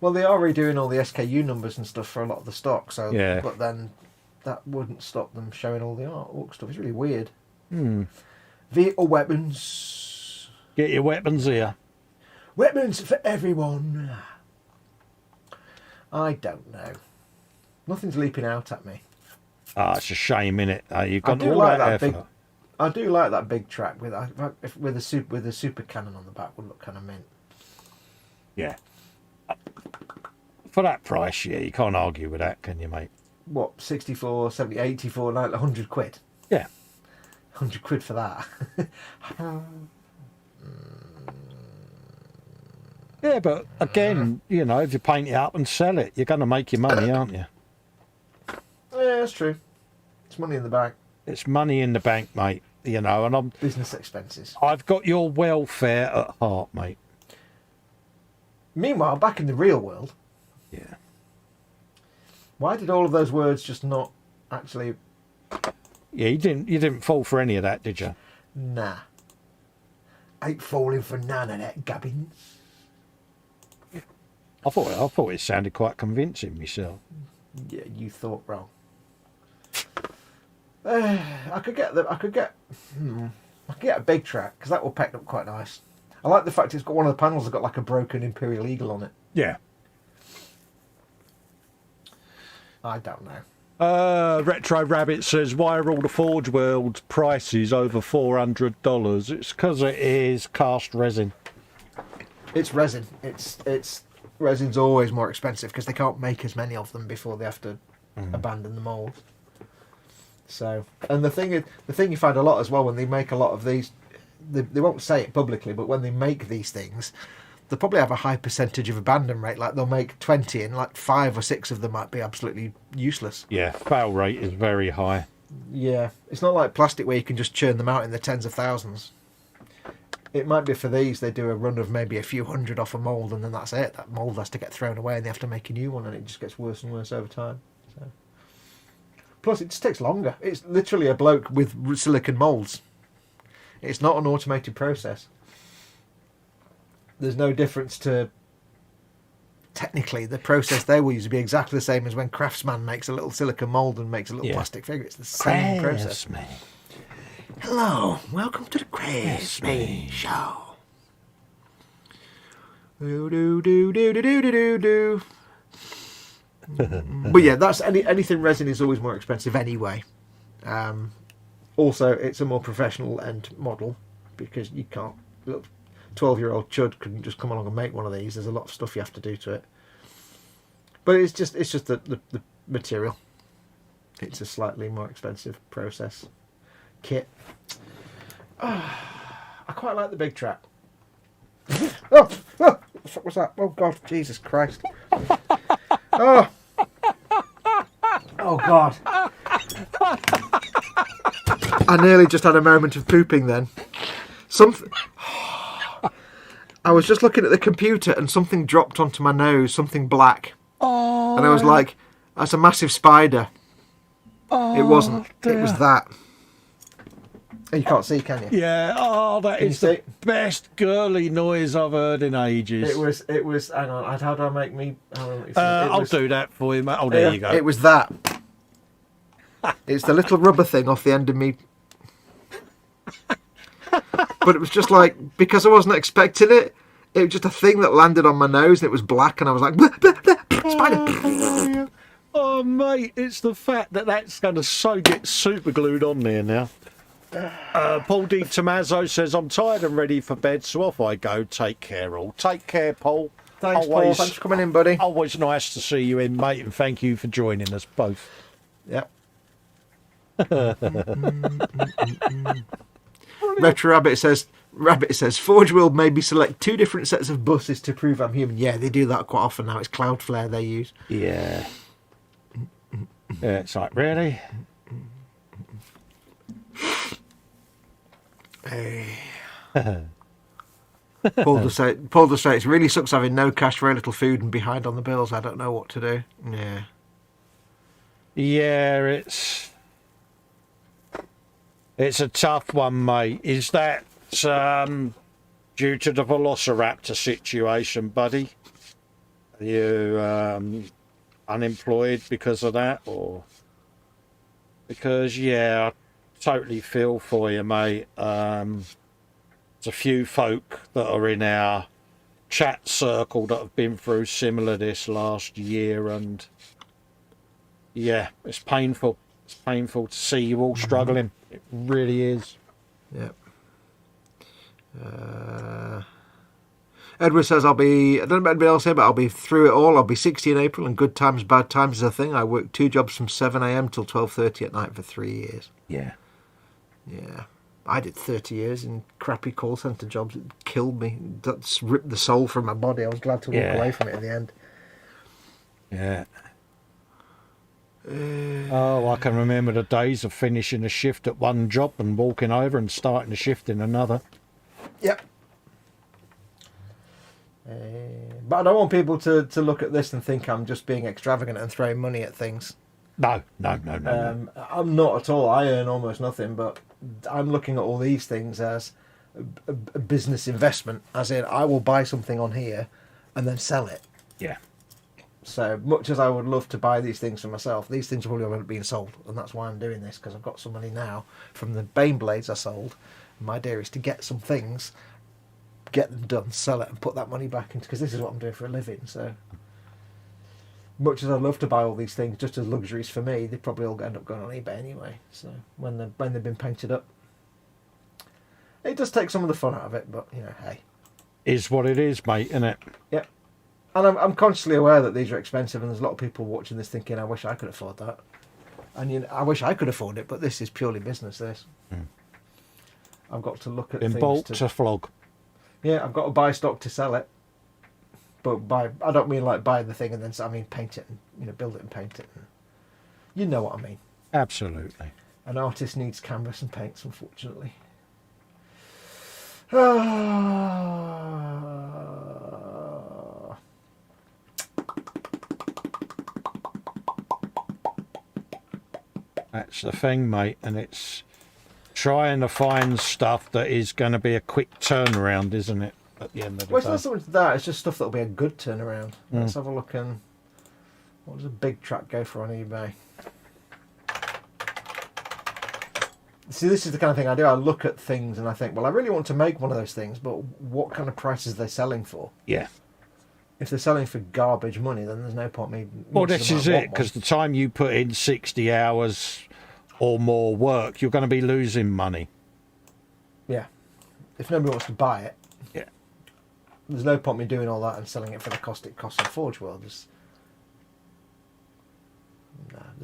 Well, they are redoing all the SKU numbers and stuff for a lot of the stock. So, yeah. But then that wouldn't stop them showing all the artwork stuff. It's really weird. Vehicle weapons. Get your weapons here. Weapons for everyone. I don't know. Nothing's leaping out at me. Ah, it's a shame, innit? You've got I do all like that that effort. I do like that big track with a super cannon on the back. Would look kind of mint. Yeah. For that price, you can't argue with that, can you, mate? What, 64, 70, 84, 90, 100 quid? Yeah. 100 quid for that. Yeah, but again, if you paint it up and sell it, you're going to make your money, aren't you? Yeah, that's true. It's money in the bank. It's money in the bank, mate. And I'm business expenses. I've got your welfare at heart, mate. Meanwhile, back in the real world. Yeah. Why did all of those words just not actually? Yeah, you didn't fall for any of that, did you? Nah. Ain't falling for none of that gubbins. I thought it sounded quite convincing myself. Yeah, you thought wrong. I could get a big track because that will pack up quite nice. I like the fact it's got one of the panels has got like a broken Imperial Eagle on it. Yeah. I don't know. Retro Rabbit says, why are all the Forge World prices over $400? It's because it is cast resin. It's resin. It's resin's always more expensive because they can't make as many of them before they have to abandon the mould. So, and the thing you find a lot as well when they make a lot of these, they won't say it publicly, but when they make these things, they'll probably have a high percentage of abandon rate. Like they'll make 20 and like 5 or 6 of them might be absolutely useless. Yeah, fail rate is very high. Yeah, it's not like plastic where you can just churn them out in the tens of thousands. It might be for these, they do a run of maybe a few hundred off a mould and then that's it. That mould has to get thrown away and they have to make a new one and it just gets worse and worse over time. So. Plus, it just takes longer. It's literally a bloke with silicon moulds. It's not an automated process. There's no difference to... Technically, the process they will use will be exactly the same as when Craftsman makes a little silicon mould and makes a little plastic figure. It's the same process. Hello, welcome to the Craftsman Show. Do. But yeah, that's anything resin is always more expensive anyway. Also, it's a more professional end model because you can't look 12-year-old chud couldn't just come along and make one of these. There's a lot of stuff you have to do to it. But it's just the material. It's a slightly more expensive process. Kit. I quite like the big trap. Oh, what the fuck was that? Oh God, Jesus Christ. Oh God. I nearly just had a moment of pooping then. I was just looking at the computer and something dropped onto my nose, something black. Oh. And I was like, that's a massive spider. Oh, it wasn't. dear. It was that. You can't see, can you? Yeah. Oh, that is the best girly noise I've heard in ages. It was. Hang on. How do I make me? I'll do that for you, mate. Oh, there you go. It was that. It's the little rubber thing off the end of me. But it was just like, because I wasn't expecting it, it was just a thing that landed on my nose and it was black and I was like, bleh, bleh, bleh, spider. Oh, mate, it's the fact that that's going to get super glued on there now. Paul D. Tommaso says, I'm tired and ready for bed, so off I go. Take care, all. Take care, Paul. Thanks, Paul. Thanks for coming in, buddy. Always nice to see you in, mate, and thank you for joining us both. Yep. Retro Rabbit says, Forge will maybe select 2 different sets of buses to prove I'm human. Yeah, they do that quite often now. It's Cloudflare they use. Yeah. Yeah, it's like, really? Hey. Paul just says it really sucks having no cash, very little food, and behind on the bills. I don't know what to do. Yeah. Yeah, it's a tough one, mate. Is that due to the Velociraptor situation, buddy? Are you unemployed because of that, or because I totally feel for you, mate. There's a few folk that are in our chat circle that have been through similar this last year, and yeah, it's painful. It's painful to see you all struggling. It really is. Yep. Edward says, I don't know about anybody else here, but I'll be through it all. I'll be 60 in April, and good times, bad times is a thing. I worked 2 jobs from 7 a.m. till 12:30 at night for 3 years. Yeah. Yeah. I did 30 years in crappy call centre jobs. It killed me. That's ripped the soul from my body. I was glad to walk away from it in the end. Yeah. I can remember the days of finishing a shift at one job and walking over and starting a shift in another. Yep. But I don't want people to look at this and think I'm just being extravagant and throwing money at things. No. I'm not at all. I earn almost nothing, but I'm looking at all these things as a business investment, as in I will buy something on here and then sell it. Yeah. So much as I would love to buy these things for myself, these things are probably not being sold, and that's why I'm doing this, because I've got some money now from the Bane Blades I sold. My idea is to get some things, get them done, sell it, and put that money back into, because this is what I'm doing for a living. So much as I'd love to buy all these things just as luxuries for me, they probably all end up going on eBay anyway. So when they've been painted up, it does take some of the fun out of it, but hey, is what it is, mate, isn't it? Yep. And I'm consciously aware that these are expensive, and there's a lot of people watching this thinking, I wish I could afford that. And I wish I could afford it, but this is purely business, this. I've got to look at things bolt to flog. Yeah, I've got to buy stock to sell it. But I don't mean like buy the thing and then, I mean paint it and, build it and paint it. And, you know what I mean. Absolutely. An artist needs canvas and paints, unfortunately. That's the thing, mate, and it's trying to find stuff that is going to be a quick turnaround, isn't it, at the end of the day? It's not so much that, it's just stuff that'll be a good turnaround. Let's have a look and what does a big track go for on eBay? See, this is the kind of thing I do. I look at things and I think, well, I really want to make one of those things, but what kind of prices are they selling for? Yeah. If they're selling for garbage money, then there's no point me. Well, this is it, because the time you put in 60 hours or more work, you're going to be losing money. Yeah. If nobody wants to buy it. Yeah. there's no point me doing all that and selling it for the cost it costs in Forge World. There's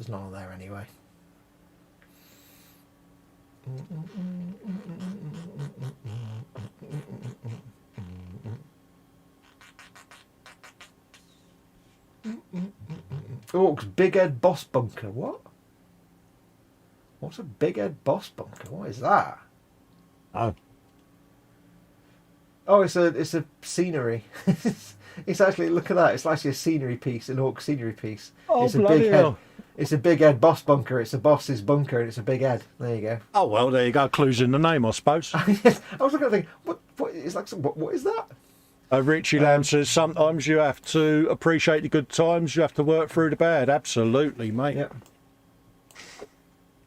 none on there anyway. Orcs Big Ed Boss Bunker. What? What's a Big Ed Boss Bunker? What is that? Oh, it's a scenery. It's actually, look at that. It's actually a scenery piece, an orc scenery piece. Oh, it's a bloody big hell. head. It's a Big Ed Boss Bunker. It's a boss's bunker, and it's a big head. There you go. Oh, well, there you go. Clues in the name, I suppose. Yes, I was looking at thinking, what is like? What is that? Richie Lamb says, sometimes you have to appreciate the good times, you have to work through the bad. Absolutely, mate. Yeah.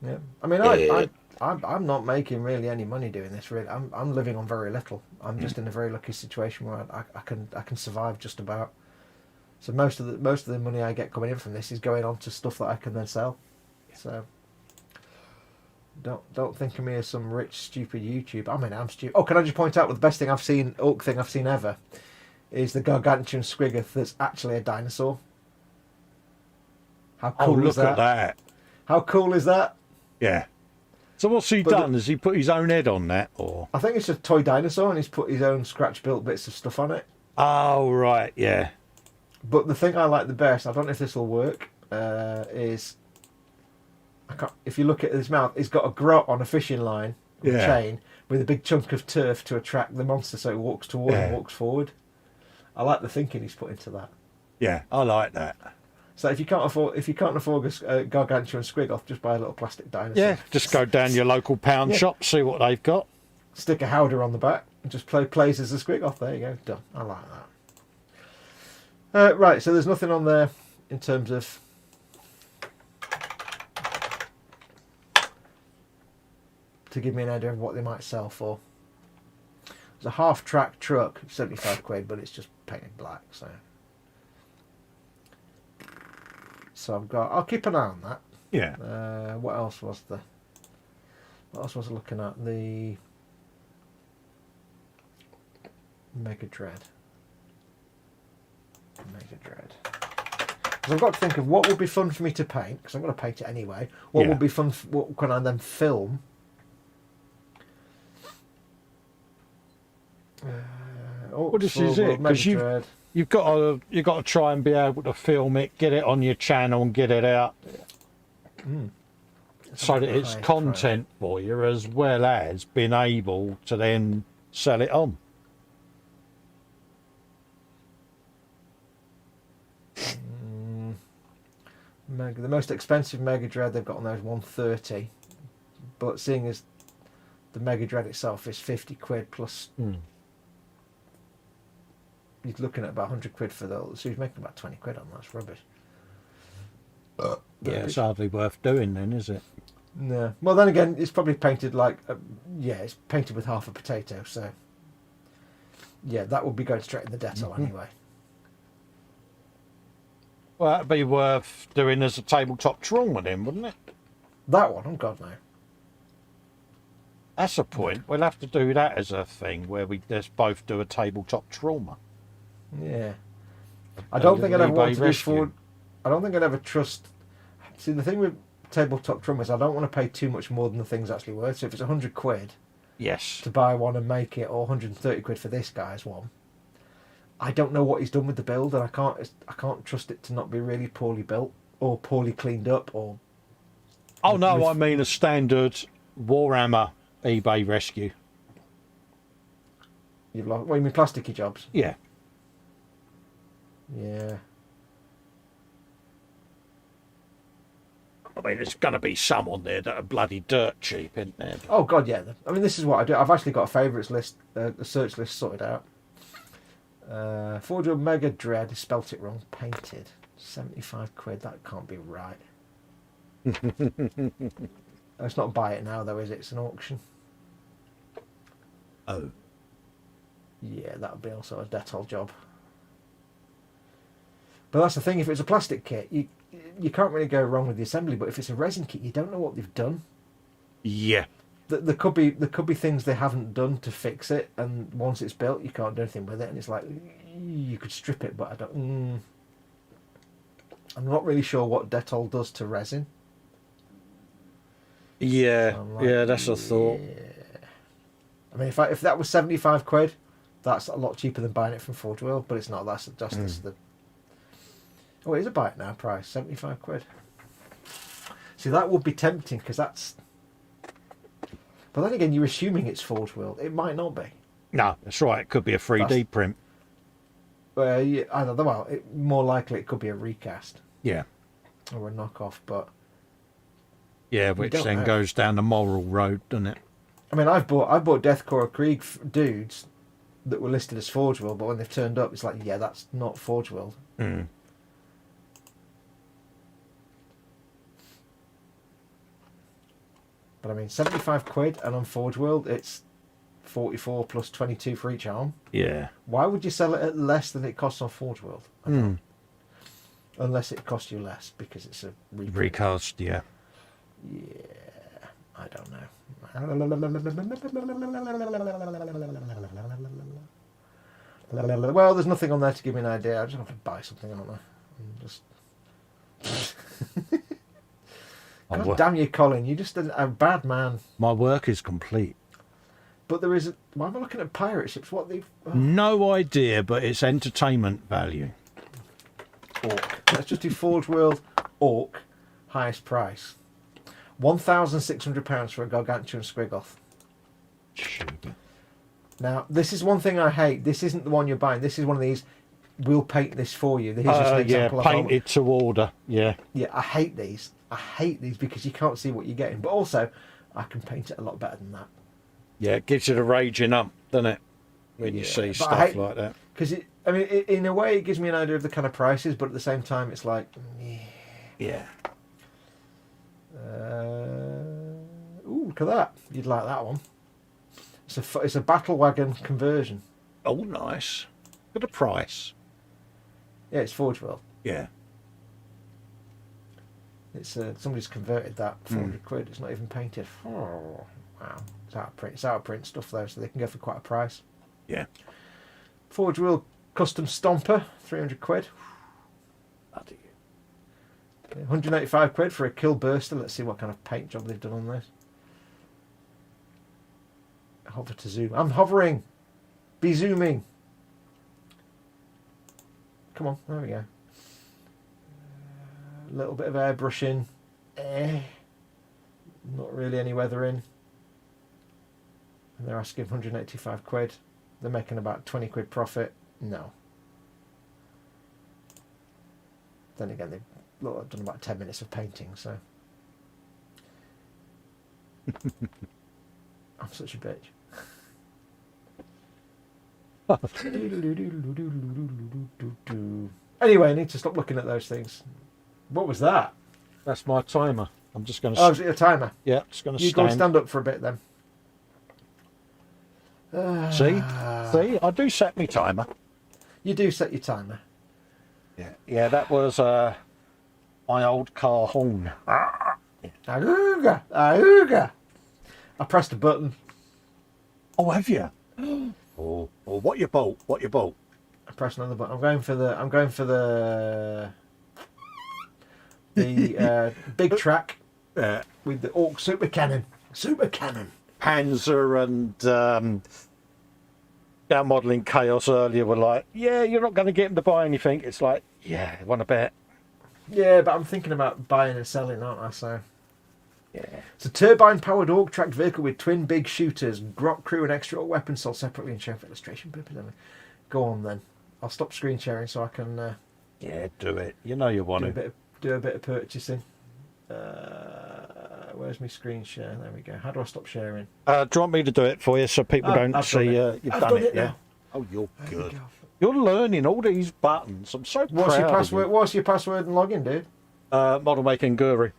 Yeah. I mean, I'm not making really any money doing this. Really, I'm living on very little. I'm just in a very lucky situation where I can survive just about. So most of the money I get coming in from this is going on to stuff that I can then sell. So don't think of me as some rich stupid YouTuber. I mean, I'm stupid. Oh, can I just point out the best thing I've seen, orc thing I've seen ever, is the gargantuan squiggoth that's actually a dinosaur. How cool is that? Look at that. How cool is that? Yeah. So what's he done? Has he put his own head on that, or? I think it's a toy dinosaur, and he's put his own scratch-built bits of stuff on it. Oh, right, yeah. But the thing I like the best, I don't know if this will work, is if you look at his mouth, he's got a grot on a fishing line, chain, with a big chunk of turf to attract the monster, so it walks toward and walks forward. I like the thinking he's put into that. Yeah, I like that. So if you can't afford a gargantuan squiggoth, just buy a little plastic dinosaur. Yeah, just go down your local pound shop, see what they've got. Stick a howder on the back, and just plays as a squiggoth. There you go, done. I like that. Right, so there's nothing on there in terms of to give me an idea of what they might sell for. There's a half-track truck, 75 quid, but it's just painted black. So I'll keep an eye on that. Yeah. What else was I looking at? The Mega Dread. Because I've got to think of what would be fun for me to paint, because I'm going to paint it anyway. What would be fun? What can I then film? Well, this is it, because you've got to try and be able to film it, get it on your channel, and get it out, so that it's content for you, as well as being able to then sell it on. The most expensive Mega Dread they've got on there is 130, but seeing as the Mega Dread itself is 50 quid plus, you're looking at about 100 quid for those. So he's making about 20 quid on that. That's rubbish. Yeah, it's hardly worth doing then, is it? No. Well, then again, it's probably painted like, it's painted with half a potato, so yeah, that would be going straight in the Dettol anyway. Well, that'd be worth doing as a tabletop trauma then, wouldn't it? That one, oh God, no. That's a point. We'll have to do that as a thing where we just both do a tabletop trauma. Yeah. I don't think I'd ever want to do forward. I don't think I'd ever trust. See, the thing with tabletop trauma is I don't want to pay too much more than the thing's actually worth. So if it's 100 quid, yes, to buy one and make it, or 130 quid for this guy's one, I don't know what he's done with the build, and I can't trust it to not be really poorly built or poorly cleaned up or. Oh no, I mean a standard Warhammer eBay rescue. What, you mean plasticky jobs? Yeah. Yeah. I mean, there's going to be some on there that are bloody dirt cheap, isn't there? Oh God, yeah. I mean, this is what I do. I've actually got a favourites list, a search list sorted out. Forge World Mega Dread, spelt it wrong. Painted, 75 quid. That can't be right. It's not buy it now though, is it? It's an auction. Oh. Yeah, that would be also a Dettol job. But that's the thing, if it's a plastic kit, you can't really go wrong with the assembly, but if it's a resin kit, you don't know what they've done. Yeah. there could be things they haven't done to fix it, and once it's built, you can't do anything with it, and it's like you could strip it, but I don't. I'm not really sure what Dettol does to resin. Yeah, So like, yeah, that's a thought. I mean, if that was £75, that's a lot cheaper than buying it from Forge World, but it's not. That's just the. Oh, it is a buy it now price, £75. See, that would be tempting because that's. But then again, you're assuming it's Forge World. It might not be. No, that's right. It could be a 3D print. Yeah, I don't know. Well, more likely it could be a recast. Yeah. Or a knockoff, but. Yeah, which then goes down the moral road, doesn't it? I mean, I bought Deathcore Krieg dudes that were listed as Forge World, but when they've turned up, it's like, yeah, that's not Forge World. Mm. But I mean, £75, and on Forge World, it's 44 plus 22 for each arm. Yeah. Why would you sell it at less than it costs on Forge World? Unless it costs you less because it's a recast. Yeah. Yeah, I don't know. Well, there's nothing on there to give me an idea. I just have to buy something, aren't I? Just. God damn you, Colin! You're just a bad man. My work is complete. But there is. Why am I looking at pirate ships? What they've. Oh. No idea, but it's entertainment value. Orc. Let's just do Forge World Orc, highest price. £1,600 for a gargantuan Squiggoth. Sugar. Now, this is one thing I hate. This isn't the one you're buying. This is one of these. We'll paint this for you. Here's just an example. Yeah, painted to order. Yeah. Yeah, I hate these. I hate these because you can't see what you're getting. But also, I can paint it a lot better than that. Yeah, it gives you the raging up, doesn't it? When you see stuff like that. Because in a way, it gives me an idea of the kind of prices, but at the same time, it's like, yeah. Ooh, look at that! You'd like that one. It's a battle wagon conversion. Oh, nice. Look at the price. Yeah, it's Forge World. Yeah. It's somebody's converted that £400. It's not even painted. Oh, wow! It's out of print. It's out of print stuff though, so they can go for quite a price. Yeah. Forge World custom stomper, £300. Bloody. £185 for a kill burster. Let's see what kind of paint job they've done on this. Hover to zoom. I'm hovering. Be zooming. Come on, there we go. A little bit of airbrushing. Not really any weathering. And they're asking £185. They're making about £20 profit. No. Then again, I've done about 10 minutes of painting, so. I'm such a bitch. Anyway, I need to stop looking at those things. What was that? That's my timer. I'm just going to... Oh, is it your timer? Yeah, just going to You stand. go stand up for a bit then. See? I do set my timer. You do set your timer. Yeah, that was my old car horn. Auga! Auga! I pressed a button. Oh, have you? Oh, what you bought? What you bought? I pressed another button. I'm going for the big track with the Orc super cannon. Super cannon. Panzer and our modelling chaos earlier were like, yeah, you're not going to get them to buy anything. It's like, yeah, want to bet? Yeah, but I'm thinking about buying and selling, aren't I? So. Yeah. It's a turbine-powered orc-tracked vehicle with twin big shooters, grok crew and extra weapons sold separately and shown for illustration purposes. Go on then. I'll stop screen sharing so I can. Yeah, do it. You know you want to. Do a bit of purchasing. Where's my screen share? There we go. How do I stop sharing? Do you want me to do it for you so people don't see you've done it? Yeah. Now. Oh, you're good. You're learning all these buttons. I'm so proud. What's your password? What's your password and login, dude? Model making guru.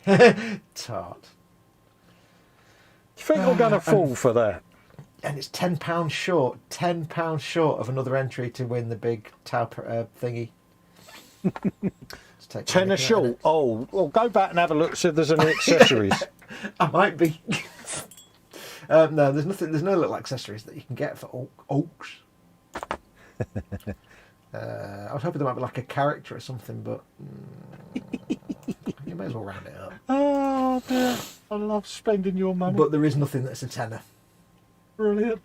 Tart. You think I'm going to fall for that? And it's £10 short. £10 short of another entry to win the big Tau thingy. Tenner short. Oh, well, go back and have a look. See if there's any accessories. I might be. No, there's nothing. There's no little accessories that you can get for oaks. I was hoping there might be like a character or something, but you may as well round it up. Oh dear, I love spending your money. But there is nothing that's a tenner. Brilliant,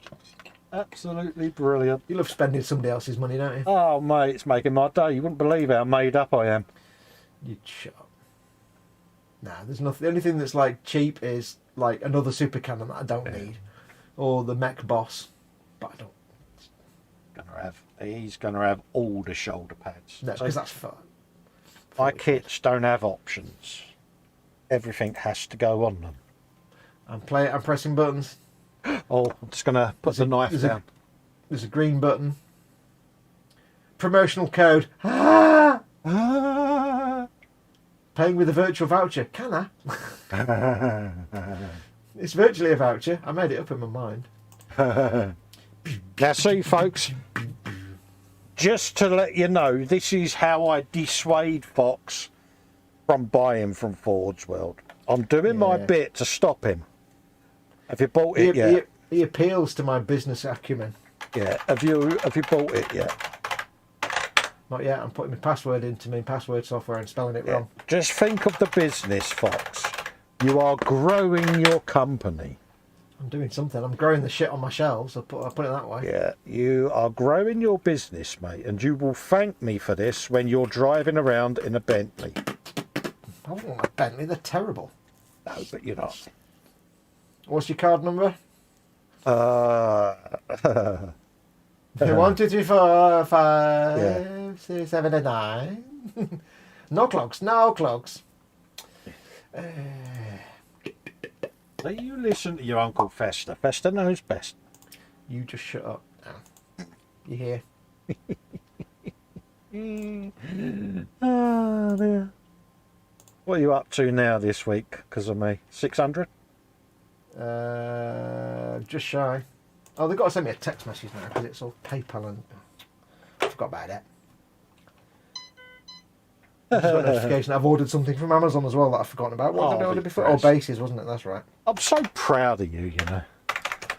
absolutely brilliant. You love spending somebody else's money, don't you? Oh mate, it's making my day. You wouldn't believe how made up I am. You shut up. Nah, there's nothing. The only thing that's like cheap is like another super cannon that I don't need, or the mech boss, but I don't. He's gonna have all the shoulder pads. No, because that's fun. My kits don't have options. Everything has to go on them. I'm pressing buttons. Oh, I'm just gonna put the knife down. There's a green button. Promotional code. Ah! Paying with a virtual voucher. Can I? It's virtually a voucher. I made it up in my mind. Now see folks, just to let you know, this is how I dissuade Fox from buying from Forge World. I'm doing my bit to stop him. Have you bought it yet? He appeals to my business acumen. Yeah. Have you bought it yet? Not yet. I'm putting my password into my password software and spelling it wrong. Just think of the business, Fox. You are growing your company. I'm doing something. I'm growing the shit on my shelves. I'll put it that way. Yeah, you are growing your business, mate, and you will thank me for this when you're driving around in a Bentley. I wouldn't want a Bentley. They're terrible. No, but you're not. What's your card number? 1, 2, 3, 4, 5, 6, 7, 8, 9. No clogs. No clogs. You listen to your Uncle Festa. Festa knows best. You just shut up now. You hear? Oh, dear. What are you up to now this week because of me? 600? Just shy. Oh, they've got to send me a text message now because it's all PayPal and... I forgot about it. I just got a notification I've ordered something from Amazon as well that I've forgotten about. What did I order before? Oh, bases, wasn't it? That's right. I'm so proud of you, you know.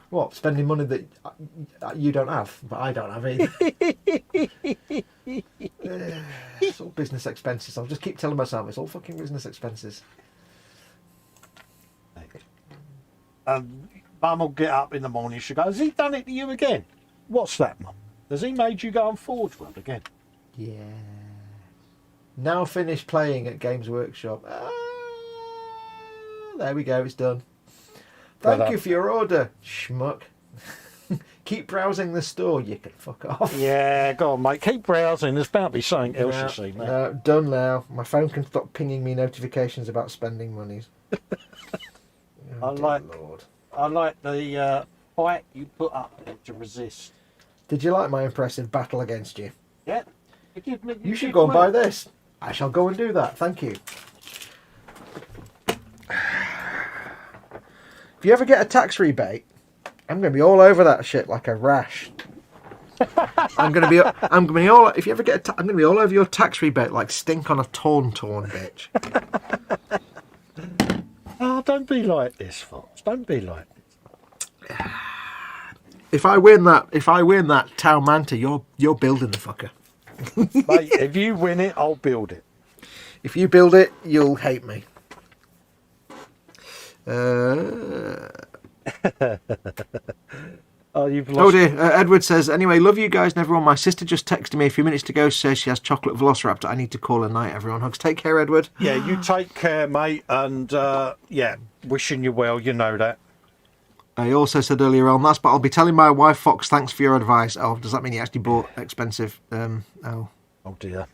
What? Spending money that you don't have, but I don't have either. It's all business expenses. I'll just keep telling myself it's all fucking business expenses. Mum will get up in the morning. She goes, "Has he done it to you again?" What's that, Mum? Has he made you go on Forge World again? Yeah. Now finished playing at Games Workshop. There we go, it's done. Thank you for your order, schmuck. Keep browsing the store, you can fuck off. Yeah, go on, mate. Keep browsing. There's bound to be something else you see, mate. Done now. My phone can stop pinging me notifications about spending monies. I like the fight you put up there to resist. Did you like my impressive battle against you? Yeah. You should go and buy this. I shall go and do that. Thank you. If you ever get a tax rebate, I'm going to be all over that shit like a rash. I'm going to be all. If you ever get, I'm going to be all over your tax rebate like stink on a torn bitch. Oh, don't be like this, Fox. Don't be like this. If I win that Tau Manta, you're building the fucker. Mate, if you win it, I'll build it. If you build it, you'll hate me. Oh, you've lost. Oh dear. Edward says, anyway, love you guys and everyone. My sister just texted me a few minutes ago, says she has chocolate velociraptor. I need to call her night, everyone. Hugs. Take care, Edward. Yeah, you take care, mate. And yeah, wishing you well. You know that. I also said earlier on, but I'll be telling my wife, Fox, thanks for your advice. Oh, does that mean he actually bought expensive? Oh dear.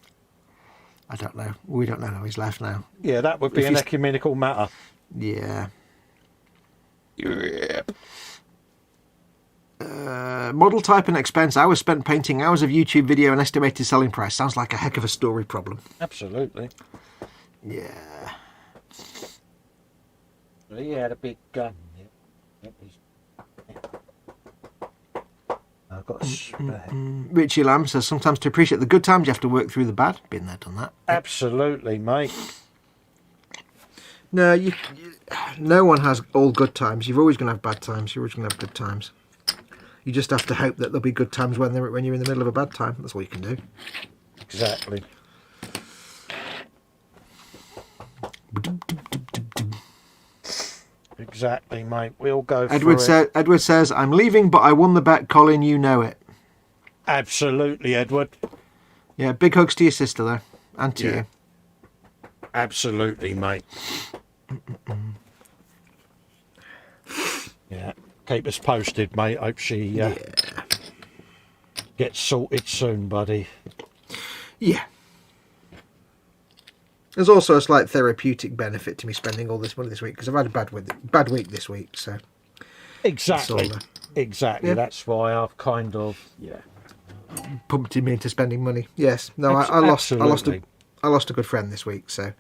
I don't know. We don't know how he's left now. Yeah, that would be an ecumenical matter. Yeah. Model type and expense. Hours spent painting, hours of YouTube video, and estimated selling price. Sounds like a heck of a story problem. Absolutely. Yeah. He had a big gun. I've got a spare. Richie Lamb says, sometimes to appreciate the good times, you have to work through the bad. Been there, done that. Absolutely, mate. No, no one has all good times. You're always going to have bad times. You're always going to have good times. You just have to hope that there'll be good times when you're in the middle of a bad time. That's all you can do. Exactly. Exactly, mate. We'll go for Edward says, I'm leaving, but I won the bet, Colin. You know it. Absolutely, Edward. Yeah, big hugs to your sister, though. And to you. Absolutely, mate. Yeah. Keep us posted, mate. Hope she gets sorted soon, buddy. Yeah. There's also a slight therapeutic benefit to me spending all this money this week because I've had a bad week this week. So exactly. Exactly. Yeah. That's why I've kind of pumped me into spending money. Yes. No, I lost a good friend this week, so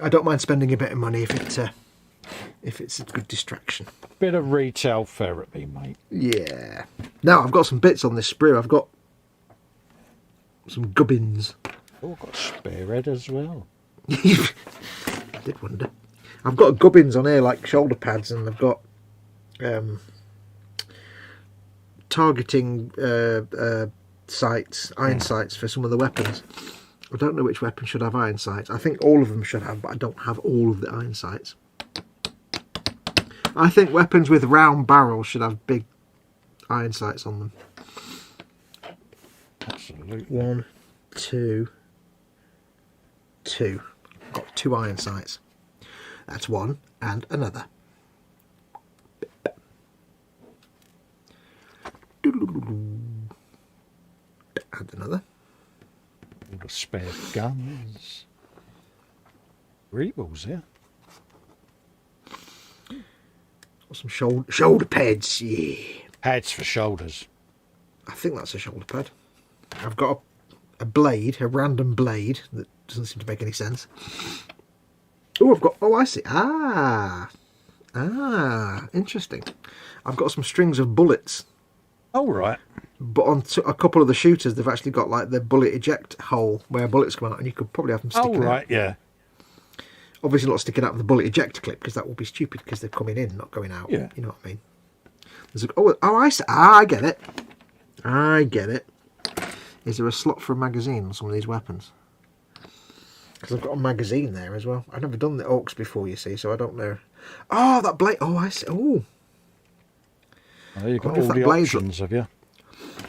I don't mind spending a bit of money if it's a good distraction. Bit of retail therapy, mate. Yeah. Now I've got some bits on this sprue. I've got some gubbins. Oh, I've got a spare head as well. I did wonder. I've got gubbins on here like shoulder pads, and I've got targeting sights, iron sights for some of the weapons. I don't know which weapon should have iron sights. I think all of them should have, but I don't have all of the iron sights. I think weapons with round barrels should have big iron sights on them. Absolutely. 1, 2. I've got 2 iron sights. That's one and another. And another. All the spare guns. Reballs, yeah. Got some shoulder pads, yeah. Pads for shoulders. I think that's a shoulder pad. I've got a blade, a random blade that doesn't seem to make any sense. Oh, I see. Interesting. I've got some strings of bullets. Oh, right. But on a couple of the shooters, they've actually got like the bullet eject hole where bullets come out, and you could probably have them sticking out. Oh, right, yeah. Obviously not sticking out with the bullet ejector clip, because that would be stupid, because they're coming in, not going out. Yeah. You know what I mean? I see. I get it. I get it. Is there a slot for a magazine on some of these weapons? Because I've got a magazine there as well. I've never done the orcs before, you see, so I don't know. Oh, that blade. Oh, I see. Oh. You've got all the options, have you?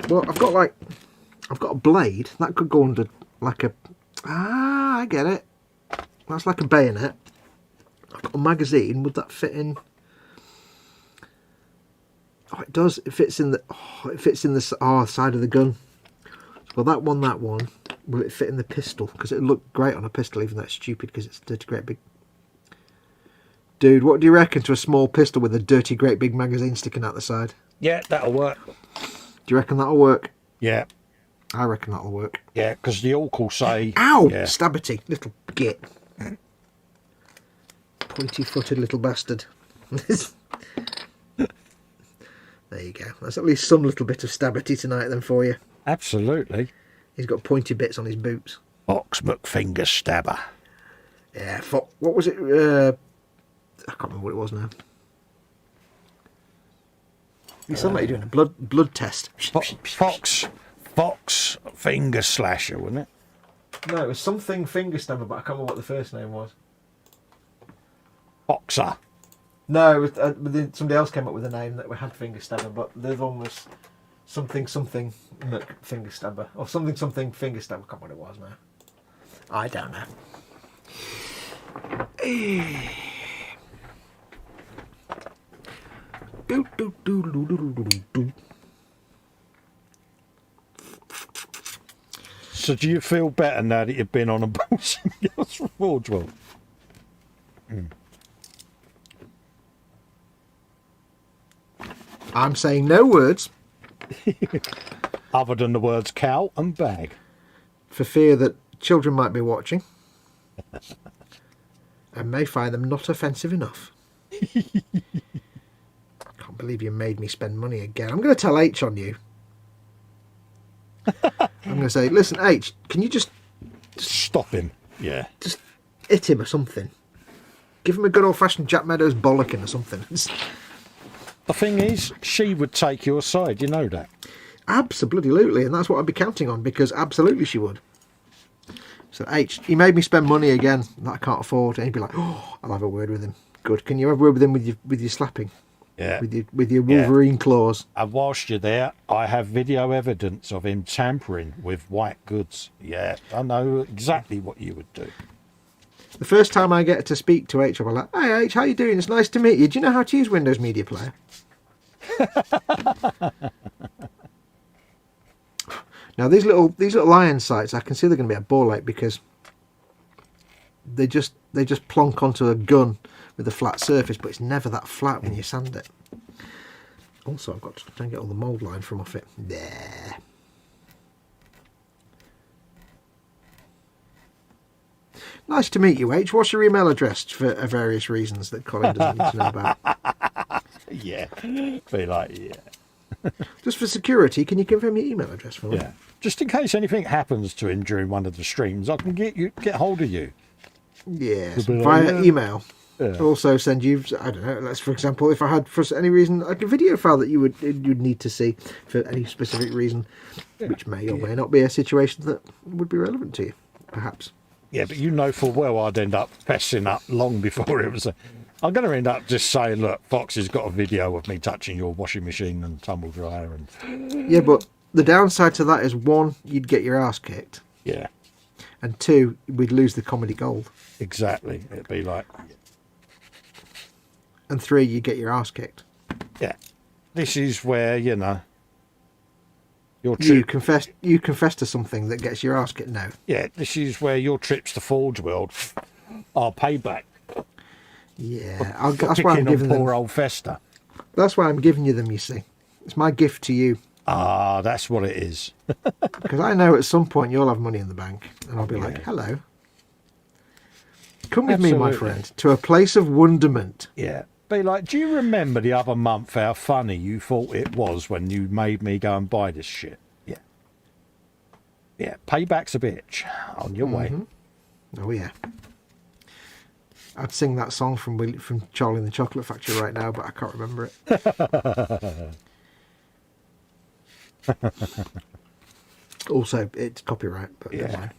Well, I've got a blade. That could go under like a... I get it. That's like a bayonet. I've got a magazine. Would that fit in? Oh, it does. It fits in the... Oh, it fits in the side of the gun. Well, that one. Will it fit in the pistol? Because it would look great on a pistol, even though it's stupid because it's dirty, great big... Dude, what do you reckon to a small pistol with a dirty, great big magazine sticking out the side? Yeah, that'll work. Do you reckon that'll work? Yeah. I reckon that'll work. Yeah, because the orc will say... Ow! Yeah. Stabbity, little git. Pointy-footed little bastard. There you go. That's at least some little bit of stabbity tonight then for you. Absolutely. He's got pointy bits on his boots. Fox McFinger Stabber. Yeah, what was it? I can't remember what it was now. You sound like you're doing a blood test. Fox Finger Slasher, wasn't it? No, it was something finger stabber, but I can't remember what the first name was. Boxer. No, it was, somebody else came up with a name that had finger stabber, but the other one was something finger stabber, or something finger stabber. I can't remember what it was now. I don't know. So do you feel better now that you've been on a Balls and Girls Forge one? I'm saying no words. Other than the words cow and bag. For fear that children might be watching. And may find them not offensive enough. Can't believe you made me spend money again. I'm going to tell H on you. I'm going to say, listen, H, can you just stop him? Yeah. Just hit him or something. Give him a good old-fashioned Jack Meadows bollocking or something. The thing is, she would take your side. You know that. Absolutely, and that's what I'd be counting on, because absolutely she would. So H, he made me spend money again that I can't afford, and he'd be like, "Oh, I'll have a word with him." Good. Can you have a word with him with your slapping? Yeah. With your Wolverine claws. And whilst you're there, I have video evidence of him tampering with white goods. Yeah, I know exactly what you would do. The first time I get to speak to H, I'm like, "Hey H, how you doing? It's nice to meet you. Do you know how to use Windows Media Player?" Now these little iron sights, I can see they're going to be a ball ache because they just plonk onto a gun with a flat surface, but it's never that flat when you sand it. Also, I've got to try and get all the mould line from off it. There. Nice to meet you, H. What's your email address for various reasons that Colin doesn't need to know about? Yeah, be like, yeah. Just for security, can you confirm your email address for me? Yeah. Just in case anything happens to him during one of the streams, I can get hold of you. Yes, Like, via email. Yeah. I'll also send you, I don't know, let's, for example, if I had for any reason like a video file that you'd need to see for any specific reason, which may or may not be a situation that would be relevant to you, perhaps. Yeah, but you know full well I'd end up fessing up long before it was. I'm going to end up just saying, look, Fox has got a video of me touching your washing machine and tumble dryer, and Yeah, but the downside to that is, one, you'd get your ass kicked, yeah, and two, we'd lose the comedy gold, exactly. It'd be like, and three, you get your ass kicked. yeah, this is where your You trip. confess to something that gets your ass kicked now. Yeah, this is where your trips to Forge World are payback. Yeah, For that's why I'm picking on giving them. poor old Festa. That's why I'm giving you them. You see, it's my gift to you. Ah, that's what it is. Because I know at some point you'll have money in the bank, and I'll be like, "Hello, come with me, my Absolutely. friend, to a place of wonderment." Yeah. Be like, do you remember the other month how funny you thought it was when you made me go and buy this shit? Yeah. Yeah, payback's a bitch. On your way. Oh yeah, I'd sing that song from Charlie and the Chocolate Factory right now, but I can't remember it. Also, it's copyright, but never Yeah. mind.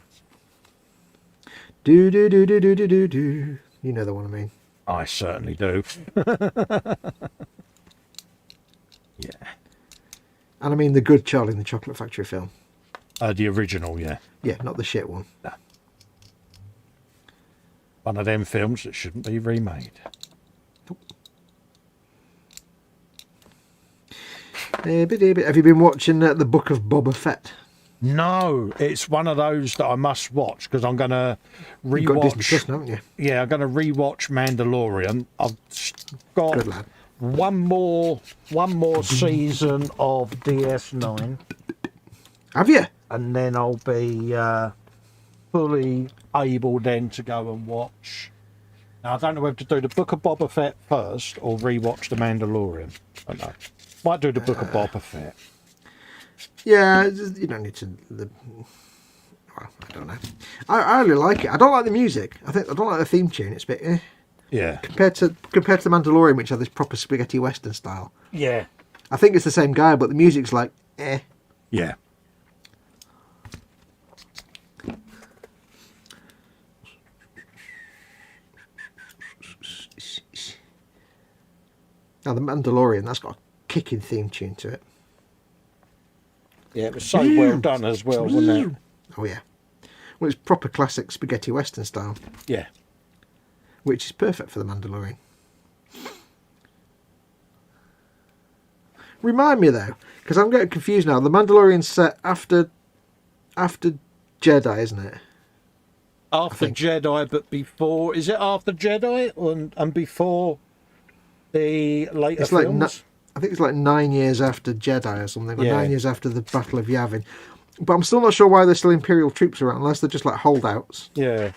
Do do do do do do do do. You know the one I mean. I certainly do. Yeah. And I mean the good Charlie and the Chocolate Factory film. The original, yeah. Yeah, not the shit one. No. One of them films that shouldn't be remade. Have you been watching the Book of Boba Fett? No, it's one of those that I must watch because I'm going to You've got Disney Plus rewatch. now, haven't you? Yeah, I'm going to rewatch Mandalorian. I've got Good lad. one more season of DS9, Have you? and then I'll be fully able then to go and watch. Now I don't know whether to do the Book of Boba Fett first or rewatch the Mandalorian. I don't know. Might do the Book of Boba Fett. Yeah, you don't need to. Well, I don't know. I really like it. I don't like the music. I don't like the theme tune. It's a bit Yeah, compared to the Mandalorian, which had this proper spaghetti western style. yeah, I think it's the same guy, but the music's like yeah. Now the Mandalorian, that's got a kicking theme tune to it. Yeah, it was so well done as well, wasn't it? Oh yeah. Well, it's proper classic spaghetti western style, Yeah. which is perfect for the Mandalorian. Remind me though, because I'm getting confused now. The Mandalorian's set after Jedi, isn't it? After Jedi, but before... Is it after Jedi and before the later It's like films? I think it's like 9 years after Jedi or something, or Yeah. 9 years after the Battle of Yavin. But I'm still not sure why there's still Imperial troops around, unless they're just like holdouts. Yeah.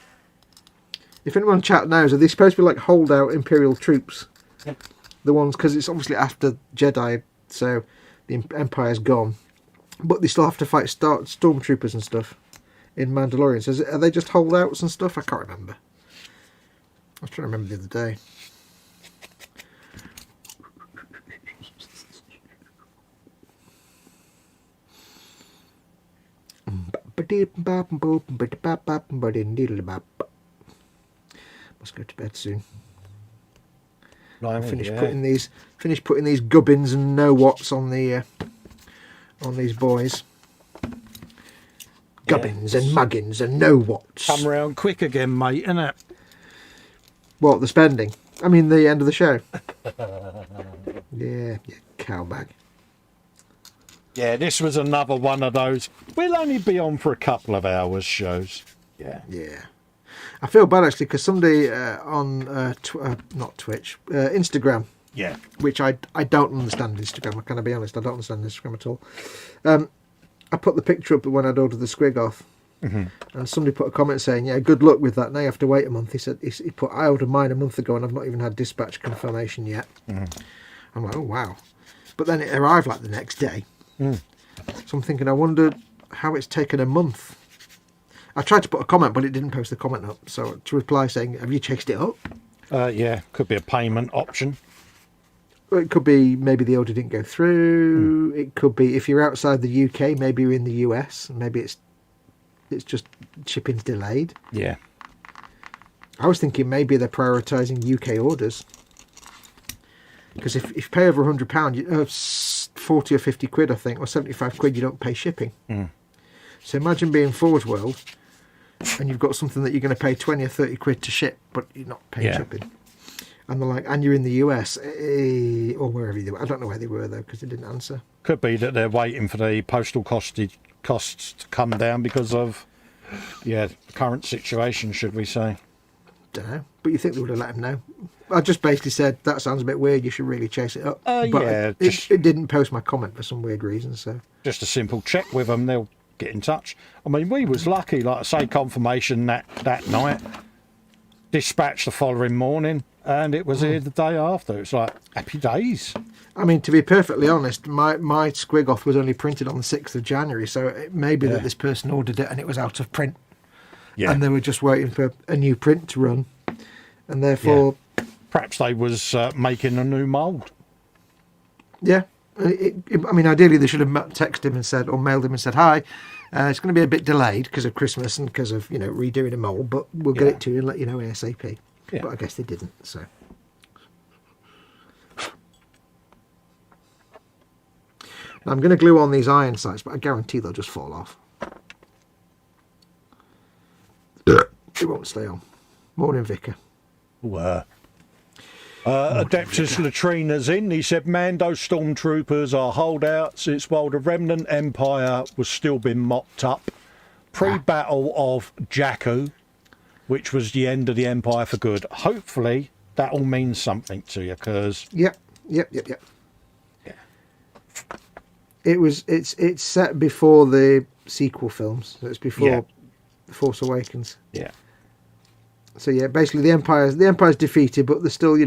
If anyone in chat knows, are they supposed to be like holdout Imperial troops? Yep. The ones, because it's obviously after Jedi, so the Empire's gone. But they still have to fight stormtroopers and stuff in Mandalorian. So are they just holdouts and stuff? I can't remember. was trying to remember the other day. Must go to bed soon. Finish putting these gubbins and know what's on these boys. Gubbins and muggins and know what's. Come round quick again, mate, innit? What, the spending? I mean, the end of the show. Yeah, cow bag. Yeah, this was another one of those. We'll only be on for a couple of hours shows. Yeah. Yeah. I feel bad actually because somebody on not Twitch, Instagram. Yeah. Which I don't understand Instagram. I can be honest. I don't understand Instagram at all. I put the picture up when I'd ordered the squig off, and somebody put a comment saying, "Yeah, good luck with that. Now you have to wait a month." He said, "He put I ordered mine a month ago and I've not even had dispatch confirmation yet." I'm like, "Oh wow!" But then it arrived like the next day. So I'm thinking, I wonder how it's taken a month. I tried to put a comment, but it didn't post the comment up. So to reply saying, "Have you chased it up?" Yeah, could be a payment option. Or it could be maybe the order didn't go through. It could be if you're outside the UK, maybe you're in the US, and maybe it's just shipping's delayed. Yeah. I was thinking maybe they're prioritising UK orders. Because if you pay over £100, 40 or 50 quid, I think, or 75 quid, you don't pay shipping. So imagine being Forge World and you've got something that you're going to pay 20 or 30 quid to ship, but you're not paying shipping. And they're like, and you're in the US, or wherever they were. I don't know where they were, though, because they didn't answer. Could be that they're waiting for the postal costs to come down because of, the current situation, should we say. Don't know. But you think they would have let them know. I just basically said, that sounds a bit weird, you should really chase it up. But it didn't post my comment for some weird reason, so. Just a simple check with them, they'll get in touch. I mean, we was lucky, like I say, confirmation that night, dispatch the following morning, and it was here the day after. It's like, happy days. I mean, to be perfectly honest, my squig-off was only printed on the 6th of January, so it may be that this person ordered it and it was out of print. Yeah. And they were just waiting for a new print to run. And therefore... Yeah. Perhaps they was making a new mould. Yeah. I mean, ideally they should have texted him and said, or mailed him and said, "Hi, it's going to be a bit delayed because of Christmas and because of, redoing a mould, but we'll get it to you and let you know ASAP." Yeah. But I guess they didn't, so... I'm going to glue on these iron sights, but I guarantee they'll just fall off. It won't stay on. Morning, Vicar. Adeptus Latrina's in. He said, Mando stormtroopers are holdouts. It's while the remnant empire was still being mopped up. Pre-battle of Jakku, which was the end of the empire for good. Hopefully, that all means something to you, because... Yep. Yeah. It's set before the sequel films. So it's before The Force Awakens. Yeah. So yeah, basically the empire's defeated, but there's still, you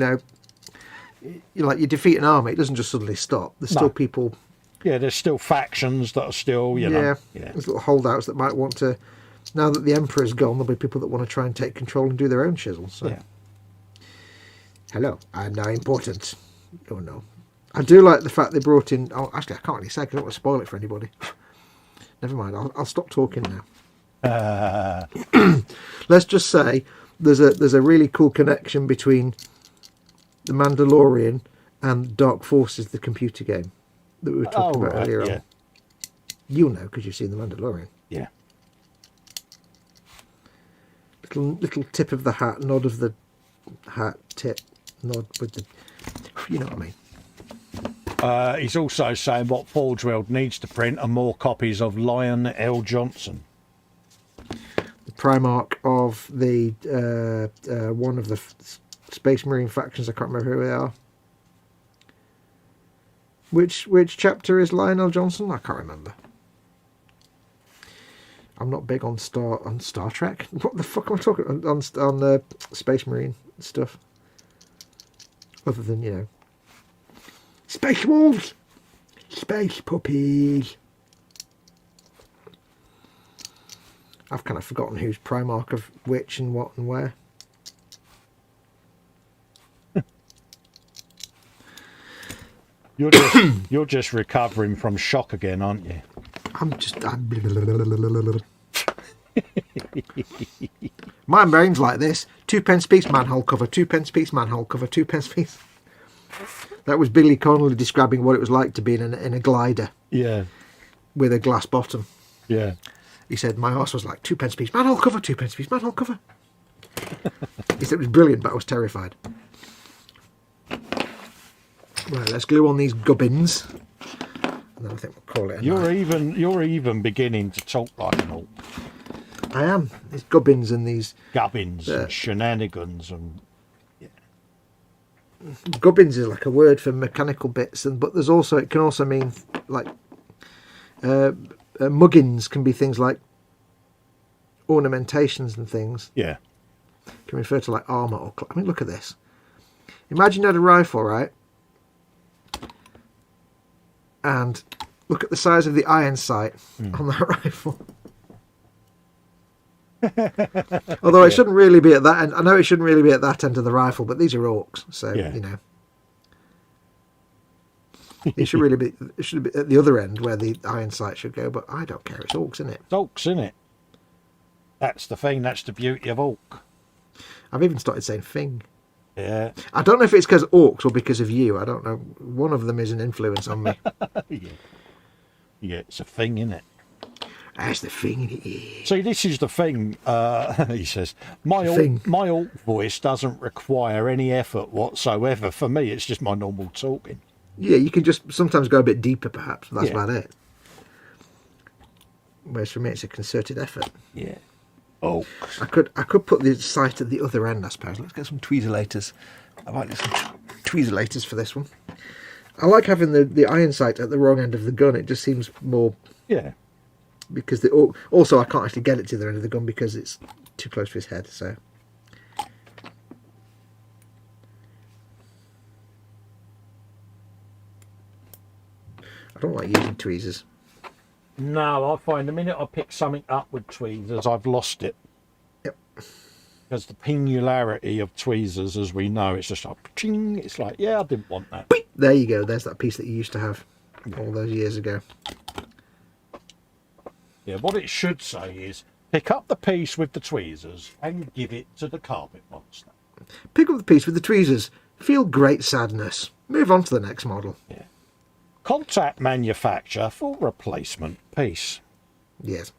defeat an army, it doesn't just suddenly stop. There's still people. Yeah, there's still factions that are still, Yeah. There's little holdouts that might want to. Now that the emperor's gone, there'll be people that want to try and take control and do their own chisel. So. Yeah. Hello, I'm now important. Oh no. I do like the fact they brought in... Oh, actually, I can't really say because I don't want to spoil it for anybody. Never mind, I'll stop talking now. Let's just say there's a really cool connection between The Mandalorian and Dark Forces, the computer game that we were talking about earlier on. You'll know because you've seen The Mandalorian. Yeah. Little tip of the hat, nod of the hat, tip, nod with the... You know what I mean. He's also saying what Forge World needs to print are more copies of Lion L. Johnson. The Primarch of the one of the Space Marine factions. I can't remember who they are. Which chapter is Lionel Johnson? I can't remember. I'm not big on Star Trek. What the fuck am I talking on Space Marine stuff? Other than Space Wolves, Space Puppies. I've kind of forgotten who's Primarch of which and what and where. You're just recovering from shock again, aren't you? My brain's like this. 2p piece manhole cover, 2p piece manhole cover, 2p piece. That was Billy Connolly describing what it was like to be in a glider. Yeah. With a glass bottom. Yeah. He said, my horse was like 2p piece manhole cover, 2p piece manhole cover. He said it was brilliant, but I was terrified. Right, let's glue on these gubbins. And then I think we'll call it a night. You're even beginning to talk like an orc. I am. These gubbins and these... Gubbins and shenanigans and... Gubbins is like a word for mechanical bits, but there's also, it can also mean like muggins can be things like ornamentations and things. Yeah. Can refer to like armor or I mean, look at this. Imagine you had a rifle, right? And look at the size of the iron sight on that rifle. Although it shouldn't really be at that end. I know it shouldn't really be at that end of the rifle, but these are orcs, so you know. It should really be. It should be at the other end where the iron sight should go. But I don't care. It's orcs, isn't it? It's orcs, isn't it? That's the thing. That's the beauty of orc. I've even started saying thing. Yeah. I don't know if it's because orcs or because of you. I don't know. One of them is an influence on me. Yeah, it's a thing, isn't it? That's the thing. Yeah. See, this is the thing. He says, my orc voice doesn't require any effort whatsoever. For me, it's just my normal talking. Yeah, you can just sometimes go a bit deeper, perhaps. That's about it. Whereas for me, it's a concerted effort. Yeah. Oh. I could put the sight at the other end, I suppose. Let's get some tweezelators. I might get some tweezelators for this one. I like having the iron sight at the wrong end of the gun. It just seems more... Yeah. Because also I can't actually get it to the end of the gun because it's too close to his head, so... I don't like using tweezers. No, I find the minute I pick something up with tweezers, I've lost it. Yep. Because the pingularity of tweezers, as we know, it's just like, ching, it's like, yeah, I didn't want that. There you go. There's that piece that you used to have all those years ago. Yeah, what it should say is, pick up the piece with the tweezers and give it to the carpet monster. Pick up the piece with the tweezers. Feel great sadness. Move on to the next model. Yeah. Contact manufacturer for replacement piece. Yes.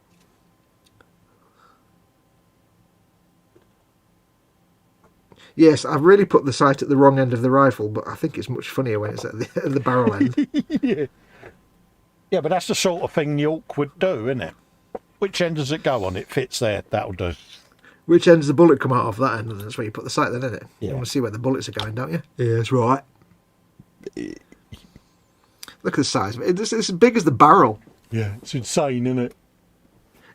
Yes, I've really put the sight at the wrong end of the rifle, but I think it's much funnier when it's at the barrel end. Yeah, but that's the sort of thing the orc would do, isn't it? Which end does it go on? It fits there. That'll do. Which end does the bullet come out of? That end, and that's where you put the sight then, isn't it? Yeah. You want to see where the bullets are going, don't you? Yeah, that's right. Look at the size of it. It's as big as the barrel. Yeah, it's insane, isn't it?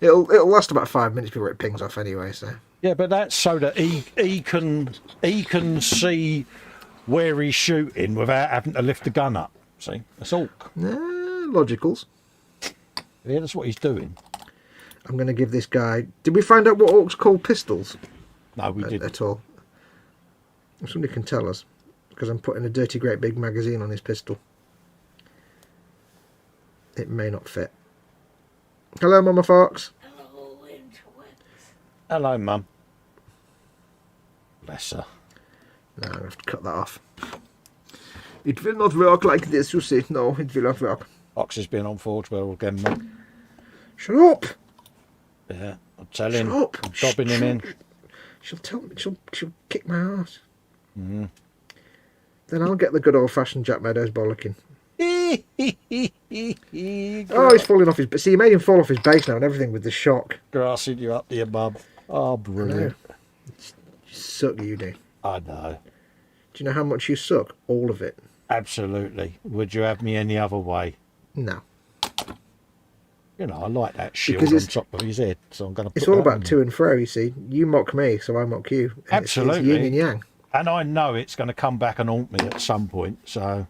It'll last about 5 minutes before it pings off anyway, so... Yeah, but that's so that he can see where he's shooting without having to lift the gun up. See, that's orc. Logicals. Yeah, that's what he's doing. I'm going to give this guy... Did we find out what orcs call pistols? No, we didn't. At all. Somebody can tell us, because I'm putting a dirty great big magazine on his pistol. It may not fit. Hello, Mama Fox. Hello, Interwebs. Hello, Mum. Bless her. No, I have to cut that off. It will not work like this, you see. No, it will not work. Fox has been on Forge World again, Mum. Shut up! Yeah, I'm telling. Shut up! I'm dobbing him in. She'll tell me. She'll kick my ass. Mm. Then I'll get the good old-fashioned Jack Meadows bollocking. Oh, he's falling off his... See, you made him fall off his base now and everything with the shock. Grassing you up there, Mum. Oh, brilliant. You suck, you do. I know. Do you know how much you suck? All of it. Absolutely. Would you have me any other way? No. You know, I like that shield Because on top of his head, so I'm going to put It's all that about on to and fro, you see. You mock me, so I mock you. And Absolutely. It's yin and yang. And I know it's going to come back and haunt me at some point, so...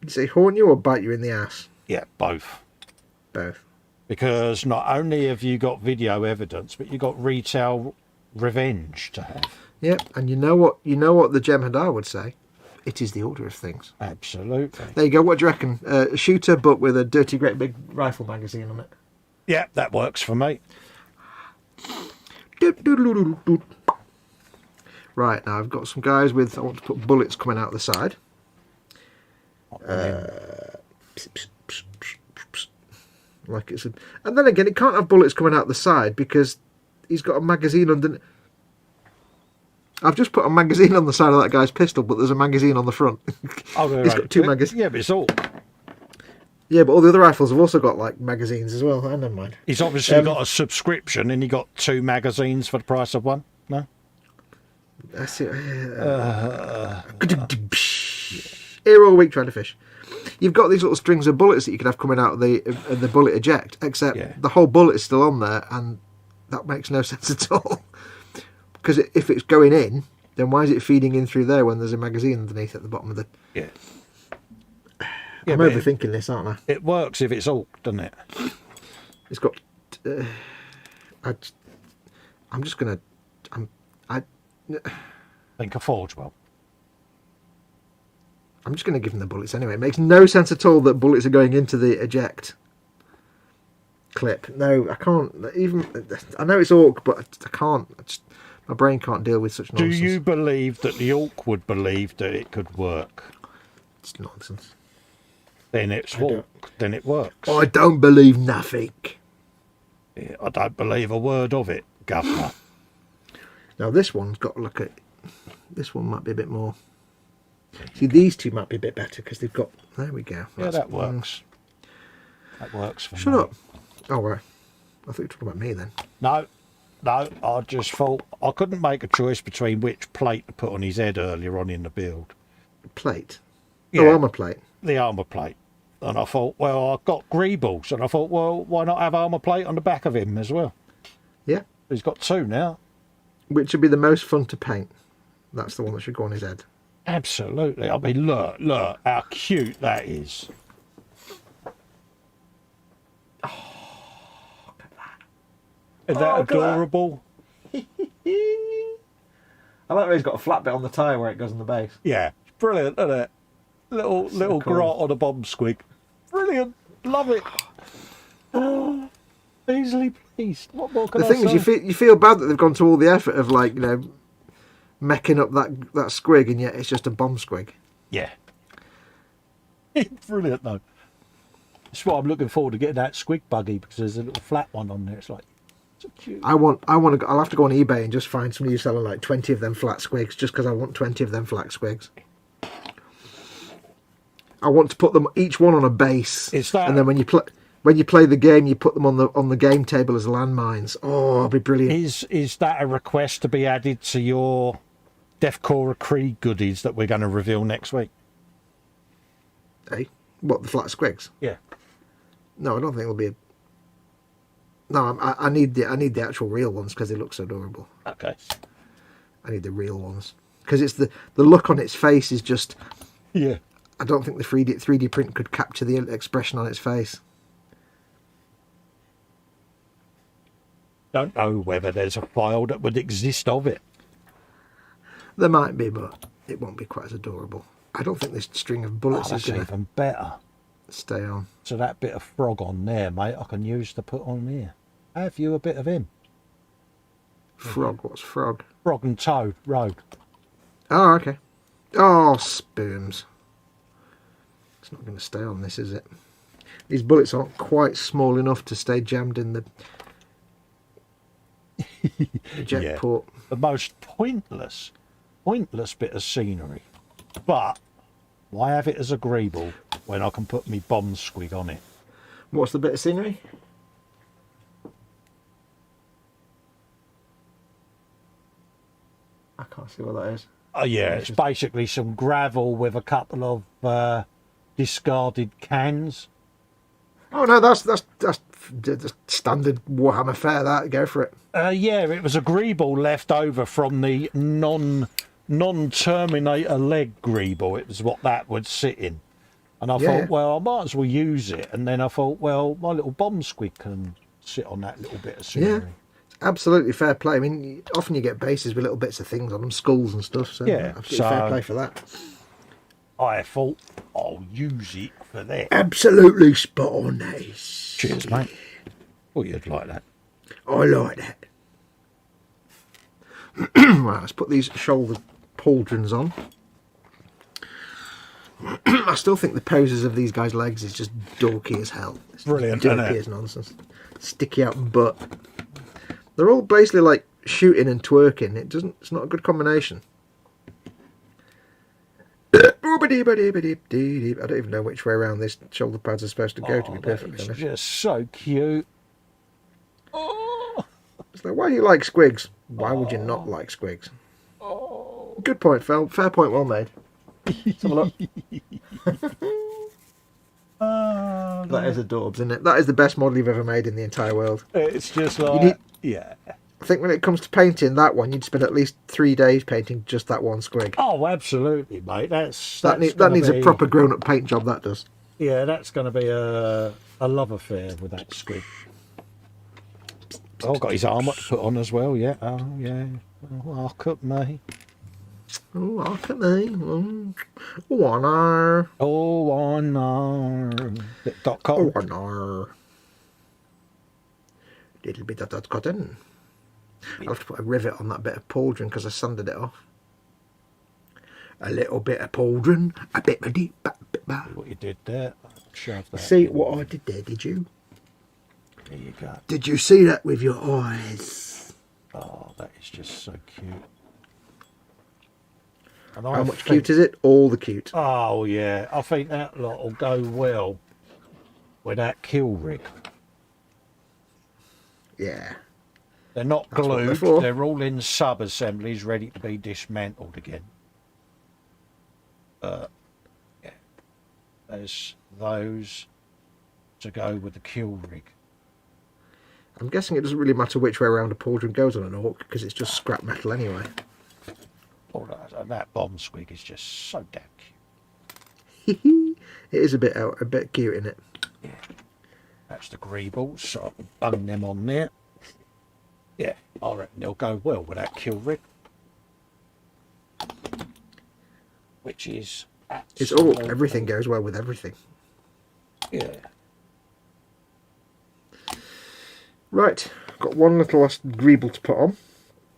Does it haunt you or bite you in the ass? Yeah, both. Both. Because not only have you got video evidence, but you got retail revenge to have. Yep, and you know what the Jem'Hadar would say? it is the order of things. Absolutely. There you go. What do you reckon? A shooter, but with a dirty, great big rifle magazine on it. Yeah, that works for me. Right, now I've got some guys with, I want to put bullets coming out the side. Like it's a, and then again, it can't have bullets coming out the side because he's got a magazine under. I've just put a magazine on the side of that guy's pistol, but there's a magazine on the front. Oh, he's got two magazines. Yeah, but it's all. Yeah, but all the other rifles have also got like magazines as well. Never mind. He's obviously got a subscription, and he got 2 magazines for the price of one. No. That's it. Here all week trying to fish. You've got these little strings of bullets that you could have coming out of the bullet eject, except the whole bullet is still on there, and that makes no sense at all. Because if it's going in, then why is it feeding in through there when there's a magazine underneath at the bottom of the... Yeah. I'm overthinking this, aren't I? It works if it's all, doesn't it? It's got... I'm just going to... Think a forge well. I'm just going to give them the bullets anyway. It makes no sense at all that bullets are going into the eject clip. No, I can't. Even I know it's orc, but I can't. My brain can't deal with such nonsense. Do you believe that the orc would believe that it could work? It's nonsense. Then it's orc. Then it works. I don't believe nothing. Yeah, I don't believe a word of it, Governor. Now this one's got to look at. This one might be a bit more. See, these two might be a bit better because they've got... There we go. Yeah, that works. That works for me. Shut up. Oh, right. I thought you were talking about me then. No, I just thought I couldn't make a choice between which plate to put on his head earlier on in the build. Plate? Yeah, oh, armour plate. The armour plate. And I thought, well, I've got greebles. And I thought, well, why not have armour plate on the back of him as well? Yeah. He's got 2 now. Which would be the most fun to paint. That's the one that should go on his head. Absolutely. I mean, look how cute that is. Oh, look at that. Is that adorable? I like how he's got a flat bit on the tyre where it goes on the base. Yeah, brilliant, isn't it? Little cool. grot on a bomb squig. Brilliant. Love it. Oh, easily pleased. What more can I say? The thing is, you feel bad that they've gone to all the effort of, like, you know, mecking up that squig, and yet it's just a bomb squig. Yeah. Brilliant, though. That's why I'm looking forward to getting that squig buggy, because there's a little flat one on there. It's like, so cute. I'll have to go on eBay and just find somebody who's selling like 20 of them flat squigs, just because I want 20 of them flat squigs. I want to put them each one on a base, and then when you play the game, you put them on the game table as landmines. Oh, it'll be brilliant. Is that a request to be added to your Deathcore Creed goodies that we're going to reveal next week? Hey, what, the flat squigs? Yeah. No, I don't think it'll be. No, I need the actual real ones because they look so adorable. Okay. I need the real ones because it's the look on its face is just. Yeah. I don't think the 3D print could capture the expression on its face. Don't know whether there's a file that would exist of it. There might be, but it won't be quite as adorable. I don't think this string of bullets is going to even better. Stay on. So that bit of frog on there, mate, I can use to put on here. Have you a bit of him? Frog? What's frog? Frog and Toad, Rogue. Oh, okay. Oh, sperms. It's not going to stay on this, is it? These bullets aren't quite small enough to stay jammed in the eject port. The most pointless bit of scenery. But why have it as a greeble when I can put me bomb squig on it? What's the bit of scenery? I can't see what that is. Oh yeah, it's basically some gravel with a couple of discarded cans. Oh no, that's standard Warhammer fare. That, go for it. Yeah, it was a greeble left over from the non-Terminator leg greeble. It was what that would sit in, and I thought, well, I might as well use it. And then I thought, well, my little bomb squig can sit on that little bit of scenery. Yeah, absolutely fair play. I mean, often you get bases with little bits of things on them, skulls and stuff. So yeah, absolutely fair play for that. I thought I'll use it for that. Absolutely spot on, that is. Cheers, mate. Oh, you'd like that. I like that. Right, let's put these shoulder pauldrons on. I still think the poses of these guys' legs is just dorky as hell. It's Brilliant, dorky isn't it? as nonsense. Sticky out butt. They're all basically like shooting and twerking. It's not a good combination. I don't even know which way around this shoulder pads are supposed to go, to be perfectly It's honest. just so cute. Oh, It's like, why do you like squigs? Why would you not like squigs? Good point, Phil. Fair point, well made. Let's have a look. That is adorbs, isn't it? That is the best model you've ever made in the entire world. it's just like, yeah. I think when it comes to painting that one, you'd spend at least 3 days painting just that one squig. Oh, absolutely, mate. That needs a proper grown-up paint job, that does. Yeah, that's going to be a love affair with that squid. Oh, got his armour to put on as well, yeah. Oh, yeah. Oh, look at me. Oh, look at me. Oh, I know. Oh, I know. Dot com. Oh, I know. Little bit of that cotton. I'll have to put a rivet on that bit of pauldron because I sanded it off. A little bit of pauldron, a bit of deep. What you did there. Shove that. See what I did there, did you? There you go. Did you see that with your eyes? Oh, that is just so cute. And How much cute is it? All the cute. Oh, yeah. I think that lot will go well with that kill rig. Yeah. They're not That's what they're glued. for. They're all in sub-assemblies ready to be dismantled again. Yeah. There's those to go with the kill rig. I'm guessing it doesn't really matter which way around a pauldron goes on an orc because it's just scrap metal anyway. Oh, that bomb swig is just so damn cute. It is a bit cute, isn't it? Yeah. That's the greebles, so I can bung them on there. Yeah, I reckon they'll go well with that kill rig. Which is It's all absolutely- everything goes well with everything. Yeah. Right, got one little last greeble to put on,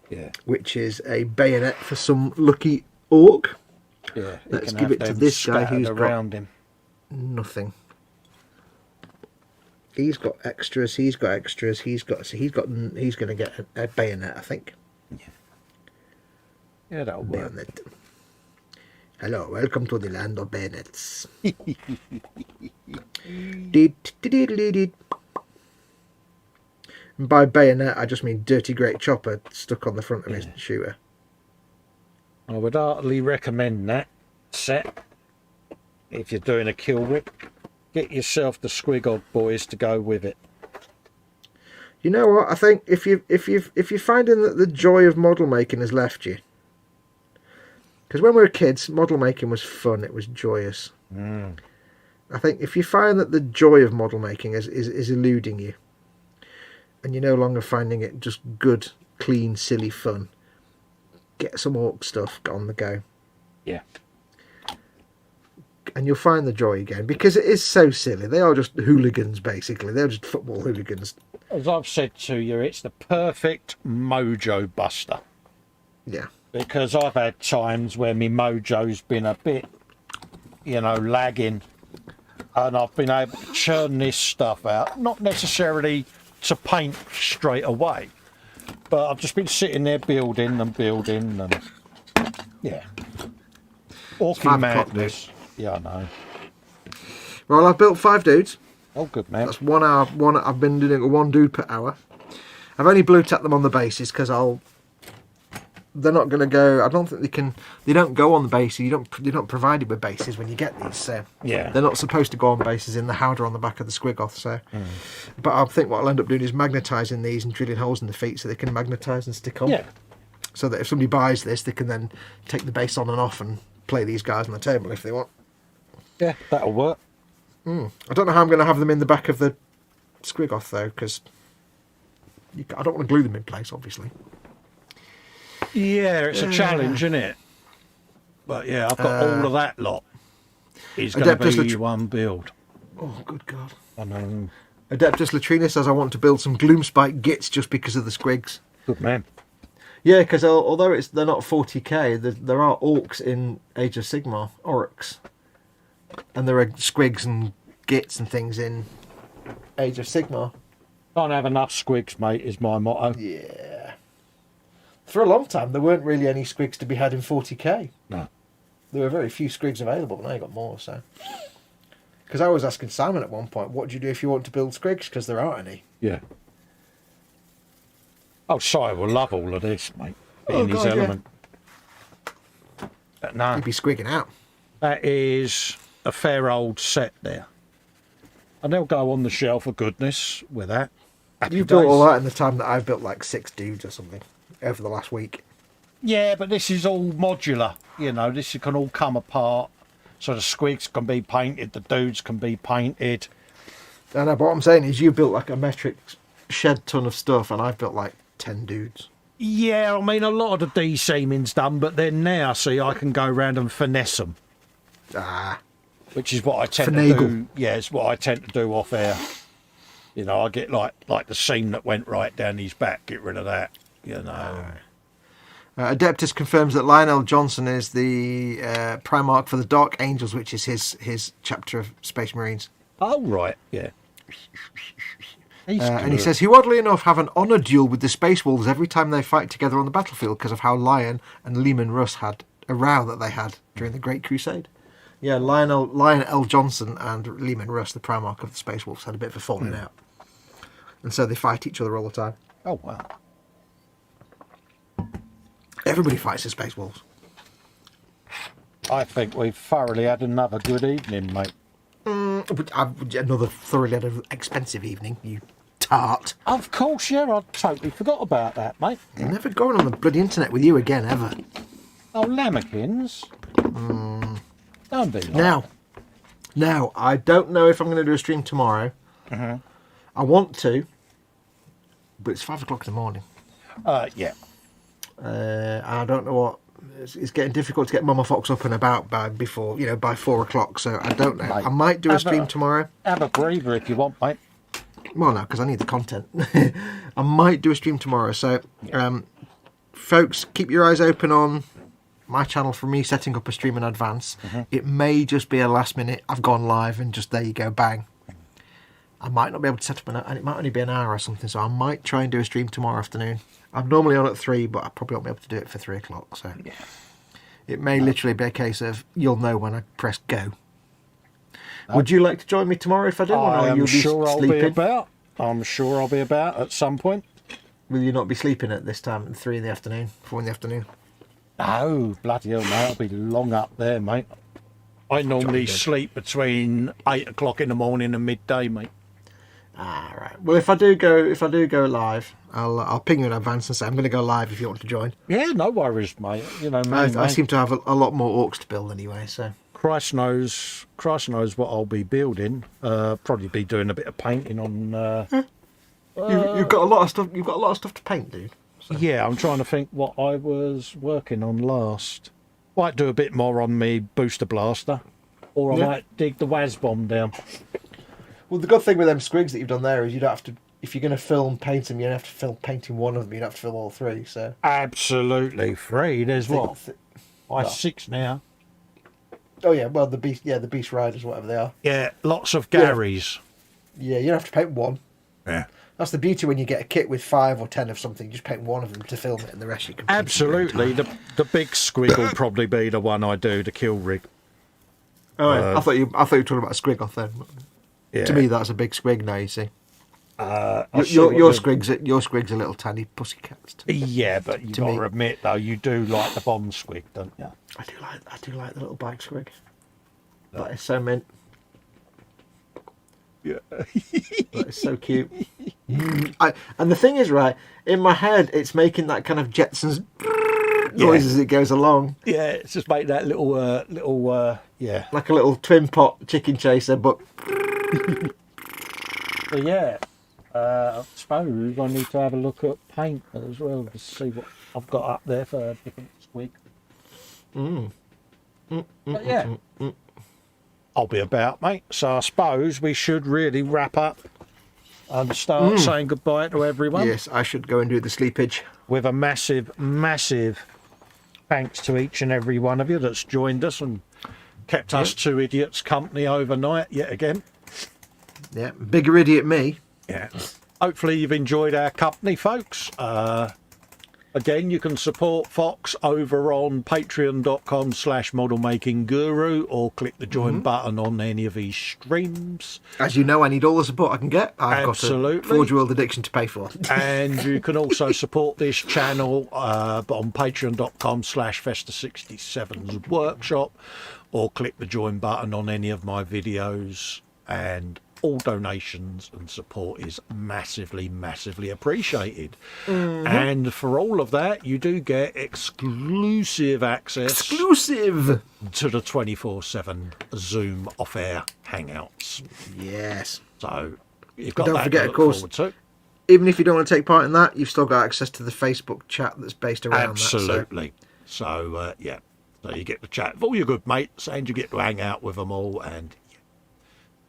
Yeah. which is a bayonet for some lucky orc. Yeah. he Let's can give have it to them this guy scattered who's got- around him. Nothing. He's got extras. He's got extras. He's going to get a bayonet, I think. Yeah, that'll work. Bayonet. Hello, welcome to the land of bayonets. And by bayonet, I just mean dirty great chopper stuck on the front of his shooter. I would heartily recommend that set. If you're doing a kill rig, get yourself the Squigog boys to go with it. You know what? I think if you're finding that the joy of model making has left you, because when we were kids, model making was fun. It was joyous. I think if you find that the joy of model making is eluding you, and you're no longer finding it just good, clean, silly fun, get some orc stuff on the go. Yeah. And you'll find the joy again, because it is so silly. They are just hooligans, basically. They're just football hooligans. As I've said to you, it's the perfect mojo buster. Yeah. Because I've had times where my mojo's been a bit, lagging. And I've been able to churn this stuff out. Not necessarily to paint straight away. But I've just been sitting there building and yeah. Orky 5 o'clock, madness. Yeah, I know. Well, I've built 5 dudes. Oh, good man. That's 1 hour. I've been doing 1 dude per hour. I've only blue tacked them on the bases because they're not going to go. I don't think they can. They don't go on the bases. You're not provided with bases when you get these. So Yeah. they're not supposed to go on bases in the howdah on the back of the Squigoth. So, but I think what I'll end up doing is magnetising these and drilling holes in the feet so they can magnetise and stick on. Yeah. So that if somebody buys this, they can then take the base on and off and play these guys on the table if they want. Yeah, that'll work. I don't know how I'm going to have them in the back of the Squigoth though, because I don't want to glue them in place, obviously. Yeah, it's a challenge, isn't it? But yeah, I've got all of that lot. is going to Adeptus be one build. Oh, good God. I know. Adeptus Latrina says, I want to build some Gloomspike Gits just because of the squigs. Good man. Yeah, because although they're not 40k, there are orcs in Age of Sigmar, orcs. And there are squigs and gits and things in Age of Sigmar. Can't have enough squigs, mate, is my motto. Yeah. For a long time, there weren't really any squigs to be had in 40k. No. There were very few squigs available, but now you've got more, so... Because I was asking Simon at one point, what do you do if you want to build squigs? Because there aren't any. Yeah. Oh, Si will love all of this, mate. In his element. Yeah. But no. He'd be squigging out. That is a fair old set there. And they'll go on the shelf for goodness with that. Happy You've built days. all that in the time that I've built like 6 dudes or something over the last week. Yeah, but this is all modular. You know, this can all come apart. So the squigs can be painted, the dudes can be painted. I know, but what I'm saying is you built like a metric shed ton of stuff and I've built like 10 dudes. Yeah, I mean, a lot of the de-seaming's done, but then now, see, I can go around and finesse them. Ah. Which is what I tend Finagle. to do. Yeah, it's what I tend to do off air. You know, I get like the seam that went right down his back, get rid of that, you know. Adeptus confirms that Lionel Johnson is the Primarch for the Dark Angels, which is his chapter of Space Marines. Oh, right, yeah. And he says, who oddly enough have an honour duel with the Space Wolves every time they fight together on the battlefield because of how Lion and Lehman Russ had a row that they had during the Great Crusade. Yeah, Lion L. Johnson and Lehman Russ, the Primarch of the Space Wolves, had a bit of a falling out. And so they fight each other all the time. Oh, wow. Everybody fights the Space Wolves. I think we've thoroughly had another good evening, mate. Another thoroughly expensive evening, you tart. Of course, yeah, I totally forgot about that, mate. I'm never going on the bloody internet with you again, ever. Oh, Lamekins. Don't be like Now, I don't know if I'm going to do a stream tomorrow. I want to, but it's 5 o'clock in the morning. Yeah. I don't know what. It's getting difficult to get Mama Fox up and about by 4 o'clock. So I don't know. Mate, I might do a stream tomorrow. Have a breather if you want, mate. Well, no, because I need the content. I might do a stream tomorrow. So, folks, keep your eyes open on my channel for me setting up a stream in advance. It may just be a last minute. I've gone live and just there you go, bang. I might not be able to set up and it might only be an hour or something. So I might try and do a stream tomorrow afternoon. I'm normally on at 3, but I probably won't be able to do it for 3 o'clock. So it may literally be a case of you'll know when I press go. Would you like to join me tomorrow if I do? I am sure I'll be sleeping? about. I'm sure I'll be about at some point. Will you not be sleeping at this time at 3 in the afternoon, 4 in the afternoon? No, bloody hell, mate. I'll be long up there, mate. I normally sleep between 8 o'clock in the morning and midday, mate. Ah, right. Well, if I do go live, I'll ping you in advance and say I'm going to go live if you want to join. Yeah, no worries, mate. You know, I seem to have a lot more orcs to build anyway, so. Christ knows what I'll be building. Probably be doing a bit of painting on. You've got a lot of stuff. You've got a lot of stuff to paint, dude. So. Yeah, I'm trying to think what I was working on last. Might do a bit more on me booster blaster, or I might dig the Waz bomb down. Well, the good thing with them squigs that you've done there is you don't have to. If you're going to film paint them, you don't have to film painting one of them. You don't have to film all 3. So Absolutely free. There's what? 6 now. Oh yeah, well the beast riders, whatever they are. Yeah, lots of Garys. Yeah, you don't have to paint one. Yeah. That's the beauty when you get a kit with 5 or 10 of something. You just paint one of them to film it, and the rest you can. Absolutely. The big squig will probably be the one I do, the kill rig. Oh, yeah. I thought you were talking about a squig off then. Yeah. To me, that's a big squig now. You see. Your squig's a little tiny pussycat. Yeah, but you got to admit though, you do like the bomb squig, don't you? I do like the little bike squig. That is so mint. Yeah. That is so cute. And the thing is, right, in my head, it's making that kind of Jetsons noise as it goes along. Yeah, it's just make that little yeah. Like a little twin pot chicken chaser, but. So yeah, I suppose I need to have a look at paint as well to see what I've got up there for a different squig. But yeah. I'll be about, mate. So I suppose we should really wrap up and start saying goodbye to everyone. Yes, I should go and do the sleepage. With a massive, massive thanks to each and every one of you that's joined us and kept us two idiots company overnight yet again. Yeah, bigger idiot me. Yeah. Hopefully you've enjoyed our company, folks. Again, you can support Fox over on patreon.com/modelmakingguru or click the join button on any of these streams. As you know, I need all the support I can get. I've Absolutely. got a Forge World addiction to pay for. And you can also support this channel on patreon.com/Festa67's workshop or click the join button on any of my videos, and all donations and support is massively, massively appreciated. And for all of that, you do get exclusive access to the 24/7 Zoom off-air hangouts. Yes. So you've got Don't that forget, to of look course, forward to. Even if you don't want to take part in that, you've still got access to the Facebook chat that's based around Absolutely. So yeah. So you get to chat with all your good mates and you get to hang out with them all. And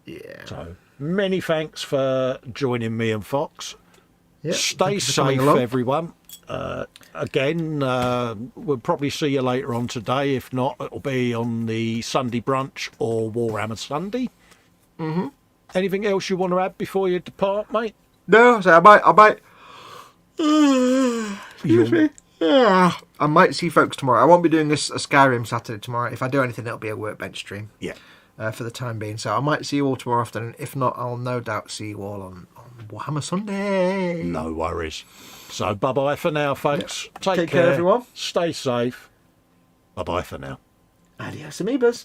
yeah. so many thanks for joining me and Fox. Yep, Stay safe, everyone. Again, we'll probably see you later on today. If not, it'll be on the Sunday brunch or Warhammer Sunday. Anything else you want to add before you depart, mate? No, so I might. Excuse me. I might see folks tomorrow. I won't be doing a Skyrim Saturday tomorrow. If I do anything, it'll be a workbench stream. Yeah. For the time being. So I might see you all tomorrow afternoon. If not, I'll no doubt see you all on Warhammer Sunday. No worries. So bye-bye for now, folks. Yep. Take care, everyone. Stay safe. Bye-bye for now. Adios, amoebas.